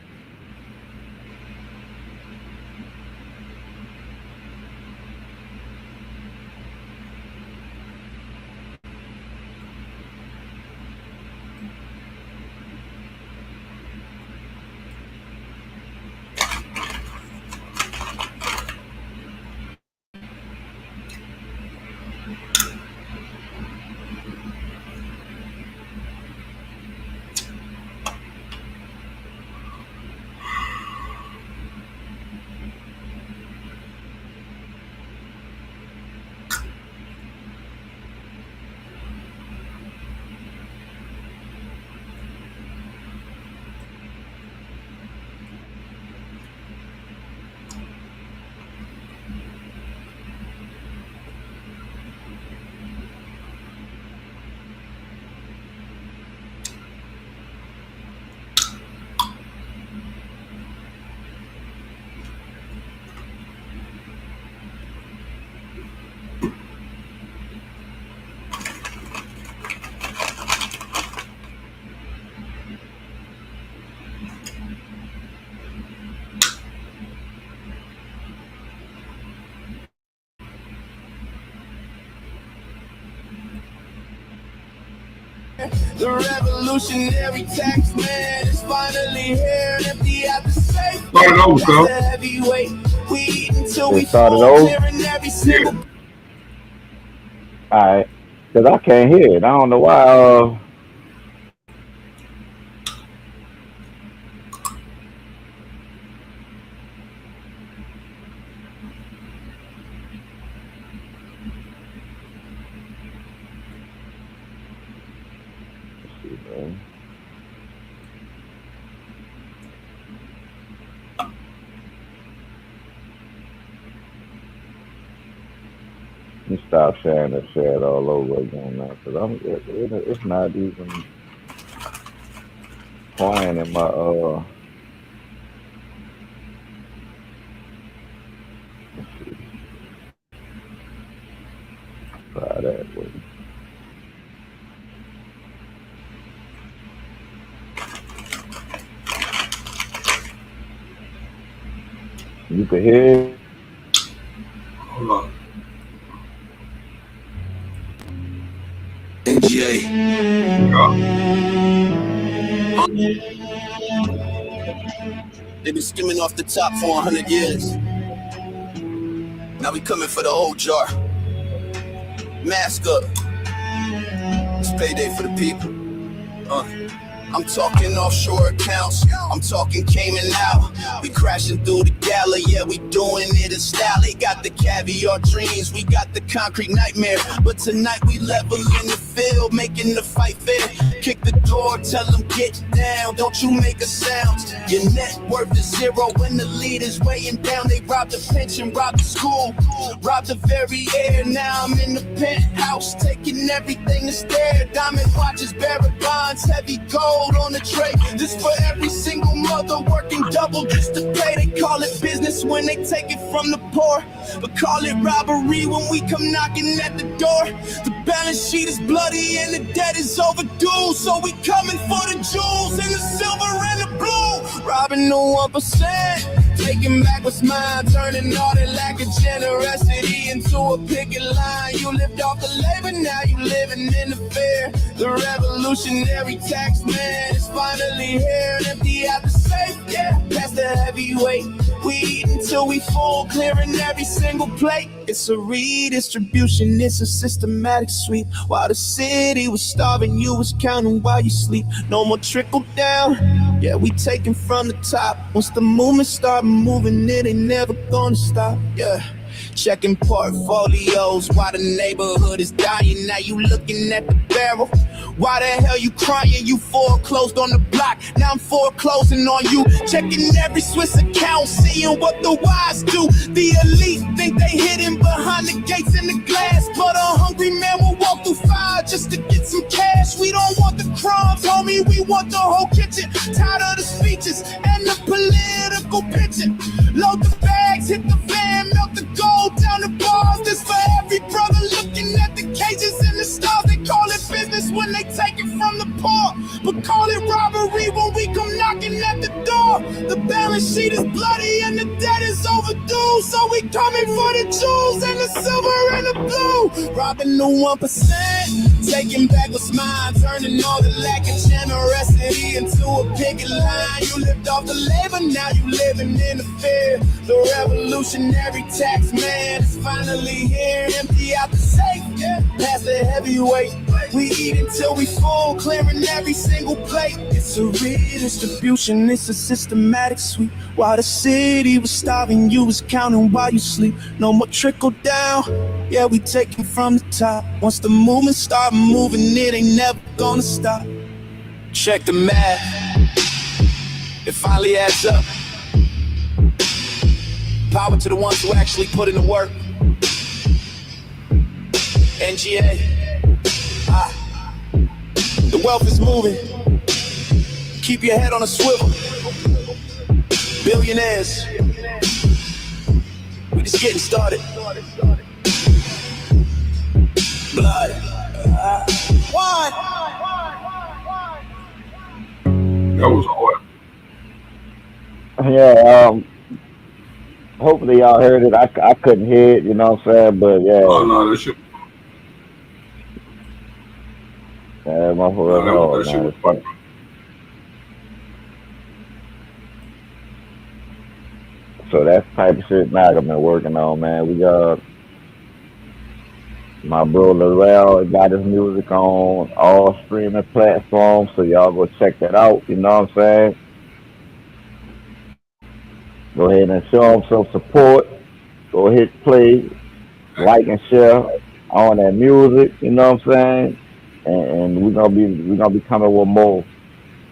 The revolutionary tax man is finally here. Empty out the safe.
Start it over,
That's
cuz.
the heavyweight. We eat until we
It started
full,
over.
clearing every single.
All right, because I can't hear it. I don't know why. Let's see, man. Let me stop sharing and share it all over again now, because it's not even playing in my Let's see, try that way. You can hear it.
Hold on.
NGA. They've been skimming off the top for 100 years. Now we coming for the whole jar. Mask up. It's payday for the people. I'm talking offshore accounts. I'm talking Cayman out. We crashing through the galley. Yeah, we doing it in style. They got the caviar dreams. We got the concrete nightmare. But tonight we level in the field, making the fight fair. Kick the door, tell them get down. Don't you make a sound. Your net worth is zero when the lead is weighing down. They robbed the pension, robbed the school, robbed the very air. Now I'm in the penthouse, taking everything that's there. Diamond watches, bearer bonds, heavy gold on the tray. This for every single mother working double just to pay. They call it business when they take it from the poor, but call it robbery when we come knocking at the door. The balance sheet is bloody and the debt is overdue, so we coming for the jewels and the silver and the blue. Robbing the 1%, taking back what's mine, turning all that lack of generosity into a picket line. You lived off the labor, now you living in the fear. The revolutionary tax man is finally here. Empty out the safe, yeah, that's the heavyweight. We eat until we full, clearing every single plate. It's a redistribution, it's a systematic sweep. While the city was starving, you was counting while you sleep. No more trickle down, yeah, we taking from the top. Once the movement start moving, it ain't never gonna stop, yeah. Checking portfolios while the neighborhood is dying. Now you looking at the barrel. Why the hell you crying? You foreclosed on the block. Now I'm foreclosing on you. Checking every Swiss account, seeing what the wise do. The elite think they hidden behind the gates and the glass, but a hungry man will walk through fire just to get some cash. We don't want the crumbs, homie, we want the whole kitchen. Tired of the speeches and the political pitching. Load the bags, hit the van, melt the gold down the bars. This for every brother looking at the cages and the stars. They call it business when they take it from the poor, but call it robbery when we come knocking at the door. The balance sheet is bloody and the debt is overdue, so we coming for the jewels and the silver and the blue. Robbing the 1%, taking back what's mine, turning all the lack of generosity into a picket line. You lived off the labor, now you living in the fear. The revolutionary tax man is finally here. Empty out the safe, yeah, past the heavyweight. We eat until we full, clearing every single plate. It's a redistribution, it's a systematic sweep. While the city was starving, you was counting while you sleep. No more trickle down, yeah, we taking from the top. Once the movement start moving, it ain't never gonna stop. Check the math, it finally adds up. Power to the ones who actually put in the work. NGA. The wealth is moving. Keep your head on a swivel. Billionaires. We just getting started. Blood. One.
That was hard.
Yeah, hopefully y'all heard it. I couldn't hear it, you know what I'm saying? But yeah.
Oh no, that shit.
Yeah, my
No,
was
that
hard,
shit
man.
was fire.
So that's the type of shit now I've been working on, man. We got my bro Larell got his music on all streaming platforms, so y'all go check that out. You know what I'm saying? Go ahead and show him some support. Go hit play, like and share on that music. You know what I'm saying? And we're gonna be coming with more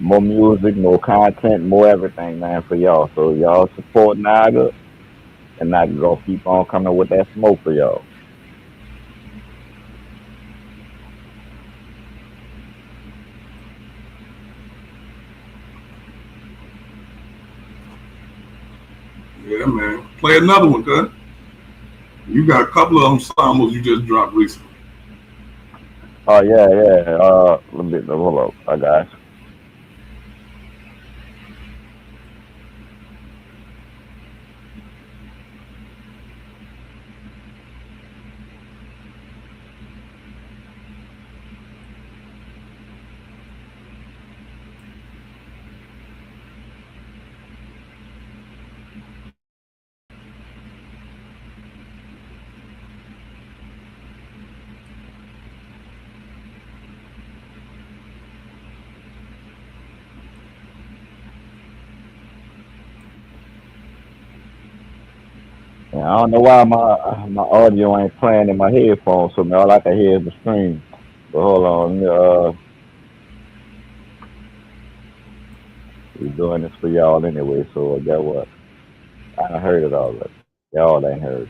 music, more content, more everything, man, for y'all. So y'all support Naga, and Naga gonna keep on coming with that smoke for y'all.
Yeah, man. Play another one, cuz. You got a couple of ensembles you just dropped recently.
Oh yeah, yeah. Let me hold up, I got you. Yeah, I don't know why my audio ain't playing in my headphones, so man, all I can hear is the screen. But hold on, we doing this for y'all anyway, so get what? I done heard it already. Y'all ain't heard.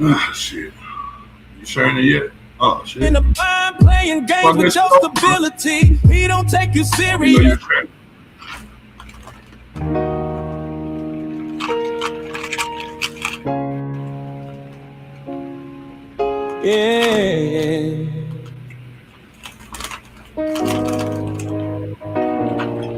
Ah, shit. You sharing it yet? Oh, shit.
In the mind playing games with your stability. We don't take you serious. Yeah.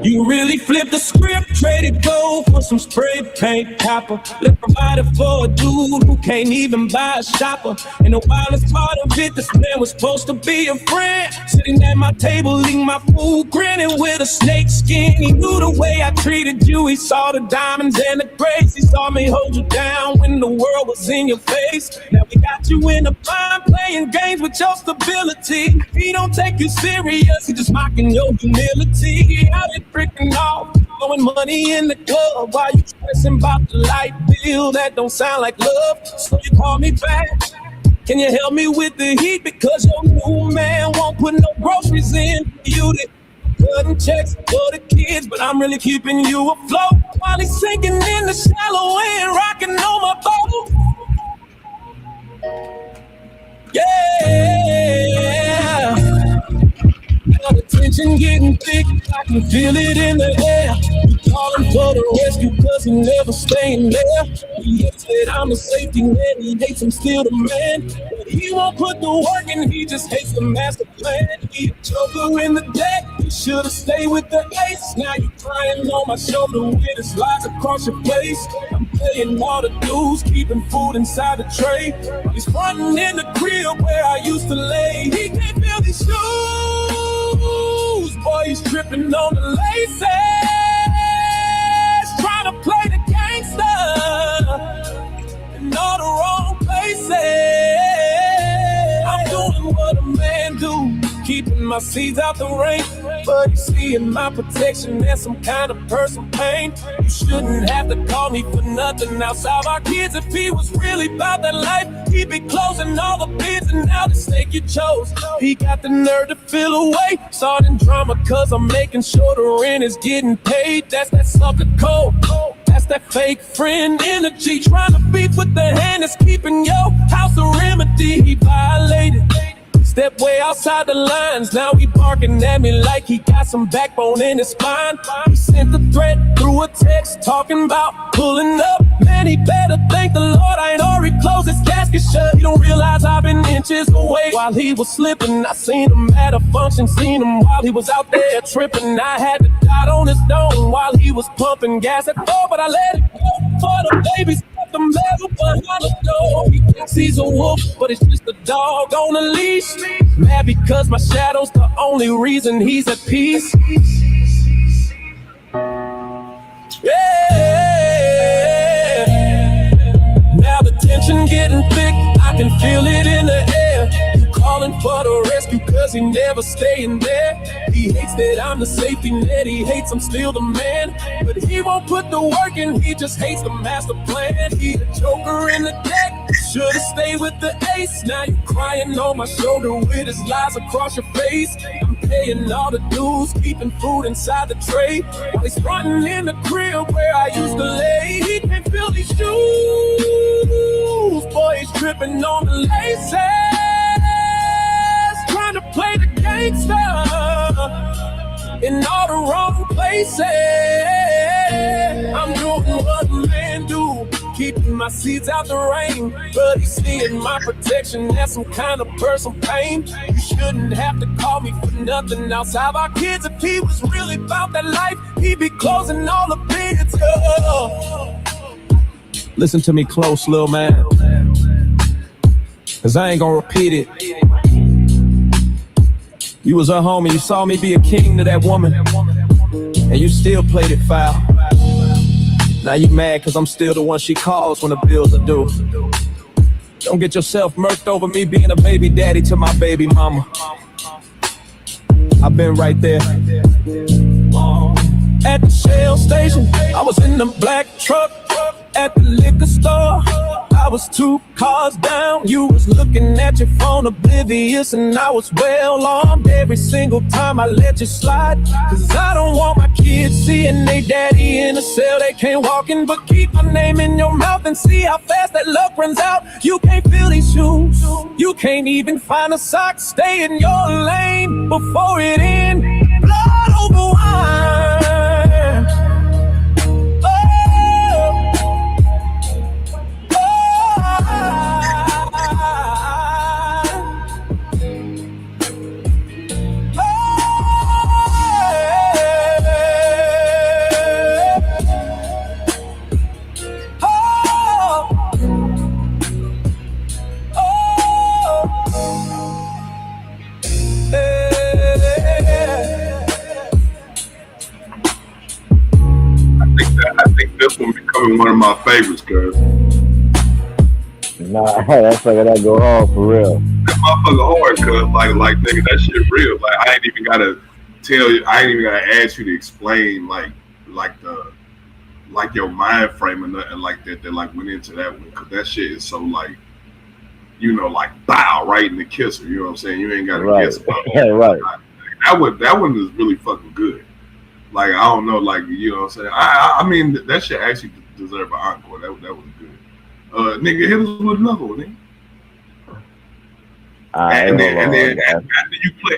You really flipped the script, traded gold for some spray paint copper. Left provided for a dude who can't even buy a shopper. And the wildest part of it, this man was supposed to be a friend. Sitting at my table, eating my food, grinning with a snake skin. He knew the way I treated you, he saw the diamonds and the grace. He saw me hold you down when the world was in your face. Now we got you in the bind, playing games with your stability. He don't take you serious, he just mocking your humility. He out here freaking off, throwing money in the club while you stressing about the light bill that don't sound like love. So you call me back, can you help me with the heat? Because your new man won't put no groceries in. You did cutting checks for the kids, but I'm really keeping you afloat while he's sinking in the shallow end, rocking on my boat. Yeah. Now the tension getting thick, I can feel it in the air. You calling for the rescue cause he never staying there. He hates that I'm a safety net, he hates I'm still the man. But he won't put the work in, he just hates the master plan. He a joker in the deck, you should've stayed with the ace. Now you crying on my shoulder with his lies across your face. I'm paying all the dues, keeping food inside the tray. He's frontin' in the crib where I used to lay. He can't feel these shoes, boy, he's tripping on the laces, trying to play the gangster in all the wrong places. I'm doing what a man do, keeping my seeds out the rain. But you see in my protection, there's some kind of personal pain. You shouldn't have to call me for nothing outside our kids. If he was really about that life, he'd be closing all the bids and now the snake you chose. He got the nerve to feel away, starting drama cause I'm making sure the rent is getting paid. That's that sucker code. That's that fake friend energy, trying to beef with the hand that's keeping your house a remedy. He violated. Step way outside the lines, now he barking at me like he got some backbone in his spine. He sent the threat through a text, talking about pulling up. Man, he better thank the Lord I ain't already closed his casket shut. He don't realize I've been inches away while he was slipping. I seen him at a function, seen him while he was out there tripping. I had to dot on his dome while he was pumping gas at 4, but I let it go for the babies. The metal behind the door. He thinks he's a wolf, but it's just a dog on a leash. Mad because my shadow's the only reason he's at peace. Yeah. Now the tension getting thick, I can feel it in the air. You calling for the rescue cause he never staying there. He hates that I'm the safety net, he hates I'm still the man. But he won't put the work in, he just hates the master plan. He a joker in the deck, should've stayed with the ace. Now you crying on my shoulder with his lies across your face. I'm paying all the dues, keeping food inside the tray, while he's fronting in the crib where I used to lay. He can't feel these shoes, boy, he's tripping on the laces, trying to play the gangster in all the wrong places. I'm doing what a man do, keeping my seeds out the rain. But he's seeing my protection, that's some kind of personal pain. You shouldn't have to call me for nothing outside our kids. If he was really about that life, he'd be closing all the bids. Listen to me close, little man, cause I ain't gonna repeat it. You was her homie, you saw me be a king to that woman, and you still played it foul. Now you mad cause I'm still the one she calls when the bills are due. Don't get yourself murked over me being a baby daddy to my baby mama. I've been right there. At the Shell station, I was in the black truck. At the liquor store, I was 2 cars down. You was looking at your phone oblivious, and I was well armed every single time I let you slide. Cause I don't want my kids seeing they daddy in a cell they can't walk in. But keep my name in your mouth and see how fast that luck runs out. You can't feel these shoes, you can't even find a sock. Stay in your lane before it ends. Blood over wine.
I think this one becoming one of my favorites, cuz.
Nah, that's like that go hard for real.
That motherfucker hard, cuz. Like nigga, that shit real. Like I ain't even gotta tell you, I ain't even gotta ask you to explain like your mind frame and nothing like that like went into that one. Cause that shit is so like, you know, like bow right in the kisser. You know what I'm saying? You ain't gotta guess about it.
Yeah, right.
That one is really fucking good. Like I don't know, like you know what I'm saying. I mean that shit actually deserve an encore. That was good. Nigga, hit us with another one, nigga. And then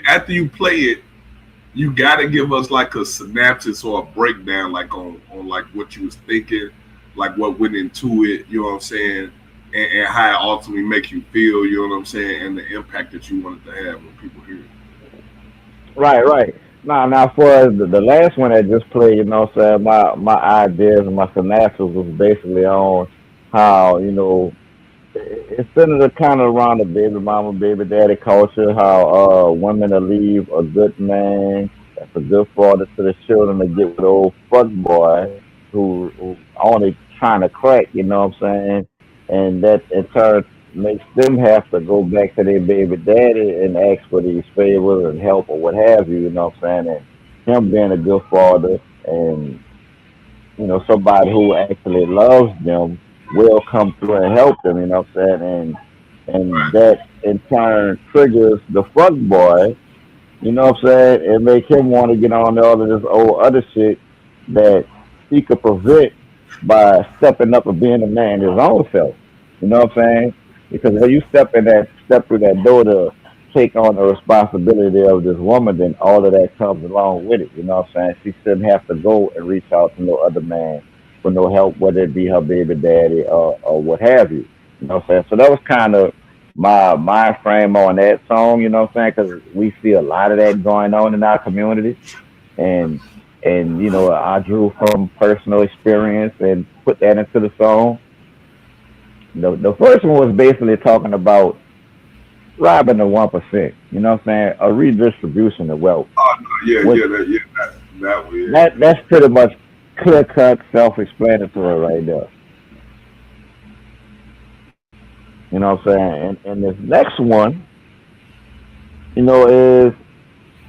after you play it, you gotta give us like a synopsis or a breakdown, like on like what you was thinking, like what went into it. You know what I'm saying, and how it ultimately makes you feel. You know what I'm saying, and the impact that you wanted to have when people hear it.
Right. Now for the last one that just played, you know what I'm saying, my ideas and my synopsis was basically on how, you know, it's centered kind of around the baby mama, baby daddy culture, how women will leave a good man, that's a good father to the children, to get with the old fuck boy who only trying to crack, you know what I'm saying? And that in turn makes them have to go back to their baby daddy and ask for these favors and help or what have you, you know what I'm saying? him being a good father and somebody who actually loves them will come through and help them, you know what I'm saying? And that in turn triggers the fuck boy, you know what I'm saying, and make him want to get on all of this old other shit that he could prevent by stepping up and being a man his own self. You know what I'm saying? Because when you step through that door to take on the responsibility of this woman, then all of that comes along with it. You know what I'm saying? She shouldn't have to go and reach out to no other man for no help, whether it be her baby daddy or what have you. You know what I'm saying? So that was kind of my mind frame on that song. You know what I'm saying? Because we see a lot of that going on in our community, and I drew from personal experience and put that into the song. The first one was basically talking about robbing the 1%. You know what I'm saying? A redistribution of wealth.
Oh no, yeah,
Which,
yeah, that way.
that's pretty much clear cut, self explanatory right there. You know what I'm saying? And this next one, is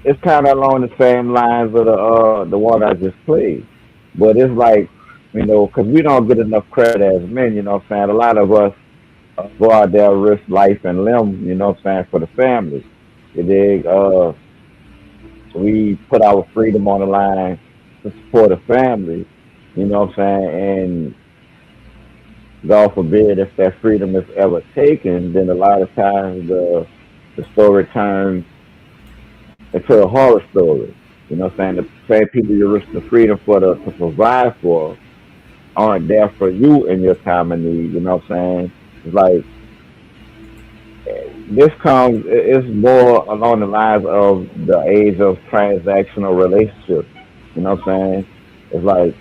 it's kind of along the same lines of the one I just played, but it's like because we don't get enough credit as men. You know what I'm saying? A lot of us go out there, risk life and limb. You know what I'm saying, for the family. You dig? We put our freedom on the line to support a family. You know what I'm saying? And God forbid if that freedom is ever taken, then a lot of times the story turns into a horror story. You know what I'm saying? The same people you risk the freedom for to provide for aren't there for you in your time of need. You know what I'm saying? It's like it's more along the lines of the age of transactional relationships. You know what I'm saying? It's like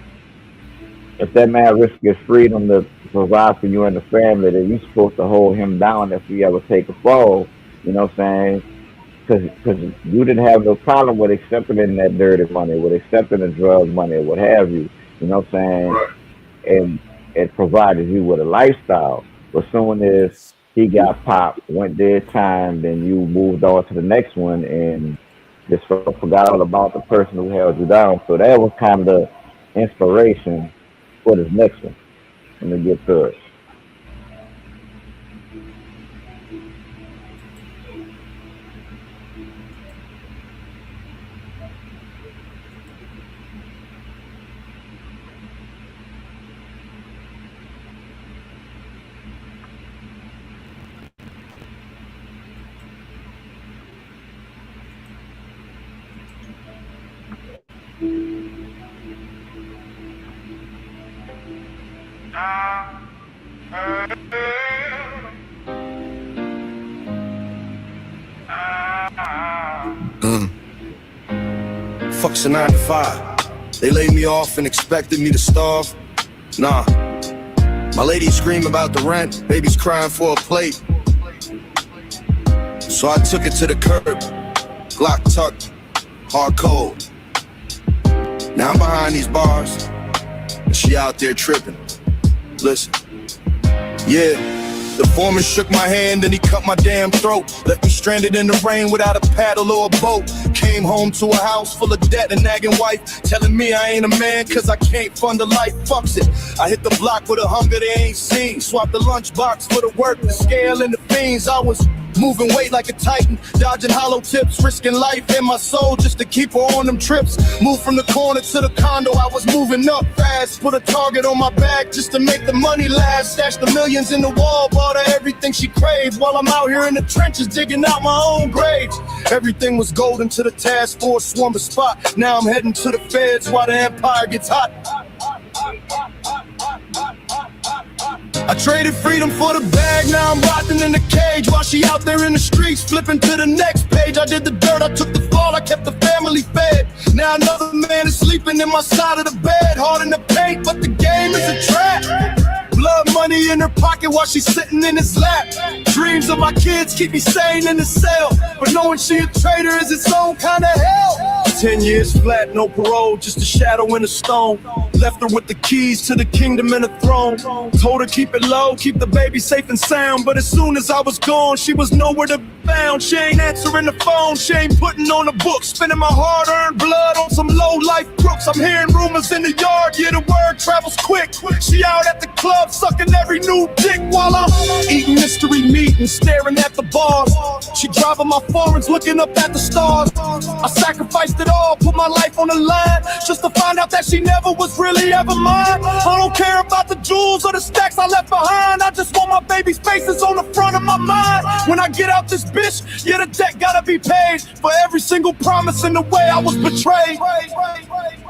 if that man risks his freedom to provide for you and the family, then you're supposed to hold him down if he ever take a fall. You know what I'm saying? Because you didn't have no problem with accepting that dirty money, with accepting the drug money, what have you. You know what I'm saying?
Right.
And it provided you with a lifestyle. But soon as he got popped, went dead time, then you moved on to the next one and just forgot all about the person who held you down. So that was kind of the inspiration for this next one. Let me get to it.
Fuck's a 9 to 5. They laid me off and expected me to starve. Nah. My lady scream about the rent, baby's crying for a plate. So I took it to the curb, Glock tucked, hard cold. Now I'm behind these bars, and she out there tripping. Listen, yeah. The foreman shook my hand and he cut my damn throat. Left me stranded in the rain without a paddle or a boat. Came home to a house full of debt and nagging wife, telling me I ain't a man cause I can't fund a life. Fucks it. I hit the block with a hunger they ain't seen. Swapped the lunchbox for the work, the scale and the fiends. I was moving weight like a titan, dodging hollow tips, risking life and my soul just to keep her on them trips. Moved from the corner to the condo, I was moving up fast. Put a target on my back just to make the money last. Stashed the millions in the wall, bought her everything she craved. While I'm out here in the trenches digging out my own graves. Everything was golden to the task force, swarm a spot. Now I'm heading to the feds while the empire gets hot. I traded freedom for the bag, now I'm rotting in the cage. While she out there in the streets, flipping to the next page. I did the dirt, I took the fall, I kept the family fed. Now another man is sleeping in my side of the bed. Hard in the paint, but the game is a trap. Blood money in her pocket while she's sitting in his lap. Dreams of my kids keep me sane in the cell, but knowing she a traitor is its own kind of hell. 10 years flat, no parole, just a shadow in a stone.
left her with the keys to the kingdom and the throne. Told her keep it low, keep the baby safe and sound. But as soon as I was gone, she was nowhere to be found. She ain't answering the phone, she ain't putting on the book. Spending my hard-earned blood on some low-life crooks. I'm hearing rumors in the yard, yeah, the word travels quick. She out at the club, sucking every new dick while I'm eating mystery meat and staring at the bars. She driving my foreigns, looking up at the stars. I sacrificed it all, put my life on the line, just to find out that she never was really ever mine. I don't care about the jewels or the stacks I left behind. I just want my baby's faces on the front of my mind. When I get out this bitch, yeah, the debt gotta be paid for every single promise and the way I was betrayed.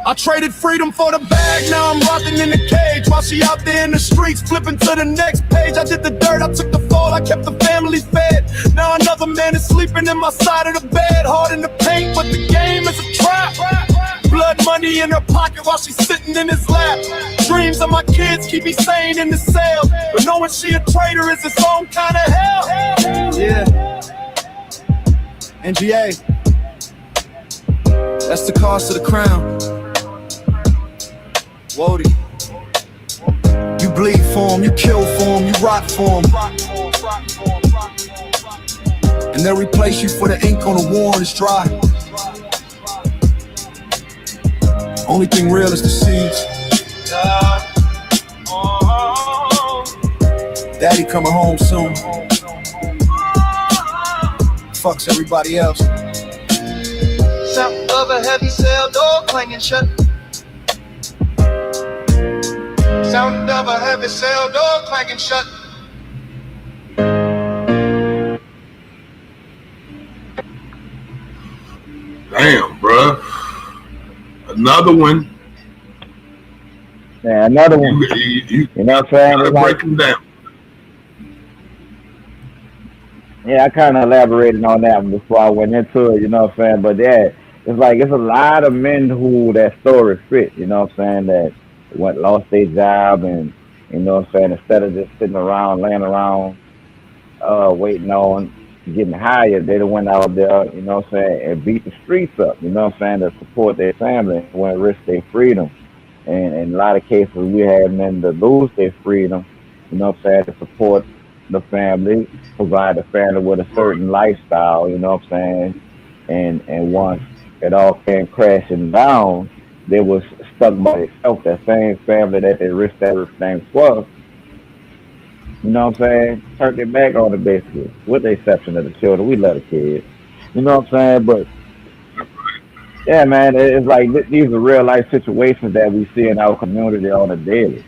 I traded freedom for the bag, now I'm rotting in the cage. While she out there in the streets, flipping to the next page. I did the dirt, I took the fall, I kept the family fed. Now another man is sleeping in my side of the bed. Hard in the paint, but the game is a trap. Blood money in her pocket while she's sitting in his lap. Dreams of my kids keep me sane in the cell, but knowing she a traitor is its own kind of hell.
Yeah. NGA. That's the cost of the crown. Wody. You bleed for him, you kill for him, you rock for him. And they'll replace you for the ink on the war and it's dry. Only thing real is the seeds. Daddy coming home soon. Fucks everybody else.
Sound of a heavy cell door clanging shut. Sound of a heavy cell door clanging shut.
Damn, bruh. Another one.
Yeah, another one. You know what I'm saying?
Gotta break them down.
Yeah, I kind of elaborated on that one before I went into it, you know what I'm saying? But yeah, it's like it's a lot of men who that story fit, you know what I'm saying, that lost their job and, you know what I'm saying, instead of just sitting around, laying around, waiting on getting hired, they done went out there, you know what I'm saying, and beat the streets up, you know what I'm saying, to support their family and went risk their freedom. And in a lot of cases, we had men to lose their freedom, you know what I'm saying, to support the family, provide the family with a certain lifestyle, you know what I'm saying, and once it all came crashing down, they was stuck by themselves, that same family that they risked everything for, you know what I'm saying, turned their back on it basically, with the exception of the children. We love the kids, you know what I'm saying, but yeah, man, it's like these are real life situations that we see in our community on a daily.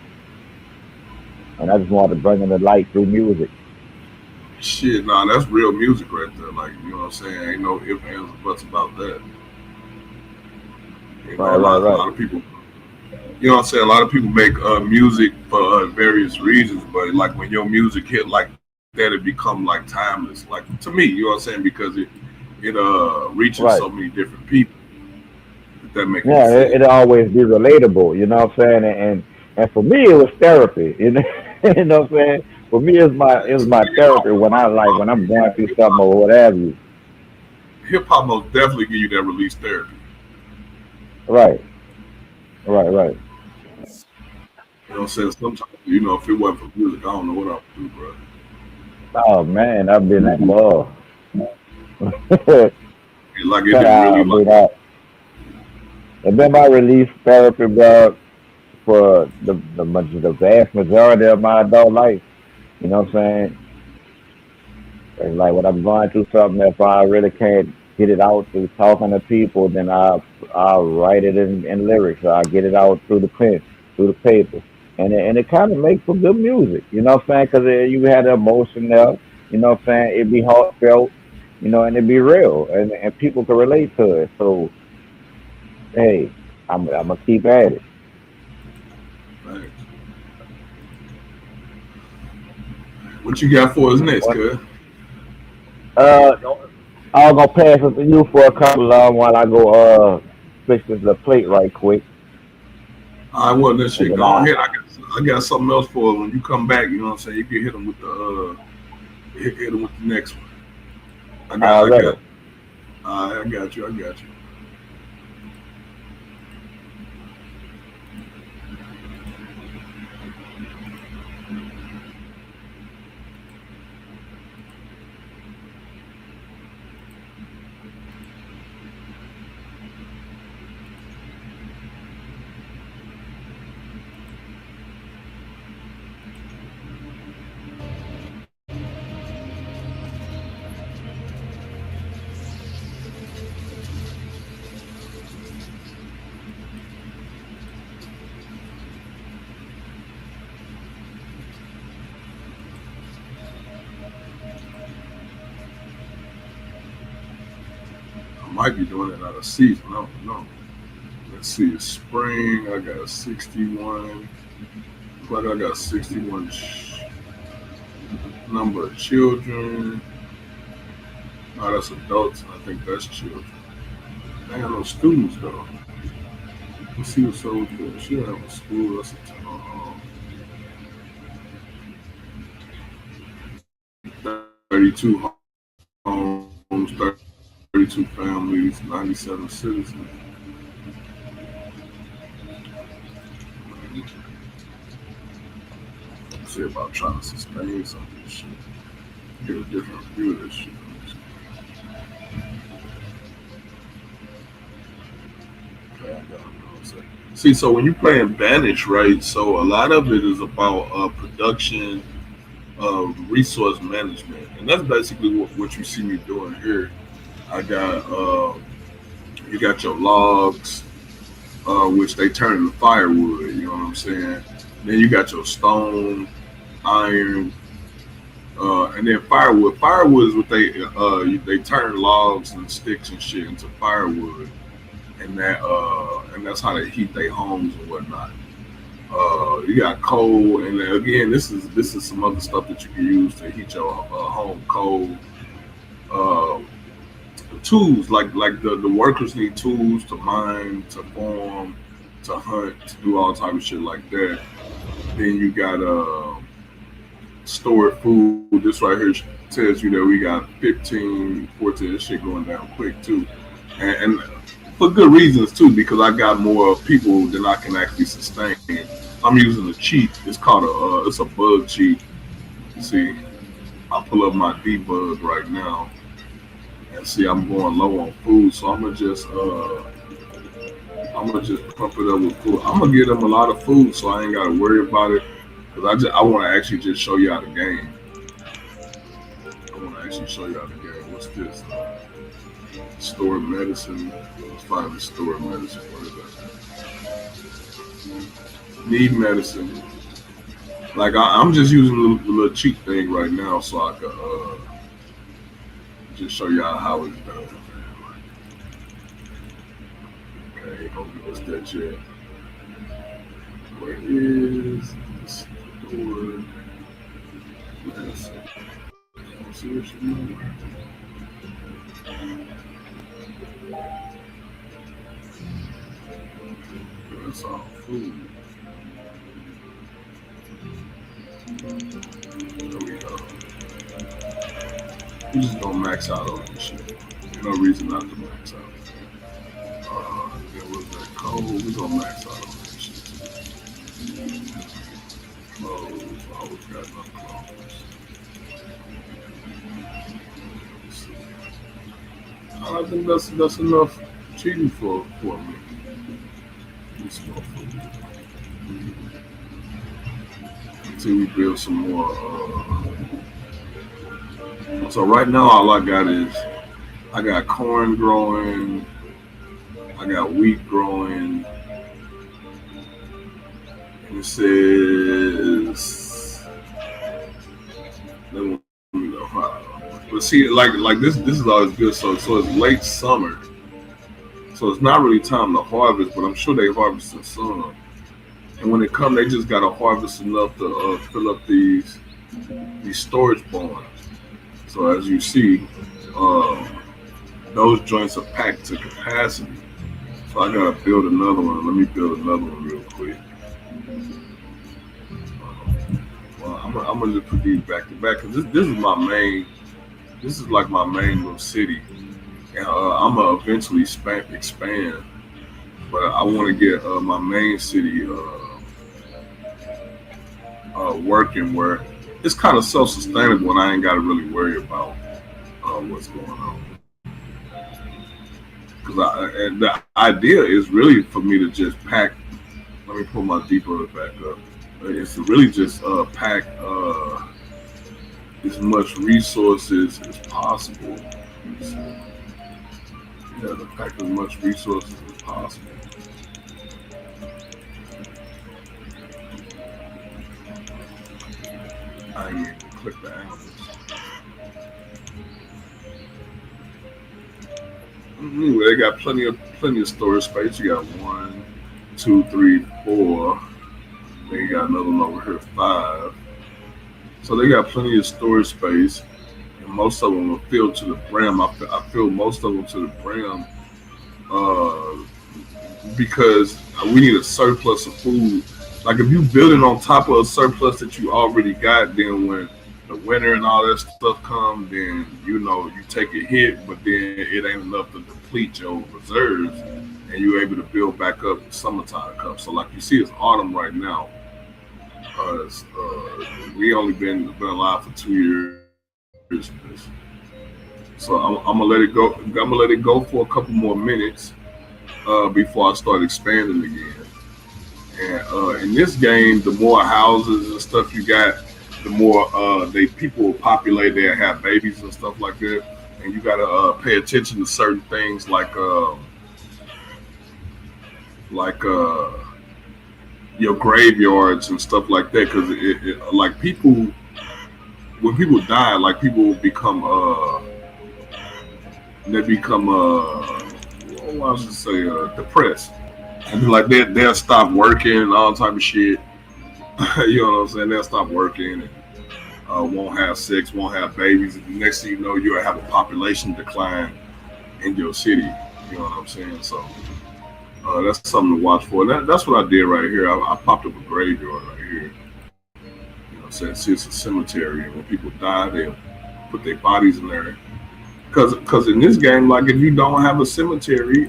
And I just wanted to bring in the light through music.
Shit, nah, that's real music right there. Like, you know what I'm saying? Ain't no ifs, ands, or buts about that. You know,
Right,
a
right,
lot
right.
of people, you know what I'm saying? A lot of people make music for various reasons, but like when your music hit like that, it become like timeless. Like to me, you know what I'm saying? Because it reaches
Right.
so many different people. If that make any
Yeah,
sense.
it'll always be relatable, you know what I'm saying? And for me it was therapy, you know, you know what I'm saying? For me it was my therapy when when I'm going through something or whatever.
Hip hop most definitely give you that release therapy.
Right, right, right.
You know what I'm saying? Sometimes, you know, if it wasn't for music, I don't know what I would do, bro.
Oh man, I've been like, whoa.
Like it didn't really
I've
like.
been out. It's been my release therapy, bro, for the vast majority of my adult life. You know what I'm saying? It's like when I'm going through something, if I really can't get it out through talking to people, then I'll write it in lyrics. I'll get it out through the pen, through the paper, and it kind of makes for good music. You know what I'm saying? Because you had the emotion there. You know what I'm saying? It'd be heartfelt. You know, and it'd be real, and people can relate to it. So hey, I'm gonna keep at it.
Right. What you got for us next,
What?
cuz?
Uh, I'm gonna pass it to you for a couple of 'em while I go fix this little plate right quick,
I want that
and
shit.
then
Go ahead. I got something else for us when you come back. You know what I'm saying? You can hit them with the hit them with the next one.
I'll
I
let
got
it.
I got you. might be doing it out of season. I don't know. Let's see. Spring, I got 61. Like I got 61 number of children. No, that's adults. I think that's children. I ain't no students though. Let's see what's over there. She don't have a school. That's a 32 homes, 32 families, 97 citizens. Let's see about trying to sustain some of this shit. Get a different view of this shit. See, so when you're playing Banished, right? So a lot of it is about production, resource management, and that's basically what you see me doing here. I got you got your logs, which they turn into firewood. You know what I'm saying? Then you got your stone, iron, and then firewood. Firewood is what they turn logs and sticks and shit into firewood, and that's how they heat their homes and whatnot. You got coal, and then again, this is some other stuff that you can use to heat your home. Coal, tools like the workers need tools to mine, to farm, to hunt, to do all type of shit like that. Then you got stored food. This right here tells you that we got 15, 14. This shit going down quick too, and for good reasons too, because I got more people than I can actually sustain. I'm using a cheat. It's called it's a bug cheat. See, I'll pull up my debug right now, and see I'm going low on food, so I'm gonna just pump it up with food. I'm gonna give them a lot of food, so I ain't gotta worry about it, because I want to actually just show you how the game. I want to actually show you how the game. What's this? Store medicine. Let's find the store medicine. What is that? Need medicine. Like I'm just using the little cheat thing right now, so I can just show you how it's done. Okay, don't give us that yet. Where is the store medicine? Let's see what you know. That's all food. There we go. We just gonna max out on this shit. No reason not to max out. There was that cold. We gonna max out on this shit too. Clothes. Always got enough clothes. I think that's enough cheating for me. Until we build some more. So right now, all I got is I got corn growing, I got wheat growing. And it says, let me know how. But see, like this is always good. So it's late summer. So it's not really time to harvest, but I'm sure they harvest in some. And when it comes, they just gotta harvest enough to fill up these storage barns. So as you see, those joints are packed to capacity. So I gotta build another one. Let me build another one real quick. Well, I'm gonna just put these back to back, because this is my main. This is like my main little city. And I'm gonna eventually expand, but I want to get my main city working where it's kind of self-sustainable, and I ain't got to really worry about what's going on. Because the idea is really for me to just pack. Let me pull my debug back up. It's to really just pack as much resources as possible. Yeah, to pack as much resources as possible. I ain't even click the animals. They got plenty of storage space. You got 1, 2, 3, 4. Then you got another one over here, 5. So they got plenty of storage space, and most of them are filled to the brim. I fill most of them to the brim uh, because we need a surplus of food. Like if you build it on top of a surplus that you already got, then when the winter and all that stuff come, then you take a hit, but then it ain't enough to deplete your reserves, and you're able to build back up when summertime comes. So like you see, it's autumn right now. We only been alive for 2 years. So I'm gonna let it go. I'm gonna let it go for a couple more minutes before I start expanding again. And in this game, the more houses and stuff you got, the more people will populate there, have babies and stuff like that. And you gotta pay attention to certain things like your graveyards and stuff like that, because like people, when people die, like people become what was I say depressed, and like they'll stop working and all type of shit. You know what I'm saying? They'll stop working and won't have sex, won't have babies. And the next thing you know, you'll have a population decline in your city. You know what I'm saying? So that's something to watch for. That's what I did right here. I popped up a graveyard right here. You know, so it's a cemetery, and when people die, they'll put their bodies in there. Because in this game, like if you don't have a cemetery,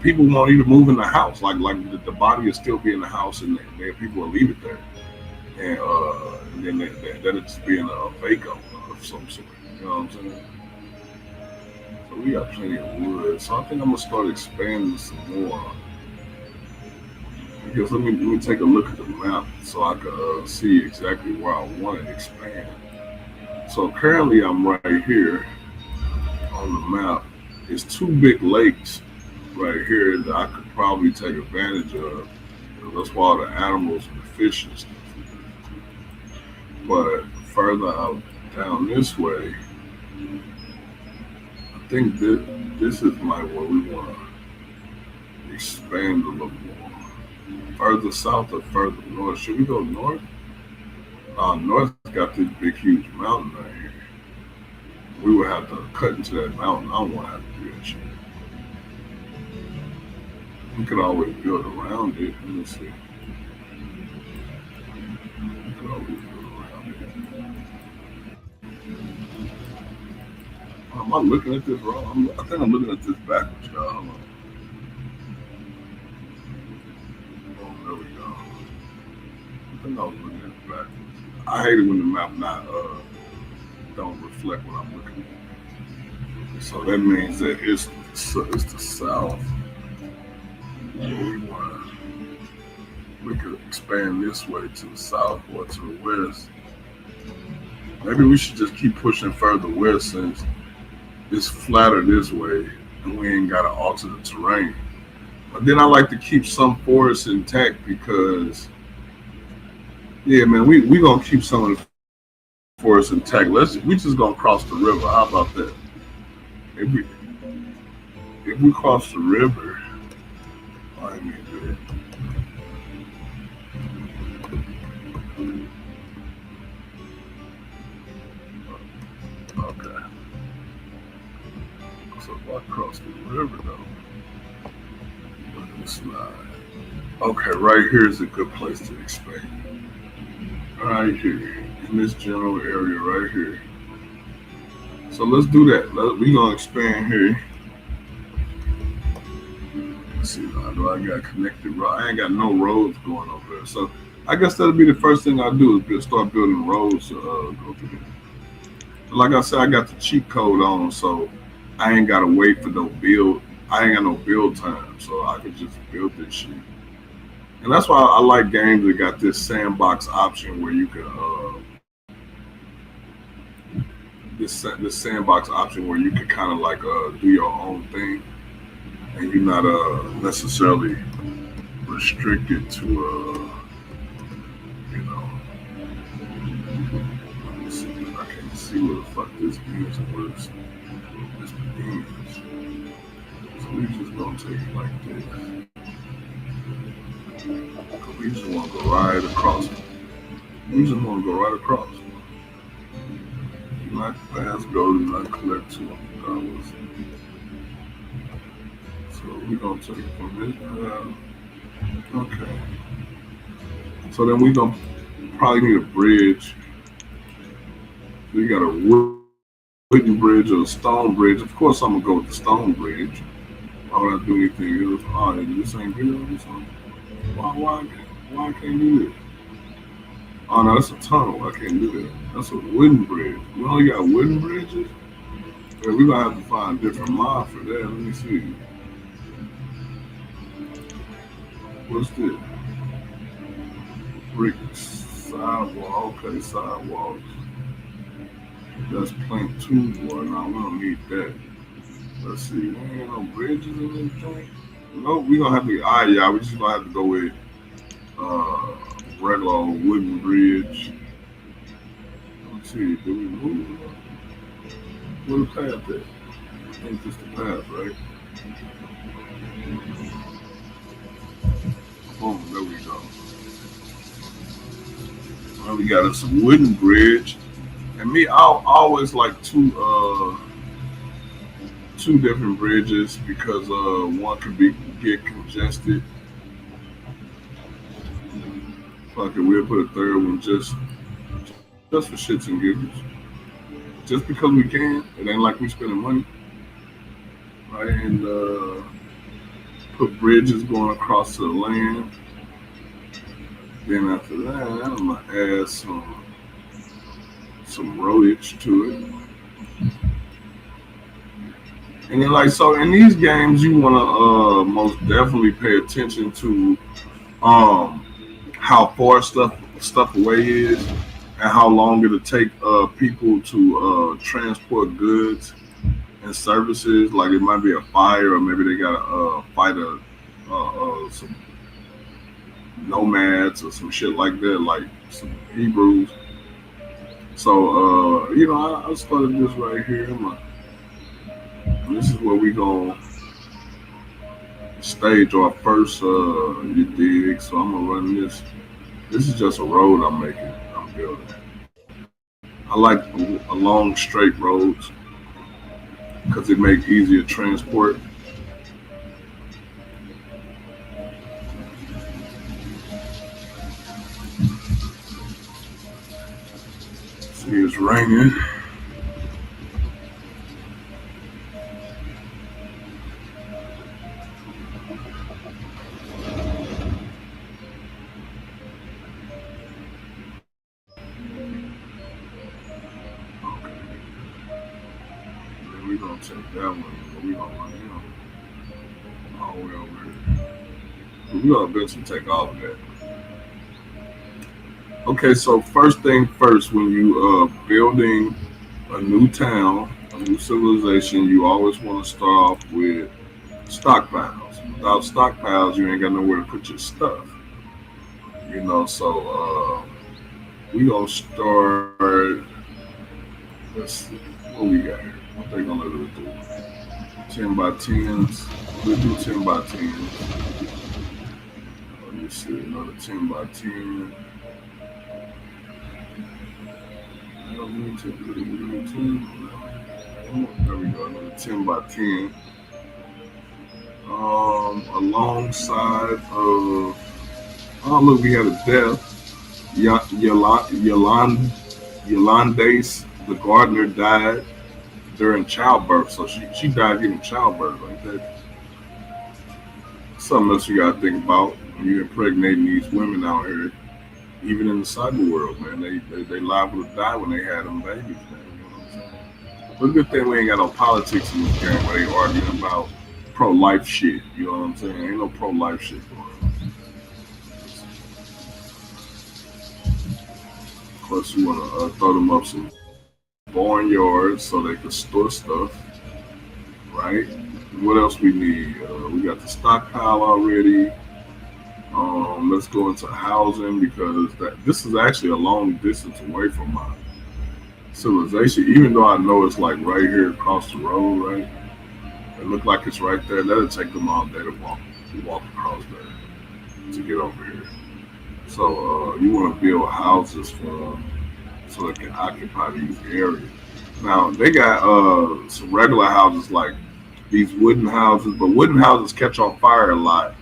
people won't even move in the house. Like the body will still be in the house, and people will leave it there, and then that'll just be in a vaco of some sort. You know what I'm saying? So we got plenty of wood. So I think I'm gonna start expanding some more. Because let me take a look at the map so I can see exactly where I want to expand. So currently I'm right here on the map. There's 2 big lakes right here that I could probably take advantage of. That's why all the animals and the fish and stuff. But further out down this way, I think this is where we want to expand a little more. Further south or further north? Should we go north? North's got this big, huge mountain right here. We would have to cut into that mountain. I don't want to have to do that shit. We could always build around it. Let me see. We could always build around it. Am I looking at this wrong? I think I'm looking at this backwards, y'all. Hold on. Oh, there we go. I think I was looking at it backwards. I hate it when the map don't reflect what I'm looking at. So that means that it's the south. We could expand this way to the south or to the west. Maybe we should just keep pushing further west since it's flatter this way and we ain't got to alter the terrain. But then I like to keep some forests intact because, yeah, man, we gonna keep some of the forests intact. We just gonna cross the river. How about that? If we cross the river, I mean, good. Okay. So if I cross the river though, let me slide. Okay, right here is a good place to expand. Right here, in this general area right here. So let's do that. We're gonna expand here. Let's see, do I got connected road? I ain't got no roads going over there. So I guess that'll be the first thing I do is start building roads to go through here. Like I said, I got the cheat code on, so I ain't gotta wait for no build. I ain't got no build time, so I can just build this shit. And that's why I like games that got this sandbox option where you can this sandbox option where you can kind of like do your own thing, and you're not necessarily restricted to you know. Let me see if I can see. see where the fuck this is and where this begins. So we just gonna take it like this. We just wanna go right across. We just wanna go right across. Not fast go, not collect $200. So we gonna take it from this. Okay. So then we gonna probably need a bridge. We got a wooden bridge or a stone bridge. Of course, I'm gonna go with the stone bridge. Why would I do anything else? Oh, this ain't good or something. Why I can't do this? Oh no, that's a tunnel. I can't do that. That's a wooden bridge. We only got wooden bridges. Yeah, we're gonna have to find a different mod for that. Let me see. What's this? Brick sidewall. Okay, sidewalks. That's plank 2 boy. No, we don't need that. Let's see. We ain't got no bridges in this joint. No, we gonna have to. Yeah, we just gonna have to go with regular old wooden bridge. Let's see. Do we move? Where the path at? I think this the path, right? Boom, there we go. Well, we got us a wooden bridge. And me, I always like two different bridges because one could get congested. Fuck it, we'll put a third one just for shits and giggles. Just because we can. It ain't like we spending money. Right? And put bridges going across the land. Then after that, I'm gonna add some roadage to it. And then like so in these games you wanna most definitely pay attention to how far stuff away is and how long it'll take people to transport goods and services. Like it might be a fire, or maybe they gotta fight some nomads or some shit like that, like some Hebrews. So I started this right here. This is where we gonna stage our first you dig. So I'm gonna run this. This is just a road I'm building. I like a long straight roads because it makes easier transport. See, it's raining. We're gonna take that one, but we're gonna run him all the way over here. We're gonna eventually take all of that. Okay, so first thing first, when you building a new town, a new civilization, you always want to start off with stockpiles. Without stockpiles, you ain't got nowhere to put your stuff. So we gonna start. Let's see what we got here. What they gonna let us do? 10 by 10s. We'll do 10 by 10. Let me see another 10 by 10. There we go, another 10 by 10. Alongside of, oh look, we had a death. Yolandace, the gardener, died during childbirth. So she died giving childbirth like that. Something else you gotta think about when you're impregnating these women out here. Even in the cyber world, man, they liable to die when they had them babies, man. You know what I'm saying? But good thing we ain't got no politics in this game where they arguing about pro-life shit. You know what I'm saying? Ain't no pro-life shit going on. Of course, you want to throw them up some barnyards so they can store stuff, right? What else we need? We got the stockpile already. Let's go into housing because this is actually a long distance away from civilization, even though I know it's like right here across the road, right? It look like it's right there. That'll take them all day to walk across there to get over here. So you want to build houses for them so they can occupy these areas. Now they got some regular houses like these wooden houses, but wooden houses catch on fire a lot.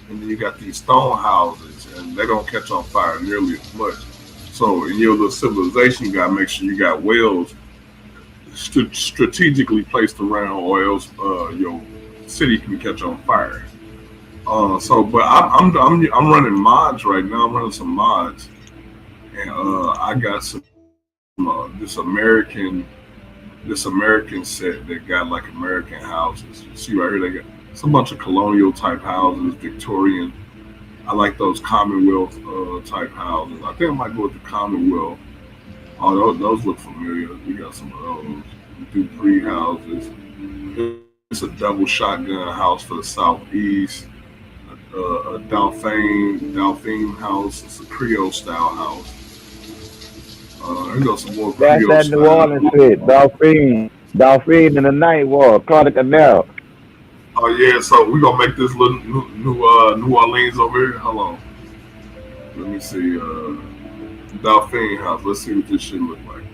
And then you got these stone houses, and they don't catch on fire nearly as much. So in your little civilization, you gotta make sure you got wells strategically placed around, or else your city can catch on fire. But I'm running mods right now. I'm running some mods, and I got some this American set that got like American houses. You see right here, they got it's a bunch of colonial type houses, Victorian. I like those Commonwealth type houses. I think I might go with the Commonwealth. Oh, those look familiar. We got some of those. Dupree houses. It's a double shotgun house for the southeast. A Dauphine house. It's a Creole style house. Here goes some more
That's
Creole
that New
style.
Orleans shit. Dolphin in the night war. Carter Canal.
Oh yeah, so we're gonna make this little New Orleans over here. Hold on. Let me see. Dauphine house. Let's see what this shit look like.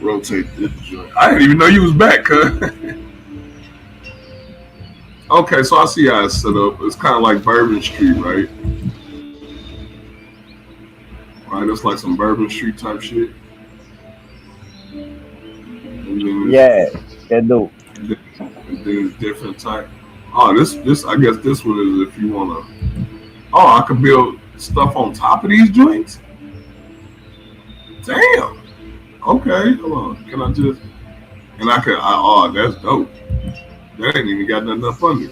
Rotate this joint. I didn't even know you was back, cuz. Okay, so I see how it's set up. It's kind of like Bourbon Street, right? Right, it's like some Bourbon Street type shit.
Yeah, that do.
And then it's different type. Oh, this I guess this one is if you wanna. Oh, I can build stuff on top of these joints. Damn. Okay, hold on. Can I just? And I can. Oh, that's dope. That ain't even got nothing up under.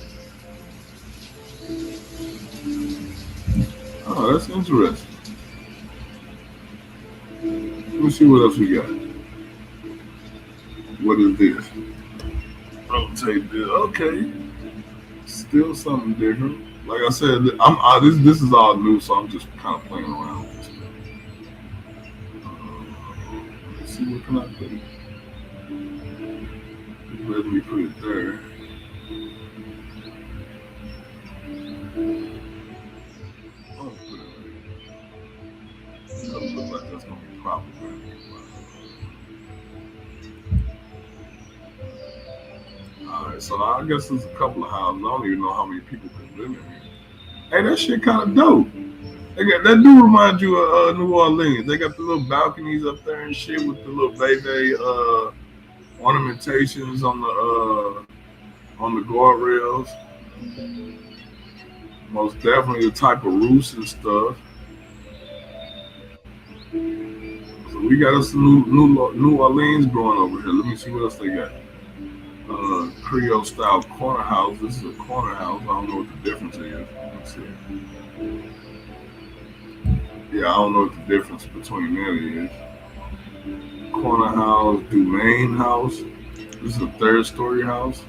Oh, that's interesting. Let me see what else we got. What is this? Rotate this. Okay. Still something different. Like I said, this is all new, so I'm just kind of playing around with this. Let's see what can I do. Let me put it there. I'll put it right. It doesn't look like that's gonna be problematic. Alright, so I guess there's a couple of houses. I don't even know how many people can live in here. Hey, that shit kind of dope. That do remind you of New Orleans. They got the little balconies up there and shit with the little baby ornamentations on the guardrails. Most definitely the type of roofs and stuff. So we got us some New Orleans going over here. Let me see what else they got. Creole style corner house. This is a corner house. I don't know what the difference is. Let's see. Yeah, I don't know what the difference between that is. Corner house, domain house. This is a third story house.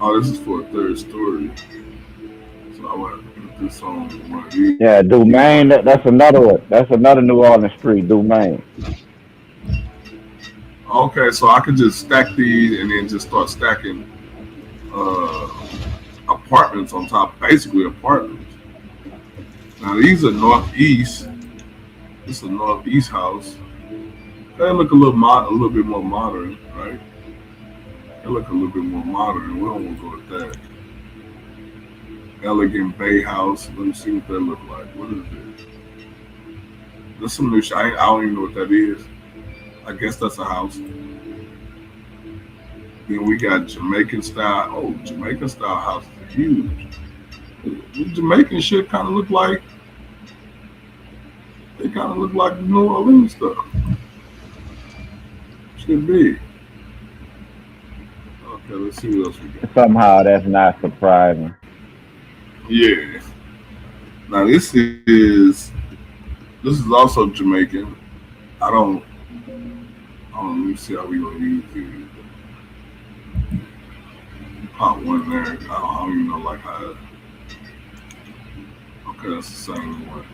Oh, this is for a third story. So I want to put this on one of these.
Yeah, Domain. That's another one. That's another New Orleans street. Domain.
Okay, so I could just stack these and then just start stacking apartments on top. Basically, apartments. Now these are northeast. This is a northeast house. They look a little bit more modern, right? They look a little bit more modern. We don't want to go with that. Elegant Bay House. Let me see what that look like. What is this? There's some new shit. I don't even know what that is. I guess that's a house. Then we got Jamaican style. Oh, Jamaican style houses are huge. The Jamaican shit kind of look like. They kind of look like New Orleans stuff. Should be. Okay, let's see what else we got.
Somehow that's not surprising.
Yeah. Now this is also Jamaican. Let me see how we gonna use these. Pop one there. I don't even know like how. Okay, that's the same one.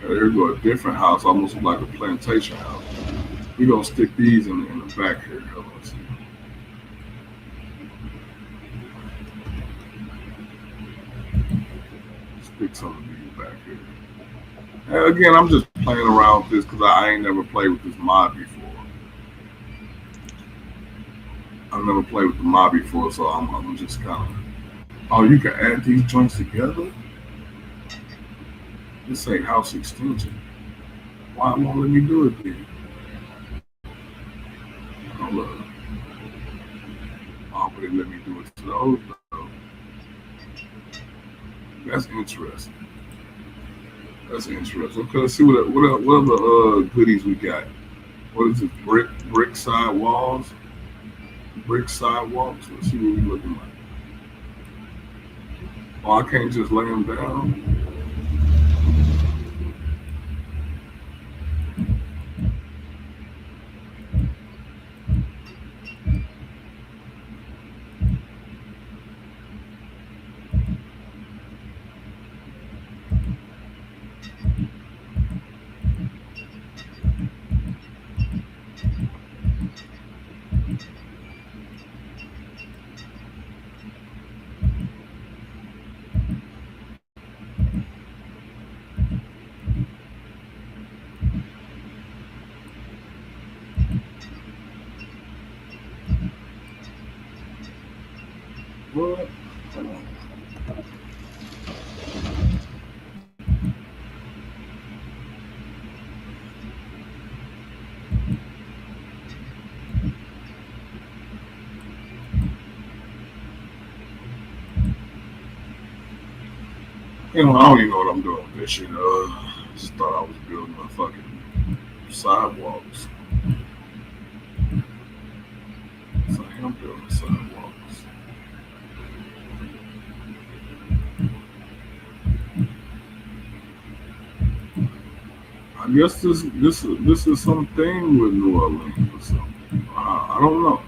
Here we go, a different house, almost like a plantation house. We're gonna stick these in the back here. Let's see. Stick some of these back here. And again, I'm just playing around with this because I ain't never played with this mod before. I've never played with the mod before, so I'm just kind of. Oh, you can add these joints together? This ain't house extension. Why won't let me do it then? Oh, look. Oh, but it let me do it to the old though. That's interesting. That's interesting. Okay, let's see what other goodies we got. What is it? Brick side walls? Brick sidewalks? Let's see what we looking like. Oh, I can't just lay them down. What? You know, I don't even know what I'm doing with this shit. Just thought I was building my fucking sidewalks. So I'm building sidewalks. I guess this is something with New Orleans or something. I don't know.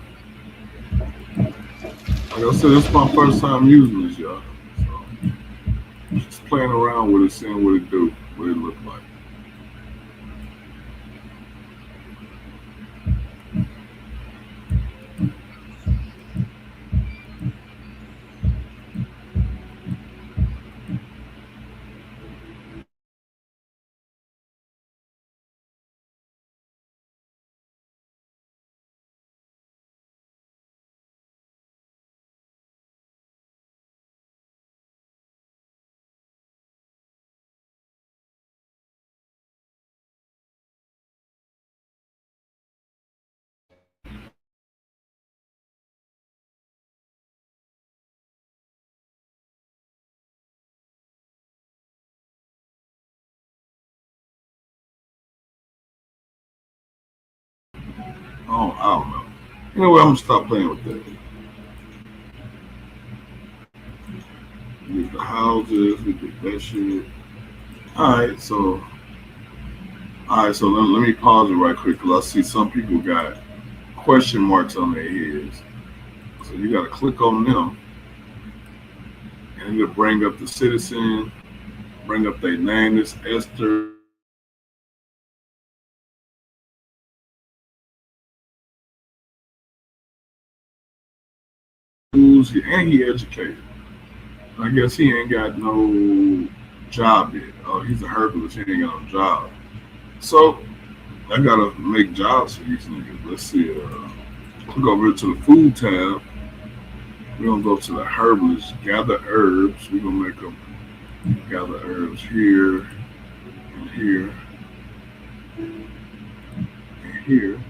Like I said, this is my first time using this, y'all. So just playing around with it, seeing what it do, what it look like. Oh, I don't know. Anyway, I'm gonna stop playing with that. We did the houses, we did that shit. All right, so let me pause it right quick because I see some people got question marks on their heads. So you got to click on them, and it'll bring up the citizen, bring up their name. It's Esther. And he educated. I guess he ain't got no job yet. Oh, he's a herbalist. He ain't got no job. So I gotta make jobs for these niggas. Let's see. Click over to the food tab. We're gonna go to the herbalist, gather herbs. We're gonna make them gather herbs here and here and here.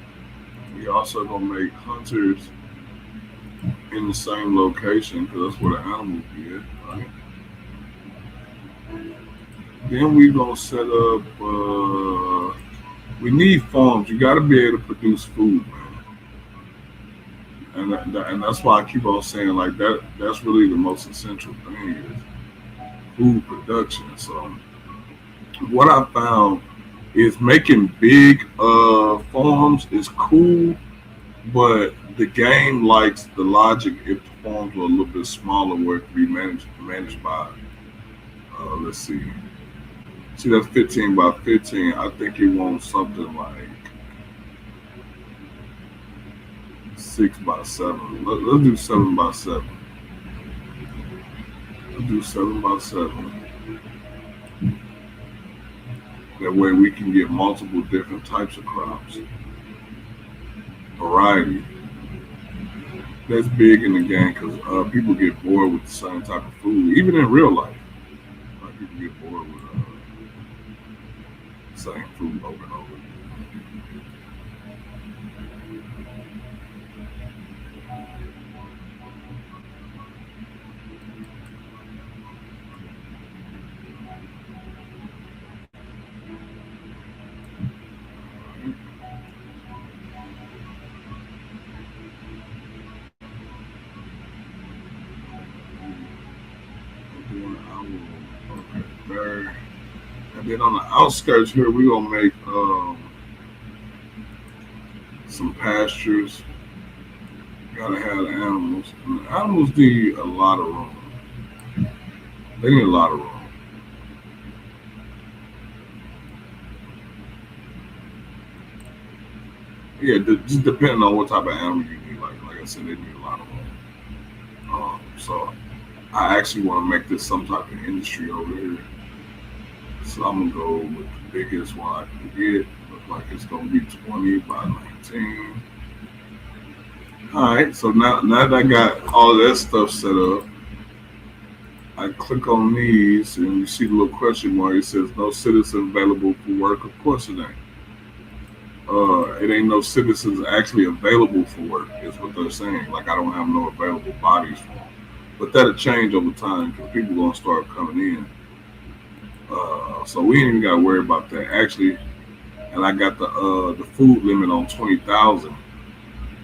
We also gonna make hunters in the same location because that's where the animals be at, right? Then we gonna set up. We need farms. You gotta be able to produce food, man. And that's why I keep on saying like that. That's really the most essential thing is food production. So what I found is making big farms is cool, but the game likes the logic if the farms were a little bit smaller where it can be managed by let's see, See, that's 15 by 15. I think it wants something like 6 by 7. Let's do 7 by 7. Let's do 7 by 7. That way we can get multiple different types of crops. Variety. That's big in the game because people get bored with the same type of food, even in real life. Like people get bored with the same food over and over. Okay, there. And then on the outskirts here, we're gonna make some pastures. Gotta have the animals. And the animals need a lot of room. They need a lot of room. Yeah, just depending on what type of animal you need. Like I said, they need a lot of room. So I actually want to make this some type of industry over here. So I'm gonna go with the biggest one I can get. Looks like it's gonna be 20 by 19. All right. So now that I got all that stuff set up, I click on these and you see the little question mark. It says no citizen available for work. Of course it ain't. It ain't no citizens actually available for work, is what they're saying. Like I don't have no available bodies for them. But that'll change over time because people gonna start coming in. So we ain't even gotta worry about that. Actually, and I got the food limit on 20,000.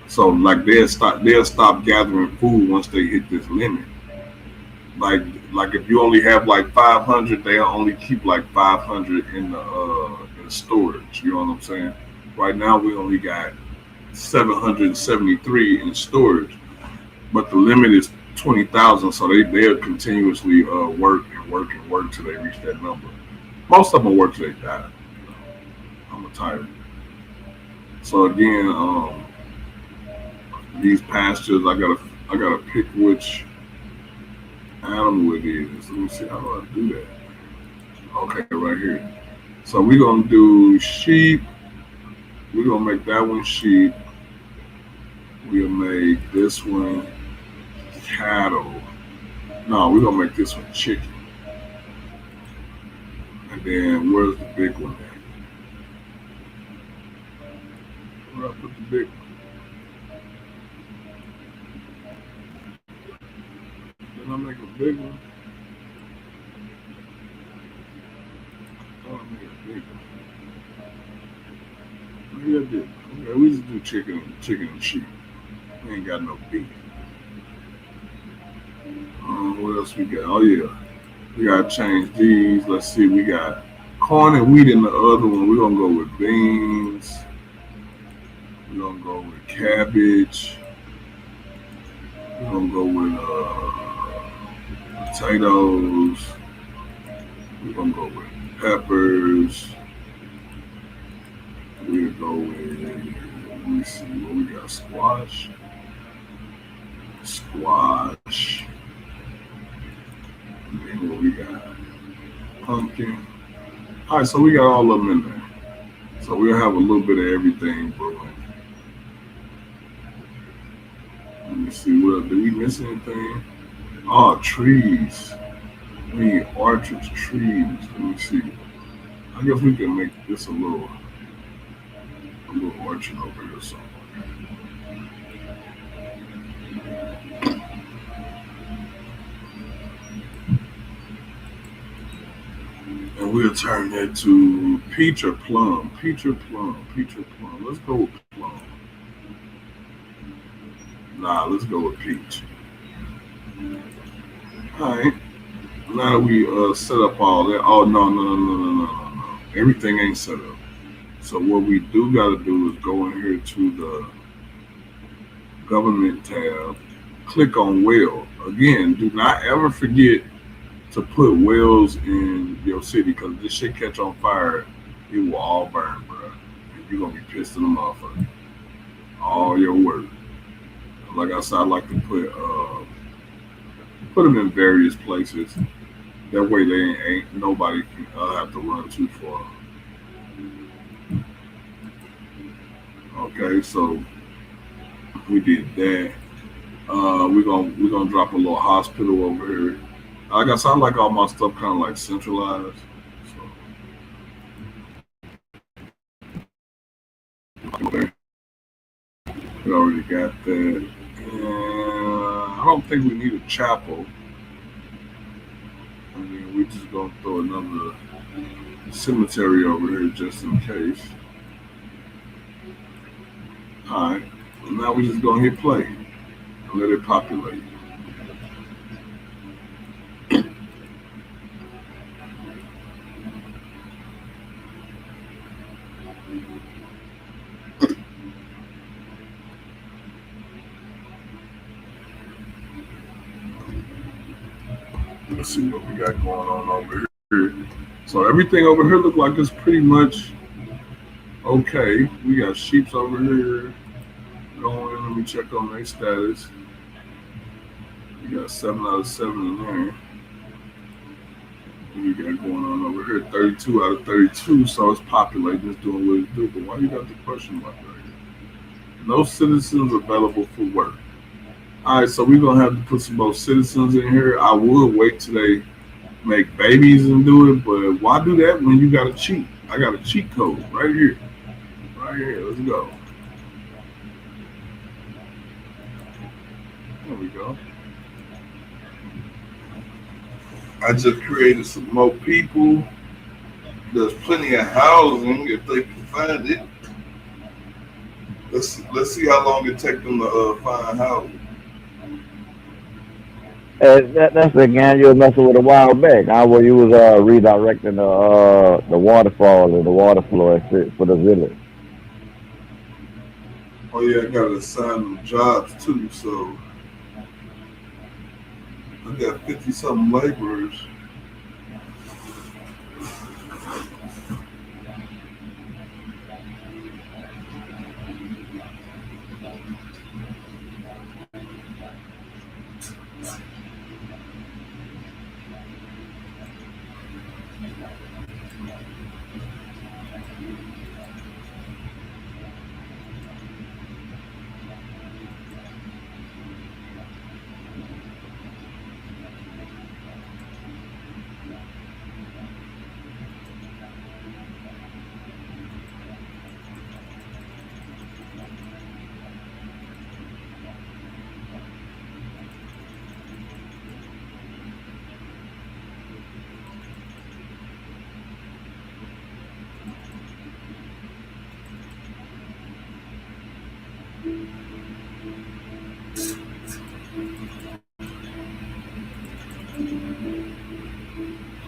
So like they'll stop gathering food once they hit this limit. Like if you only have like 500, they'll only keep like 500 in storage. You know what I'm saying? Right now we only got 773 in storage, but the limit is 20,000. So they'll continuously work till they reach that number. Most of them work till they die. I'm a tyrant. So again, these pastures, I gotta pick which animal it is. Let me see, how do I do that? Okay, right here. So we're gonna do sheep. We're gonna make that one sheep. We'll make this one cattle. No, we're gonna make this one chicken. And then where's the big one at? Where I put the big one? Did I make a big one? Oh, I made a big one. Maybe I did. Okay, we just do chicken and sheep. We ain't got no beef. What else we got? Oh yeah, we gotta change these. Let's see, we got corn and wheat in the other one. We're gonna go with beans. We're gonna go with cabbage. We're gonna go with potatoes. We're gonna go with peppers. We'll go with, let me see what we got. Squash. And then what we got? Pumpkin. All right, so we got all of them in there. So we'll have a little bit of everything brewing. Let me see, what did we miss anything? Oh, trees. We need orchards, trees. Let me see. I guess we can make this a little orchard over here somewhere. And we'll turn that to peach or plum. Peach or plum. Let's go with plum. Nah, let's go with peach. All right. Now that we set up all that. Oh, no. Everything ain't set up. So what we do got to do is go in here to the government tab, click on well. Again, do not ever forget to put wells in your city, because this shit catch on fire, it will all burn, bro. And you're gonna be pissed in the motherfucker. All your work. Like I said, I like to put them in various places. That way, they ain't nobody can have to run too far. Okay, so we did that. We're gonna drop a little hospital over here. Like I said, I like all my stuff kind of like centralized. So we already got that. And I don't think we need a chapel. I mean, we just gonna throw another cemetery over here just in case. Alright. Well, now we just gonna hit play and let it populate. Let's see what we got going on over here. So everything over here look like it's pretty much okay. We got sheeps over here going. Let me check on their status. We got 7 out of 7 in there. What we got going on over here? 32 out of 32. So it's populating. It's doing what it's doing. But why you got the question mark right here? No citizens available for work. All right, so we're gonna have to put some more citizens in here. I would wait till they make babies and do it, but why do that when you got a cheat? I got a cheat code right here. Right here. Let's go. There we go. I just created some more people. There's plenty of housing if they can find it. Let's see how long it takes them to find housing.
That's the gang you was messing with a while back. Where you was redirecting the waterfall and the water flow and shit for the village.
Oh yeah, I gotta assign them jobs too. So I got 50 something laborers.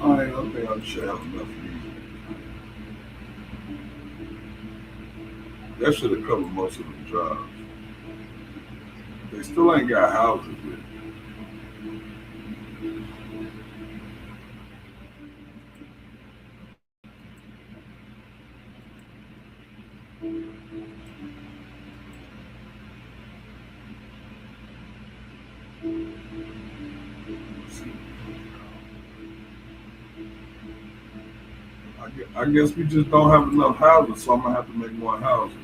I don't think I should have enough music. That should have covered most of the jobs. They still ain't got houses yet. I guess we just don't have enough houses, so I'm gonna have to make more houses.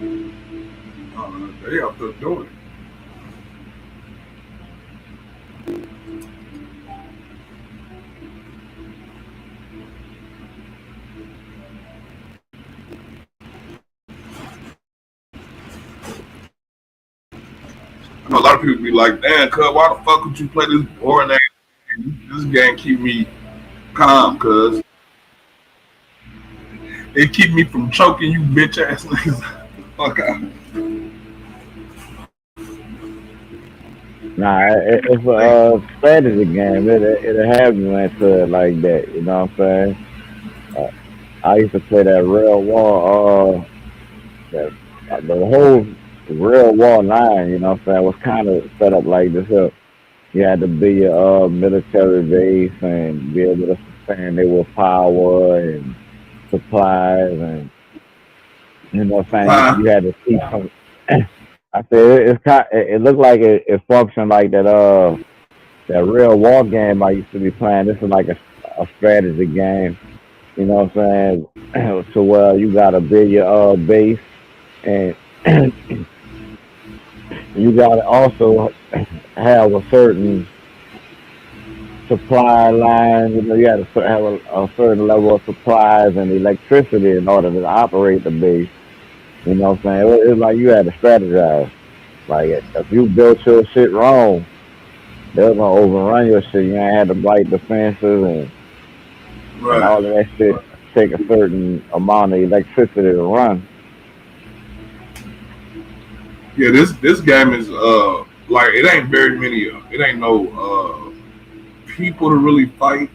They out there doing it. I know a lot of people be like, "Damn, cuz, why the fuck would you play this boring ass game? This game keep me calm, cuz it keep me from choking you, bitch ass niggas." Fuck out.
Nah, it's a strategy game. It'll have you into it like that. You know what I'm saying? I used to play that real war. That the whole real war line. You know what I'm saying? Was kind of set up like this. Here. You had to be your military base and be able to sustain it with power and supplies and you know what I'm saying.
Huh?
You had to keep some. I said it's kind. It looked like it functioned like that. That real war game I used to be playing. This is like a strategy game. You know what I'm saying? To where you gotta build your base and you gotta also have a certain supply line. You know, you had to have a certain level of supplies and electricity in order to operate the base. You know what I'm saying? It's like you had to strategize. Like if you built your shit wrong, they're gonna overrun your shit. You ain't had to light the fences and
Right.
all of that shit take a certain amount of electricity to run.
Yeah, this game is like it ain't very many. It ain't no people to really fight.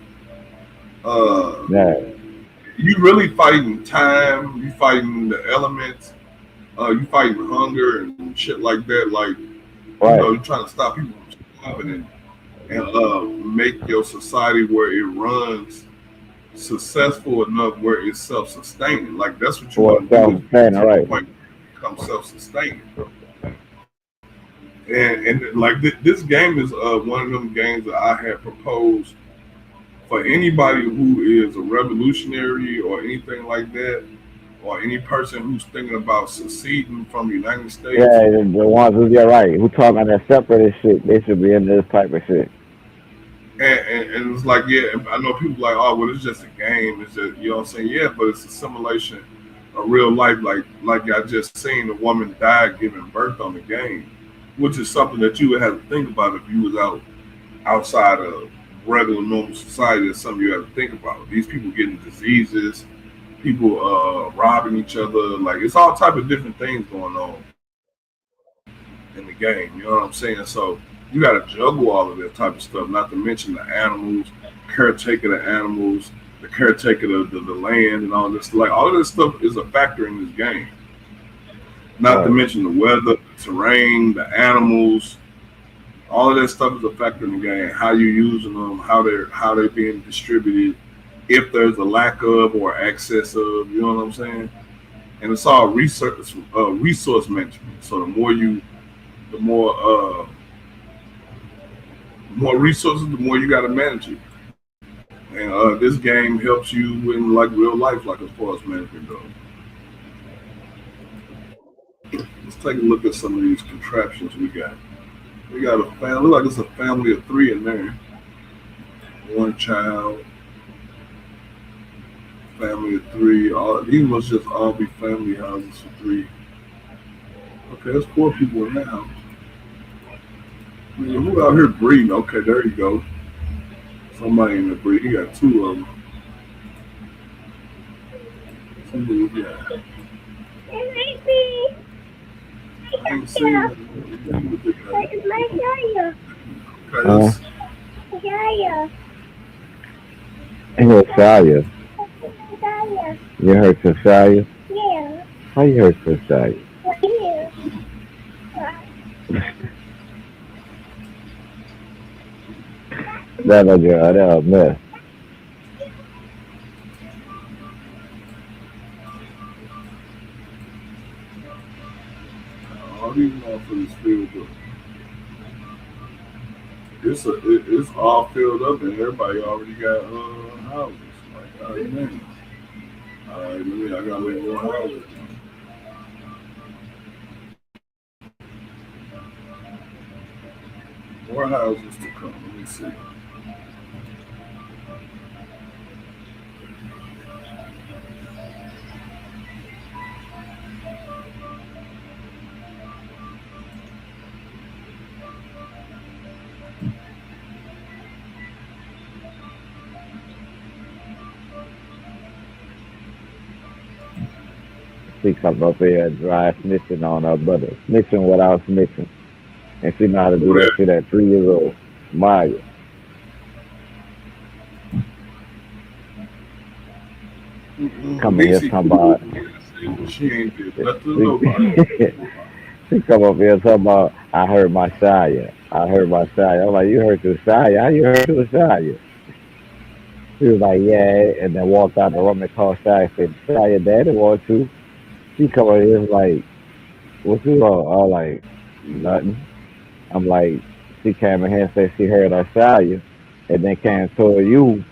Uh,
Yeah,
you really fighting time. You fighting the elements. You fighting hunger and shit like that. Like
right.
you're trying to stop people from starving and make your society where it runs successful enough where it's self-sustaining. Like that's what you
For
want to do is get
self-sustaining,
to the
right?
point where you become self-sustaining. And like this game is one of them games that I had proposed for anybody who is a revolutionary or anything like that, or any person who's thinking about seceding from the United
Yeah,
States.
the ones who get right, who talking that separate shit, they should be in this type of shit.
And it's like, yeah, I know people like, oh, well, it's just a game. It's just, you know what I'm saying? Yeah, but it's a simulation of real life. Like I just seen a woman die giving birth on the game, which is something that you would have to think about if you was outside of regular normal society. It's something you have to think about. These people getting diseases, people robbing each other. Like it's all type of different things going on in the game. You know what I'm saying? So you got to juggle all of that type of stuff. Not to mention the animals, caretaker the animals, the caretaker of the land, and all this. Like all of this stuff is a factor in this game. Not to
Right.
mention the weather, the terrain, the animals. All of that stuff is a factor in the game. How you using them, how they're being distributed, if there's a lack of or excess of. You know what I'm saying? And it's all resource management. So the more resources, the more you got to manage it. And this game helps you in like real life, like as far as management goes. Let's take a look at some of these contraptions we got. We got a family. Look like it's a family of three in there. One child, family of three. All these must just all be family houses for three. Okay, there's four people in that house. Who out here breeding? Okay, there you go. Somebody in the breed. He got two of them. See who we got. I ain't seen that. Okay,
Uh,
let's
you heard Shia. You heard Shia? How you heard Shia? That a girl, that a mess.
all these motherfuckers filled up. It's all filled up and everybody already got houses. Like, all right, man. All right, I gotta make more houses. More houses to come. Let me see.
She come up here and dry snitching on her brother, snitching without snitching, and she know how to
Who
do that
that?
shit at 3 years old. Maya. Come in here
Niecy
talking
cool.
about
She ain't did nothing to
she,
nobody.
she come up here talking about I heard my Shia. I heard my Shia. I'm like, you heard your Shia? How you heard your Shia? She was like, yeah, and then walked out the room and called Shia and said, Shia, daddy want to. She come over here like, what you want? I was like, nothing. I'm like, she came in here and said she heard her Shia, and then came and told you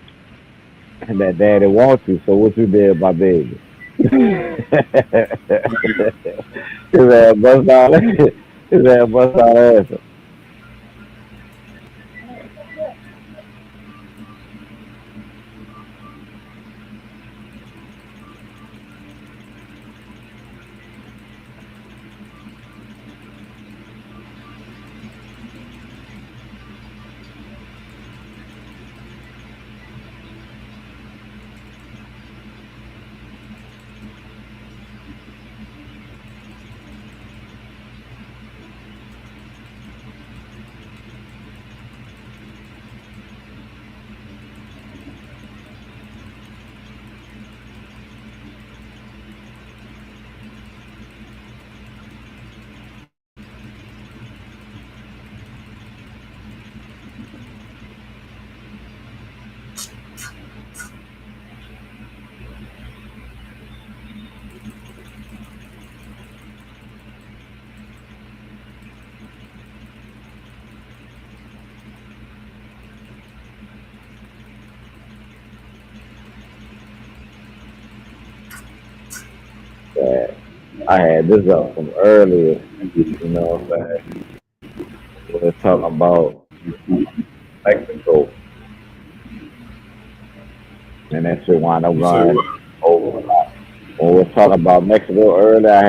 that daddy wants you. So what you did, my baby? His ass bust out. His ass bust out answer. That I had this up from earlier. You know what I'm saying? We're talking about Mexico, and that shit wind up
You say
going
what?
over a lot. When we were talking about Mexico earlier, I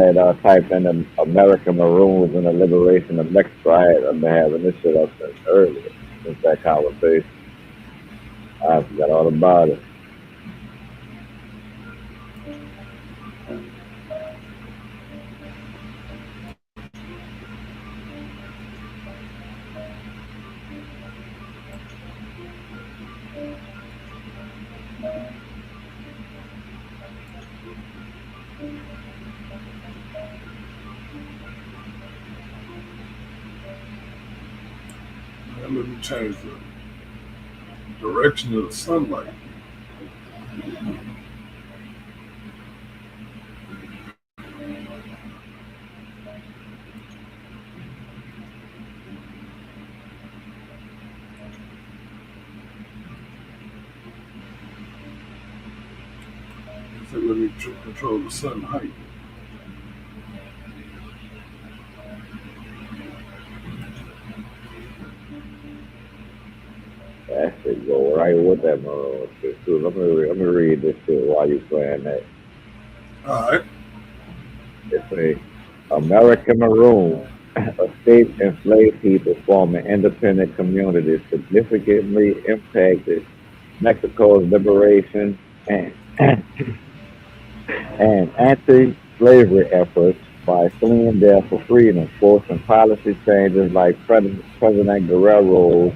had typed in the American Maroons and the liberation of Mexico. I've been having this shit up since earlier, since that conversation. I forgot all about it.
Man, let me change the direction of the sunlight. So let me control the sun height.
That shit go right with that Maroon shit too. Let me read this shit while you playing that.
All right.
It say American Maroons, escaped enslaved people forming independent communities, significantly impacted Mexico's liberation and and anti-slavery efforts by fleeing there for freedom, forcing policy changes like President Guerrero's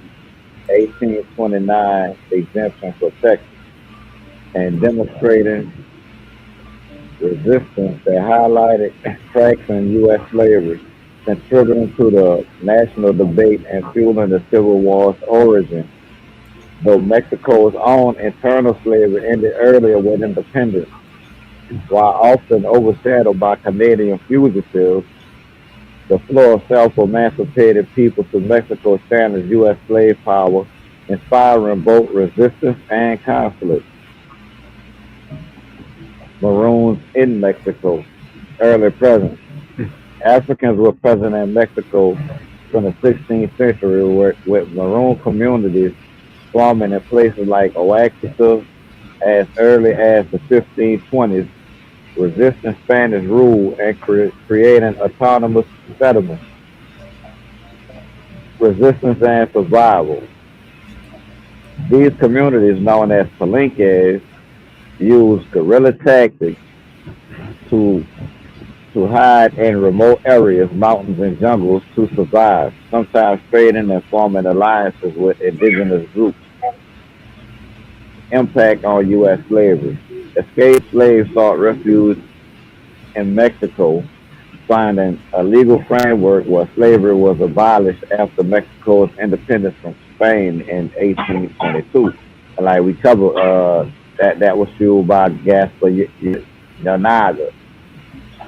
1829 exemption for Texas, and demonstrating resistance that highlighted cracks in U.S. slavery, contributing to the national debate and fueling the Civil War's origin. Though Mexico's own internal slavery ended earlier with independence, while often overshadowed by Canadian fugitives, the flow of self-emancipated people to Mexico stands U.S. slave power, inspiring both resistance and conflict. Maroons in Mexico, early present. Africans were present in Mexico from the 16th century, with maroon communities forming in places like Oaxaca as early as the 1520s, resisting Spanish rule and creating autonomous settlements. Resistance and survival. These communities, known as palenques, use guerrilla tactics to hide in remote areas, mountains, and jungles to survive, sometimes trading and forming alliances with indigenous groups. Impact on U.S. slavery. Escaped slaves sought refuge in Mexico, finding a legal framework where slavery was abolished after Mexico's independence from Spain in 1822. And like we covered, that was fueled by Gaspar Yanaga,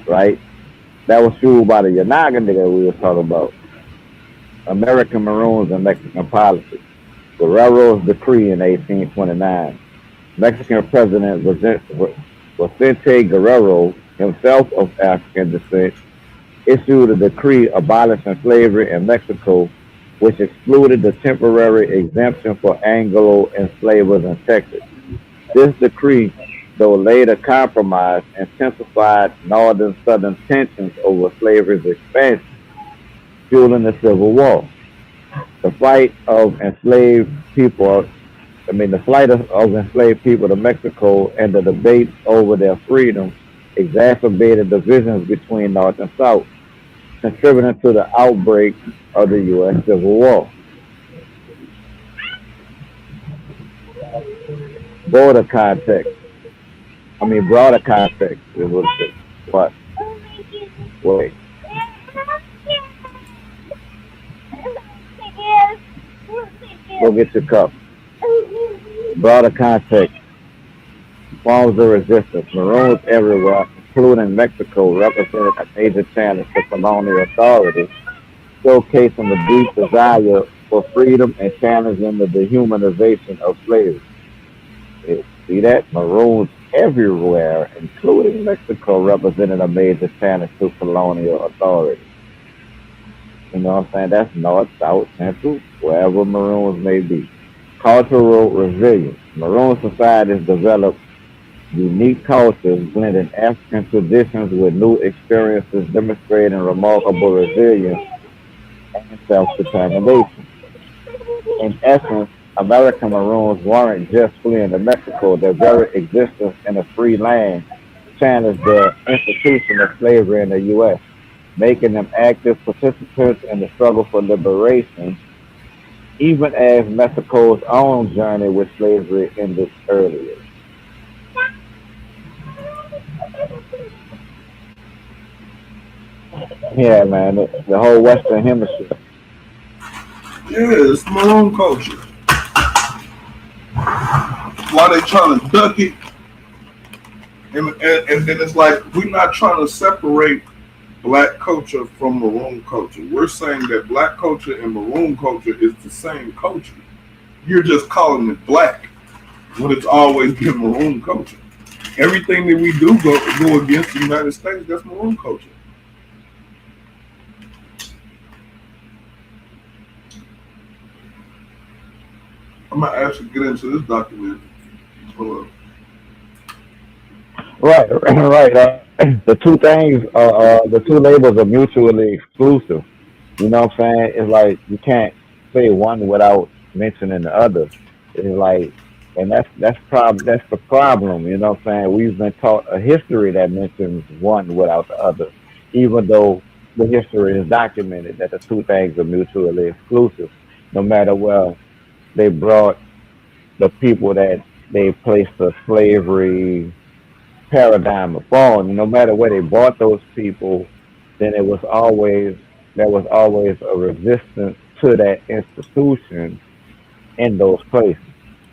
right? That was fueled by the Yanaga nigga we were talking about. American Maroons and Mexican politics. Guerrero's decree in 1829. Mexican President Vicente Guerrero, himself of African descent, issued a decree abolishing slavery in Mexico, which excluded the temporary exemption for Anglo enslavers in Texas. This decree, though later compromised, intensified northern-southern tensions over slavery's expansion, fueling the Civil War. The fight of enslaved people, the flight of enslaved people to Mexico and the debate over their freedom exacerbated divisions between North and South, contributing to the outbreak of the U.S. Civil War. Broader context. Broader context is what it is. What? Wait. Go get your cup. Broader context. Forms of resistance. Maroons everywhere, including Mexico, represented a major challenge to colonial authority, showcasing the deep desire for freedom and challenging the dehumanization of slavery. See that? Maroons everywhere, including Mexico, represented a major challenge to colonial authority. You know what I'm saying? That's North, South, Central, wherever Maroons may be. Cultural resilience. Maroon societies developed unique cultures, blending African traditions with new experiences, demonstrating remarkable resilience and self-determination. In essence, American Maroons weren't just fleeing to Mexico, their very existence in a free land challenged the institution of slavery in the U.S., making them active participants in the struggle for liberation, even as Mexico's own journey with slavery ended earlier. Yeah, man, the whole Western Hemisphere.
Yeah, it's Maroon culture. Why they trying to duck it? And it's like we're not trying to separate black culture from maroon culture. We're saying that black culture and maroon culture is the same culture. You're just calling it black when it's always been maroon culture. Everything that we do go against the United States, that's maroon culture. I'm gonna actually get into this document. Hold
Right, right. The two things, the two labels are mutually exclusive. You know what I'm saying? It's like you can't say one without mentioning the other. It's like, and that's the problem. You know what I'm saying? We've been taught a history that mentions one without the other, even though the history is documented that the two things are mutually exclusive. No matter where they brought the people that they placed the slavery paradigm upon, no matter where they brought those people, then there was always a resistance to that institution in those places.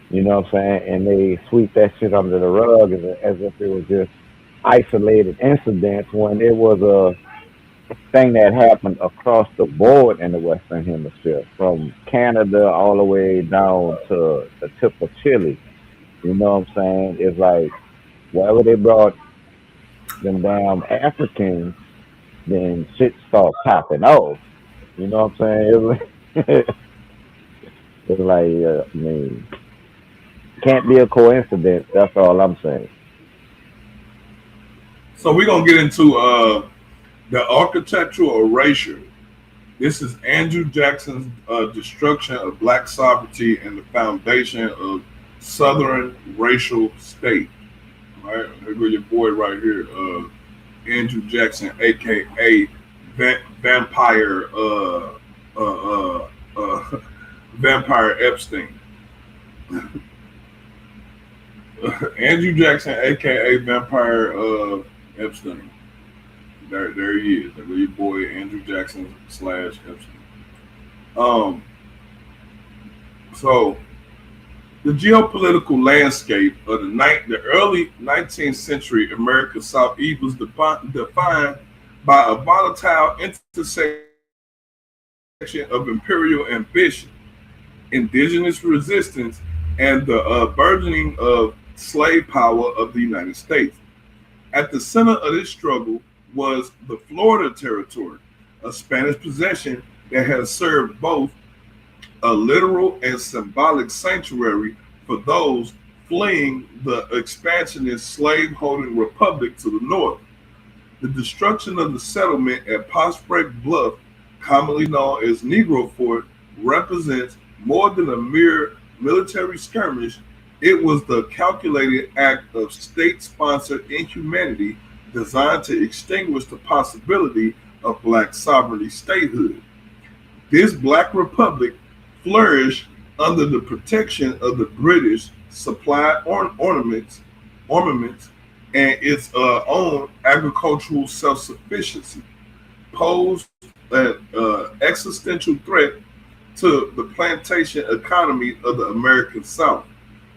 You know what I'm saying? And they sweep that shit under the rug as if it was just isolated incidents when it was a thing that happened across the board in the Western Hemisphere, from Canada all the way down to the tip of Chile. You know what I'm saying? It's like wherever they brought them damn Africans, then shit start popping off. You know what I'm saying? It's like, I mean, can't be a coincidence. That's all I'm saying.
So we're gonna get into the architectural erasure. This is Andrew Jackson's destruction of black sovereignty and the foundation of Southern racial state. All right, here go your boy right here, Andrew Jackson, aka Vampire, Vampire Epstein. Andrew Jackson, aka Vampire Epstein. There he is. There your boy Andrew Jackson / Epstein. So the geopolitical landscape of the early 19th century American Southeast was defined by a volatile intersection of imperial ambition, indigenous resistance, and the burgeoning of slave power of the United States. At the center of this struggle was the Florida Territory, a Spanish possession that has served both a literal and symbolic sanctuary for those fleeing the expansionist slave-holding republic to the north. The destruction of the settlement at Prospect Bluff, commonly known as Negro Fort, represents more than a mere military skirmish. It was the calculated act of state-sponsored inhumanity designed to extinguish the possibility of black sovereignty statehood. This black republic flourished under the protection of the British, supplied armaments, and its own agricultural self-sufficiency, posed an existential threat to the plantation economy of the American South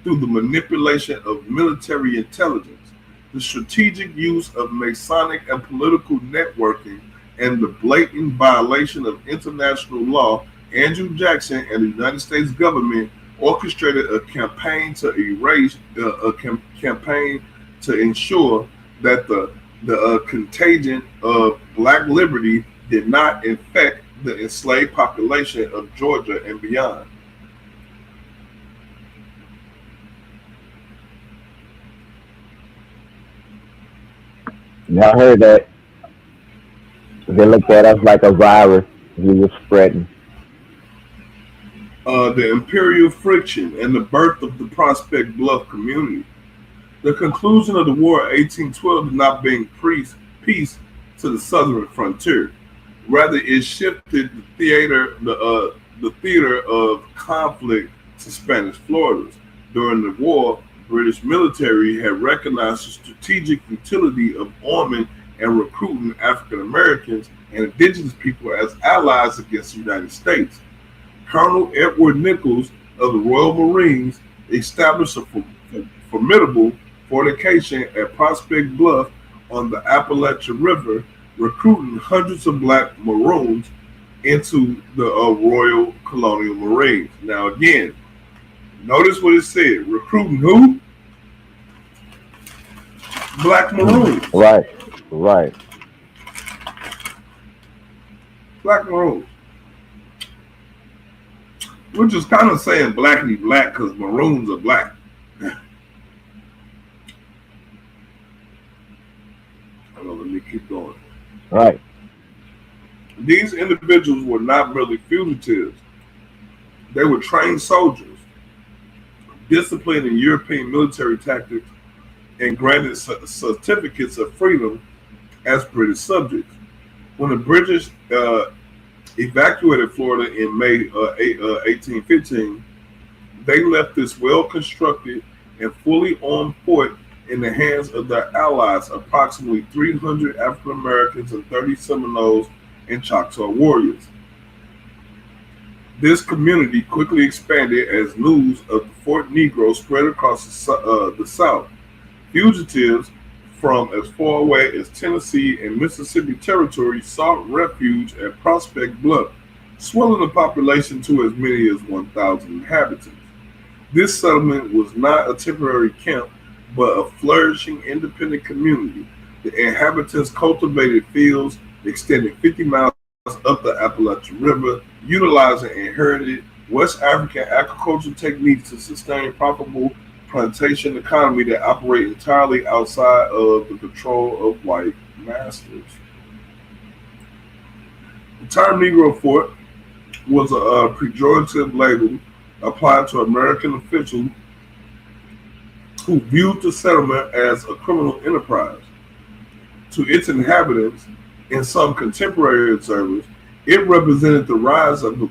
through the manipulation of military intelligence, the strategic use of Masonic and political networking, and the blatant violation of international law. Andrew Jackson and the United States government orchestrated a campaign to erase campaign to ensure that the contagion of black liberty did not infect the enslaved population of Georgia and beyond.
Y'all heard that? They looked at us like a virus we were spreading.
The imperial friction and the birth of the Prospect Bluff community. The conclusion of the war of 1812 did not bring peace to the southern frontier. Rather, it shifted the theater of conflict to Spanish Florida. During the war, British military had recognized the strategic utility of arming and recruiting African Americans and indigenous people as allies against the United States. Colonel Edward Nichols of the Royal Marines established a formidable fortification at Prospect Bluff on the Appalachian River, recruiting hundreds of black Maroons into the Royal Colonial Marines. Now again, notice what it said, recruiting who? Black Maroons.
Right, right.
Black Maroons. We're just kind of saying blackity black because Maroons are black. Let me keep going.
Right.
These individuals were not merely fugitives. They were trained soldiers, disciplined in European military tactics, and granted certificates of freedom as British subjects. When the British evacuated Florida in May 1815, they left this well-constructed and fully armed fort in the hands of their allies, approximately 300 African Americans and 30 Seminoles and Choctaw warriors. This community quickly expanded as news of the Fort Negro spread across the South. Fugitives from as far away as Tennessee and Mississippi territory sought refuge at Prospect Bluff, swelling the population to as many as 1,000 inhabitants. This settlement was not a temporary camp, but a flourishing independent community. The inhabitants cultivated fields extending 50 miles up the Appalachian River, utilizing inherited West African agricultural techniques to sustain profitable plantation economy that operate entirely outside of the control of white masters. The term Negro Fort was a pejorative label applied to American officials who viewed the settlement as a criminal enterprise. To its inhabitants and some contemporary observers, it represented the rise of the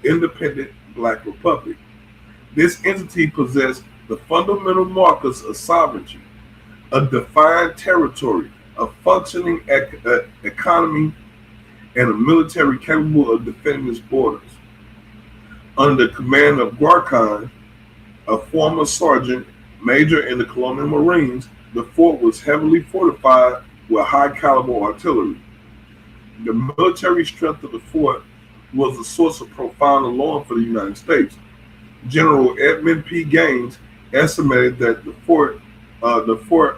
independent Black Republic. This entity possessed the fundamental markers of sovereignty, a defined territory, a functioning economy, and a military capable of defending its borders. Under the command of Guarcon, a former sergeant major in the Colonial Marines, the fort was heavily fortified with high-caliber artillery. The military strength of the fort was a source of profound alarm for the United States. General Edmund P. Gaines estimated that the fort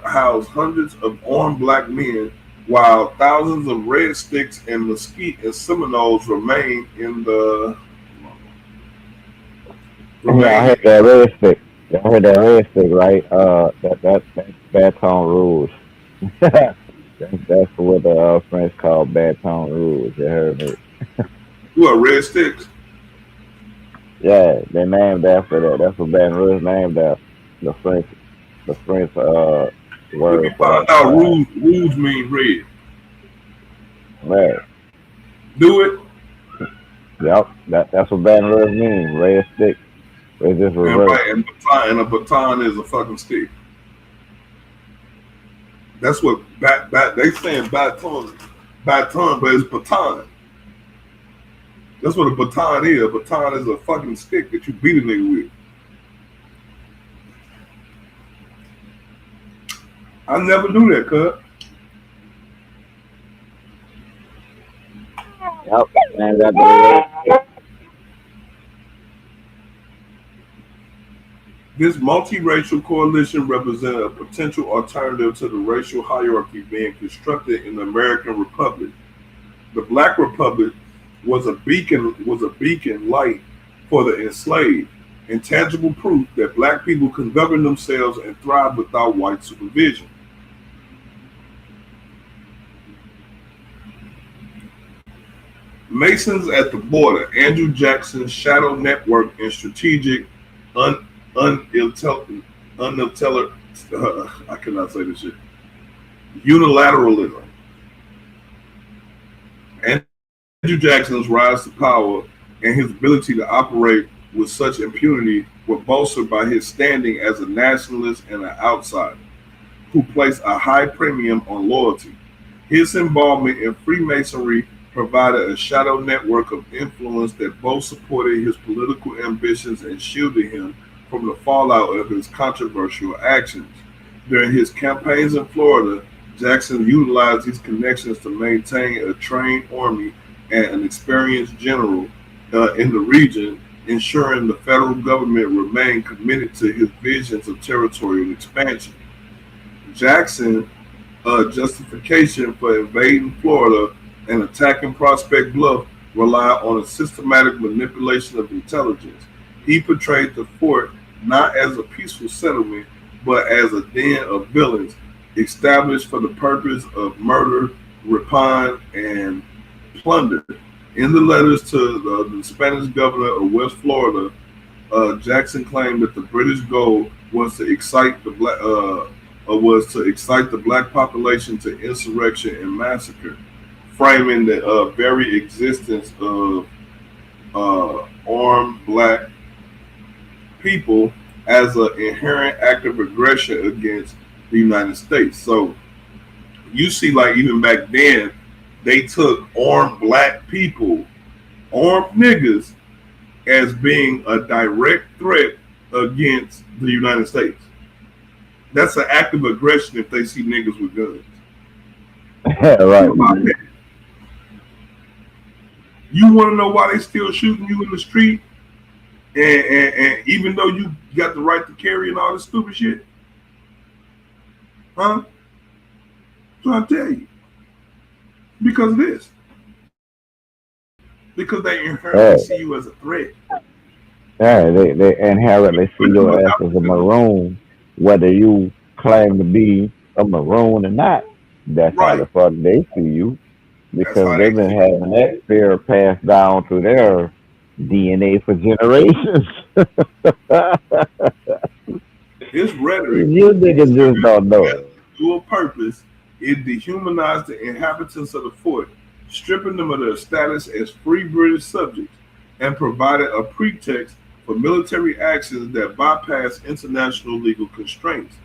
housed hundreds of armed Black men, while thousands of red sticks and mesquite and Seminoles remained in the.
Yeah, I heard that red stick. I heard that red stick, right? That's Baton Rouge. That's what the French call Baton Rouge. You heard me?
What, red sticks?
Yeah, they named after that. That's what Baton Rouge named after. The French word.
We found out rouge mean red.
Right.
Do it.
Yep. That's what Baton Rouge means. Red stick. It's just reverse.
And a baton is a fucking stick. That's what they saying baton, but it's baton. That's what a baton is. A baton is a fucking stick that you beat a nigga with. I never knew that, cuz.
Yep. And that's
This multiracial coalition represented a potential alternative to the racial hierarchy being constructed in the American Republic. The Black Republic was a beacon light for the enslaved, intangible proof that Black people can govern themselves and thrive without white supervision. Masons at the border, Andrew Jackson's shadow network and strategic I cannot say this shit. Unilateralism. Andrew Jackson's rise to power and his ability to operate with such impunity were bolstered by his standing as a nationalist and an outsider who placed a high premium on loyalty. His involvement in Freemasonry provided a shadow network of influence that both supported his political ambitions and shielded him from the fallout of his controversial actions. During his campaigns in Florida, Jackson utilized these connections to maintain a trained army and an experienced general in the region, ensuring the federal government remained committed to his visions of territorial expansion. Jackson's justification for invading Florida and attacking Prospect Bluff relied on a systematic manipulation of intelligence. He portrayed the fort not as a peaceful settlement, but as a den of villains established for the purpose of murder, rapine, and plunder. In the letters to the Spanish governor of West Florida, Jackson claimed that the British goal was to excite the black population to insurrection and massacre, framing the very existence of armed Black people as an inherent act of aggression against the United States. So you see, like, even back then, they took armed Black people, armed niggas, as being a direct threat against the United States. That's an act of aggression if they see niggas with guns.
Right.
You want to know why they still shooting you in the street? And even though you got the right to carry and all this stupid shit? Huh? So I tell you. Because of this. because they
Yeah,
inherently see you as a threat.
yeah, they inherently see
But you look
your ass
out
as a
for them.
maroon, whether you claim to be a maroon or not. That's how the
Right.
fuck they see you
That's
because
how they
they've been
see
having that fear passed down through their DNA for generations.
his rhetoric.
You niggas just don't know
Has
it.
a dual purpose. It dehumanized the inhabitants of the fort, stripping them of their status as free British subjects, and provided a pretext for military actions that bypass international legal constraints.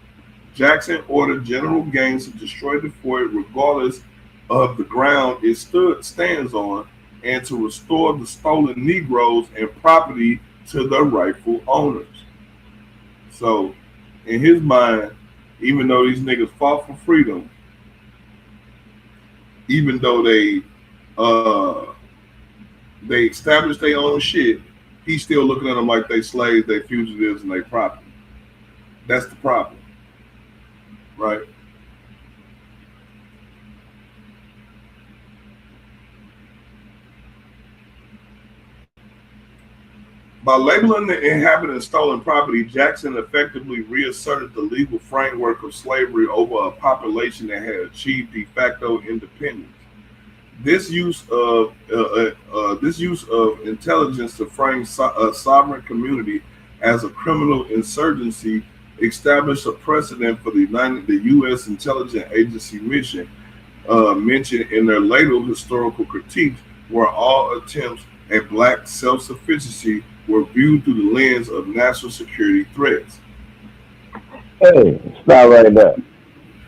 Jackson ordered General Gaines to destroy the fort regardless of the ground it stands on, and to restore the stolen Negroes and property to their rightful owners. So, in his mind, even though these niggas fought for freedom, even though they established their own shit, he's still looking at them like they slaves, they fugitives, and they property. That's the problem, right? By labeling the inhabitants stolen property, Jackson effectively reasserted the legal framework of slavery over a population that had achieved de facto independence. This use of intelligence to frame a sovereign community as a criminal insurgency established a precedent for the U.S. intelligence agency mission mentioned in their later historical critiques, where all attempts at black self-sufficiency were viewed through the lens of national security threats.
Hey, stop right there.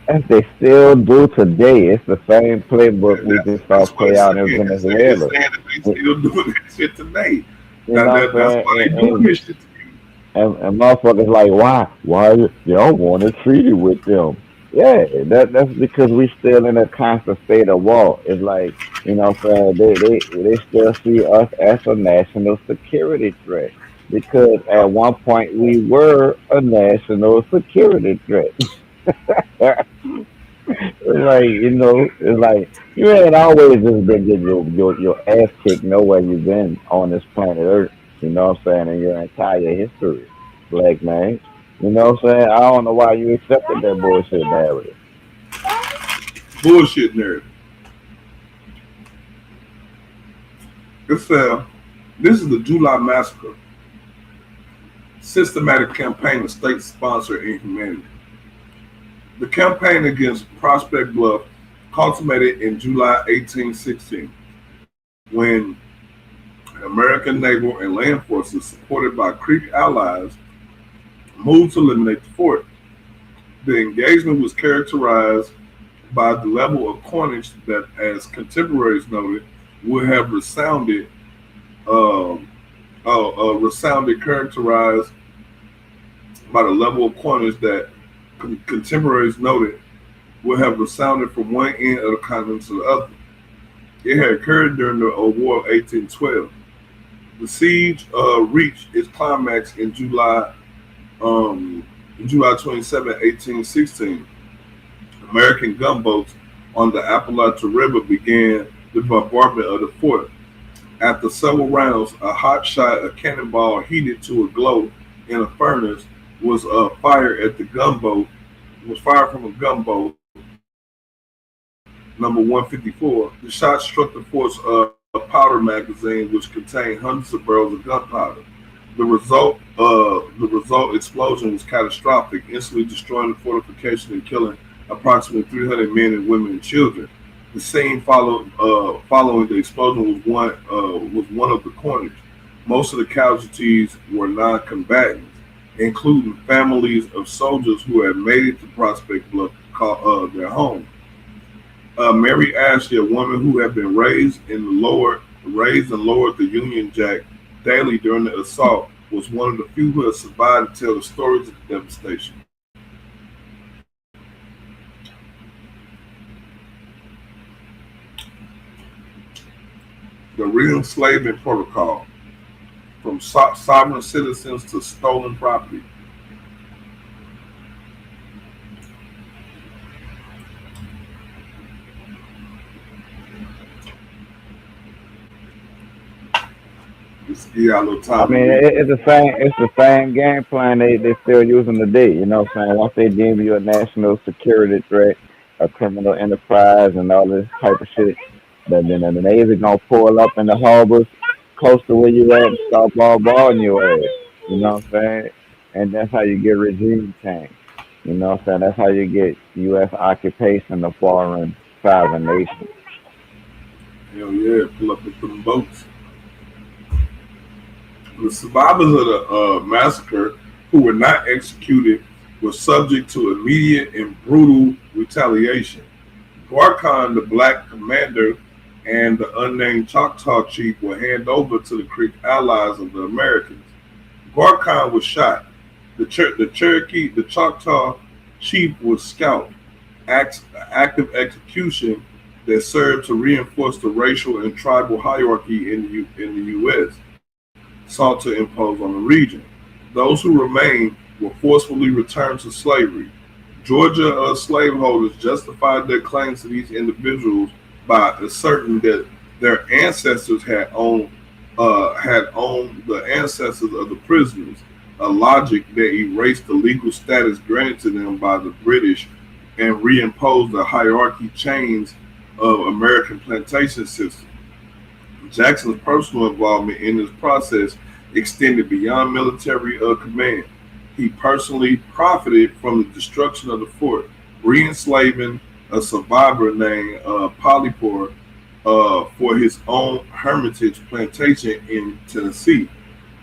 As they still do today. It's the same playbook we just saw
That's what
play
it's
out in
saying. It's
Venezuela.
saying that they still doing that shit today.
You know what
That's
I'm
why
saying?
they doing this shit.
And motherfuckers like, why? Why y'all want to treaty with them? Yeah, that's because we still in a constant state of war. It's like, you know what I'm saying? They still see us as a national security threat. Because at one point we were a national security threat. Like, it's like you ain't always just been getting your ass kicked nowhere you've been on this planet Earth. You know what I'm saying? In your entire history, black man. You know what I'm saying? I don't know why you accepted that bullshit narrative.
Bullshit narrative. It's this is the July massacre, systematic campaign of state-sponsored inhumanity. The campaign against Prospect Bluff consummated in July 1816, when American naval and land forces, supported by Creek allies, moved to eliminate the fort. The engagement was characterized by the level of carnage that, as contemporaries noted, would have um, resounded characterized by the level of carnage that contemporaries noted would have resounded from one end of the continent to the other. It had occurred during the War of 1812. The siege reached its climax um, July 27, 1816. American gunboats on the Appalachian River began the bombardment of the fort. After several rounds, a hot shot, a cannonball heated to a glow in a furnace, was fired at the gunboat. Was fired from a gunboat, number 154. The shot struck the fort's powder magazine, which contained hundreds of barrels of gunpowder. The result explosion was catastrophic, instantly destroying the fortification and killing approximately 300 men and women and children. The scene following the explosion was one of the carnage. Most of the casualties were non-combatants, including families of soldiers who had made it to Prospect Bluff, their home. Mary Ashley, a woman who had been raised and lowered the Union Jack daily during the assault, was one of the few who had survived to tell the stories of the devastation. The re-enslavement protocol, from sovereign citizens to stolen property. Just give y'all a little
I
time to
mean,
read.
it's the same game plan they still using today. You know what I'm saying? Once they deem you a national security threat, a criminal enterprise, and all this type of shit, then the Navy gonna pull up in the harbors close to where you at and start balling your ass. You know what I'm saying? And that's how you get regime change. You know what I'm saying? That's how you get U.S. occupation of foreign sovereign nations.
Hell yeah, pull up with them boats. The survivors of the massacre who were not executed were subject to immediate and brutal retaliation. Gorkhan, the black commander, and the unnamed Choctaw chief were handed over to the Creek allies of the Americans. Gorkhan was shot. The Choctaw chief was scalped. Active execution that served to reinforce the racial and tribal hierarchy in the U.S. sought to impose on the region. Those who remained were forcefully returned to slavery. Georgia slaveholders justified their claims to these individuals by asserting that their ancestors had owned the ancestors of the prisoners, a logic that erased the legal status granted to them by the British and reimposed the hierarchy chains of American plantation system. Jackson's personal involvement in this process extended beyond military command. He personally profited from the destruction of the fort, re-enslaving a survivor named Polypore for his own Hermitage plantation in Tennessee.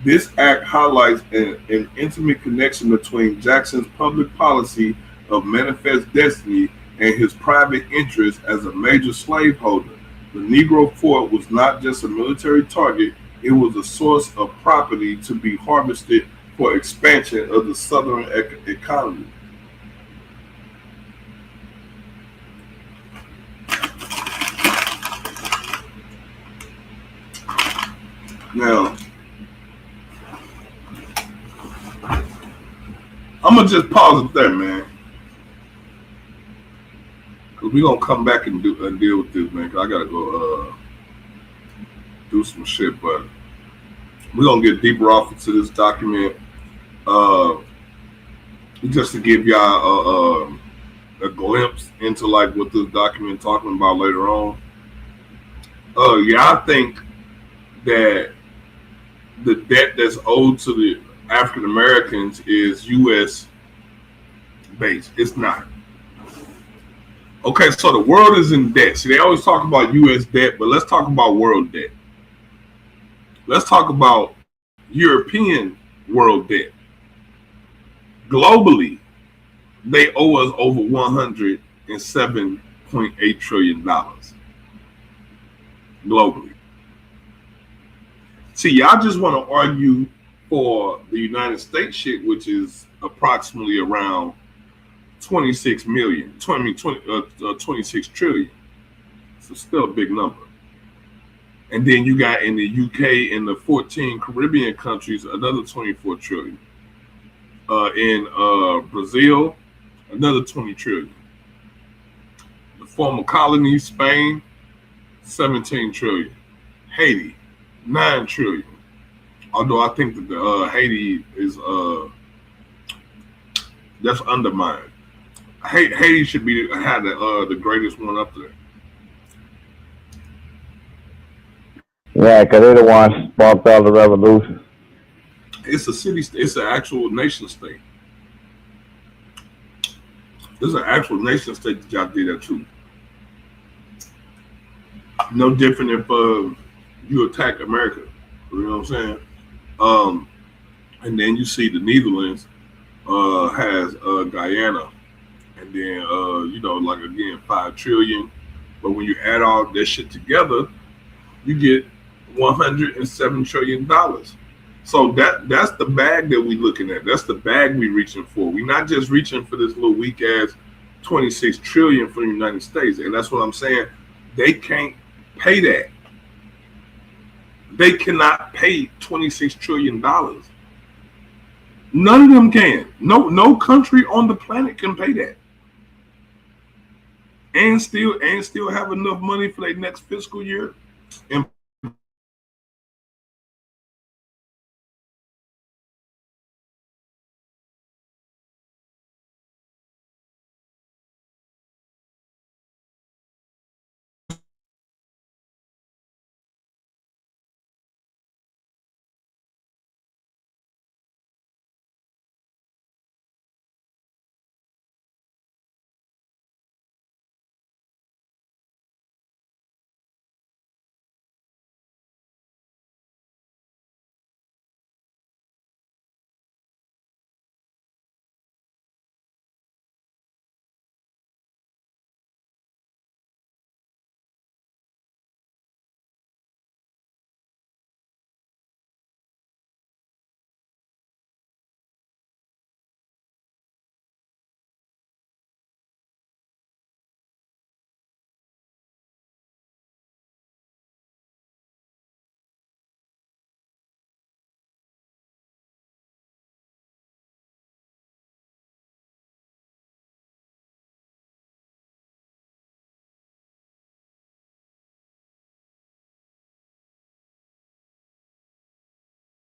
This act highlights an intimate connection between Jackson's public policy of manifest destiny and his private interest as a major slaveholder. The Negro fort was not just a military target, it was a source of property to be harvested for expansion of the Southern economy. Now, I'm going to just pause it there, man. Because we're going to come back and deal with this, man. Because I got to go do some shit, but we're going to get deeper off into this document. Just to give y'all a glimpse into like what this document talking about later on. Yeah, I think that the debt that's owed to the African Americans is U.S. based. It's not. Okay, so the world is in debt. See, they always talk about U.S. debt, but let's talk about world debt. Let's talk about European world debt. Globally, they owe us over $107.8 trillion. Globally. See, y'all just want to argue for the United States shit, which is approximately around 26 trillion. So still a big number. And then you got in the UK and the 14 Caribbean countries, another 24 trillion. In Brazil, another 20 trillion. The former colonies, Spain, 17 trillion. Haiti, 9 trillion. Although I think that Haiti is that's undermined. Haiti should be had the greatest one up there.
Yeah, because they're the ones who sparked all the revolution.
It's a city. It's an actual nation state. This is an actual nation state that y'all did that too. No different if you attack America. You know what I'm saying? And then you see the Netherlands has Guyana, and then like again 5 trillion. But when you add all that shit together, you get $107 trillion. So that's the bag that we looking at. That's the bag we reaching for. We're not just reaching for this little weak ass 26 trillion from the United States. And that's what I'm saying. They can't pay that. They cannot pay $26 trillion. None of them can. No country on the planet can pay that. And still have enough money for their next fiscal year.